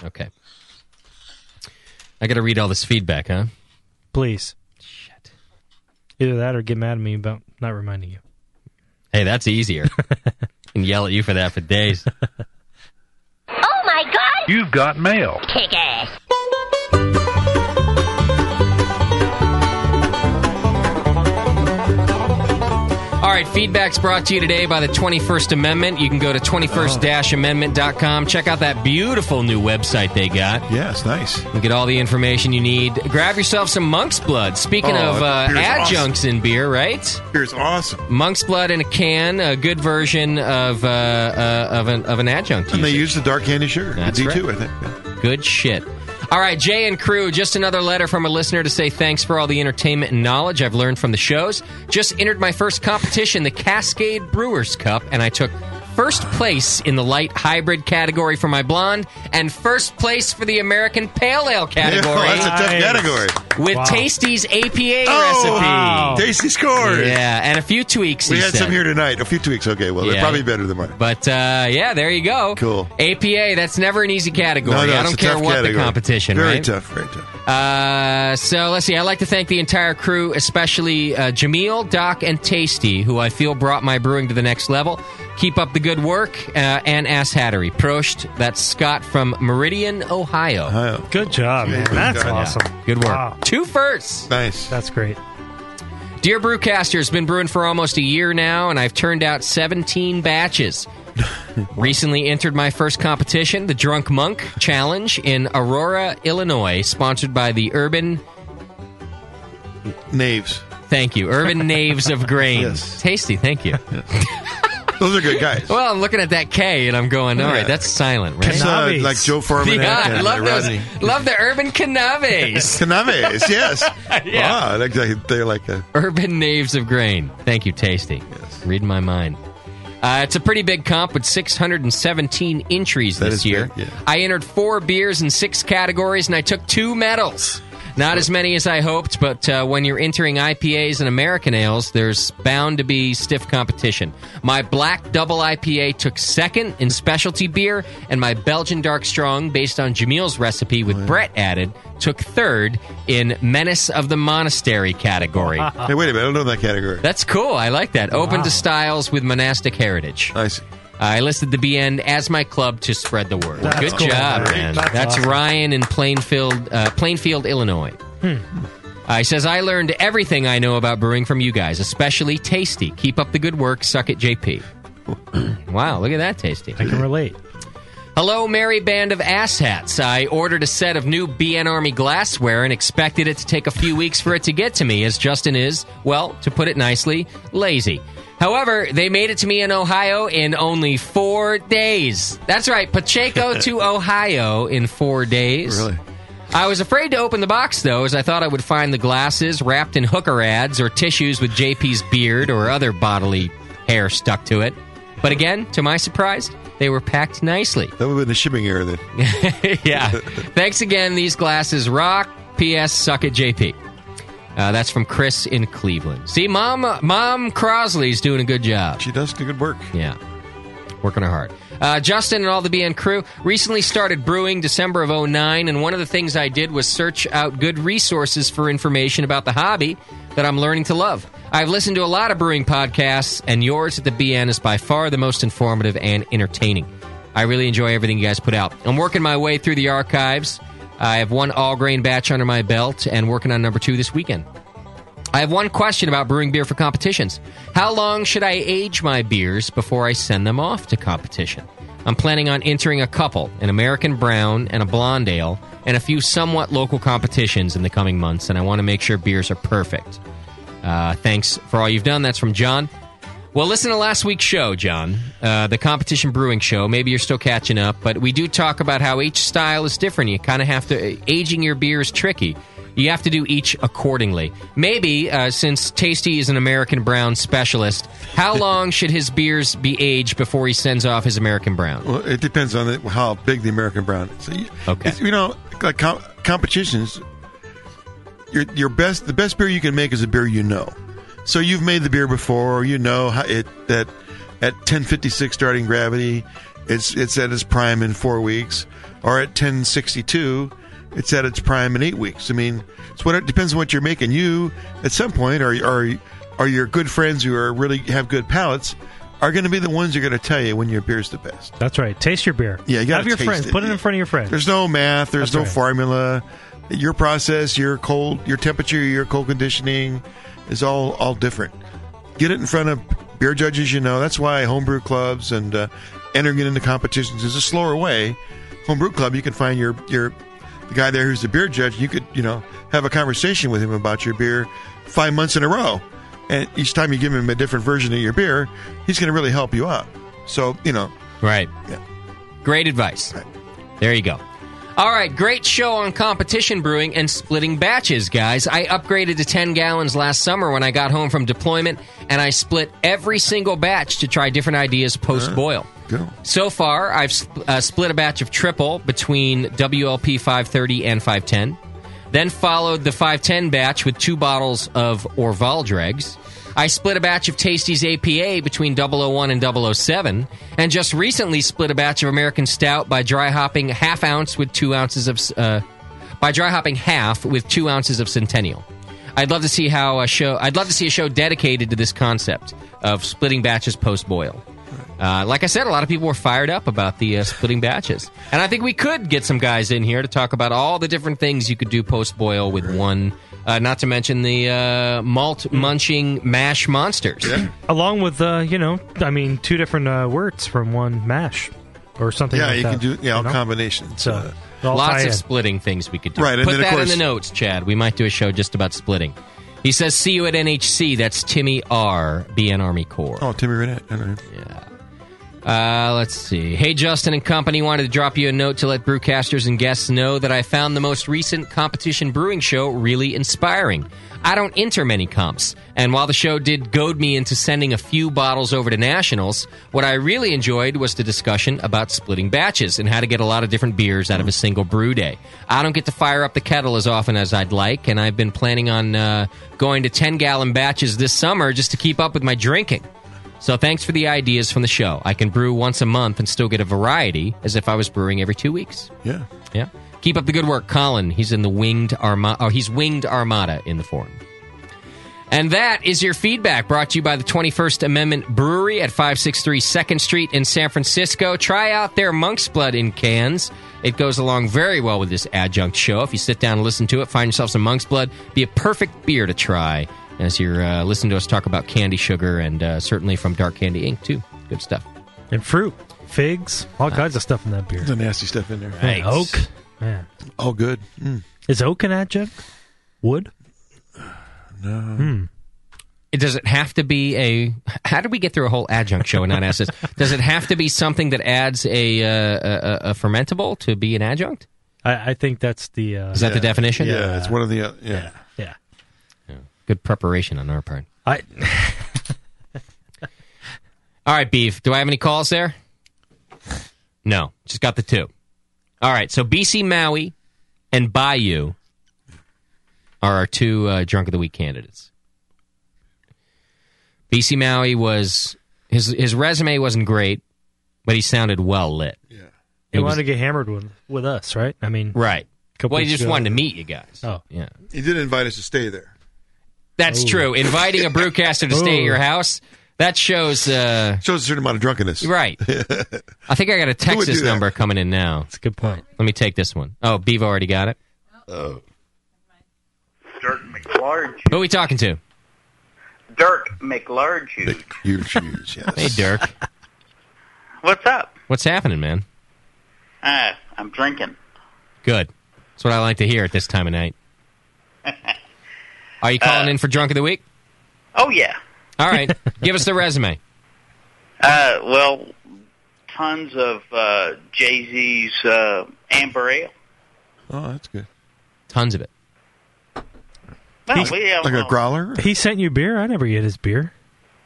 Okay. I got to read all this feedback, huh? Please. Shit. Either that or get mad at me about not reminding you. Hey, that's easier. I can yell at you for that for days. Oh, my God! You've got mail. Kick ass. All right, feedback's brought to you today by the 21st Amendment. You can go to 21st-amendment.com. Check out that beautiful new website they got. Yeah, it's nice. You get all the information you need. Grab yourself some Monk's Blood. Speaking of adjuncts in beer, right? Beer's awesome. Monk's Blood in a can, a good version of an adjunct. And they use the dark candy sugar. That's D2, right. I think. Yeah. Good shit. All right, Jay and crew, just another letter from a listener to say thanks for all the entertainment and knowledge I've learned from the shows. Just entered my first competition, the Cascade Brewers Cup, and I took first place in the light hybrid category for my blonde and first place for the American Pale Ale category. Yeah, that's a tough category. With Tasty's APA recipe. Wow. Tasty scored. Yeah, and a few tweaks, We he had said. some here tonight. A few tweaks. Okay, well, they're Yeah. probably better than mine. But, yeah, there you go. Cool. APA, that's never an easy category. No, I it's don't a care tough what category. the competition, Very right? tough, very tough. So let's see. I'd like to thank the entire crew, especially Jameel, Doc, and Tasty, who I feel brought my brewing to the next level. Keep up the good work and ass hattery. Prost. That's Scott from Meridian, Ohio. Good job, man. That's awesome. Good work. Wow. 2 firsts. Nice. That's great. Dear Brewcasters, been brewing for almost a year now, and I've turned out 17 batches. Recently entered my first competition, the Drunk Monk Challenge in Aurora, Illinois, sponsored by the Urban Knaves. Thank you. Urban Knaves of Grain. Yes. Tasty, thank you. Those are good guys. Well, I'm looking at that K and I'm going, all right, that's silent, right? It's, like Joe Foreman. Yeah, I and love Rodney. those. Love the Urban Canaves. Canaves, yes. Yeah. Wow, they're like a... Urban Knaves of Grain. Thank you, Tasty. Yes. Reading my mind. It's a pretty big comp with 617 entries That this is year. big, yeah. I entered 4 beers in 6 categories, and I took 2 medals. Not as many as I hoped, but when you're entering IPAs and American ales, there's bound to be stiff competition. My Black Double IPA took 2nd in specialty beer, and my Belgian Dark Strong, based on Jameel's recipe with Brett added, took 3rd in Menace of the Monastery category. Hey, wait a minute. I don't know that category. That's cool. I like that. Open to styles with monastic heritage. I see. I listed the BN as my club to spread the word. That's Good cool. job, Great. man. That's That's awesome. Ryan in Plainfield, Illinois. He says, I learned everything I know about brewing from you guys, especially Tasty. Keep up the good work. Suck it, JP. Wow, look at that, Tasty. I can relate. Hello, merry band of asshats. I ordered a set of new BN Army glassware and expected it to take a few weeks for it to get to me, as Justin is, well, to put it nicely, lazy. However, they made it to me in Ohio in only 4 days. That's right, Pacheco to Ohio in 4 days. Really? I was afraid to open the box, though, as I thought I would find the glasses wrapped in hooker ads or tissues with JP's beard or other bodily hair stuck to it. But again, to my surprise, They were packed nicely. That would have been the shipping error then. Yeah. Thanks again. These glasses rock. P.S. Suck it, JP. That's from Chris in Cleveland. See, Mom Crosley's doing a good job. She does do good work. Yeah. Working her hard. Justin and all the BN crew recently started brewing December of 2009, and one of the things I did was search out good resources for information about the hobby that I'm learning to love. I've listened to a lot of brewing podcasts, and yours at the BN is by far the most informative and entertaining. I really enjoy everything you guys put out. I'm working my way through the archives. I have one all-grain batch under my belt and working on number 2 this weekend. I have one question about brewing beer for competitions. How long should I age my beers before I send them off to competition? I'm planning on entering a couple, an American Brown and a Blonde Ale, and a few somewhat local competitions in the coming months, and I want to make sure beers are perfect. Thanks for all you've done. That's from John. Well, listen to last week's show, John, the competition brewing show. Maybe you're still catching up, but we do talk about how each style is different. You kind of have to... Aging your beer is tricky. You have to do each accordingly. Maybe, since Tasty is an American Brown specialist, how long should his beers be aged before he sends off his American Brown? Well, it depends on how big the American Brown is. So okay. Like competitions, the best beer you can make is a beer you know. So you've made the beer before, you know how that at 1056 starting gravity, it's at its prime in 4 weeks, or at 1062. It's at its prime in 8 weeks. I mean, it depends on what you're making. You, at some point, are your good friends who are really have good palates are going to be the ones who are going to tell you when your beer's the best. That's right. Taste your beer. Yeah, you got to have your taste friends. it. Put it in front of your friends. There's no math. There's That's no right. formula. Your process, your temperature, your cold conditioning is all different. Get it in front of beer judges. That's why homebrew clubs and entering it into competitions is a slower way. Homebrew club, you can find the guy there who's the beer judge. You could, have a conversation with him about your beer 5 months in a row. And each time you give him a different version of your beer, he's going to really help you out. So, Right. Yeah. Great advice. Right. There you go. All right, great show on competition brewing and splitting batches, guys. I upgraded to 10 gallons last summer when I got home from deployment, and I split every single batch to try different ideas post-boil. Go. So far, I've split a batch of triple between WLP 530 and 510, then followed the 510 batch with 2 bottles of Orval dregs. I split a batch of Tasty's APA between 001 and 007, and just recently split a batch of American Stout by dry hopping half with 2 ounces of Centennial. I'd love to see a show dedicated to this concept of splitting batches post boil. Like I said, a lot of people were fired up about the splitting batches, and I think we could get some guys in here to talk about all the different things you could do post boil with one. Not to mention the malt munching mash monsters. Yeah. Along with, 2 different worts from one mash or something like that. Yeah, you can do all combinations. So, lots of splitting things we could do. Right, and Put then, of that course, in the notes, Chad. We might do a show just about splitting. He says, see you at NHC. That's Timmy R., BN Army Corps. Oh, Timmy Renette. Yeah. Let's see. Hey, Justin and company, wanted to drop you a note to let brewcasters and guests know that I found the most recent competition brewing show really inspiring. I don't enter many comps, and while the show did goad me into sending a few bottles over to nationals, what I really enjoyed was the discussion about splitting batches and how to get a lot of different beers out of a single brew day. I don't get to fire up the kettle as often as I'd like, and I've been planning on going to 10-gallon batches this summer just to keep up with my drinking. So thanks for the ideas from the show. I can brew once a month and still get a variety as if I was brewing every 2 weeks. Yeah. Yeah. Keep up the good work, Colin. He's in the Winged Armada. He's Winged Armada in the forum. And that is your feedback, brought to you by the 21st Amendment Brewery at 563 2nd Street in San Francisco. Try out their Monk's Blood in cans. It goes along very well with this adjunct show. If you sit down and listen to it, find yourself some Monk's Blood. Be a perfect beer to try as you're listening to us talk about candy sugar and certainly from Dark Candy Inc. too. Good stuff. And fruit, figs, all kinds of stuff in that beer. There's nasty stuff in there. Right. Oak. Man. All good. Mm. Is oak an adjunct? Wood? No. Does it have to be a... How did we get through a whole adjunct show and not ask this? Does it have to be something that adds a fermentable to be an adjunct? I think that's the... Is that the definition? Yeah, it's one of the... Yeah. Good preparation on our part. All right, Beef. Do I have any calls there? No, just got the 2. All right, so BC Maui and Bayou are our 2 Drunk of the Week candidates. BC Maui was... His resume wasn't great, but he sounded well lit. Yeah. He wanted to get hammered with us, right? I mean... Right. Couple Well, he weeks just ago. wanted to meet you guys. Oh. Yeah. He did invite us to stay there. That's true. Inviting a brewcaster to stay at your house, that shows... Shows a certain amount of drunkenness. Right. I think I got a Who would Texas do that? number coming in now. That's a good point. Let me take this one. Oh, Bevo already got it? Oh. Dirk McLarge. Who are we talking to? Dirk McLarge. Huge, yes. Hey, Dirk. What's up? What's happening, man? I'm drinking. Good. That's what I like to hear at this time of night. Are you calling in for Drunk of the Week? Oh, yeah. All right. Give us the resume. Well, tons of Jay-Z's Amber Ale. Oh, that's good. Tons of it. Well, Like a growler? He sent you beer? I never get his beer.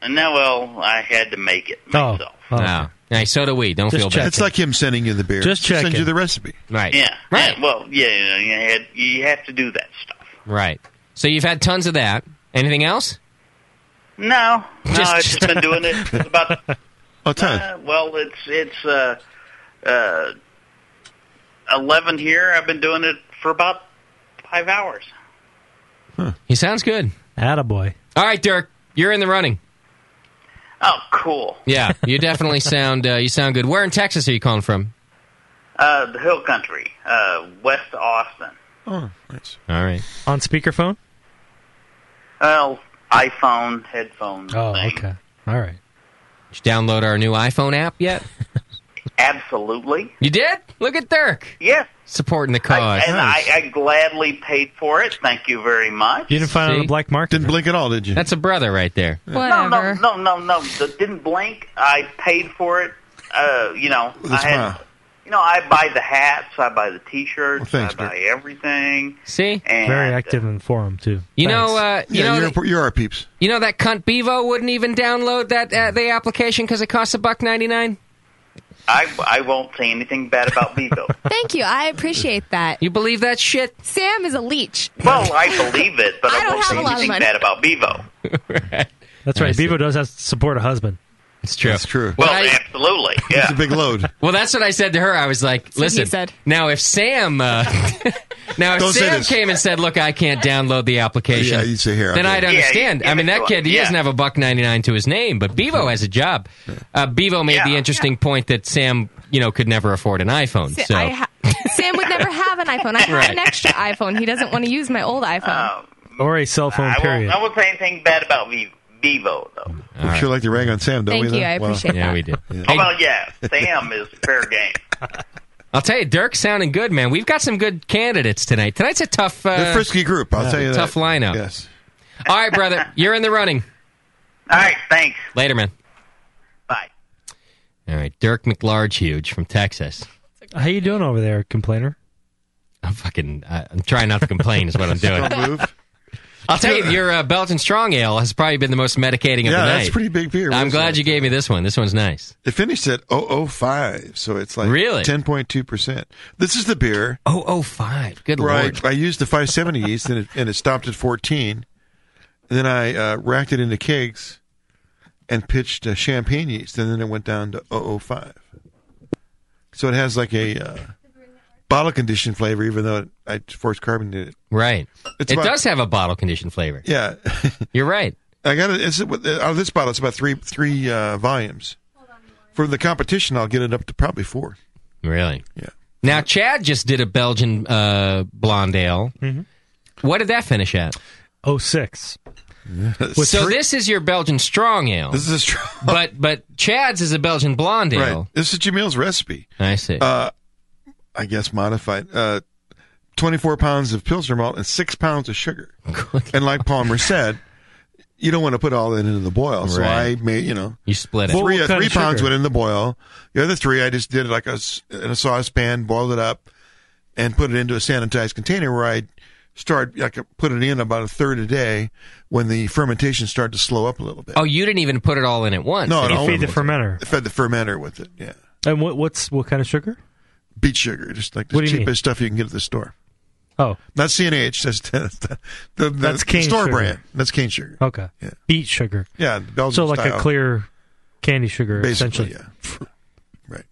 No, well, I had to make it myself. No. Hey, so do we. Don't feel bad. It's like him sending you the beer. Just He sends checking. you the recipe. Right. Yeah. Right. Well, yeah, you have to do that stuff. Right. So you've had tons of that. Anything else? No, I've just been doing it about... What time? Well, it's 11 here. I've been doing it for about 5 hours. He sounds good. Attaboy. All right, Dirk. You're in the running. Oh, cool. Yeah, you definitely sound good. Where in Texas are you calling from? The Hill Country, West Austin. Oh, nice. All right. On speakerphone? Well, iPhone, headphone Oh, thing. okay. All right. Did you download our new iPhone app yet? Absolutely. You did? Look at Dirk. Yes. Supporting the cause. I gladly paid for it. Thank you very much. You didn't find it on the black market? Didn't blink at all, did you? That's a brother right there. No. Didn't blink. I paid for it. I buy the hats. I buy the T-shirts. Well, thanks, I buy everything. See? And, Very active in the forum, too. You know, you're our peeps. You know that cunt Bevo wouldn't even download that the application because it costs $1.99. I won't say anything bad about Bevo. Thank you. I appreciate that. You believe that shit? Sam is a leech. Well, I believe it, but I don't won't have say a lot of anything money. bad about Bevo. That's right. Bevo does have to support a husband. It's true. That's true. Well, absolutely. Yeah. It's a big load. Well, that's what I said to her. I was like, what he listen, said. now if Sam Don't say Sam this. came and said, look, I can't download the application, Yeah, you'd say, here, I'll then do I'd it. understand. Yeah, I mean, that yeah, kid, he yeah. doesn't have $1.99 to his name, but Bevo has a job. Bevo made the interesting point that Sam, could never afford an iPhone. So Sam would never have an iPhone. I have Right. an extra iPhone. He doesn't want to use my old iPhone. Or a cell phone, period. I won't say anything bad about Bevo, though. We sure like to rag on Sam, don't Thank we? you. I appreciate yeah, that. we do. Oh, well, yeah. Sam is fair game. I'll tell you, Dirk's sounding good, man. We've got some good candidates tonight. Tonight's a tough, The frisky group, I'll tell you that. tough lineup. Yes. All right, brother, you're in the running. All right, thanks. Later, man. Bye. All right, Dirk McLarge from Texas. How you doing over there, complainer? I'm trying not to complain is what I'm doing. Strong move. I'll tell you, your Belgian Strong Ale has probably been the most medicating of the night. Yeah, that's pretty big beer. I'm What is glad that? you gave me this one. This one's nice. It finished at 0.05, so it's like Really? 10.2%. This is the beer. 0.05. Good Right. Lord. I used the 570 yeast, and it stopped at 14. And then I racked it into kegs and pitched champagne yeast, and then it went down to 0.05. So it has like a bottle conditioned flavor, even though I forced carbonated it. Right. It's It about- does have a bottle conditioned flavor. Yeah. You're right. I got it. Out of this bottle, it's about three volumes. For the competition, I'll get it up to probably 4. Really? Yeah. Now, Chad just did a Belgian blonde ale. Mm-hmm. What did that finish at? 06. So this is your Belgian Strong Ale. This is a strong. But Chad's is a Belgian blonde ale. Right. This is Jamil's recipe. I see. I guess modified. 24 pounds of Pilsner malt and 6 pounds of sugar. And like Palmer said, you don't want to put all that into the boil. So Right. I made, You split it. three, what kind 3 of pounds sugar? went in the boil. The other 3, I just did it like in a saucepan, boiled it up, and put it into a sanitized container where I put it in about a third a day when the fermentation started to slow up a little bit. Oh, you didn't even put it all in at once. No, did you? no. Feed the fermenter. I fed the fermenter with it, yeah. And what kind of sugar? Beet sugar, just like the What do you cheapest stuff you can get at the store. Oh, not CNH. That's cane store sugar. brand. That's cane sugar. Okay. Yeah. Beet sugar. Yeah, Belgian so like style. a clear candy sugar, Basically, essentially. yeah. Right.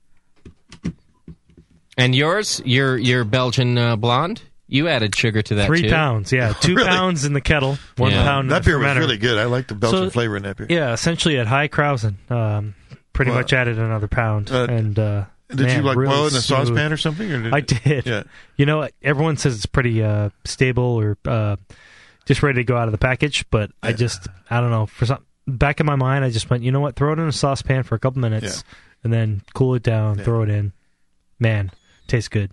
And yours, your Belgian blonde, you added sugar to that 3 too? pounds, yeah. 2 Really? pounds in the kettle, 1 pound in That the beer was fermenter. really good. I like the Belgian flavor in that beer. Yeah, essentially at high Krausen. Pretty Well, much added another pound. did Man, you like really boil it in a smooth. saucepan or something? Or did I did. Yeah. You know, everyone says it's pretty stable or just ready to go out of the package, but I don't know. For some back in my mind, I just went, you know what? Throw it in a saucepan for a couple minutes and then cool it down, throw it in. Man, tastes good.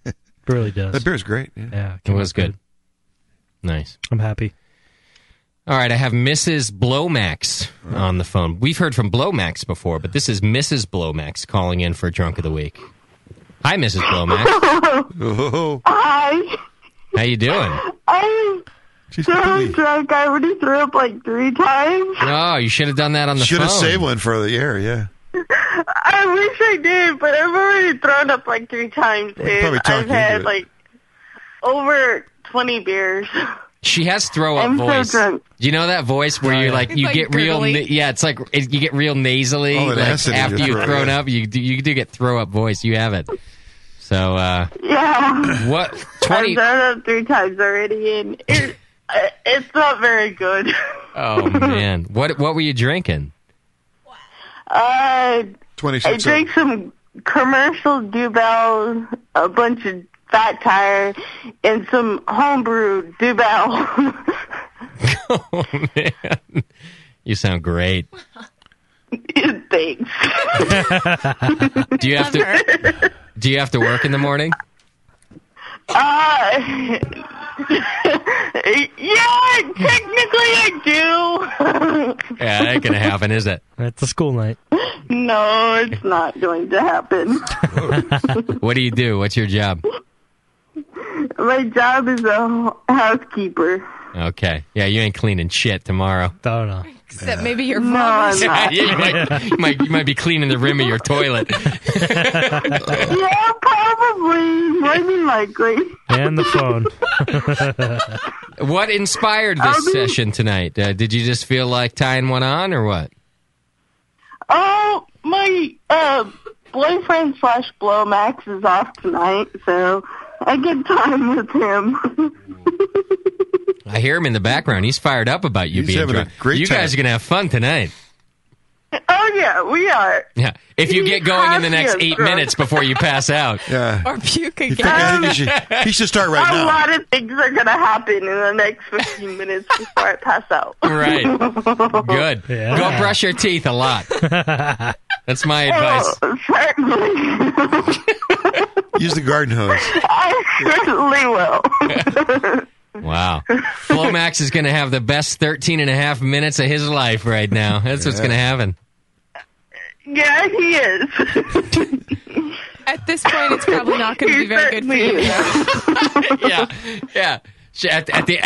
It really does. That beer's great. Yeah, It was good. Nice. I'm happy. All right, I have Mrs. Blowmax on the phone. We've heard from Blowmax before, but this is Mrs. Blowmax calling in for Drunk of the Week. Hi, Mrs. Blowmax. Hi. How you doing? I'm so drunk. I already threw up like 3 times. Oh, you should have done that on the Should phone. have saved one for the air, yeah. I wish I did, but I've already thrown up like 3 times, dude. probably talked I've you had into it. like over 20 beers. She has throw-up I'm so voice. drunk. Do you know that voice where you're like, It's you like get real, gurgly. it's like you get real nasally. Oh, that like acid in after your you've throat, thrown yeah. up, you do get throw-up voice. You have it. So, Yeah. what? I've thrown up 3 times already, and it's not very good. Oh man, what were you drinking? I 26. drank some commercial Duvel, a bunch of Fat Tire, and some homebrew Duvel. Oh man, you sound great. Thanks. Do you have to? Do you have to work in the morning? Yeah, technically I do. Yeah, that ain't gonna happen, is it? It's a school night. No, it's not going to happen. What do you do? What's your job? My job is a housekeeper. Okay. Yeah, you ain't cleaning shit tomorrow. Oh no. Except maybe your No, mom. I'm not. Yeah, you might be cleaning the rim of your toilet. Yeah, probably. More than likely. And the phone. What inspired this session tonight? Did you just feel like tying one on, or what? Oh, my boyfriend / Blowmax is off tonight, so I get time with him. I hear him in the background. He's fired up about you He's being having a drunk. great You guys time. are gonna have fun tonight. Oh, yeah, we are. Yeah. If you get going in the next Yes, 8 drunk. minutes before you pass out. Yeah. Or puke again. I think he should start right A now. lot of things are going to happen in the next 15 minutes before I pass out. Right. Good. Yeah. Go brush your teeth a lot. That's my advice. Oh, certainly. Use the garden hose. I certainly will. Wow. Flomax is going to have the best 13 and a half minutes of his life right now. That's what's going to happen. Yeah, he is. At this point, it's probably not going to be very good for you. Yeah.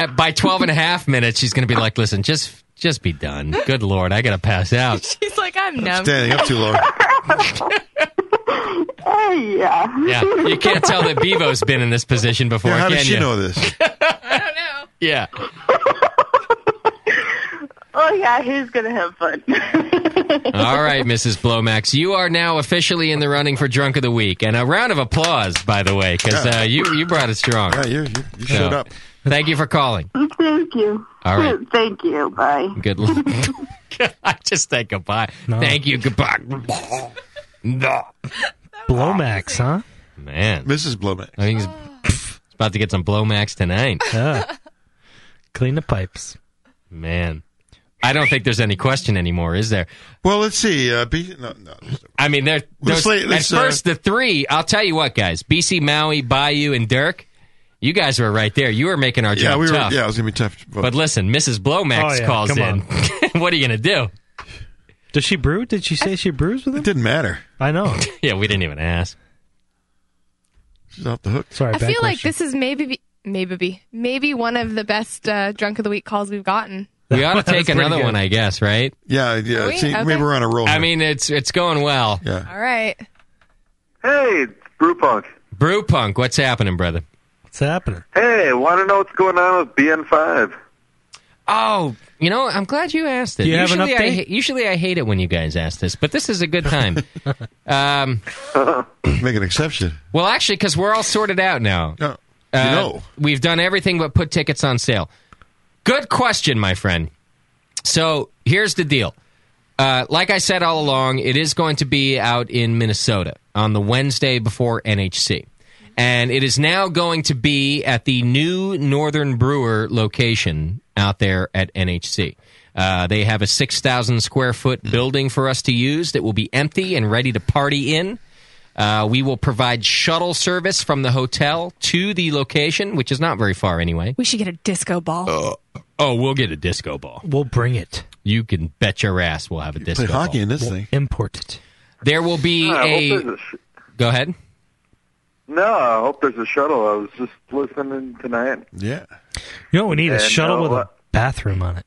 By 12 and a half minutes, she's going to be like, listen, just be done. Good Lord, I got to pass out. She's like, I'm numb. Standing up too long. Oh, yeah. Yeah, you can't tell that Bevo's been in this position before, Yeah, how can does she you? know this? I don't know. Yeah. Oh, yeah, he's going to have fun. All right, Mrs. Blowmax, you are now officially in the running for Drunk of the Week. And a round of applause, by the way, because you brought it strong. Yeah, you showed up. Thank you for calling. Thank you. All right. Thank you. Bye. Good luck. I just said goodbye. No. Thank you. Goodbye. No. Blowmax, huh? Man. Mrs. Blowmax. I think he's about to get some Blowmax tonight. Yeah. Clean the pipes. Man. I don't think there's any question anymore, is there? Well, let's see. No. I mean, at first, the three, I'll tell you what, guys. BC, Maui, Bayou, and Dirk, you guys were right there. You were making our job tough. Yeah, it was going to be tough. But listen, Mrs. Blowmax calls come in. What are you going to do? Does she brew? Did she say she brews with him? It didn't matter. I know. Yeah, we didn't even ask. She's off the hook. Sorry, I feel like this is maybe one of the best Drunk of the Week calls we've gotten. We ought to take another one, I guess, right? Yeah. See, maybe we're on a roll. I mean, it's going well. Yeah. All right. Hey, it's Brewpunk. Brewpunk, what's happening, brother? What's happening? Hey, want to know what's going on with BN5? Oh, I'm glad you asked it. Do you have an update? Usually I hate it when you guys ask this, but this is a good time. Make an exception. Well, actually, because we're all sorted out now. We've done everything but put tickets on sale. Good question, my friend. So here's the deal. Like I said all along, it is going to be out in Minnesota on the Wednesday before NHC. And it is now going to be at the new Northern Brewer location out there at NHC. They have a 6,000 square foot building for us to use that will be empty and ready to party in. We will provide shuttle service from the hotel to the location, which is not very far anyway. We should get a disco ball. We'll get a disco ball. We'll bring it. You can bet your ass we'll have a disco Play ball. hockey in this thing. Import it. There will be Go ahead. No, I hope there's a shuttle. I was just listening tonight. Yeah. You know what we need? A shuttle with what? a bathroom on it.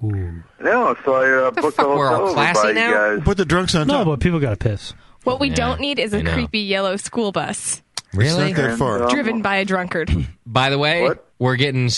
No, so I booked the we're all hotel classy by now? you guys. Put the drunks on No, top. but people got to piss. What we Yeah, don't need is I a know. creepy yellow school bus Really? It's not that far. driven by a drunkard. By the way, What? we're getting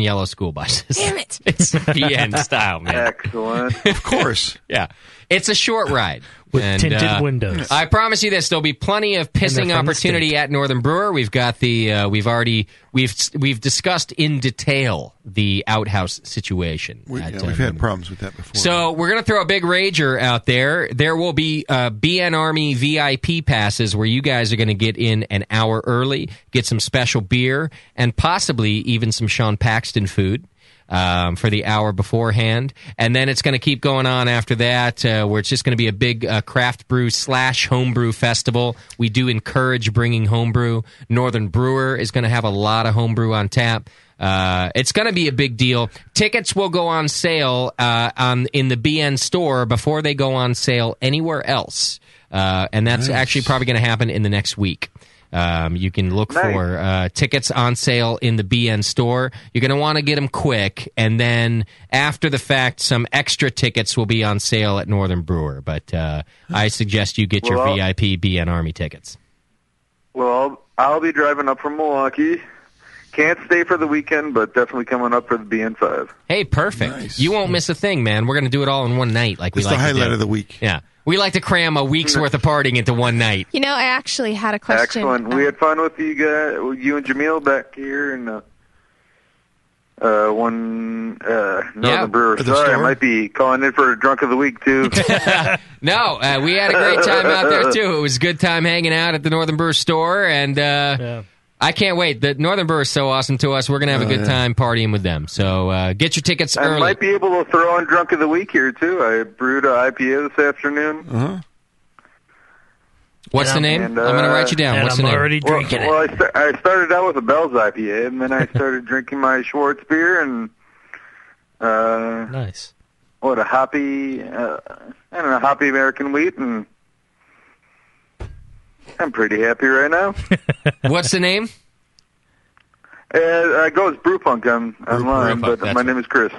yellow school buses. Damn it. It's BN style, man. Excellent. Of course. Yeah. It's a short ride. With tinted windows. I promise you this, there'll be plenty of pissing from the opportunity state. at Northern Brewer. We've got we've discussed in detail the outhouse situation. We've at, had problems with that before. So we're going to throw a big rager out there. There will be BN Army VIP passes where you guys are going to get in an hour early, get some special beer, and possibly even some Sean Paxton food. For the hour beforehand. And then it's going to keep going on after that, where it's just going to be a big craft brew / homebrew festival. We do encourage bringing homebrew. Northern Brewer is going to have a lot of homebrew on tap. It's going to be a big deal. Tickets will go on sale in the BN store before they go on sale anywhere else. And that's actually probably going to happen in the next week. You can look for tickets on sale in the BN store. You're going to want to get them quick, and then after the fact, some extra tickets will be on sale at Northern Brewer. But I suggest you get your VIP BN Army tickets. Well, I'll be driving up from Milwaukee. Can't stay for the weekend, but definitely coming up for the BN5. Hey, perfect. Nice. You won't miss a thing, man. We're going to do it all in one night, like we It's like the to do. highlight of the week. Yeah. We like to cram a week's worth of partying into one night. You know, I actually had a question. Excellent. We had fun with you guys, you and Jamil back here in Northern Brewer. At the Sorry, I store? might be calling in for a drunk of the week too. No, we had a great time out there, too. It was a good time hanging out at the Northern Brewer store, and I can't wait. The Northern Brewer is so awesome to us. We're going to have a good time partying with them. So get your tickets I early. might be able to throw in drunk of the week here too. I brewed an IPA this afternoon. Uh-huh. What's the name? And, I'm going to write you down. And What's I'm the name? already drinking it. Well, I started out with a Bell's IPA, and then I started drinking my Schwartz beer, and Nice. a hoppy, hoppy American wheat, and I'm pretty happy right now. What's the name? It goes Brewpunk online, Brewpunk, but that's my name is Chris.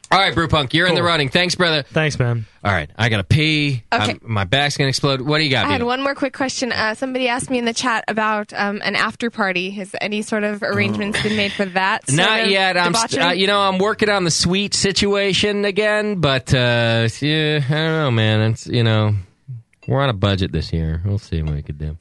All right, Brewpunk, you're in the running. Thanks, brother. Thanks, man. All right, I got to pee. Okay. My back's going to explode. What do you got, I had Beto? one more quick question. Somebody asked me in the chat about an after party. Has any sort of arrangements been made for that? Not yet. I'm working on the sweet situation again, but I don't know, man. It's we're on a budget this year. We'll see what we could do.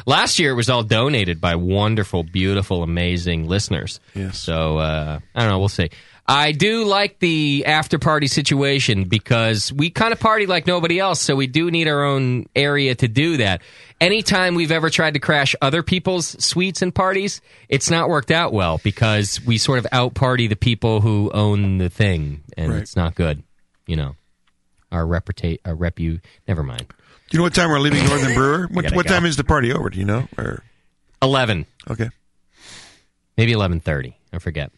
Last year it was all donated by wonderful, beautiful, amazing listeners. Yes. So I don't know. We'll see. I do like the after party situation because we kind of party like nobody else, so we do need our own area to do that. Anytime we've ever tried to crash other people's suites and parties, it's not worked out well because we sort of out party the people who own the thing, and Right. it's not good. Our never mind. Do you know what time we're leaving Northern Brewer? What gotta go. time is the party over? Do you know? Or 11. okay. Maybe 11:30. I forget.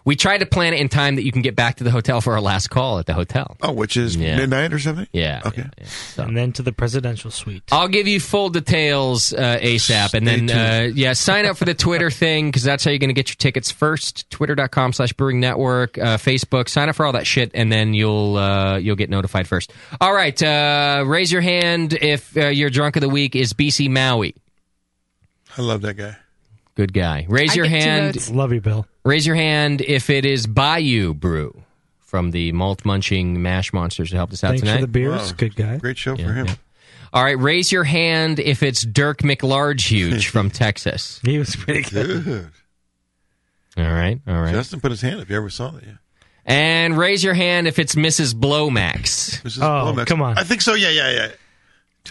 We tried to plan it in time that you can get back to the hotel for our last call at the hotel. Oh, which is midnight or something? Yeah. Okay. So. And then to the presidential suite. I'll give you full details ASAP. And then, sign up for the Twitter thing because that's how you're going to get your tickets first. Twitter.com/Brewing Network, Facebook. Sign up for all that shit, and then you'll get notified first. All right. Raise your hand if your drunk of the week is BC Maui. I love that guy. Good guy. Raise your hand. Love you, Bill. Raise your hand if it is Bayou Brew from the Malt Munching Mash Monsters who helped us out Thanks tonight. for the beers. Good guy. Great show for him. Yeah. All right, raise your hand if it's Dirk McLargehuge from Texas. He was pretty good. All right. Justin put his hand up. You ever saw that? Yeah. And raise your hand if it's Mrs. Blowmax. Mrs. Blowmax. Come on. I think so. Yeah.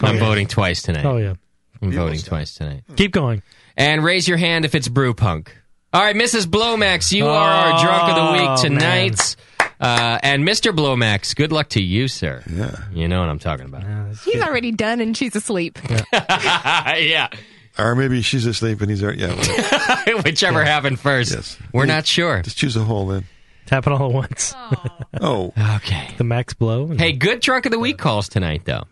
I'm voting twice tonight. Oh, yeah. I'm voting twice tonight. Keep going. And raise your hand if it's Brewpunk. All right, Mrs. Blowmax, you are our drunk of the week tonight. And Mr. Blowmax, good luck to you, sir. Yeah. You know what I'm talking about. He's already done and she's asleep. Yeah. Or maybe she's asleep and he's already. Yeah. Whichever happened first. Yes. We're not sure. Just choose a hole then. Tap it all at once. Oh. Okay. The max blow. Hey, good drunk of the week calls tonight, though.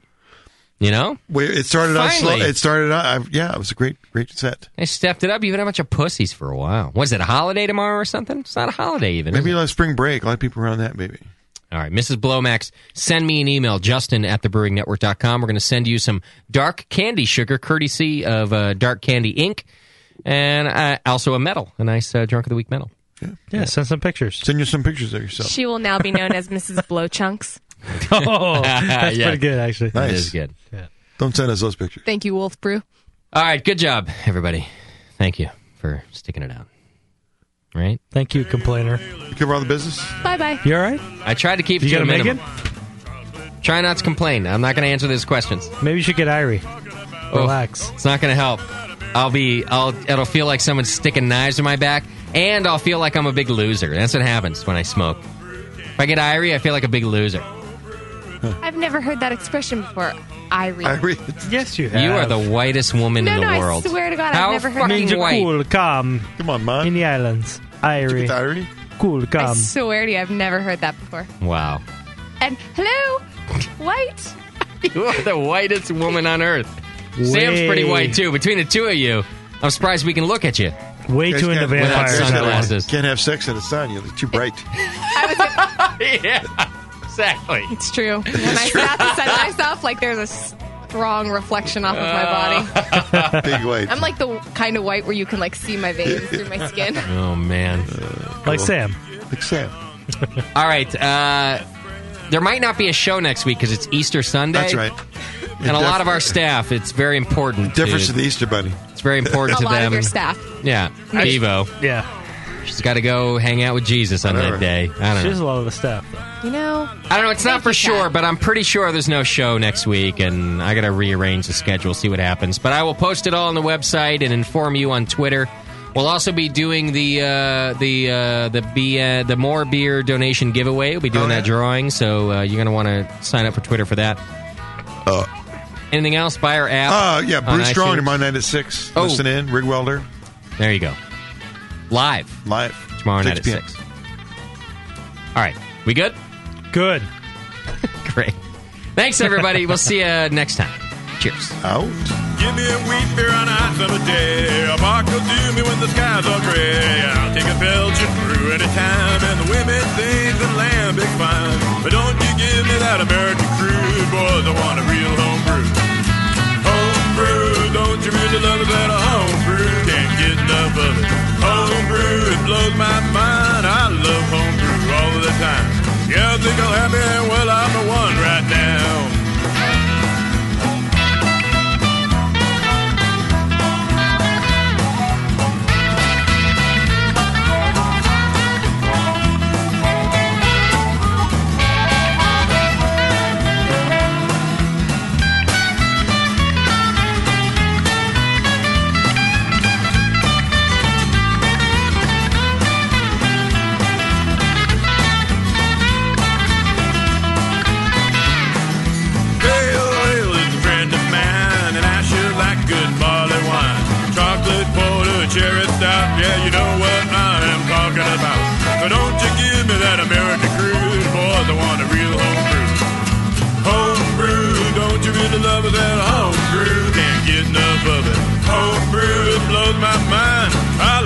You know? It started out slow. Finally. It started out. It was a great set. I stepped it up. You've been a bunch of pussies for a while. Was it a holiday tomorrow or something? It's not a holiday even. Maybe like spring break. A lot of people around that, maybe. All right, Mrs. Blowmax, send me an email, justin@thebrewingnetwork.com. We're going to send you some dark candy sugar, courtesy of Dark Candy Inc., and also a medal, a nice Drunk of the Week medal. Yeah, send some pictures. Send you some pictures of yourself. She will now be known as Mrs. Blowchunks. Oh, that's Yeah. pretty good, actually. Nice. It is good. Yeah. Don't send us those pictures. Thank you, Wolf Brew. All right, good job, everybody. Thank you for sticking it out. Right? Thank you, complainer. You cover all the business? Bye-bye. You all right? I tried to keep it You to a gonna make minimum. Try not to complain. I'm not going to answer those questions. Maybe you should get Irie. Relax. It's not going to help. It'll feel like someone's sticking knives in my back, and I'll feel like I'm a big loser. That's what happens when I smoke. If I get Irie, I feel like a big loser. I've never heard that expression before. Irie. Yes, you have. You are the whitest woman in the world. I swear to God, How I've never heard fucking that. white? Cool, calm. Come on, man. In the islands. Irie. Irie? Cool, I calm. swear to you, I've never heard that before. Wow. And hello, white. You are the whitest woman on earth. Sam's pretty white, too. Between the two of you, I'm surprised we can look at you. Way too into Without vampires. sunglasses. Can't have sex in the sun. You're too bright. Yeah, exactly. It's true. When I sat beside myself, like there's a strong reflection off of my body. Big white. I'm like the kind of white where you can like see my veins through my skin. Oh, man. Like Sam. Like Sam. All right. There might not be a show next week because it's Easter Sunday. That's right. And a lot of our staff, it's very important. Difference to the Easter Bunny. It's very important A to lot them. of your staff. Yeah. Devo. Yeah. She's got to go hang out with Jesus on that day. I don't She has know. a lot of the staff. You know, I don't know. It's not for sure, but I'm pretty sure there's no show next week, and I got to rearrange the schedule, see what happens. But I will post it all on the website and inform you on Twitter. We'll also be doing the More Beer donation giveaway. We'll be doing that drawing, so you're going to want to sign up for Twitter for that. Anything else? Buy our app. Yeah, on Bruce Strong iTunes. tomorrow night at 6. Oh. Listen in, Rig Welder. There you go. Live. Tomorrow night at 6 6. All right. We good? Good. Great. Thanks, everybody. We'll see you next time. Cheers. Out. Give me a wheat beer on a hot summer day. A bark will do me when the skies are gray. I'll take a Belgian brew anytime, and the women think the lamb is fine. But don't you give me that American crude, boys, I want a real home brew. Home brew, don't you really love it that a home brew? Can't get enough of it. Home brew, it blows my mind. I love home brew all the time. Yeah, I think I'll have me, well, I'm the one right now. really love that homebrew. Can't get enough of it. Homebrew, it blows my mind. I